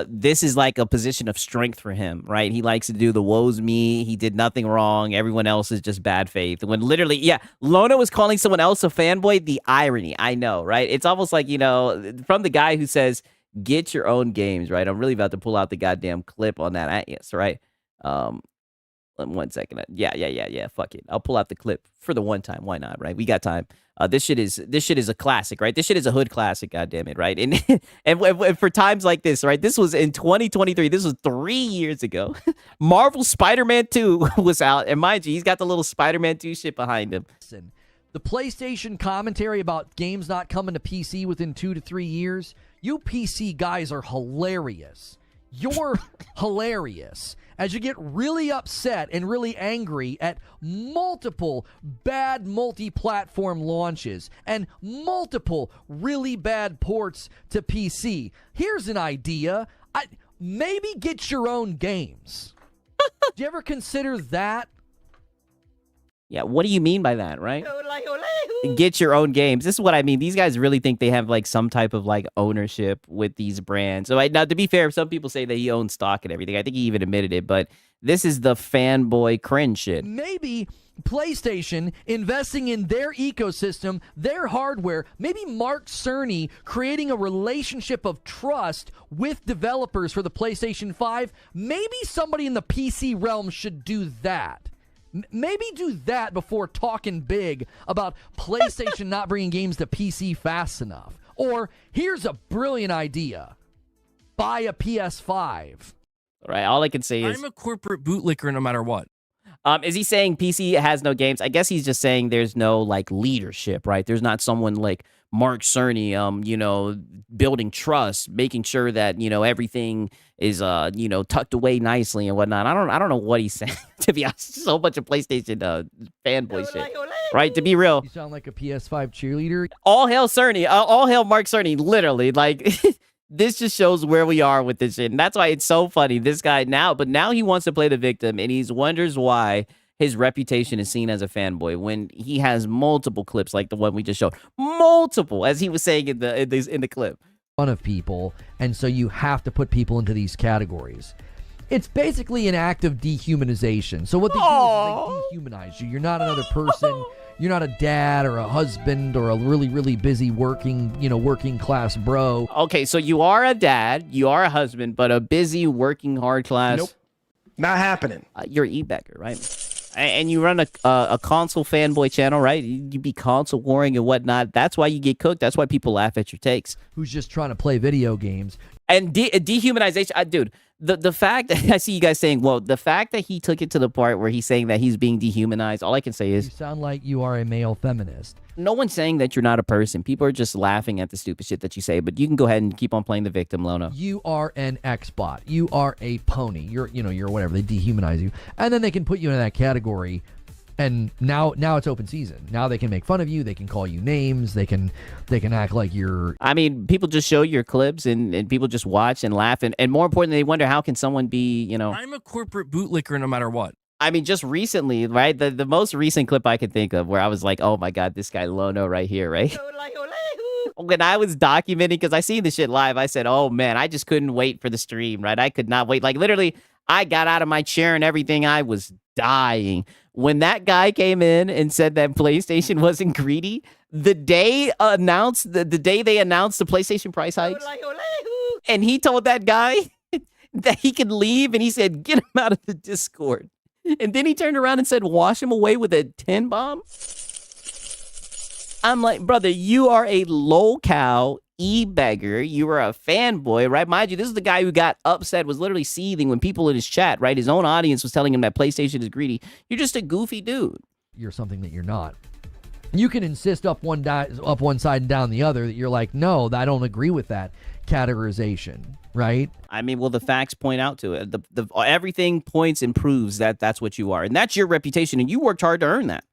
This is like a position of strength for him, right? He likes to do the woes me. He did nothing wrong. Everyone else is just bad faith. When literally, yeah, Lona was calling someone else a fanboy. The irony, I know, right? It's almost like, you know, from the guy who says, get your own games, right? I'm really about to pull out the goddamn clip on that. Yes, right? 1 second. Yeah. Fuck it. I'll pull out the clip for the one time. Why not? Right? We got time. This shit is a classic, right? This shit is a hood classic. God damn it, right? And for times like this, right? This was in 2023. This was 3 years ago. Marvel Spider-Man 2 was out, and mind you, he's got the little Spider-Man 2 shit behind him. Listen, the PlayStation commentary about games not coming to PC within 2 to 3 years. You PC guys are hilarious. You're hilarious. As you get really upset and really angry at multiple bad multi-platform launches and multiple really bad ports to PC. Here's an idea. Maybe get your own games. Do you ever consider that? Yeah, what do you mean by that, right? Get your own games. This is what I mean. These guys really think they have like some type of like ownership with these brands. So now, to be fair, some people say that he owns stock and everything. I think he even admitted it, but this is the fanboy cringe shit. Maybe PlayStation investing in their ecosystem, their hardware, maybe Mark Cerny creating a relationship of trust with developers for the PlayStation 5. Maybe somebody in the PC realm should do that. Maybe do that before talking big about PlayStation not bringing games to PC fast enough. Or here's a brilliant idea. Buy a PS5. Right, all I can say is... I'm a corporate bootlicker no matter what. Is he saying PC has no games? I guess he's just saying there's no, like, leadership, right? There's not someone like Mark Cerny, you know, building trust, making sure that, you know, everything is, you know, tucked away nicely and whatnot. I don't know what he's saying, to be honest. So much of PlayStation fanboy shit, right? To be real. You sound like a PS5 cheerleader. All hail Cerny. All hail Mark Cerny, literally. Like... This just shows where we are with this shit. And that's why it's so funny. This guy now he wants to play the victim, and he wonders why his reputation is seen as a fanboy when he has multiple clips like the one we just showed. Multiple, as he was saying in the clip. Fun of people, and so you have to put people into these categories. It's basically an act of dehumanization. So what they do is they dehumanize you. You're not another person. You're not a dad or a husband or a really, really busy working class bro. Okay, so you are a dad, you are a husband, but a busy working hard class. Nope. Not happening. You're e-backer, right? And you run a console fanboy channel, right? You be console warring and whatnot. That's why you get cooked. That's why people laugh at your takes. Who's just trying to play video games. And dehumanization, dude, the fact that I see you guys saying, well, the fact that he took it to the part where he's saying that he's being dehumanized, all I can say is... You sound like you are a male feminist. No one's saying that you're not a person. People are just laughing at the stupid shit that you say, but you can go ahead and keep on playing the victim, Lona. You are an X-bot. You are a pony. You're whatever. They dehumanize you. And then they can put you in that category. And now it's open season. Now they can make fun of you. They can call you names. They can act like you're. I mean, people just show your clips and people just watch and laugh. And more importantly, they wonder how can someone be, you know. I'm a corporate bootlicker no matter what. I mean, just recently, right? The most recent clip I could think of where I was like, oh my God, this guy Lono right here, right? When I was documenting, because I seen this shit live, I said, oh man, I just couldn't wait for the stream, right? I could not wait. Like literally, I got out of my chair and everything. I was dying. When that guy came in and said that PlayStation wasn't greedy, the day they announced the PlayStation price hikes, and he told that guy that he could leave, and he said, get him out of the Discord. And then he turned around and said, wash him away with a 10 bomb. I'm like, brother, you are a low-cal e-beggar. You are a fanboy, right? Mind you, this is the guy who got upset, was literally seething when people in his chat, right? His own audience was telling him that PlayStation is greedy. You're just a goofy dude. You're something that you're not. You can insist up one side and down the other that you're like, no, I don't agree with that categorization, right? I mean, well, the facts point out to it. The everything points and proves that that's what you are. And that's your reputation, and you worked hard to earn that.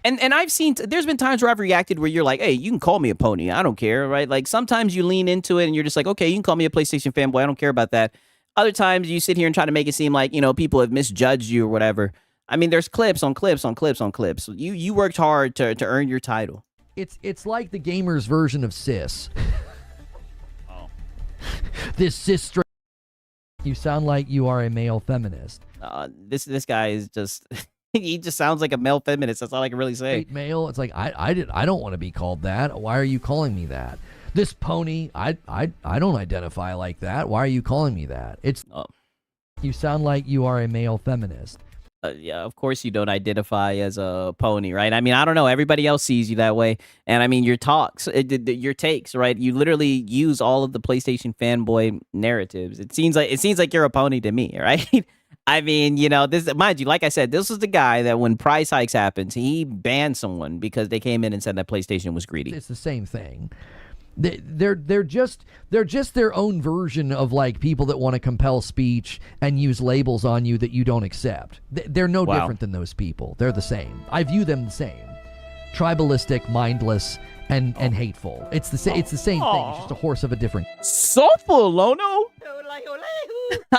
And I've seen, there's been times where I've reacted where you're like, hey, you can call me a pony. I don't care, right? Like sometimes you lean into it and you're just like, okay, you can call me a PlayStation fanboy. I don't care about that. Other times you sit here and try to make it seem like, you know, people have misjudged you or whatever. I mean, there's clips on clips on clips on clips. You worked hard to earn your title. It's like the gamer's version of cis. Oh. This cis straight. You sound like you are a male feminist. This guy is just... He just sounds like a male feminist. That's all I can really say. Straight male. It's like I don't want to be called that. Why are you calling me that? This pony. I don't identify like that. Why are you calling me that? You sound like you are a male feminist. Yeah, of course you don't identify as a pony, right? I mean, I don't know. Everybody else sees you that way. And I mean, your talks, your takes, right? You literally use all of the PlayStation fanboy narratives. It seems like you're a pony to me, right? I mean, you know, this, mind you, like I said, this was the guy that when price hikes happened, he banned someone because they came in and said that PlayStation was greedy. It's the same thing. They're just their own version of like people that want to compel speech and use labels on you that you don't accept. They're no different than those people. They're the same. I view them the same. Tribalistic, mindless, and hateful. It's the same thing. It's just a horse of a different. Soulful, Lono.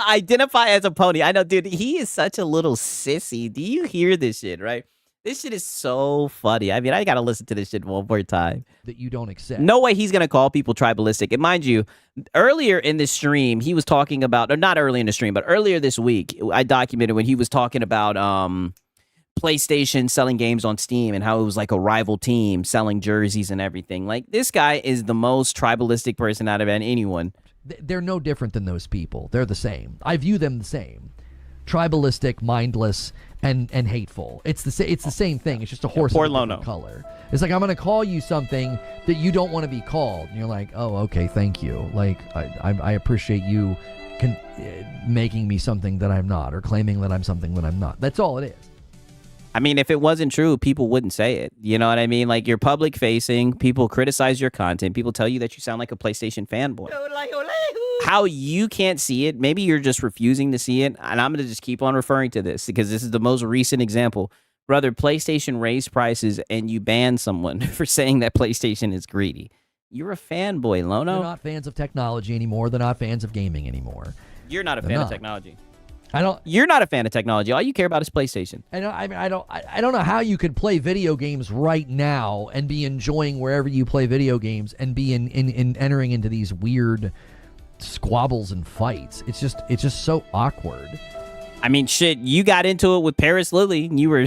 Identify as a pony. I know, dude. He is such a little sissy. Do you hear this shit, right? This shit is so funny. I mean, I gotta listen to this shit one more time. That you don't accept. No way he's gonna call people tribalistic. And mind you, earlier in this stream, he was talking about, or not early in the stream, but earlier this week, I documented when he was talking about PlayStation selling games on Steam and how it was like a rival team selling jerseys and everything. Like, this guy is the most tribalistic person out of anyone. They're no different than those people. They're the same. I view them the same. Tribalistic, mindless, and hateful. It's the same thing. It's just a horse of a different color. It's like, I'm going to call you something that you don't want to be called. And you're like, oh, okay, thank you. Like, I appreciate you making me something that I'm not, or claiming that I'm something that I'm not. That's all it is. I mean, if it wasn't true, people wouldn't say it. You know what I mean? Like, you're public facing. People criticize your content. People tell you that you sound like a PlayStation fanboy. How you can't see it, maybe you're just refusing to see it. And I'm going to just keep on referring to this because this is the most recent example. Brother, PlayStation raised prices and you banned someone for saying that PlayStation is greedy. You're a fanboy, Lono. They're not fans of technology anymore. They're not fans of gaming anymore. You're not a fan of technology. You're not a fan of technology. All you care about is PlayStation. I don't know how you could play video games right now and be enjoying wherever you play video games and be in entering into these weird squabbles and fights. It's just so awkward. I mean, shit, you got into it with Paris Lily and you were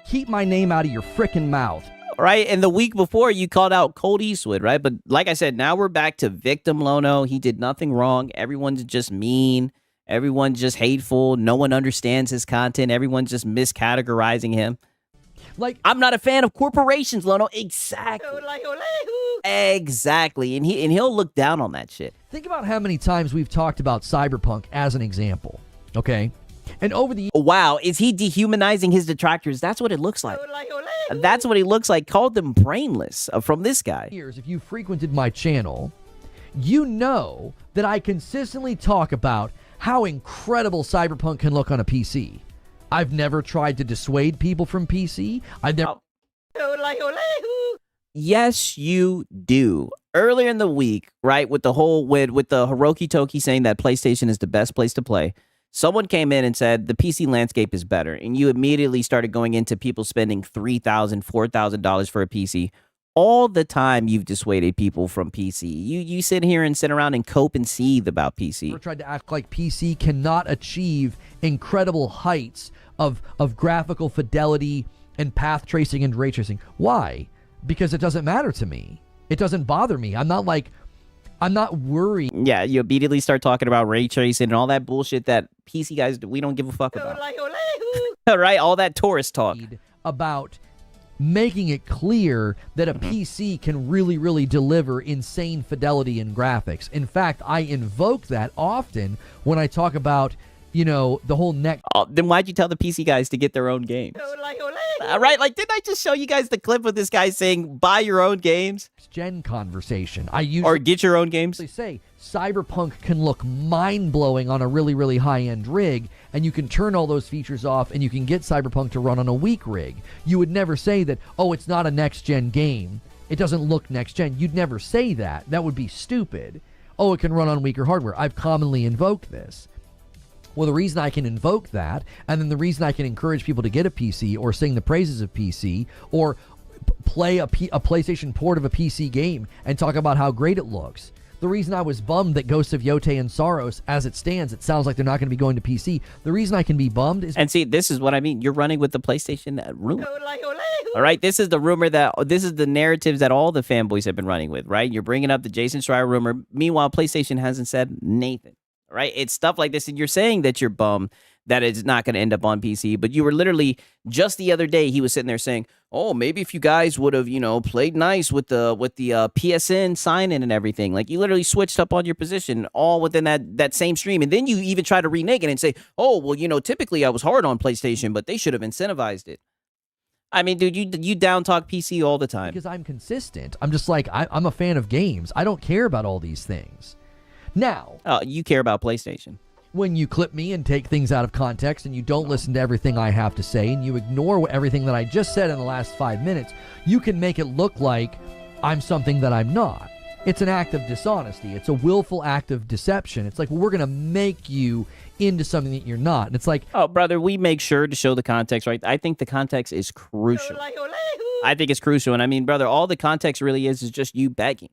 keep my name out of your frickin' mouth. Right? And the week before you called out Colt Eastwood, right? But like I said, now we're back to victim Lono. He did nothing wrong. Everyone's just mean. Everyone's just hateful. No one understands his content. Everyone's just miscategorizing him. Like, I'm not a fan of corporations, Lono. Exactly. Exactly. And he'll look down on that shit. Think about how many times we've talked about Cyberpunk as an example. Okay? And over the wow, is he dehumanizing his detractors? That's what it looks like. That's what he looks like. Called them brainless from this guy. Years, if you frequented my channel, you know that I consistently talk about how incredible Cyberpunk can look on a PC. I've never tried to dissuade people from PC. I've never. Yes, you do. Earlier in the week, right, with the Hiroki Toki saying that PlayStation is the best place to play, someone came in and said the PC landscape is better, and you immediately started going into people spending $3,000, $4,000 for a PC. All the time you've dissuaded people from PC. You sit here and sit around and cope and seethe about PC. Never tried to act like PC cannot achieve incredible heights of graphical fidelity and path tracing and ray tracing. Why? Because it doesn't matter to me. It doesn't bother me. I'm not worried. Yeah, you immediately start talking about ray tracing and all that bullshit that PC guys, we don't give a fuck about. Right? All that tourist talk. About making it clear that a PC can really, really deliver insane fidelity and graphics. In fact, I invoke that often when I talk about, the whole next. Then why'd you tell the PC guys to get their own games? Right? Like, didn't I just show you guys the clip of this guy saying, buy your own games? Gen conversation. I use or get your own games. They say Cyberpunk can look mind-blowing on a really, really high-end rig, and you can turn all those features off, and you can get Cyberpunk to run on a weak rig. You would never say that, oh, it's not a next-gen game. It doesn't look next-gen. You'd never say that. That would be stupid. Oh, it can run on weaker hardware. I've commonly invoked this. Well, the reason I can invoke that, and then the reason I can encourage people to get a PC or sing the praises of PC or play a PlayStation port of a PC game and talk about how great it looks. The reason I was bummed that Ghosts of Yotei and Saros, as it stands, it sounds like they're not going to be going to PC. The reason I can be bummed is... And see, this is what I mean. You're running with the PlayStation rumor. All right? This is the rumor this is the narratives that all the fanboys have been running with, right? You're bringing up the Jason Schreier rumor. Meanwhile, PlayStation hasn't said Nathan. Right? It's stuff like this, and you're saying that you're bummed that it's not going to end up on PC, but you were literally, just the other day, he was sitting there saying, oh, maybe if you guys would have, played nice with the PSN sign-in and everything. Like, you literally switched up on your position all within that same stream, and then you even try to renege it and say, oh, well, typically I was hard on PlayStation, but they should have incentivized it. I mean, dude, you down-talk PC all the time. Because I'm consistent. I'm just like, I'm a fan of games. I don't care about all these things. Now, you care about PlayStation. When you clip me and take things out of context and you don't listen to everything I have to say and you ignore everything that I just said in the last 5 minutes, you can make it look like I'm something that I'm not. It's an act of dishonesty. It's a willful act of deception. It's like, well, we're going to make you into something that you're not. And it's like, oh, brother, we make sure to show the context, right? I think the context is crucial. I think it's crucial. And I mean, brother, all the context really is just you begging.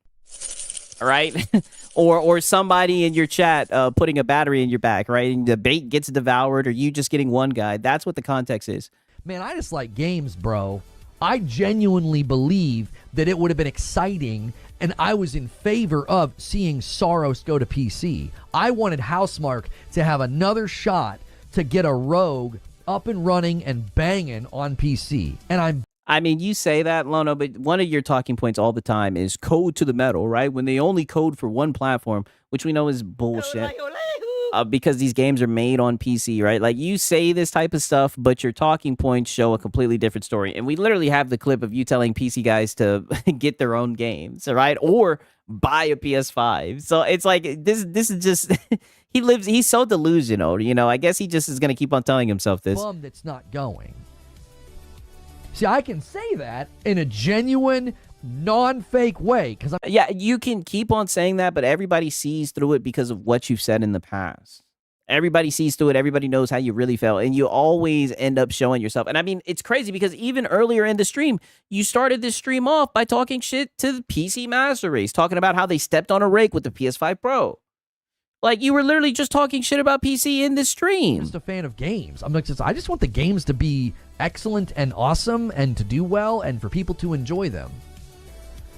All right? or somebody in your chat putting a battery in your back, right? And the bait gets devoured, or you just getting one guy. That's what the context is. Man, I just like games, bro. I genuinely believe that it would have been exciting, and I was in favor of seeing Saros go to PC. I wanted Housemarque to have another shot to get a Rogue up and running and banging on PC. And I mean, you say that, Lono, but one of your talking points all the time is code to the metal, right? When they only code for one platform, which we know is bullshit. Because these games are made on PC, right? Like, you say this type of stuff, but your talking points show a completely different story. And we literally have the clip of you telling PC guys to get their own games, right? Or buy a PS5. So it's like, this is just... he's so delusional, I guess he just is going to keep on telling himself this. Bummed it's not going. See, I can say that in a genuine, non-fake way. Yeah, you can keep on saying that, but everybody sees through it because of what you've said in the past. Everybody sees through it. Everybody knows how you really felt. And you always end up showing yourself. And I mean, it's crazy because even earlier in the stream, you started this stream off by talking shit to the PC Master Race, talking about how they stepped on a rake with the PS5 Pro. Like, you were literally just talking shit about PC in this stream. I'm just a fan of games. I just want the games to be excellent and awesome and to do well and for people to enjoy them.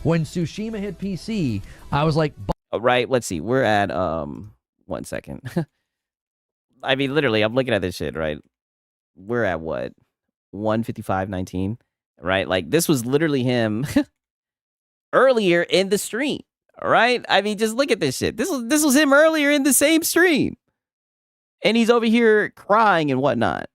When Tsushima hit PC, I was like... Right, let's see. We're at, 1 second. I mean, literally, I'm looking at this shit, right? We're at what? 155.19, right? Like, this was literally him earlier in the stream. Right? I mean, just look at this shit. This was him earlier in the same stream. And he's over here crying and whatnot.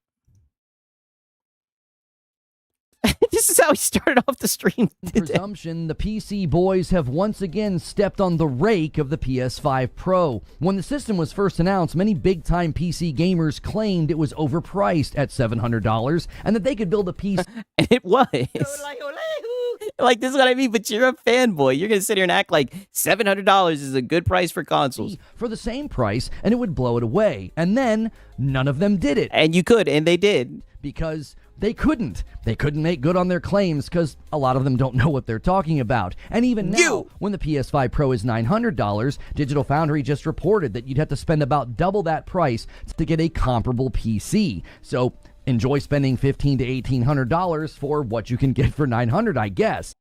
This is how he started off the stream. Presumption, the PC boys have once again stepped on the rake of the PS5 Pro. When the system was first announced, many big-time PC gamers claimed it was overpriced at $700 and that they could build a PC. And it was. Like, this is what I mean, but you're a fanboy. You're going to sit here and act like $700 is a good price for consoles. For the same price, and it would blow it away. And then, none of them did it. And you could, and they did. Because they couldn't. They couldn't make good on their claims because a lot of them don't know what they're talking about. And even now, when the PS5 Pro is $900, Digital Foundry just reported that you'd have to spend about double that price to get a comparable PC. So enjoy spending $1,500 to $1,800 for what you can get for $900, I guess.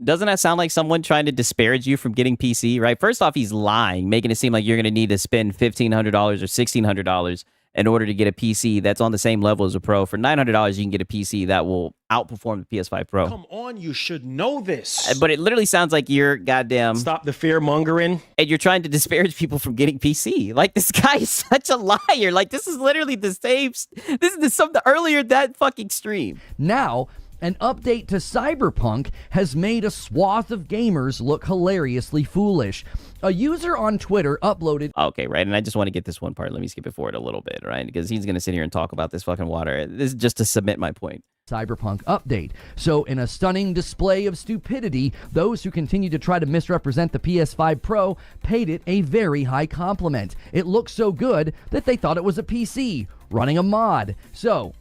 Doesn't that sound like someone trying to disparage you from getting PC, right? First off, he's lying, making it seem like you're going to need to spend $1,500 or $1,600 in order to get a PC that's on the same level as a Pro. For $900, you can get a PC that will outperform the PS5 Pro. Come on, you should know this. But it literally sounds like you're goddamn... Stop the fear-mongering. And you're trying to disparage people from getting PC. Like, this guy is such a liar. Like, this is literally the same... This is something earlier that fucking stream. Now... an update to Cyberpunk has made a swath of gamers look hilariously foolish. A user on Twitter uploaded... Okay, right, and I just want to get this one part. Let me skip it forward a little bit, right? Because he's going to sit here and talk about this fucking water. This is just to submit my point. Cyberpunk update. So in a stunning display of stupidity, those who continue to try to misrepresent the PS5 Pro paid it a very high compliment. It looked so good that they thought it was a PC running a mod. So...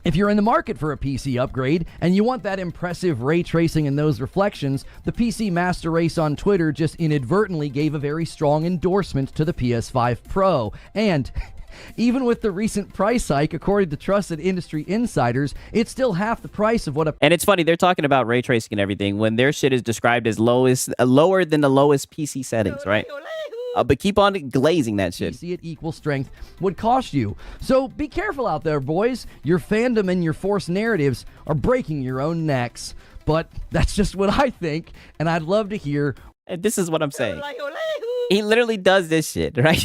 if you're in the market for a PC upgrade and you want that impressive ray tracing and those reflections, the PC Master Race on Twitter just inadvertently gave a very strong endorsement to the PS5 Pro. And even with the recent price hike, according to trusted industry insiders, it's still half the price of what a... And it's funny, they're talking about ray tracing and everything when their shit is described as lower than the lowest PC settings, right? But keep on glazing that shit. PC at equal strength would cost you. So be careful out there, boys. Your fandom and your forced narratives are breaking your own necks. But that's just what I think, and I'd love to hear... And this is what I'm saying. He literally does this shit, right?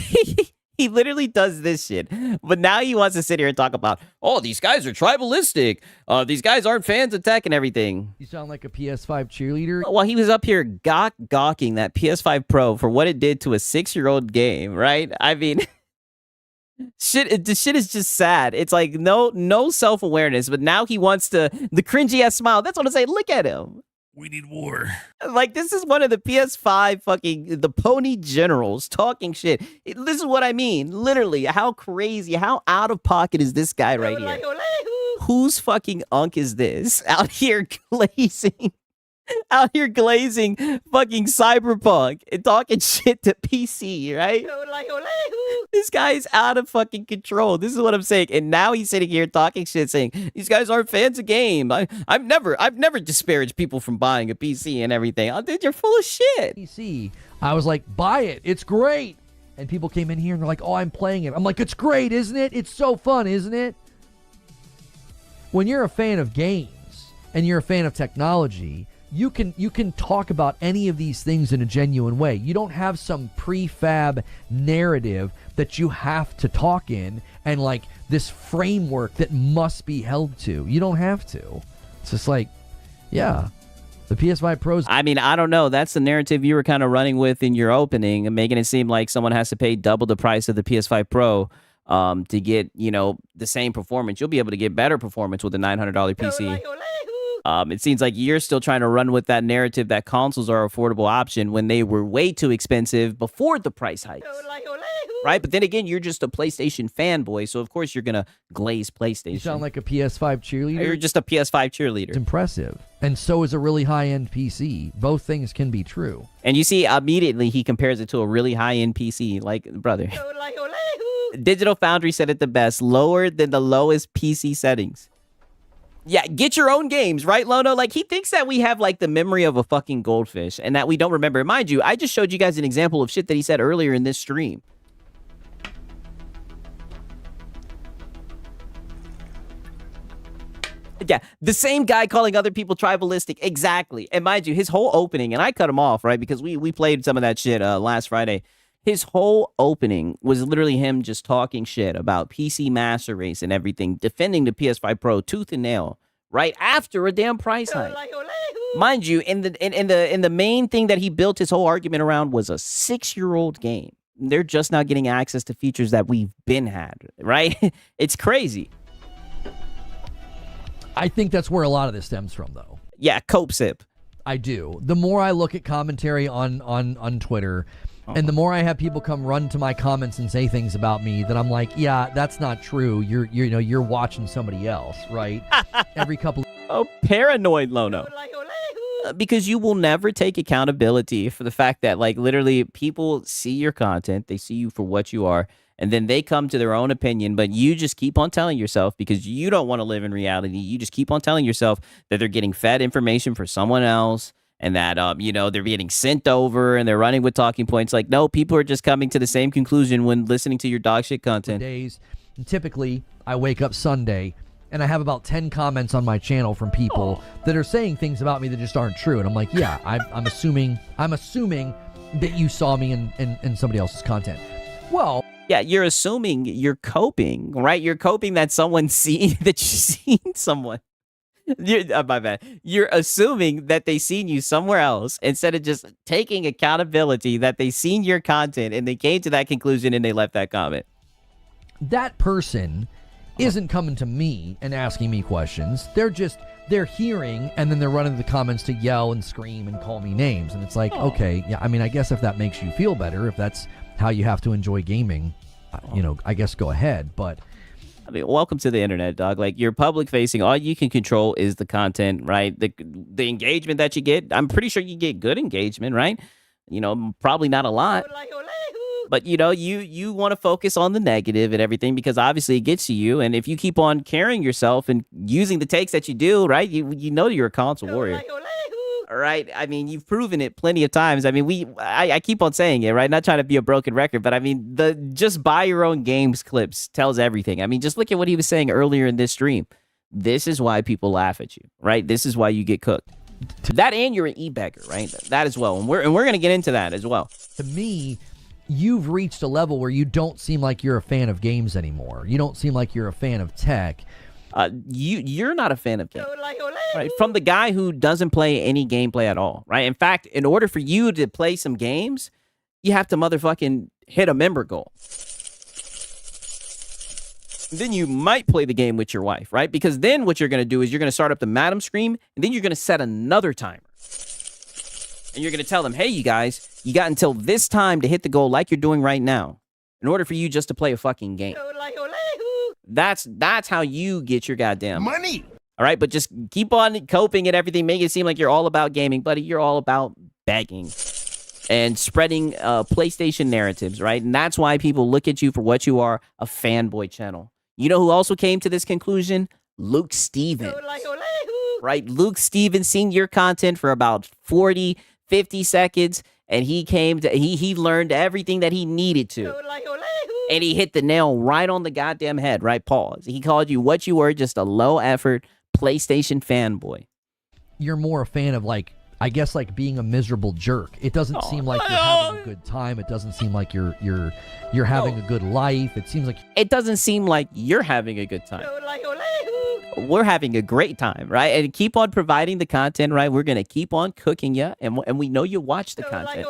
He literally does this shit. But now he wants to sit here and talk about, oh, these guys are tribalistic. These guys aren't fans of tech and everything. You sound like a PS5 cheerleader. Well, he was up here gawking that PS5 Pro for what it did to a 6-year-old game, right? I mean, the shit is just sad. It's like no self-awareness, but now he wants the cringy-ass smile. That's what I say. Look at him. We need war. Like, this is one of the PS5 fucking, the pony generals talking shit. This is what I mean. Literally, how crazy, how out of pocket is this guy right here? Whose fucking unk is this? Out here glazing fucking Cyberpunk and talking shit to PC, right? This guy's out of fucking control. This is what I'm saying. And now he's sitting here talking shit, saying these guys aren't fans of game. I've never disparaged people from buying a PC and everything. Oh, dude, you're full of shit. PC. I was like, buy it. It's great. And people came in here and they're like, oh, I'm playing it. I'm like, it's great, isn't it? It's so fun, isn't it? When you're a fan of games and you're a fan of technology, you can talk about any of these things in a genuine way. You don't have some prefab narrative that you have to talk in and like this framework that must be held to. You don't have to. It's just like, yeah, the PS5 Pros. I mean, I don't know. That's the narrative you were kind of running with in your opening and making it seem like someone has to pay double the price of the PS5 Pro to get, the same performance. You'll be able to get better performance with a $900 PC. It seems like you're still trying to run with that narrative that consoles are an affordable option when they were way too expensive before the price hikes. Right? But then again, you're just a PlayStation fanboy, so of course you're going to glaze PlayStation. You sound like a PS5 cheerleader. You're just a PS5 cheerleader. It's impressive. And so is a really high-end PC. Both things can be true. And you see, immediately he compares it to a really high-end PC. Like, brother. Digital Foundry said it the best. Lower than the lowest PC settings. Yeah, get your own games, right, Lono? Like, he thinks that we have, like, the memory of a fucking goldfish and that we don't remember. Mind you, I just showed you guys an example of shit that he said earlier in this stream. Yeah, the same guy calling other people tribalistic. Exactly. And mind you, his whole opening, and I cut him off, right, because we played some of that shit last Friday. His whole opening was literally him just talking shit about PC Master Race and everything, defending the PS5 Pro tooth and nail, right after a damn price hike. Mind you, in the main thing that he built his whole argument around was a 6-year-old game. They're just now getting access to features that we've been had, right? It's crazy. I think that's where a lot of this stems from, though. Yeah, cope sip. I do. The more I look at commentary on Twitter, and the more I have people come run to my comments and say things about me that I'm like, yeah, that's not true. You're watching somebody else, right? Every couple. Oh, paranoid Lono. Because you will never take accountability for the fact that, like, literally people see your content, they see you for what you are, and then they come to their own opinion, but you just keep on telling yourself, because you don't want to live in reality, you just keep on telling yourself that they're getting fed information for someone else, and that, they're getting sent over, and they're running with talking points. Like, no, people are just coming to the same conclusion when listening to your dog shit content. Days, and typically, I wake up Sunday, and I have about 10 comments on my channel from people that are saying things about me that just aren't true. And I'm like, yeah, I'm assuming that you saw me in somebody else's content. Well, yeah, you're assuming you're coping, right? You're coping that someone's seen that you've seen someone. My bad. You're assuming that they seen you somewhere else instead of just taking accountability that they seen your content and they came to that conclusion and they left that comment. That person isn't coming to me and asking me questions. They're hearing, and then they're running to the comments to yell and scream and call me names. And it's like, okay, yeah, I mean, I guess if that makes you feel better, if that's how you have to enjoy gaming, I guess go ahead. But I mean, welcome to the internet, dog. Like, you're public facing. All you can control is the content, right? The engagement that you get. I'm pretty sure you get good engagement, right? Probably not a lot. But, you want to focus on the negative and everything because obviously it gets to you. And if you keep on carrying yourself and using the takes that you do, right, you know you're a console warrior. All right. I mean, you've proven it plenty of times. I mean, I keep on saying it, right? Not trying to be a broken record, but I mean, the just buy your own games clips tells everything. I mean, just look at what he was saying earlier in this stream. This is why people laugh at you, right? This is why you get cooked. That and you're an e-beggar, right? That as well. And we're going to get into that as well. To me, you've reached a level where you don't seem like you're a fan of games anymore. You don't seem like you're a fan of tech. You're not a fan of games, right? From the guy who doesn't play any gameplay at all, right? In fact, in order for you to play some games, you have to motherfucking hit a member goal. Then you might play the game with your wife, right? Because then what you're going to do is you're going to start up the Madam Scream, and then you're going to set another timer. And you're going to tell them, hey, you guys, you got until this time to hit the goal like you're doing right now in order for you just to play a fucking game. That's how you get your goddamn money. All right, but just keep on coping and everything. Make it seem like you're all about gaming, buddy. You're all about begging and spreading PlayStation narratives, right? And that's why people look at you for what you are, a fanboy channel. You know who also came to this conclusion? Luke Stevens. Right? Luke Stevens seen your content for about 40, 50 seconds, and he came to he learned everything that he needed to. And he hit the nail right on the goddamn head, right? Pause. He called you what you were, just a low effort PlayStation fanboy. You're more a fan of I guess being a miserable jerk. It doesn't seem like you're having a good time. It doesn't seem like you're having a good life. It seems like it doesn't seem like you're having a good time. We're having a great time, right? And keep on providing the content, right? We're gonna keep on cooking you, and we know you watch the content.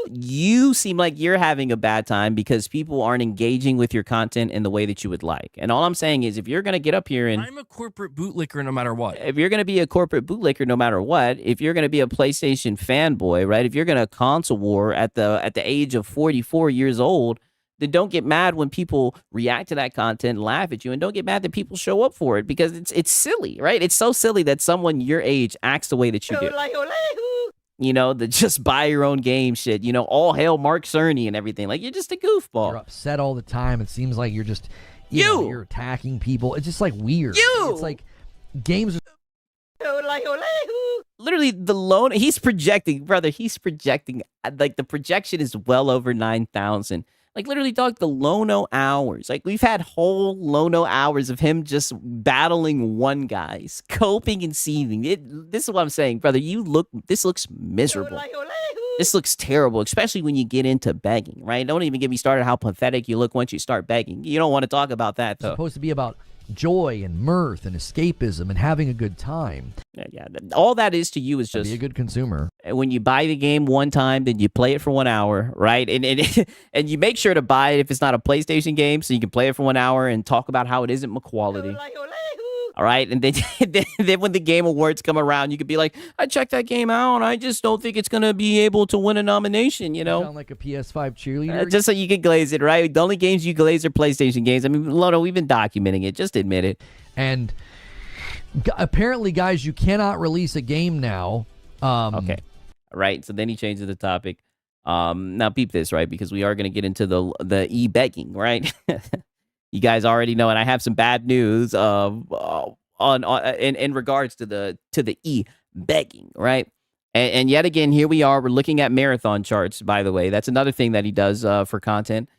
You seem like you're having a bad time because people aren't engaging with your content in the way that you would like. And all I'm saying is, if you're going to get up here and I'm a corporate bootlicker no matter what. If you're going to be a corporate bootlicker no matter what, if you're going to be a PlayStation fanboy, right? If you're going to console war at the age of 44 years old, then don't get mad when people react to that content and laugh at you, and don't get mad that people show up for it because it's silly, right? It's so silly that someone your age acts the way that you do. The just buy your own game shit, all hail Mark Cerny and everything. Like, you're just a goofball. You're upset all the time. It seems like you're just, you're attacking people. It's just weird. It's like games are... Literally, the loan, he's projecting, brother, the projection is well over 9,000. Like, literally, dog, the Lono hours. Like, we've had whole Lono hours of him just battling one guys, coping and seething. This is what I'm saying, brother. This looks miserable. This looks terrible, especially when you get into begging, right? Don't even get me started how pathetic you look once you start begging. You don't want to talk about that, though. It's supposed to be about joy and mirth and escapism and having a good time. Yeah. All that is to you is just be a good consumer. When you buy the game one time, then you play it for 1 hour, right? And and you make sure to buy it if it's not a PlayStation game, so you can play it for 1 hour and talk about how it isn't quality. All right, and then then when the Game Awards come around, you could be like, I checked that game out, I just don't think it's gonna be able to win a nomination. You know, sound like a PS5 cheerleader. Just so you can glaze it, right? The only games you glaze are PlayStation games. I mean, Lono, we've been documenting it. Just admit it. And apparently, guys, you cannot release a game now. Okay, right. So then he changes the topic. Now peep this, right? Because we are gonna get into the e-begging, right? You guys already know, and I have some bad news in regards to the e-begging, right? And yet again, here we are. We're looking at marathon charts, by the way. That's another thing that he does for content.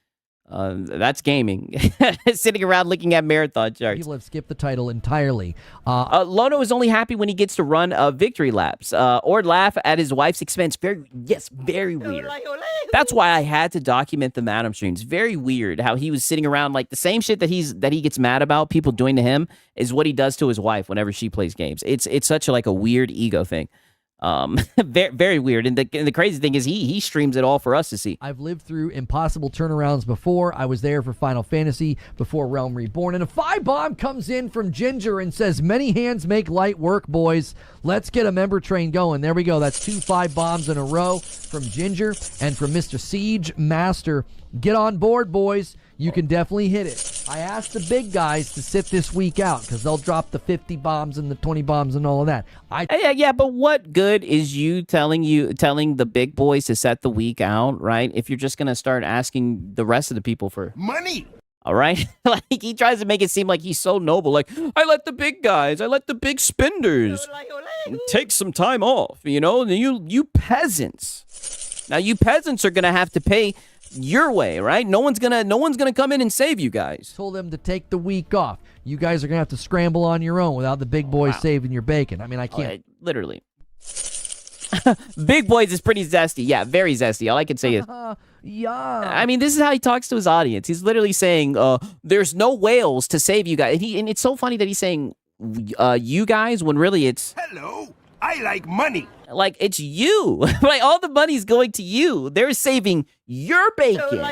That's gaming. Sitting around looking at marathon charts. People have skipped the title entirely. Lono is only happy when he gets to run victory laps or laugh at his wife's expense. Very weird. That's why I had to document the Madam streams. Very weird how he was sitting around like the same shit that he gets mad about people doing to him is what he does to his wife whenever she plays games. It's such a weird ego thing. Very weird. And the crazy thing is he streams it all for us to see. I've lived through impossible turnarounds before. I was there for Final Fantasy before Realm Reborn. And a 5-bomb comes in from Ginger and says, many hands make light work, boys. Let's get a member train going. There we go. That's 2 5-bombs in a row from Ginger and from Mr. Siege Master. Get on board, boys. You can definitely hit it. I asked the big guys to sit this week out because they'll drop the 50 bombs and the 20 bombs and all of that. Yeah, but what good is you telling the big boys to set the week out, right? If you're just gonna start asking the rest of the people for money. All right, like he tries to make it seem like he's so noble. Like, I let the big guys, I let the big spenders take some time off. You know, you peasants. Now you peasants are gonna have to pay your way, right? No one's gonna come in and save you guys. Told them to take the week off. You guys are gonna have to scramble on your own without the big boys saving your bacon. I mean, I can't. Literally. Big boys is pretty zesty. Yeah, very zesty. All I can say is, yeah. I mean, this is how he talks to his audience. He's literally saying, "There's no whales to save you guys." And it's so funny that he's saying, "You guys," when really it's, hello. I like money. Like, it's you. Like, all the money's going to you. They're saving your bacon.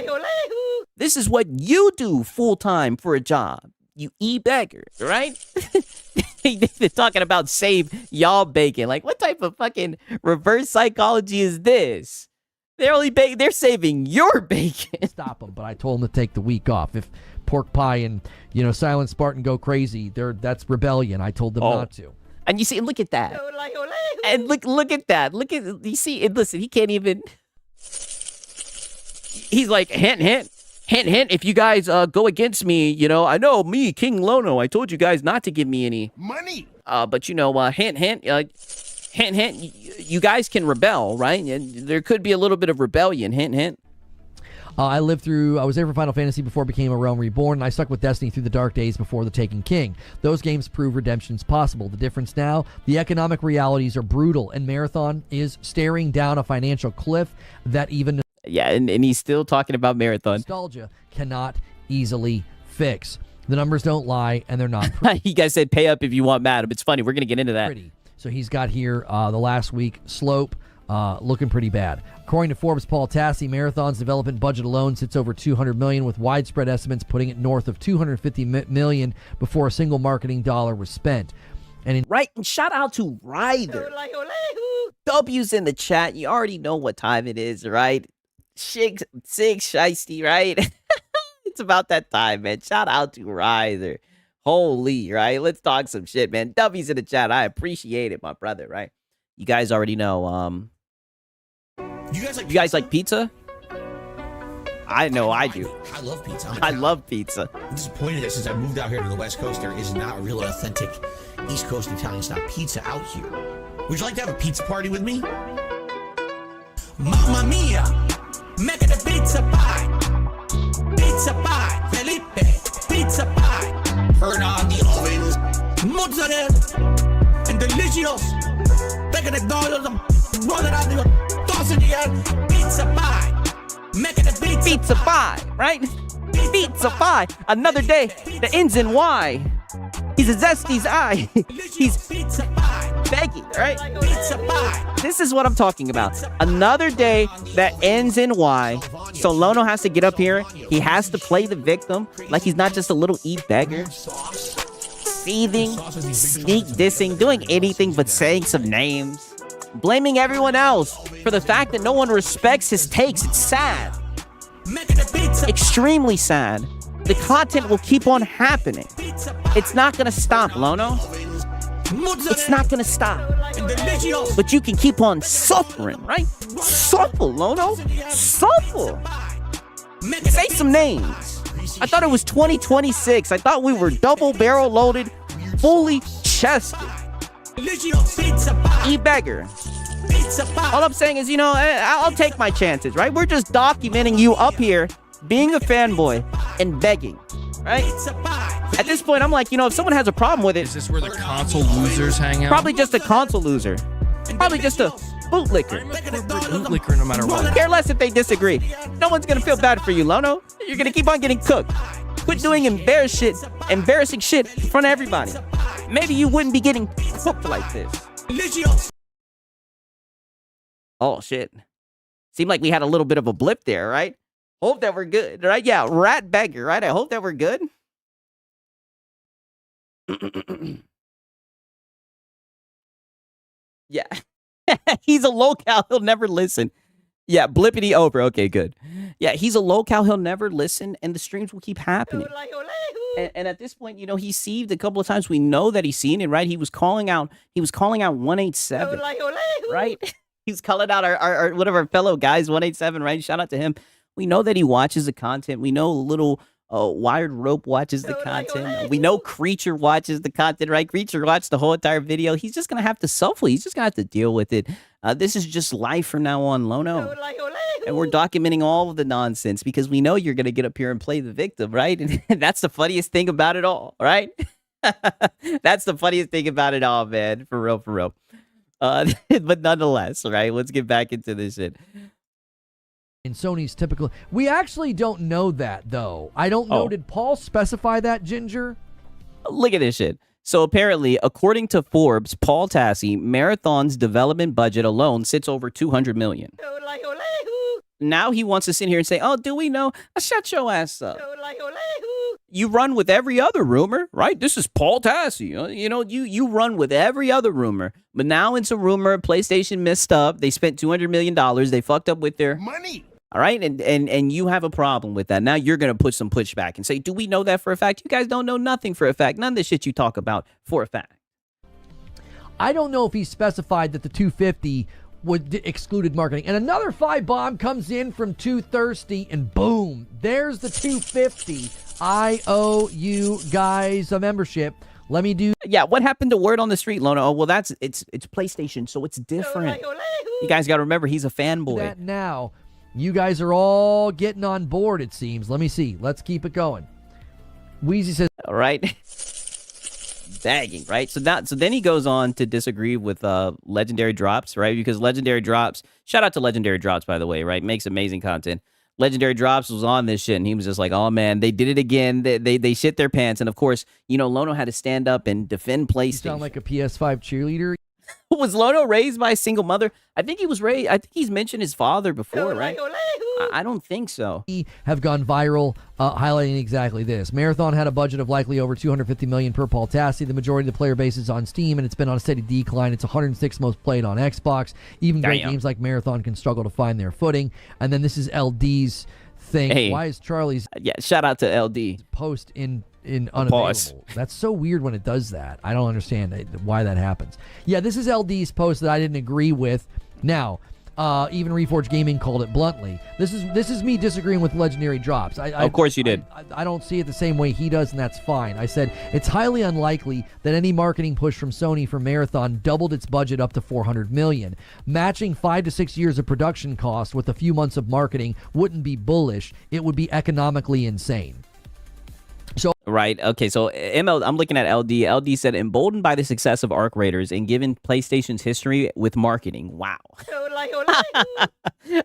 This is what you do full-time for a job. You e-beggar, right? They're talking about save y'all bacon. Like, what type of fucking reverse psychology is this? They're saving your bacon. Stop them, but I told them to take the week off. If Pork Pie and, Silent Spartan go crazy, that's rebellion. I told them not to. And you see, look at that. And look at that. You see, and listen, he can't even. He's like, hint, if you guys go against me, I know me, King Lono, I told you guys not to give me any money. But hint, you guys can rebel, right? And there could be a little bit of rebellion, hint. I was there for Final Fantasy before it became a Realm Reborn, and I stuck with Destiny through the dark days before the Taken King. Those games prove redemption's possible. The difference now, the economic realities are brutal, and Marathon is staring down a financial cliff that even... Yeah, and he's still talking about Marathon. Nostalgia cannot easily fix. The numbers don't lie, and they're not pretty. You guys said pay up if you want Madam. It's funny. We're going to get into that. Pretty. So he's got here the last week, Slope, looking pretty bad. According to Forbes' Paul Tassi, Marathon's development budget alone sits over $200 million, with widespread estimates putting it north of $250 million before a single marketing dollar was spent. And shout out to Ryder. W's in the chat. You already know what time it is, right? Sig Shiesty, right? It's about that time, man. Shout out to Ryder. Holy, right? Let's talk some shit, man. W's in the chat. I appreciate it, my brother, right? You guys already know, You guys like pizza? I know I do. I love pizza. I love pizza. I'm disappointed that since I moved out here to the West Coast, there is not a real authentic East Coast Italian-style pizza out here. Would you like to have a pizza party with me? Mamma mia! Make the pizza pie! Pizza pie! Felipe! Pizza pie! Turn on the ovens! Mozzarella! And delicious! Take the dollars and roll it out your Pizza pie, right? Pizza pie. Another day that ends in Y. He's a zesty's eye. He's begging, right? This is what I'm talking about. Another day that ends in Y. So Lono has to get up here. He has to play the victim like he's not just a little beggar. Seething, sneak dissing, doing anything but saying some names. Blaming everyone else for the fact that no one respects his takes. It's sad. Extremely sad. The content will keep on happening. It's not gonna stop, Lono. It's not gonna stop. But you can keep on suffering, right? Suffer, Lono. Suffer. Say some names. I thought it was 2026. I thought we were double barrel loaded, fully chested. E-beggar. All I'm saying is, I'll take my chances, right? We're just documenting you up here being a fanboy and begging, right? At this point, I'm like, if someone has a problem with it... Is this where the console losers hang out? Probably just a console loser. Probably just a bootlicker. Bootlicker no matter what. Care less if they disagree. No one's gonna feel bad for you, Lono. You're gonna keep on getting cooked. Quit doing embarrassing shit in front of everybody. Maybe you wouldn't be getting cooked like this. Oh, shit. Seemed like we had a little bit of a blip there, right? Hope that we're good, right? Yeah, rat beggar, right? I hope that we're good. Yeah. He's a locale. He'll never listen. Yeah, blippity over. Okay, good. Yeah, he's a locale. He'll never listen, and the streams will keep happening. And at this point, he's sieved a couple of times. We know that he's seen it, right? He was calling out 187, right? He's calling out our one of our fellow guys, 187, right? Shout out to him. We know that he watches the content. We know little Wired Rope watches the content. We know Creature watches the content, right? Creature watched the whole entire video. He's just going to have to suffer. He's just going to have to deal with it. This is just life from now on, Lono. And we're documenting all of the nonsense because we know you're going to get up here and play the victim, right? And that's the funniest thing about it all, right? That's the funniest thing about it all, man. For real, for real. But nonetheless, right? Let's get back into this shit. In Sony's typical... We actually don't know that, though. I don't know. Did Paul specify that, Ginger? Look at this shit. So apparently, according to Forbes, Paul Tassi, Marathon's development budget alone sits over $200 million. Now he wants to sit here and say, oh, do we know? Shut your ass up. You run with every other rumor, right? This is Paul Tassi. You run with every other rumor. But now it's a rumor. PlayStation messed up. They spent $200 million. They fucked up with their money. All right, and you have a problem with that. Now you're going to put some pushback and say, do we know that for a fact? You guys don't know nothing for a fact. None of the shit you talk about for a fact. I don't know if he specified that the 250 would excluded marketing. And another 5 bomb comes in from Too Thirsty, and boom, there's the 250. I owe you guys a membership. Let me do... Yeah, what happened to word on the street, Lono? Oh, well, it's PlayStation, so it's different. You guys got to remember, he's a fanboy. That now... You guys are all getting on board, it seems. Let me see. Let's keep it going. Wheezy says... All right. Bagging, right? So then he goes on to disagree with Legendary Drops, right? Because Legendary Drops... Shout out to Legendary Drops, by the way, right? Makes amazing content. Legendary Drops was on this shit, and he was just like, oh, man, they did it again. They shit their pants. And, of course, Lono had to stand up and defend PlayStation. You sound like a PS5 cheerleader. Was Lono raised by a single mother? I think he was raised. I think he's mentioned his father before, right? I don't think so. Have gone viral, highlighting exactly this. Marathon had a budget of likely over $250 million per Paul Tassi. The majority of the player base is on Steam, and it's been on a steady decline. It's 106th most played on Xbox. Even great games like Marathon can struggle to find their footing. And then this is LD's thing. Hey, why is Charlie's... Yeah, shout out to LD. Post in unavailable. That's so weird when it does that. I don't understand why that happens. Yeah, this is LD's post that I didn't agree with. Now, even Reforged Gaming called it bluntly. This is me disagreeing with Legendary Drops. Of course you did. I don't see it the same way he does, and that's fine. I said it's highly unlikely that any marketing push from Sony for Marathon doubled its budget up to $400 million. Matching 5 to 6 years of production costs with a few months of marketing wouldn't be bullish. It would be economically insane. Right. Okay. So I'm looking at LD. LD said, emboldened by the success of Arc Raiders and given PlayStation's history with marketing. Wow.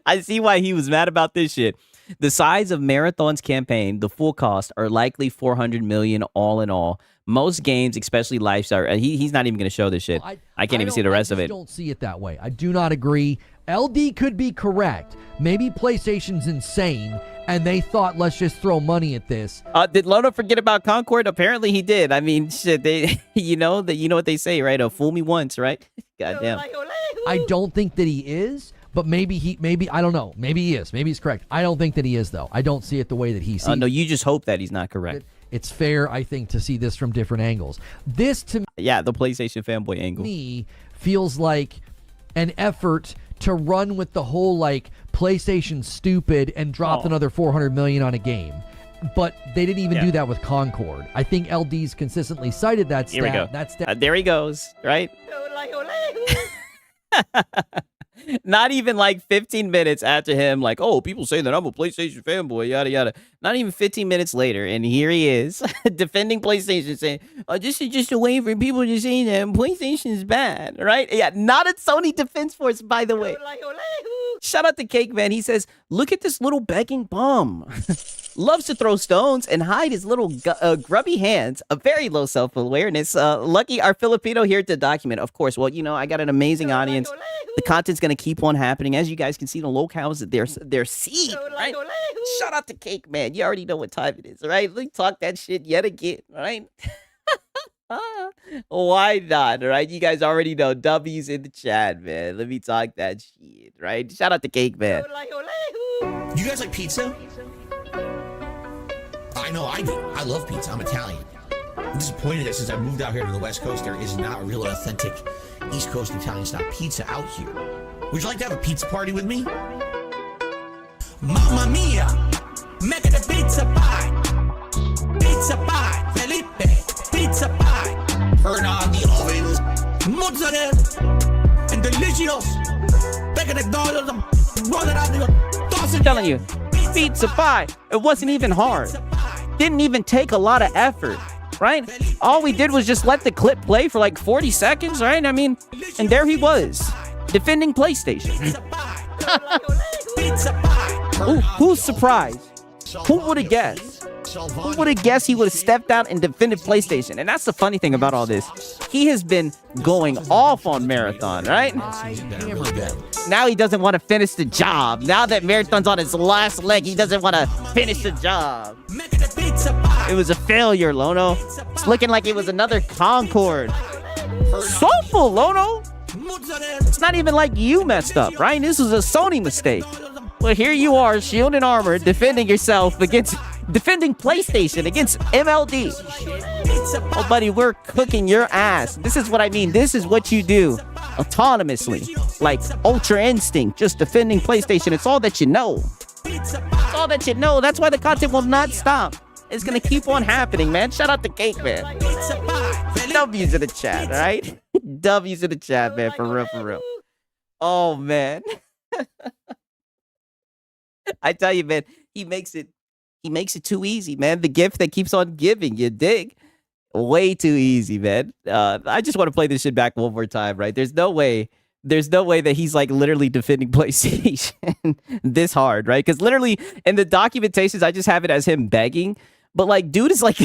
I see why he was mad about this shit. The size of Marathon's campaign, the full cost, are likely 400 million all in all. Most games, especially lifestyle, he's not even going to show this shit. I can't even see the rest of it. I don't see it that way. I do not agree. LD could be correct. Maybe PlayStation's insane, and they thought, let's just throw money at this. Did Lono forget about Concord? Apparently he did. I mean, shit, they, you know what they say, right? Fool me once, right? Goddamn. I don't think that he is, but maybe I don't know. Maybe he is. Maybe he's correct. I don't think that he is, though. I don't see it the way that he sees it. No, you just hope that he's not correct. It's fair, I think, to see this from different angles. This, to yeah, the PlayStation fanboy angle. Me feels like an effort to run with the whole, like, PlayStation stupid and drop another 400 million on a game. But they didn't even do that with Concord. I think LD's consistently cited that stat. Here we go. That's there he goes, right? Not even like 15 minutes after him, like, oh, people say that I'm a PlayStation fanboy, yada, yada. Not even 15 minutes later, and here he is, defending PlayStation, saying, oh, this is just a way for people to say that PlayStation is bad, right? Yeah, not a Sony Defense Force, by the way. Shout out to Cake Man. He says, look at this little begging bum. Loves to throw stones and hide his little grubby hands. A very low self-awareness. Lucky our Filipino here to document. Of course, well, you know, I got an amazing audience. The content's going to keep on happening. As you guys can see, the locales, they're seed, right? Shout out to Cake Man. You already know what time it is, right? Let's talk that shit yet again, right? Why not, right? You guys already know W's in the chat, man. Let me talk that shit, right? Shout out to Cake Man. You guys like pizza? I know I do. I love pizza. I'm Italian. I'm disappointed that since I moved out here to the West Coast, there is not a real authentic East Coast Italian style pizza out here. Would you like to have a pizza party with me? Mamma mia! Make it a pizza pie! Pizza pie! Felipe! Pizza pie! Turn on the ovens! Mozzarella! And delicious! Take it McDonald's and roll it out the I'm telling you, pizza pie. It wasn't even hard. Didn't even take a lot of effort, right? All we did was just let the clip play for like 40 seconds, right? I mean, and there he was, defending PlayStation. Ooh, who's surprised? Who would have guessed? Who would have guessed he would have stepped out and defended PlayStation? And that's the funny thing about all this. He has been going off on Marathon, right? Now he doesn't want to finish the job. Now that Marathon's on his last leg, he doesn't want to finish the job. It was a failure, Lono. It's looking like it was another Concord. Soulful, Lono. It's not even like you messed up, right? This was a Sony mistake. Well, here you are, shield and armor, defending yourself against... defending PlayStation against MLD. Oh, buddy, we're cooking your ass. This is what I mean. This is what you do autonomously, like Ultra Instinct, just defending PlayStation. It's all that you know. It's all that you know. That's why the content will not stop. It's going to keep on happening, man. Shout out to Cake Man. W's in the chat, all right? W's in the chat, man. For real, for real. Oh, man. I tell you, man, he makes it too easy, man. The gift that keeps on giving, you dig? Way too easy, man. I just want to play this shit back one more time, right? There's no way that he's like literally defending PlayStation this hard, right? Because literally in the documentations, I just have it as him begging. But like, dude is like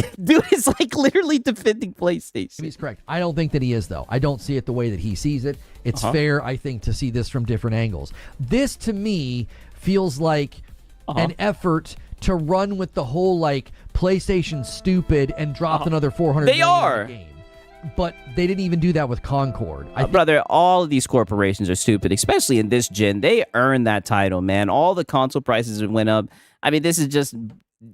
literally defending PlayStation. He's correct. I don't think that he is, though. I don't see it the way that he sees it. It's fair, I think, to see this from different angles. This, to me, feels like an effort to run with the whole, like, PlayStation stupid and drop another 400 million on the game. But they didn't even do that with Concord. Brother, all of these corporations are stupid, especially in this gen. They earned that title, man. All the console prices went up. I mean, this is just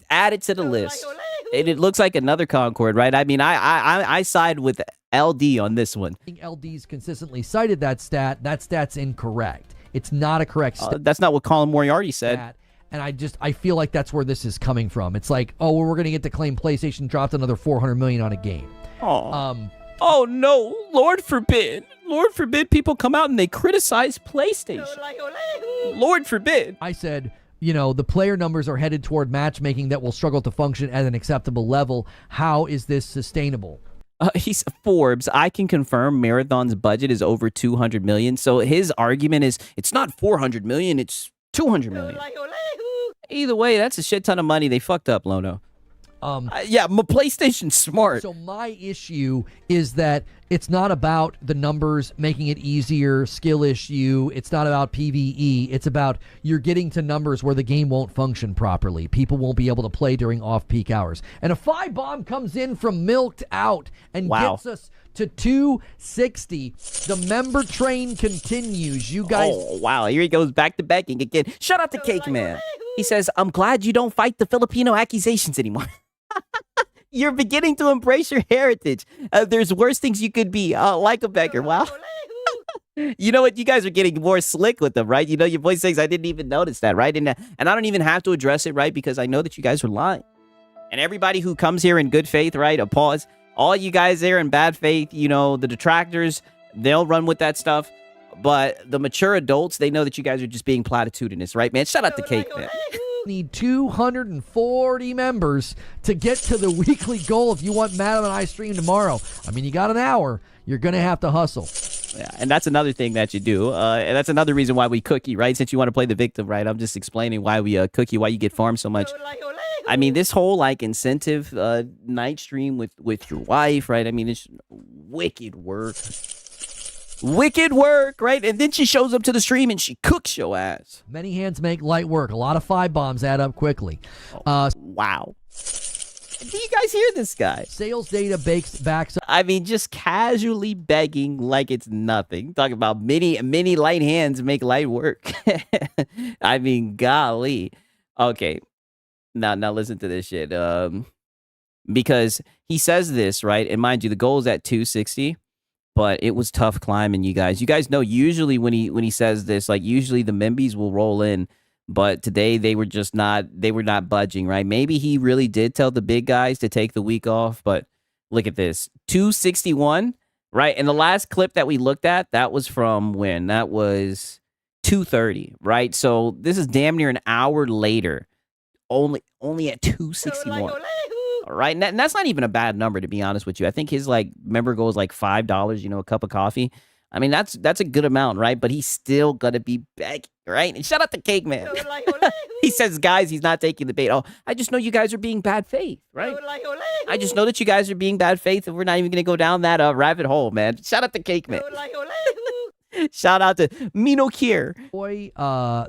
added to the list. It looks like another Concord, right? I mean, I side with LD on this one. I think LD's consistently cited that stat. That stat's incorrect. It's not a correct stat. That's not what Colin Moriarty said. And I feel like that's where this is coming from. It's like, oh, well, we're going to get to claim PlayStation dropped another 400 million on a game. Oh no, Lord forbid. Lord forbid people come out and they criticize PlayStation. Lord forbid. I said, the player numbers are headed toward matchmaking that will struggle to function at an acceptable level. How is this sustainable? He's Forbes. I can confirm Marathon's budget is over 200 million. So his argument is it's not 400 million, it's 200 million. Either way, that's a shit ton of money. They fucked up, Lono. Yeah, PlayStation's smart. So my issue is that it's not about the numbers making it easier, skill issue. It's not about PvE. It's about you're getting to numbers where the game won't function properly. People won't be able to play during off-peak hours. And a 5-bomb comes in from Milked Out and gets us to 260. The member train continues. You guys... Oh, wow. Here he goes back to begging again. Shout out to Cake Man. He says, I'm glad you don't fight the Filipino accusations anymore. You're beginning to embrace your heritage. There's worse things you could be, like a beggar. Wow. You know what? You guys are getting more slick with them, right? Your boy says, I didn't even notice that, right? And I don't even have to address it, right? Because I know that you guys are lying. And everybody who comes here in good faith, right? A pause. All you guys there in bad faith, the detractors, they'll run with that stuff. But the mature adults, they know that you guys are just being platitudinous, right, man? Shout out to Cake, man. Need 240 members to get to the weekly goal if you want Madam and I stream tomorrow. I mean, you got an hour. You're going to have to hustle. Yeah, and that's another thing that you do. And that's another reason why we cookie, right? Since you want to play the victim, right? I'm just explaining why we cookie, why you get farmed so much. I mean, this whole, incentive night stream with your wife, right? I mean, it's wicked work. Wicked work, right? And then she shows up to the stream and she cooks your ass. Many hands make light work. A lot of 5-bombs add up quickly. Wow. Do you guys hear this guy? Sales data backs up. I mean, just casually begging like it's nothing. Talking about many light hands make light work. I mean, golly. Okay. Now listen to this shit. Because he says this, right? And mind you, the goal is at 260. But it was tough climbing, you guys. You guys know usually when he says this, usually the Membies will roll in, but today they were not budging, right? Maybe he really did tell the big guys to take the week off, but look at this. 261, right? And the last clip that we looked at, that was from when? That was 2:30, right? So this is damn near an hour later, only at 261. Right, and that's not even a bad number, to be honest with you. I think his member goal is $5, a cup of coffee. I mean, that's a good amount, right? But he's still gonna be begging, right? And shout out to Cake Man. He says, guys, he's not taking the bait. Oh, I just know you guys are being bad faith, right? I just know that you guys are being bad faith, and we're not even gonna go down that rabbit hole, man. Shout out to Cake Man. Shout out to Mino Kier. Boy,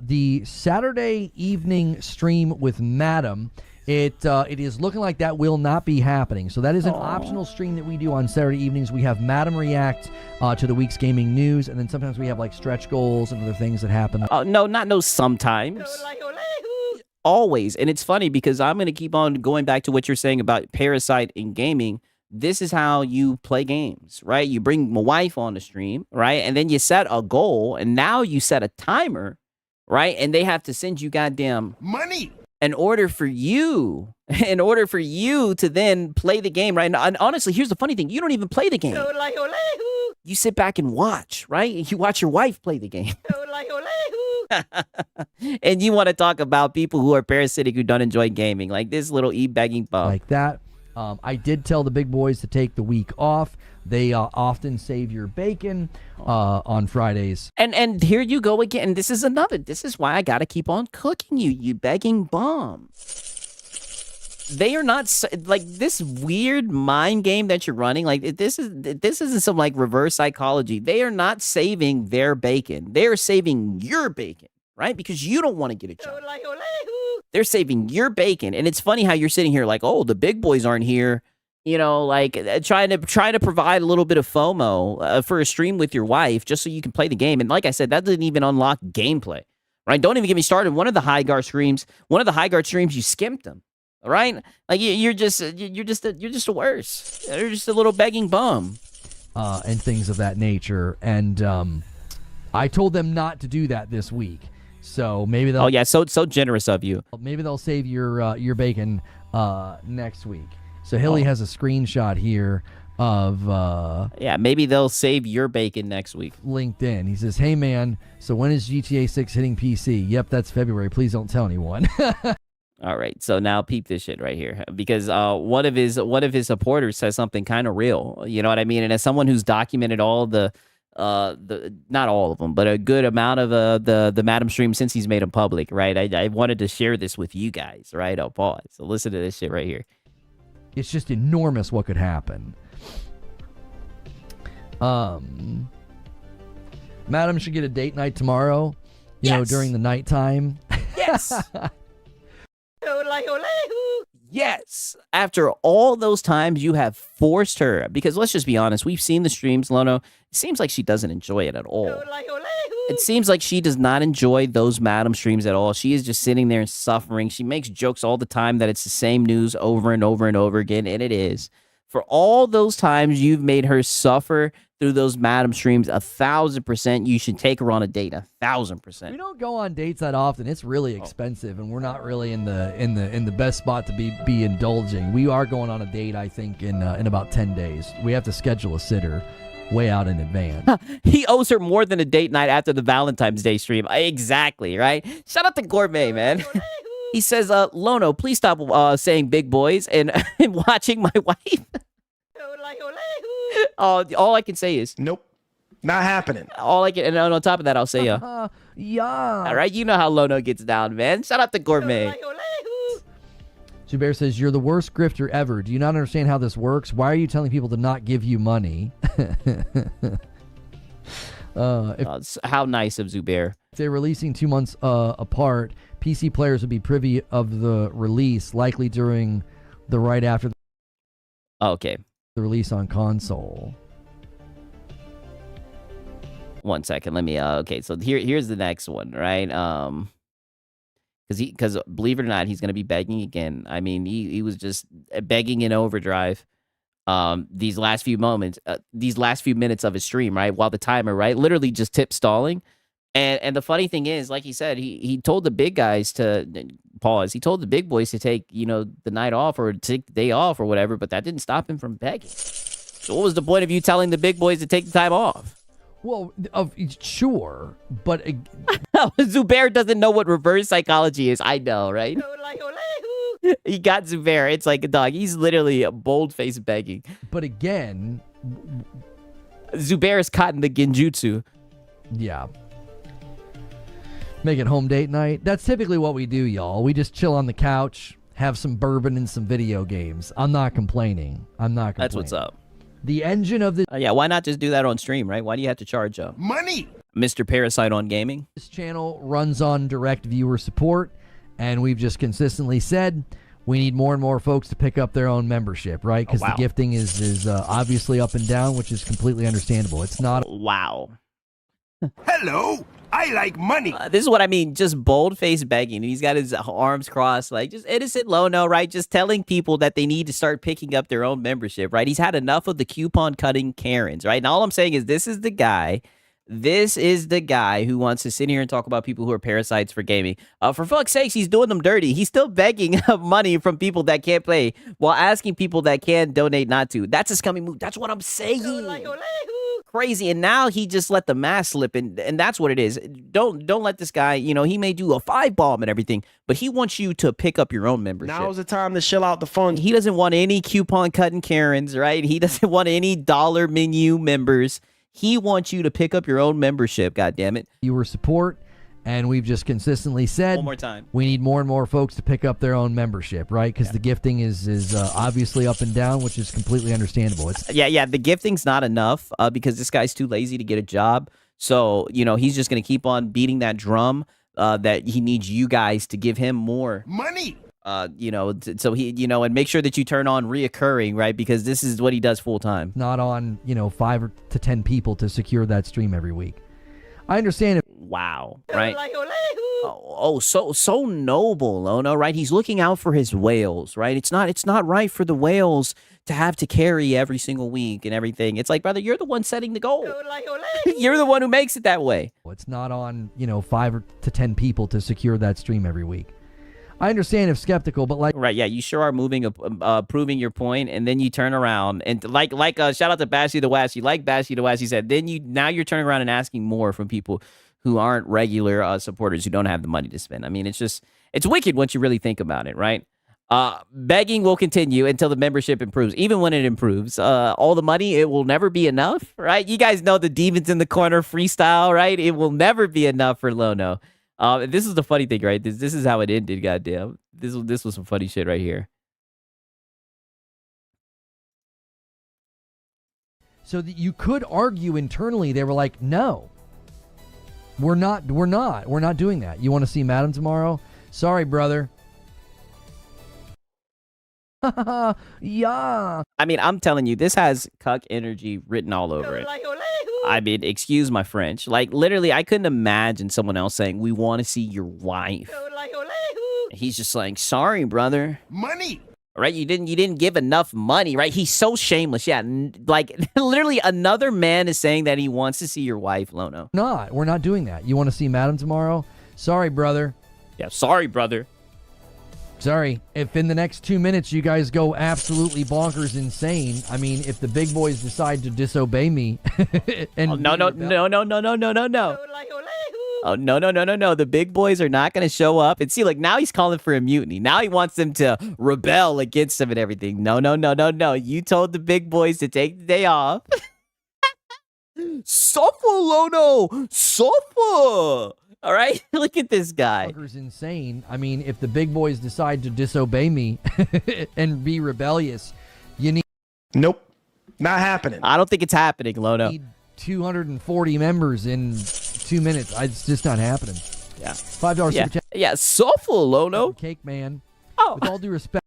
the Saturday evening stream with Madam. It is looking like that will not be happening. So that is an optional stream that we do on Saturday evenings. We have Madam react to the week's gaming news, and then sometimes we have stretch goals and other things that happen. No, sometimes. Always. And it's funny because I'm going to keep on going back to what you're saying about Parasite in gaming. This is how you play games, right? You bring my wife on the stream, right? And then you set a goal, and now you set a timer, right? And they have to send you goddamn money. In order for you to then play the game, right? And honestly, here's the funny thing. You don't even play the game. You sit back and watch, right? You watch your wife play the game. And you want to talk about people who are parasitic who don't enjoy gaming. Like this little e-begging bum. Like that. I did tell the big boys to take the week off. They often save your bacon on Fridays. And here you go again. This is why I got to keep on cooking you begging bum. They are not this weird mind game that you're running. This isn't some reverse psychology. They are not saving their bacon. They are saving your bacon, right? Because you don't want to get a job. They're saving your bacon. And it's funny how you're sitting here the big boys aren't here. Trying to provide a little bit of FOMO for a stream with your wife just so you can play the game. And like I said, that doesn't even unlock gameplay, right? Don't even get me started. One of the high guard streams, you skimped them, all right? You're just a worse. You're just a little begging bum, and things of that nature. And I told them not to do that this week, so maybe they'll. Oh yeah, so generous of you. Maybe they'll save your bacon next week. So Hilly has a screenshot here Yeah, maybe they'll save your bacon next week. LinkedIn. He says, "Hey man, so when is GTA 6 hitting PC?" Yep, that's February. Please don't tell anyone. All right, so now peep this shit right here, because one of his supporters says something kind of real. You know what I mean? And as someone who's documented all the not all of them, but a good amount of the Madam stream since he's made them public, right? I wanted to share this with you guys, right? I'll pause. So listen to this shit right here. It's just enormous what could happen. Madam should get a date night tomorrow, you know, during the nighttime. Yes. Yes. After all those times you have forced her, because let's just be honest, we've seen the streams, Lono. It seems like she doesn't enjoy it at all. It seems like she does not enjoy those Madam streams at all. She is just sitting there and suffering. She makes jokes all the time that it's the same news over and over and over again, and it is. For all those times you've made her suffer through those Madam streams, 1,000%, you should take her on a date. 1,000%. We don't go on dates that often. It's really expensive, and we're not really in the best spot to be indulging. We are going on a date, I think, in about 10 days. We have to schedule a sitter way out in advance. He owes her more than a date night after the Valentine's Day stream. Exactly, right? Shout out to Gourmet, man. He says, Lono, please stop saying big boys and watching my wife. All I can say is nope, not happening. All I can, and on top of that, I'll say yeah. All right, you know how Lono gets down, man. Shout out to Gourmet. Zubair says, "You're the worst grifter ever. Do you not understand how this works? Why are you telling people to not give you money?" How nice of Zubair. If they're releasing 2 months apart, PC players would be privy of the release, likely during the right after okay. the release on console. 1 second, let me. Okay, so here's the next one, right? Because believe it or not, he's gonna be begging again. I mean, he was just begging in overdrive. These last few minutes of his stream, right? While the timer, right, literally just tip stalling. And the funny thing is, like he said, he told the big guys to pause. He told the big boys to take, the night off or take the day off or whatever, but that didn't stop him from begging. So what was the point of you telling the big boys to take the time off? Well, sure, but Zubair doesn't know what reverse psychology is. I know, right? He got Zubair. It's like a dog. He's literally a bold-faced begging. But again, Zubair is caught in the genjutsu. Yeah. Make it home date night. That's typically what we do, y'all. We just chill on the couch, have some bourbon and some video games. I'm not complaining. That's what's up. The engine of the... yeah, why not just do that on stream, right? Why do you have to charge money? Mr. Parasite on gaming? This channel runs on direct viewer support, and we've just consistently said we need more and more folks to pick up their own membership, right? Because the gifting is obviously up and down, which is completely understandable. It's not... Wow. Hello, I like money. This is what I mean, just bold-faced begging. He's got his arms crossed, like just innocent Lono, right? Just telling people that they need to start picking up their own membership, right? He's had enough of the coupon-cutting Karens, right? And all I'm saying is this is the guy who wants to sit here and talk about people who are parasites for gaming. For fuck's sakes, he's doing them dirty. He's still begging money from people that can't play while asking people that can donate not to. That's a scummy move. That's what I'm saying. Crazy. And now he just let the mask slip, and that's what it is. Don't let this guy, he may do a 5-bomb and everything, but he wants you to pick up your own membership. Now's the time to shell out the funds. He doesn't want any coupon cutting Karens, right? He doesn't want any dollar menu members. He wants you to pick up your own membership, goddammit. Viewer support, and we've just consistently said one more time, we need more and more folks to pick up their own membership, right? Because the gifting is obviously up and down, which is completely understandable. It's the gifting's not enough because this guy's too lazy to get a job. So, he's just going to keep on beating that drum that he needs you guys to give him more money. So he, and make sure that you turn on reoccurring, right? Because this is what he does full time. Not on, 5 to 10 people to secure that stream every week. I understand it. Wow, right? So noble, Lono, right? He's looking out for his whales, right? It's not right for the whales to have to carry every single week and everything. It's like, brother, you're the one setting the goal. You're the one who makes it that way. It's not on, 5 to 10 people to secure that stream every week. I understand if skeptical, but like, Right, yeah, you sure are proving your point, and then you turn around and shout out to Bashy the West. You like Bashy the West. He said, now you're turning around and asking more from people who aren't regular supporters who don't have the money to spend. I mean, it's wicked once you really think about it, right? Begging will continue until the membership improves. Even when it improves, all the money, it will never be enough, right? You guys know the demons in the corner freestyle, right? It will never be enough for Lono. This is the funny thing, right? This is how it ended. Goddamn, this was some funny shit right here. so that you could argue internally, they were like, no, we're not doing that. You want to see Madam tomorrow? Sorry, brother. Yeah. I mean, I'm telling you, this has cuck energy written all over it. I mean, excuse my French. Like, literally, I couldn't imagine someone else saying, we want to see your wife. He's just like, sorry, brother. Money. Right? You didn't give enough money, right? He's so shameless. Yeah, like, literally, another man is saying that he wants to see your wife, Lono. We're not doing that. You want to see Madam tomorrow? Sorry, brother. Yeah, sorry, brother. Sorry, if in the next 2 minutes you guys go absolutely bonkers insane, I mean, if the big boys decide to disobey me and Oh, no. Oh, no. The big boys are not going to show up. And see, like, now he's calling for a mutiny. Now he wants them to rebel against him and everything. No. You told the big boys to take the day off. Suffer, Lono. Suffer. All right, look at this guy. Bonkers insane. I mean, if the big boys decide to disobey me and be rebellious, you need. Nope, not happening. I don't think it's happening, Lono. Need 240 members in 2 minutes. It's just not happening. Yeah. $5 super chat. Yeah, suffer, Lono. Cake man. Oh. With all due respect.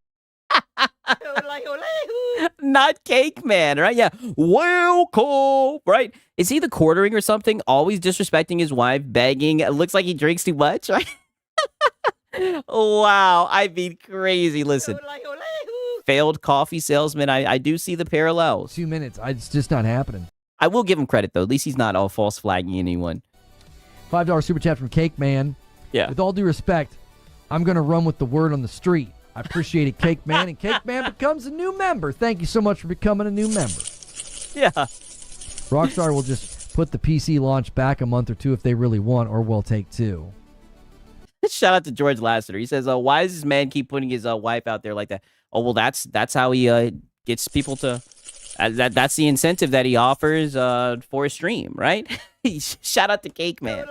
Not Cake Man, right? Yeah. Welcome, right? Is he the quartering or something? Always disrespecting his wife, begging. It looks like he drinks too much, right? Wow. I mean, crazy. Listen. Failed coffee salesman. I do see the parallels. 2 minutes. It's just not happening. I will give him credit, though. At least he's not all false flagging anyone. $5 super chat from Cake Man. Yeah. With all due respect, I'm going to run with the word on the street. I appreciate it, Cake Man, and Cake Man becomes a new member. Thank you so much for becoming a new member. Yeah. Rockstar will just put the PC launch back a month or two if they really want, or we'll take 2. Shout out to George Lasseter. He says, why does this man keep putting his wife out there like that? Oh, well, that's how he gets people to... that's the incentive that he offers for a stream, right? Shout out to Cake Man.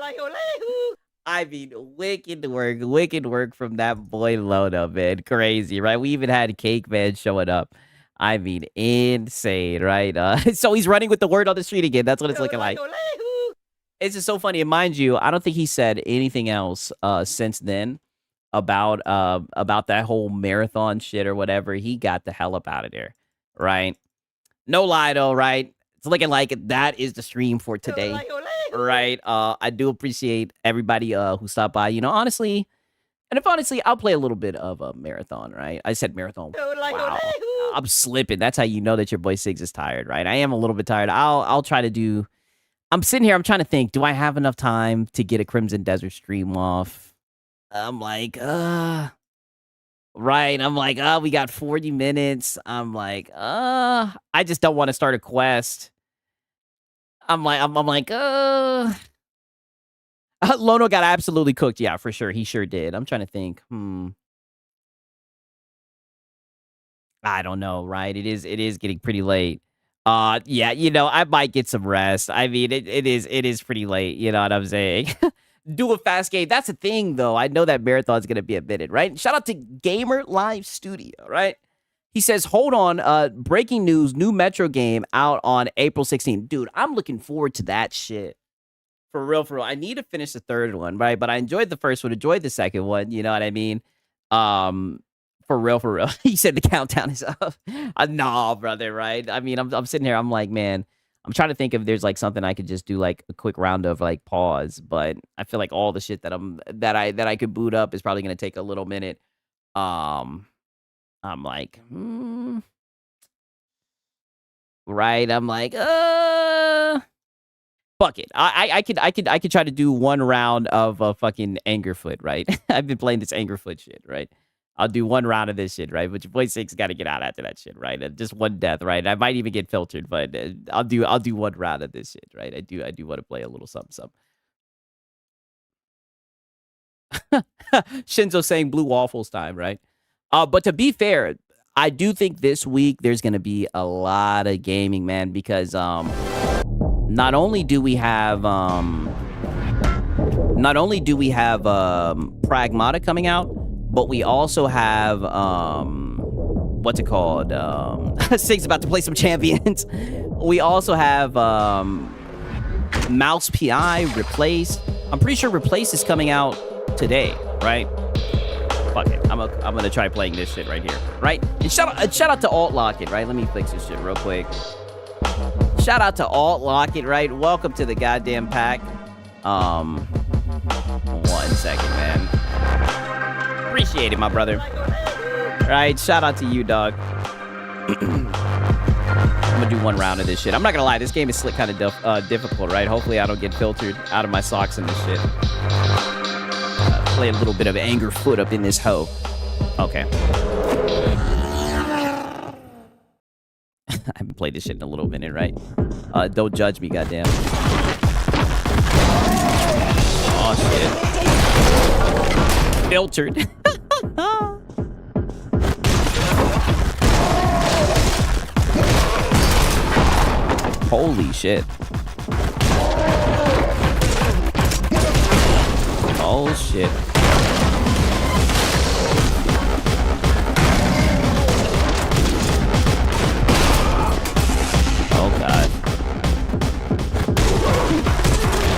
I mean, wicked work from that boy Lono, man. Crazy, right? We even had Cake Man showing up. I mean, insane, right? So he's running with the word on the street again. That's what it's looking like. It's just so funny. And mind you, I don't think he said anything else since then about that whole marathon shit or whatever. He got the hell up out of there, right? No lie, though, right? It's looking like that is the stream for today. Right. I do appreciate everybody who stopped by. You know, honestly, I'll play a little bit of a marathon, right? I said marathon. Wow. I'm slipping. That's how you know that your boy Siggs is tired, right? I am a little bit tired. I'll try to do. I'm sitting here. I'm trying to think. Do I have enough time to get a Crimson Desert stream off? I'm like, right. I'm like, we got 40 minutes. I'm like, I just don't want to start a quest. I'm like, Lono got absolutely cooked. Yeah, for sure. He sure did. I'm trying to think. I don't know, right? It is getting pretty late. Yeah, you know, I might get some rest. I mean, it is pretty late. You know what I'm saying? Do a fast game. That's the thing, though. I know that marathon's gonna be a minute, right? Shout out to Gamer Live Studio, right? He says, hold on, breaking news, new Metro game out on April 16th. Dude, I'm looking forward to that shit. For real. I need to finish the third one, right? But I enjoyed the first one, enjoyed the second one, you know what I mean? For real. He said the countdown is up. Nah, brother, right? I mean, I'm sitting here, I'm like, man, I'm trying to think if there's like something I could just do like a quick round of like pause, but I feel like all the shit that I could boot up is probably gonna take a little minute. I'm like, right. I'm like, Fuck it. I could try to do one round of fucking Angerfoot, right? I've been playing this Angerfoot shit, right? I'll do one round of this shit, right? But your boy Six got to get out after that shit, right? Just one death, right? I might even get filtered, but I'll do one round of this shit, right? I do want to play a little something, something. Shinzo saying blue waffles time, right? But to be fair, I do think this week there's gonna be a lot of gaming, man, because not only do we have Pragmata coming out, but we also have what's it called? Sig's about to play some champions. We also have Mouse PI Replace. I'm pretty sure Replace is coming out today, right? Fuck it. I'm gonna try playing this shit right here, right? And shout out to Alt Locket, right? Let me fix this shit real quick. Shout out to Alt Locket, right? Welcome to the goddamn pack. 1 second, man. Appreciate it, my brother. Right? Shout out to you, dog. I'm gonna do one round of this shit. I'm not gonna lie, this game is kind of difficult, right? Hopefully I don't get filtered out of my socks in this shit. Play a little bit of Angerfoot up in this hoe. Okay. I haven't played this shit in a little minute, right? Don't judge me, goddamn. Oh, shit. Filtered. Holy shit. Oh, shit. Oh, God.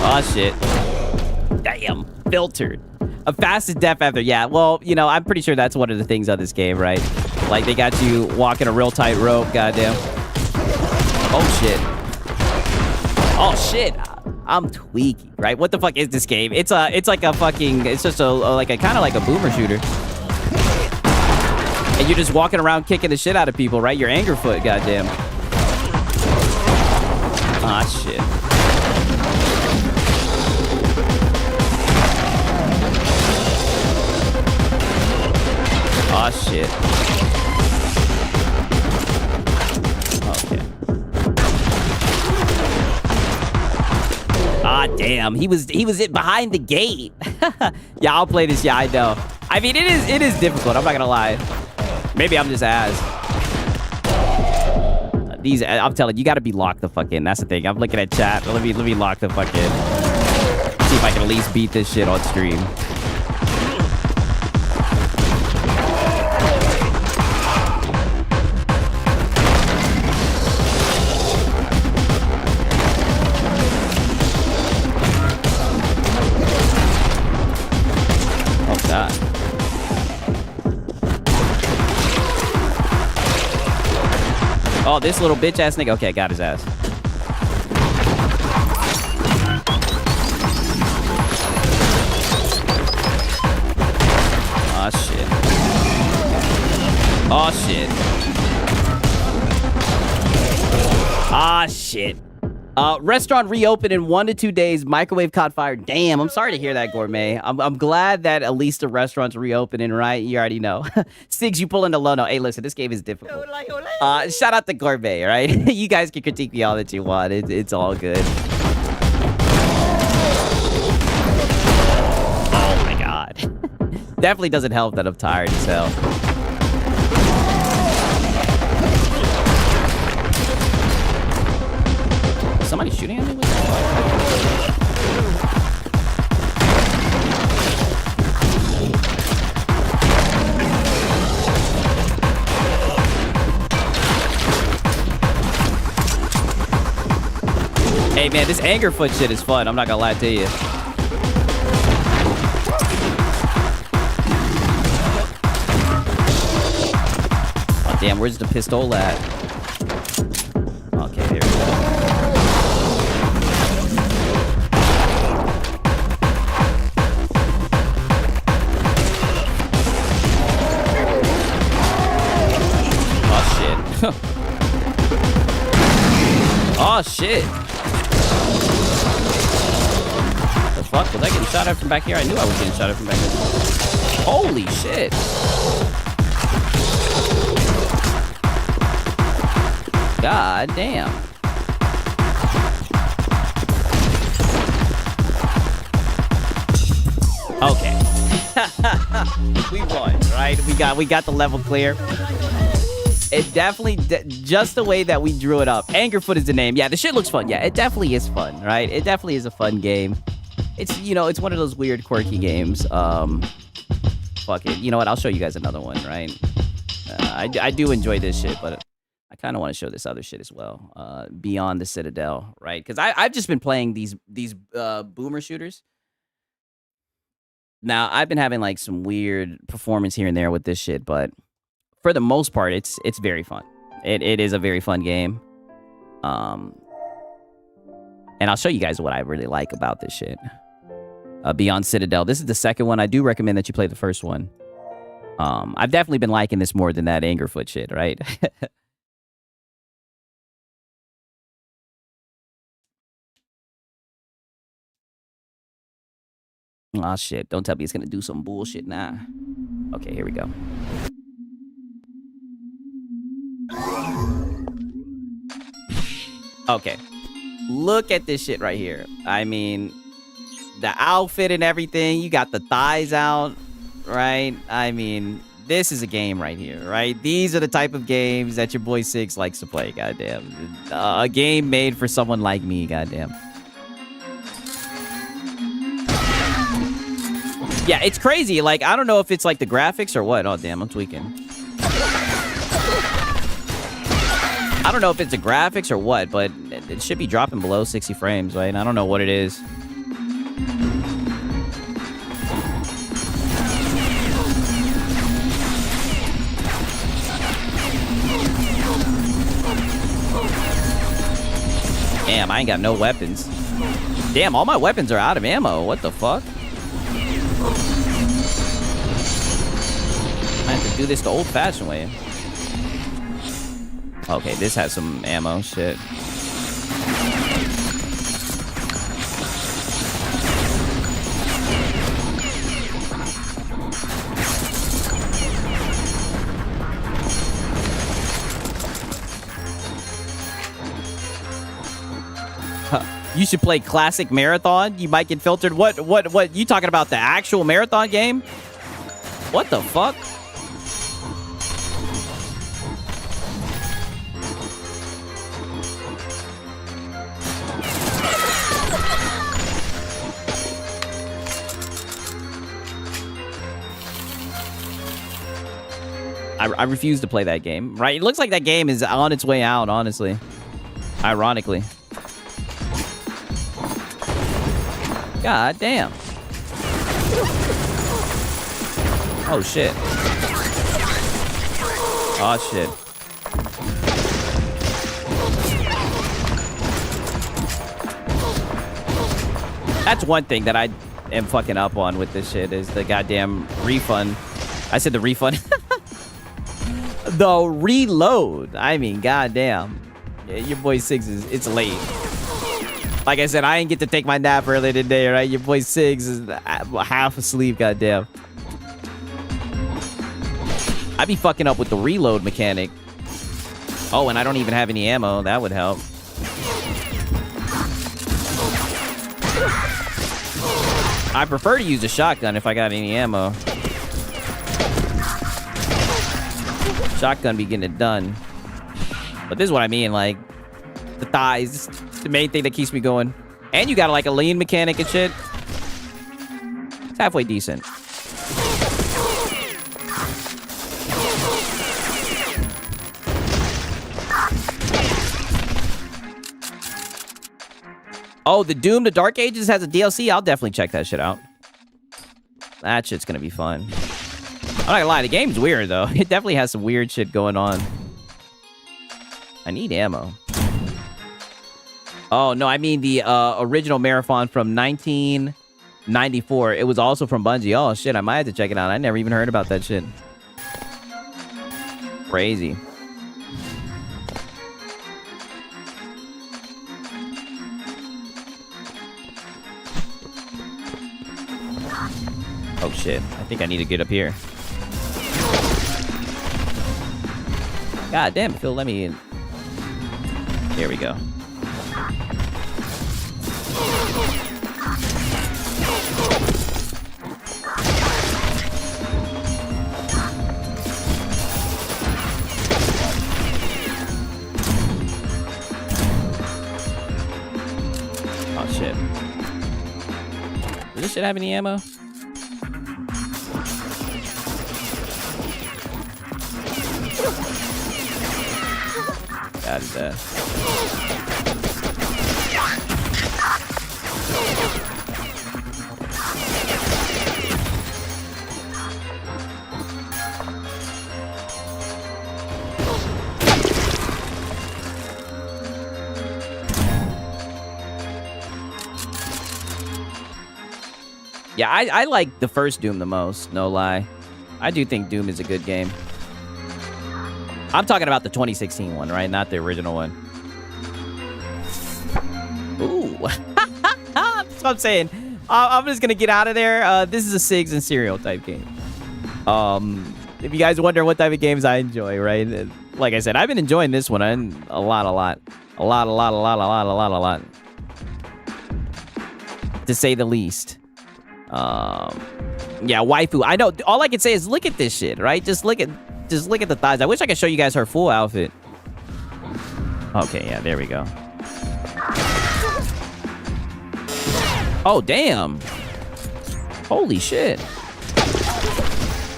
Oh, shit. Damn. Filtered. A fastest death after. Yeah, well, you know, I'm pretty sure that's one of the things on this game, right? Like, they got you walking a real tight rope, goddamn. Oh, shit. Oh, shit. I'm tweaking, right? What the fuck is this game? It's like a fucking, it's just like a kind of like a boomer shooter. And you're just walking around kicking the shit out of people, right? Your Angerfoot, goddamn. Ah, shit. Ah, shit. Okay. Ah, damn. He was behind the gate. Yeah, I'll play this. Yeah, I know. I mean, it is difficult. I'm not gonna lie. Maybe I'm just ass. I'm telling you, gotta be locked the fuck in. That's the thing. I'm looking at chat. Let me lock the fuck in. See if I can at least beat this shit on stream. Oh, this little bitch ass nigga. Okay, got his ass. Oh, shit. Oh, shit. Ah, shit. Restaurant reopened in 1 to 2 days. Microwave caught fire. Damn, I'm sorry to hear that, Gourmet. I'm glad that at least the restaurant's reopening, right? You already know. Stiggs, you pull into Lono. Hey, listen, this game is difficult. Shout out to Gourmet, right? You guys can critique me all that you want. It's all good. Oh, my God. Definitely doesn't help that I'm tired as hell. Somebody shooting at me? What the fuck? Hey, man, this Angerfoot shit is fun. I'm not gonna lie to you. Oh, damn, where's the pistol at? Okay, there we go. Oh, shit. fuck? Was I getting shot at from back here? I knew I was getting shot at from back here. Holy shit. God damn. Okay. We won, right? We got the level clear. It definitely, just the way that we drew it up. Angerfoot is the name. Yeah, the shit looks fun. Yeah, it definitely is fun, right? It definitely is a fun game. It's, you know, it's one of those weird, quirky games. Fuck it. You know what? I'll show you guys another one, right? I do enjoy this shit, but I kind of want to show this other shit as well. Beyond the Citadel, right? Because I've just been playing these boomer shooters. Now, I've been having like some weird performance here and there with this shit, but for the most part, it's very fun. It is a very fun game. And I'll show you guys what I really like about this shit. Beyond Citadel. This is the second one. I do recommend that you play the first one. I've definitely been liking this more than that Angerfoot shit, right? Aw, shit. Don't tell me it's gonna do some bullshit now. Okay, here we go. Okay. Look at this shit right here. I mean, the outfit and everything. You got the thighs out, right? I mean, this is a game right here, right? These are the type of games that your boy Six likes to play, goddamn. A game made for someone like me, goddamn. Yeah, it's crazy. Like, I don't know if it's like the graphics or what. Oh, damn, I'm tweaking. I don't know if it's the graphics or what, but it should be dropping below 60 frames, right? I don't know what it is. Damn, I ain't got no weapons. Damn, all my weapons are out of ammo. What the fuck? I have to do this the old-fashioned way. Okay, this has some ammo. Shit. You should play Classic Marathon. You might get filtered. What? You talking about the actual Marathon game? What the fuck? I refuse to play that game, right? It looks like that game is on its way out, honestly. Ironically. God damn. Oh, shit. Oh, shit. That's one thing that I am fucking up on with this shit is the goddamn refund. I said the refund. The reload. I mean, goddamn. Yeah, your boy Six it's late. Like I said, I didn't get to take my nap earlier today, right? Your boy Six is half asleep, goddamn. I be fucking up with the reload mechanic. Oh, and I don't even have any ammo. That would help. I prefer to use a shotgun if I got any ammo. Shotgun be getting it done. But this is what I mean, like, the thighs. It's the main thing that keeps me going. And you got, like, a lean mechanic and shit. It's halfway decent. Oh, the Doom to Dark Ages has a DLC? I'll definitely check that shit out. That shit's gonna be fun. I'm not gonna lie, the game's weird, though. It definitely has some weird shit going on. I need ammo. Oh, no, I mean the original Marathon from 1994. It was also from Bungie. Oh, shit, I might have to check it out. I never even heard about that shit. Crazy. Oh shit! I think I need to get up here. God damn, Phil, let me in. There we go. Oh shit. Does this shit have any ammo? God, yeah, I like the first Doom the most, no lie. I do think Doom is a good game. I'm talking about the 2016 one, right? Not the original one. Ooh. That's what I'm saying. I'm just going to get out of there. This is a Sigs and Cereal type game. If you guys wonder what type of games I enjoy, right? Like I said, I've been enjoying this one a lot. To say the least. Yeah, waifu. I know. All I can say is look at this shit, right? Just look at the thighs. I wish I could show you guys her full outfit. Okay, yeah, there we go. Oh, damn. Holy shit.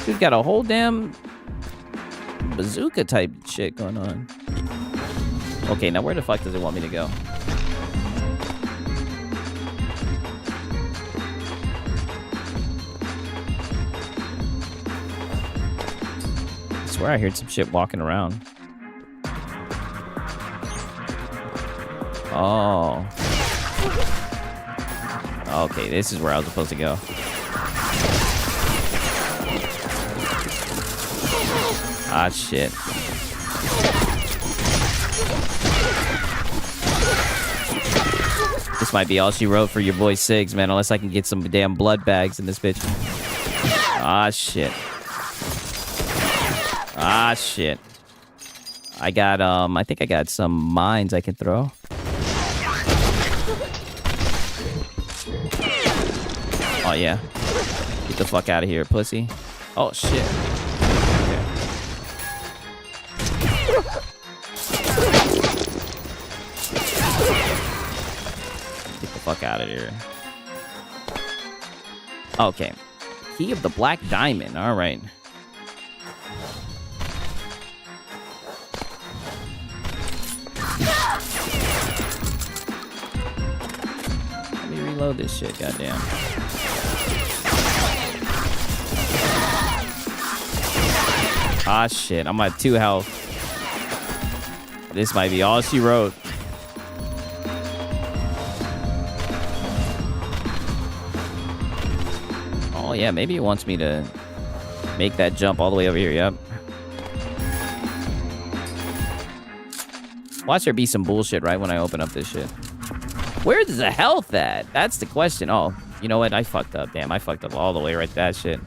Dude got a whole damn bazooka type shit going on. Okay, now where the fuck does it want me to go? I swear I heard some shit walking around. Oh. Okay, this is where I was supposed to go. Ah, shit. This might be all she wrote for your boy Sigs, man, unless I can get some damn blood bags in this bitch. Ah, shit. Ah, shit. I got, I think I got some mines I can throw. Oh, yeah. Get the fuck out of here, pussy. Oh, shit. Okay. Get the fuck out of here. Okay. Key of the Black Diamond. All right. Let me reload this shit, goddamn. Ah, shit. I'm at 2 health. This might be all she wrote. Oh, yeah. Maybe it wants me to make that jump all the way over here. Yep. Watch there be some bullshit right when I open up this shit. Where's the health at? That's the question. Oh, you know what? I fucked up. Damn, I fucked up all the way right to that shit.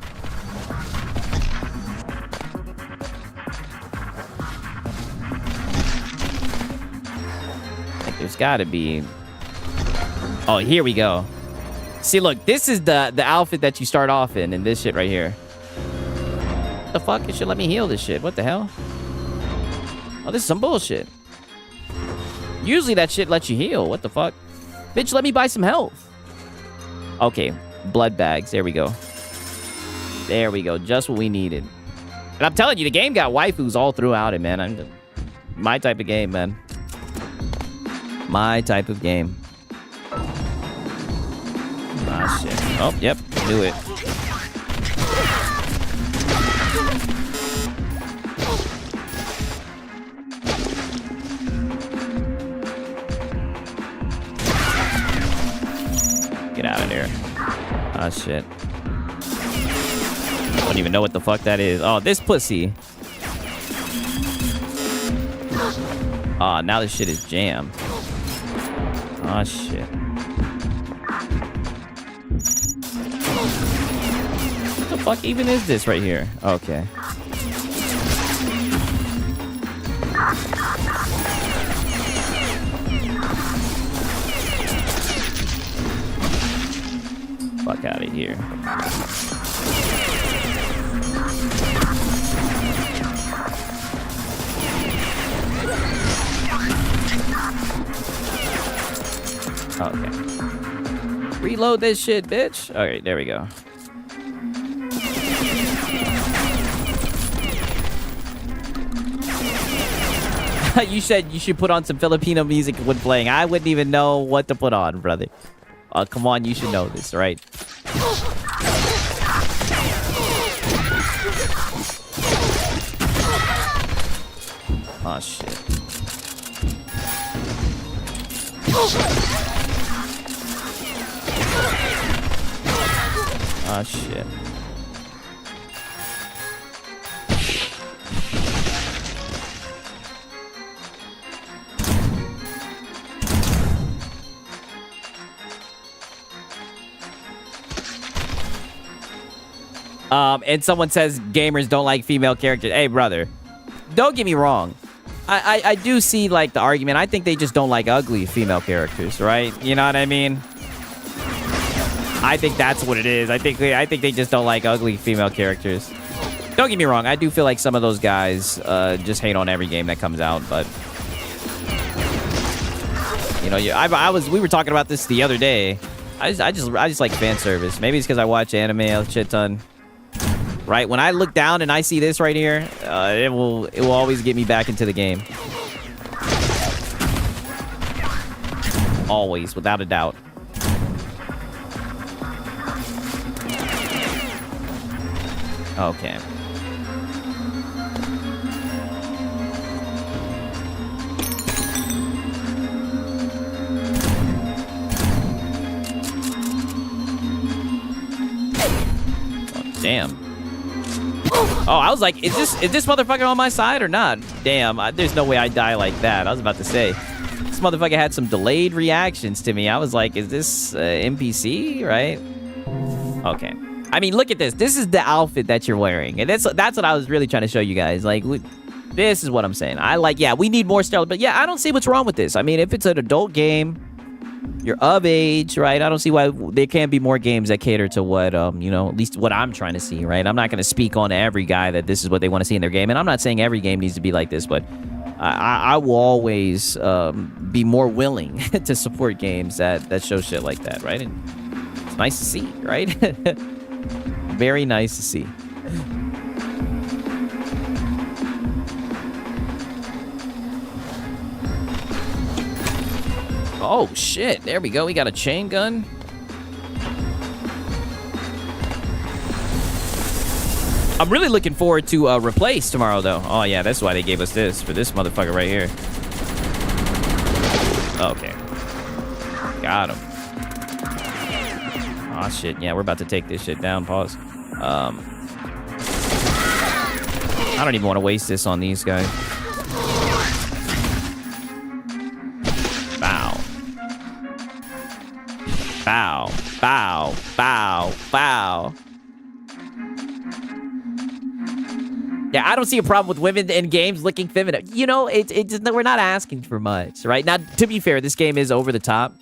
There's gotta be... Oh, here we go. See, look, this is the outfit that you start off in this shit right here. What the fuck? It should let me heal this shit. What the hell? Oh, this is some bullshit. Usually that shit lets you heal. What the fuck? Bitch, let me buy some health. Okay, blood bags. There we go. There we go. Just what we needed. And I'm telling you, the game got waifus all throughout it, man. My type of game, man. My type of game. Ah, shit. Oh, yep. Knew it. Get out of there. Ah, shit. I don't even know what the fuck that is. Oh, this pussy. Ah, now this shit is jammed. Oh, shit. the fuck even is this right here? Okay. Fuck out of here. Okay. Reload this shit, bitch. Okay, there we go. You said you should put on some Filipino music when playing. I wouldn't even know what to put on, brother. Come on, you should know this, right? Oh, shit. Oh, shit. And someone says gamers don't like female characters. Hey, brother, don't get me wrong. I do see, like, the argument. I think they just don't like ugly female characters, right? You know what I mean? I think that's what it is. I think they just don't like ugly female characters. Don't get me wrong. I do feel like some of those guys just hate on every game that comes out, but you know, we were talking about this the other day. I just like fan service. Maybe it's because I watch anime a shit ton. Right, when I look down and I see this right here, it will always get me back into the game. Always, without a doubt. Okay. Oh, damn. Oh, I was like, is this motherfucker on my side or not? Damn, there's no way I die like that. I was about to say, this motherfucker had some delayed reactions to me. I was like, is this NPC, right? Okay. I mean, look at this. This is the outfit that you're wearing. And that's what I was really trying to show you guys. Like, this is what I'm saying. Yeah, we need more stealth. But yeah, I don't see what's wrong with this. I mean, if it's an adult game, you're of age, right? I don't see why there can't be more games that cater to what, you know, at least what I'm trying to see, right? I'm not going to speak on every guy that this is what they want to see in their game. And I'm not saying every game needs to be like this, but I will always be more willing to support games that show shit like that, right? And it's nice to see, right? Very nice to see. Oh, shit. There we go. We got a chain gun. I'm really looking forward to Replace tomorrow, though. Oh, yeah. That's why they gave us this, for this motherfucker right here. Okay. Got him. Oh, shit. Yeah, we're about to take this shit down. Pause. I don't even want to waste this on these guys. Bow. Bow. Bow. Bow. Bow. Yeah, I don't see a problem with women in games looking feminine. You know, we're not asking for much, right? Now, to be fair, this game is over the top.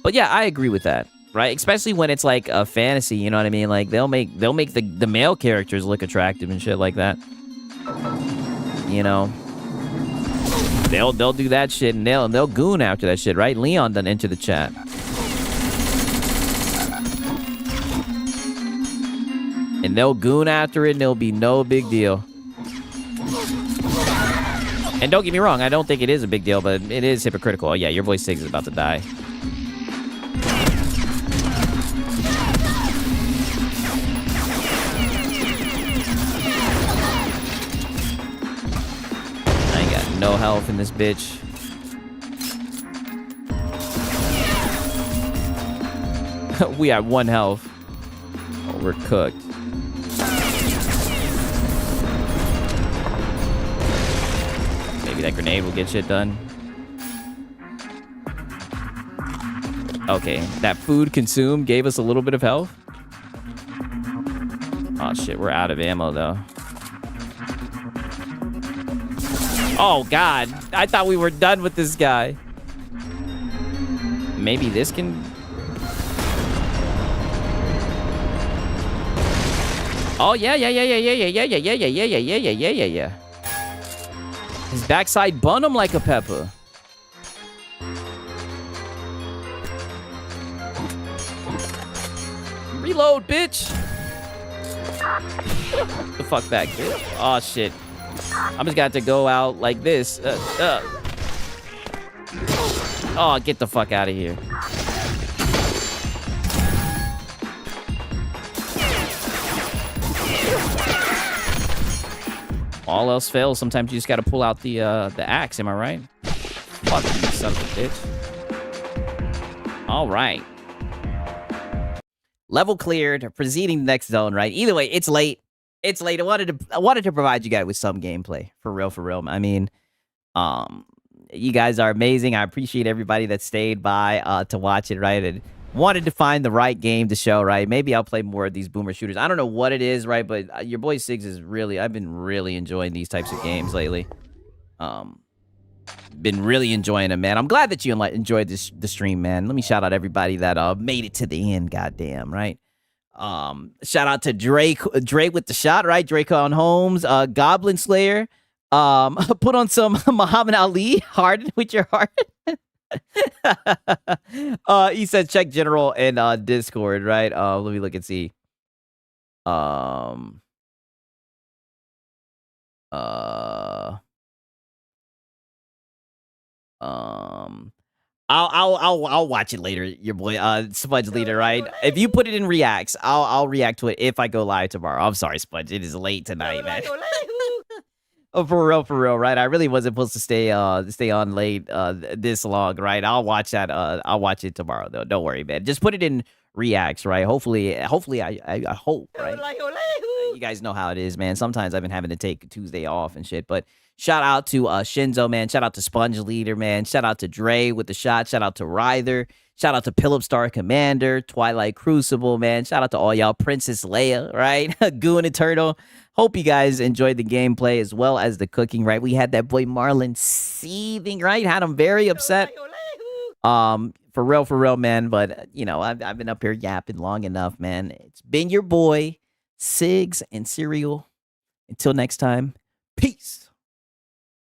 But yeah, I agree with that, right? Especially when it's like a fantasy, you know what I mean? Like they'll make the male characters look attractive and shit like that. You know, they'll do that shit and they'll goon after that shit, right? Leon done enter the chat. And they'll goon after it and it'll be no big deal. And don't get me wrong, I don't think it is a big deal, but it is hypocritical. Oh yeah, your voice 6 is about to die. I ain't got no health in this bitch. We have 1 health. Oh, we're cooked. Maybe that grenade will get shit done. Okay, that food consumed gave us a little bit of health. Oh shit, we're out of ammo though. Oh god, I thought we were done with this guy. Maybe this can... Oh yeah. His backside bun him like a pepper. Reload, bitch. The fuck back, bitch. Oh shit. I'm just got to go out like this. Oh, get the fuck out of here. All else fails. Sometimes you just got to pull out the axe. Am I right? Fuck you, son of a bitch. All right. Level cleared. Proceeding to the next zone. Right. Either way, it's late. It's late. I wanted to provide you guys with some gameplay. For real. I mean, you guys are amazing. I appreciate everybody that stayed by to watch it. Right. And wanted to find the right game to show, right? Maybe I'll play more of these boomer shooters. I don't know what it is, right? But your boy Siggs is really, I've been really enjoying these types of games lately. Been really enjoying them, man. I'm glad that you enjoyed the stream, man. Let me shout out everybody that made it to the end, goddamn, right? Shout out to Drake with the shot, right? Drake on Holmes, Goblin Slayer. Put on some Muhammad Ali, harden with your heart. He said check general and Discord, right? Let me look and see. I'll watch it later, your boy Spudge Leader, right? If you put it in reacts, I'll react to it if I go live tomorrow. I'm sorry, Spudge. It is late tonight, man. Oh, for real, right? I really wasn't supposed to stay on late this long, right? I'll watch that. I'll watch it tomorrow, though. Don't worry, man. Just put it in reacts, right? Hopefully, I hope, right? You guys know how it is, man. Sometimes I've been having to take Tuesday off and shit. But shout out to Shinzo, man. Shout out to Sponge Leader, man. Shout out to Dre with the shot. Shout out to Ryther. Shout out to Philip Star Commander, Twilight Crucible, man. Shout out to all y'all, Princess Leia, right? Goon Eternal. Hope you guys enjoyed the gameplay as well as the cooking, right? We had that boy Marlon seething, right? Had him very upset. For real, man. But, you know, I've been up here yapping long enough, man. It's been your boy, Siggs and Cereal. Until next time, peace.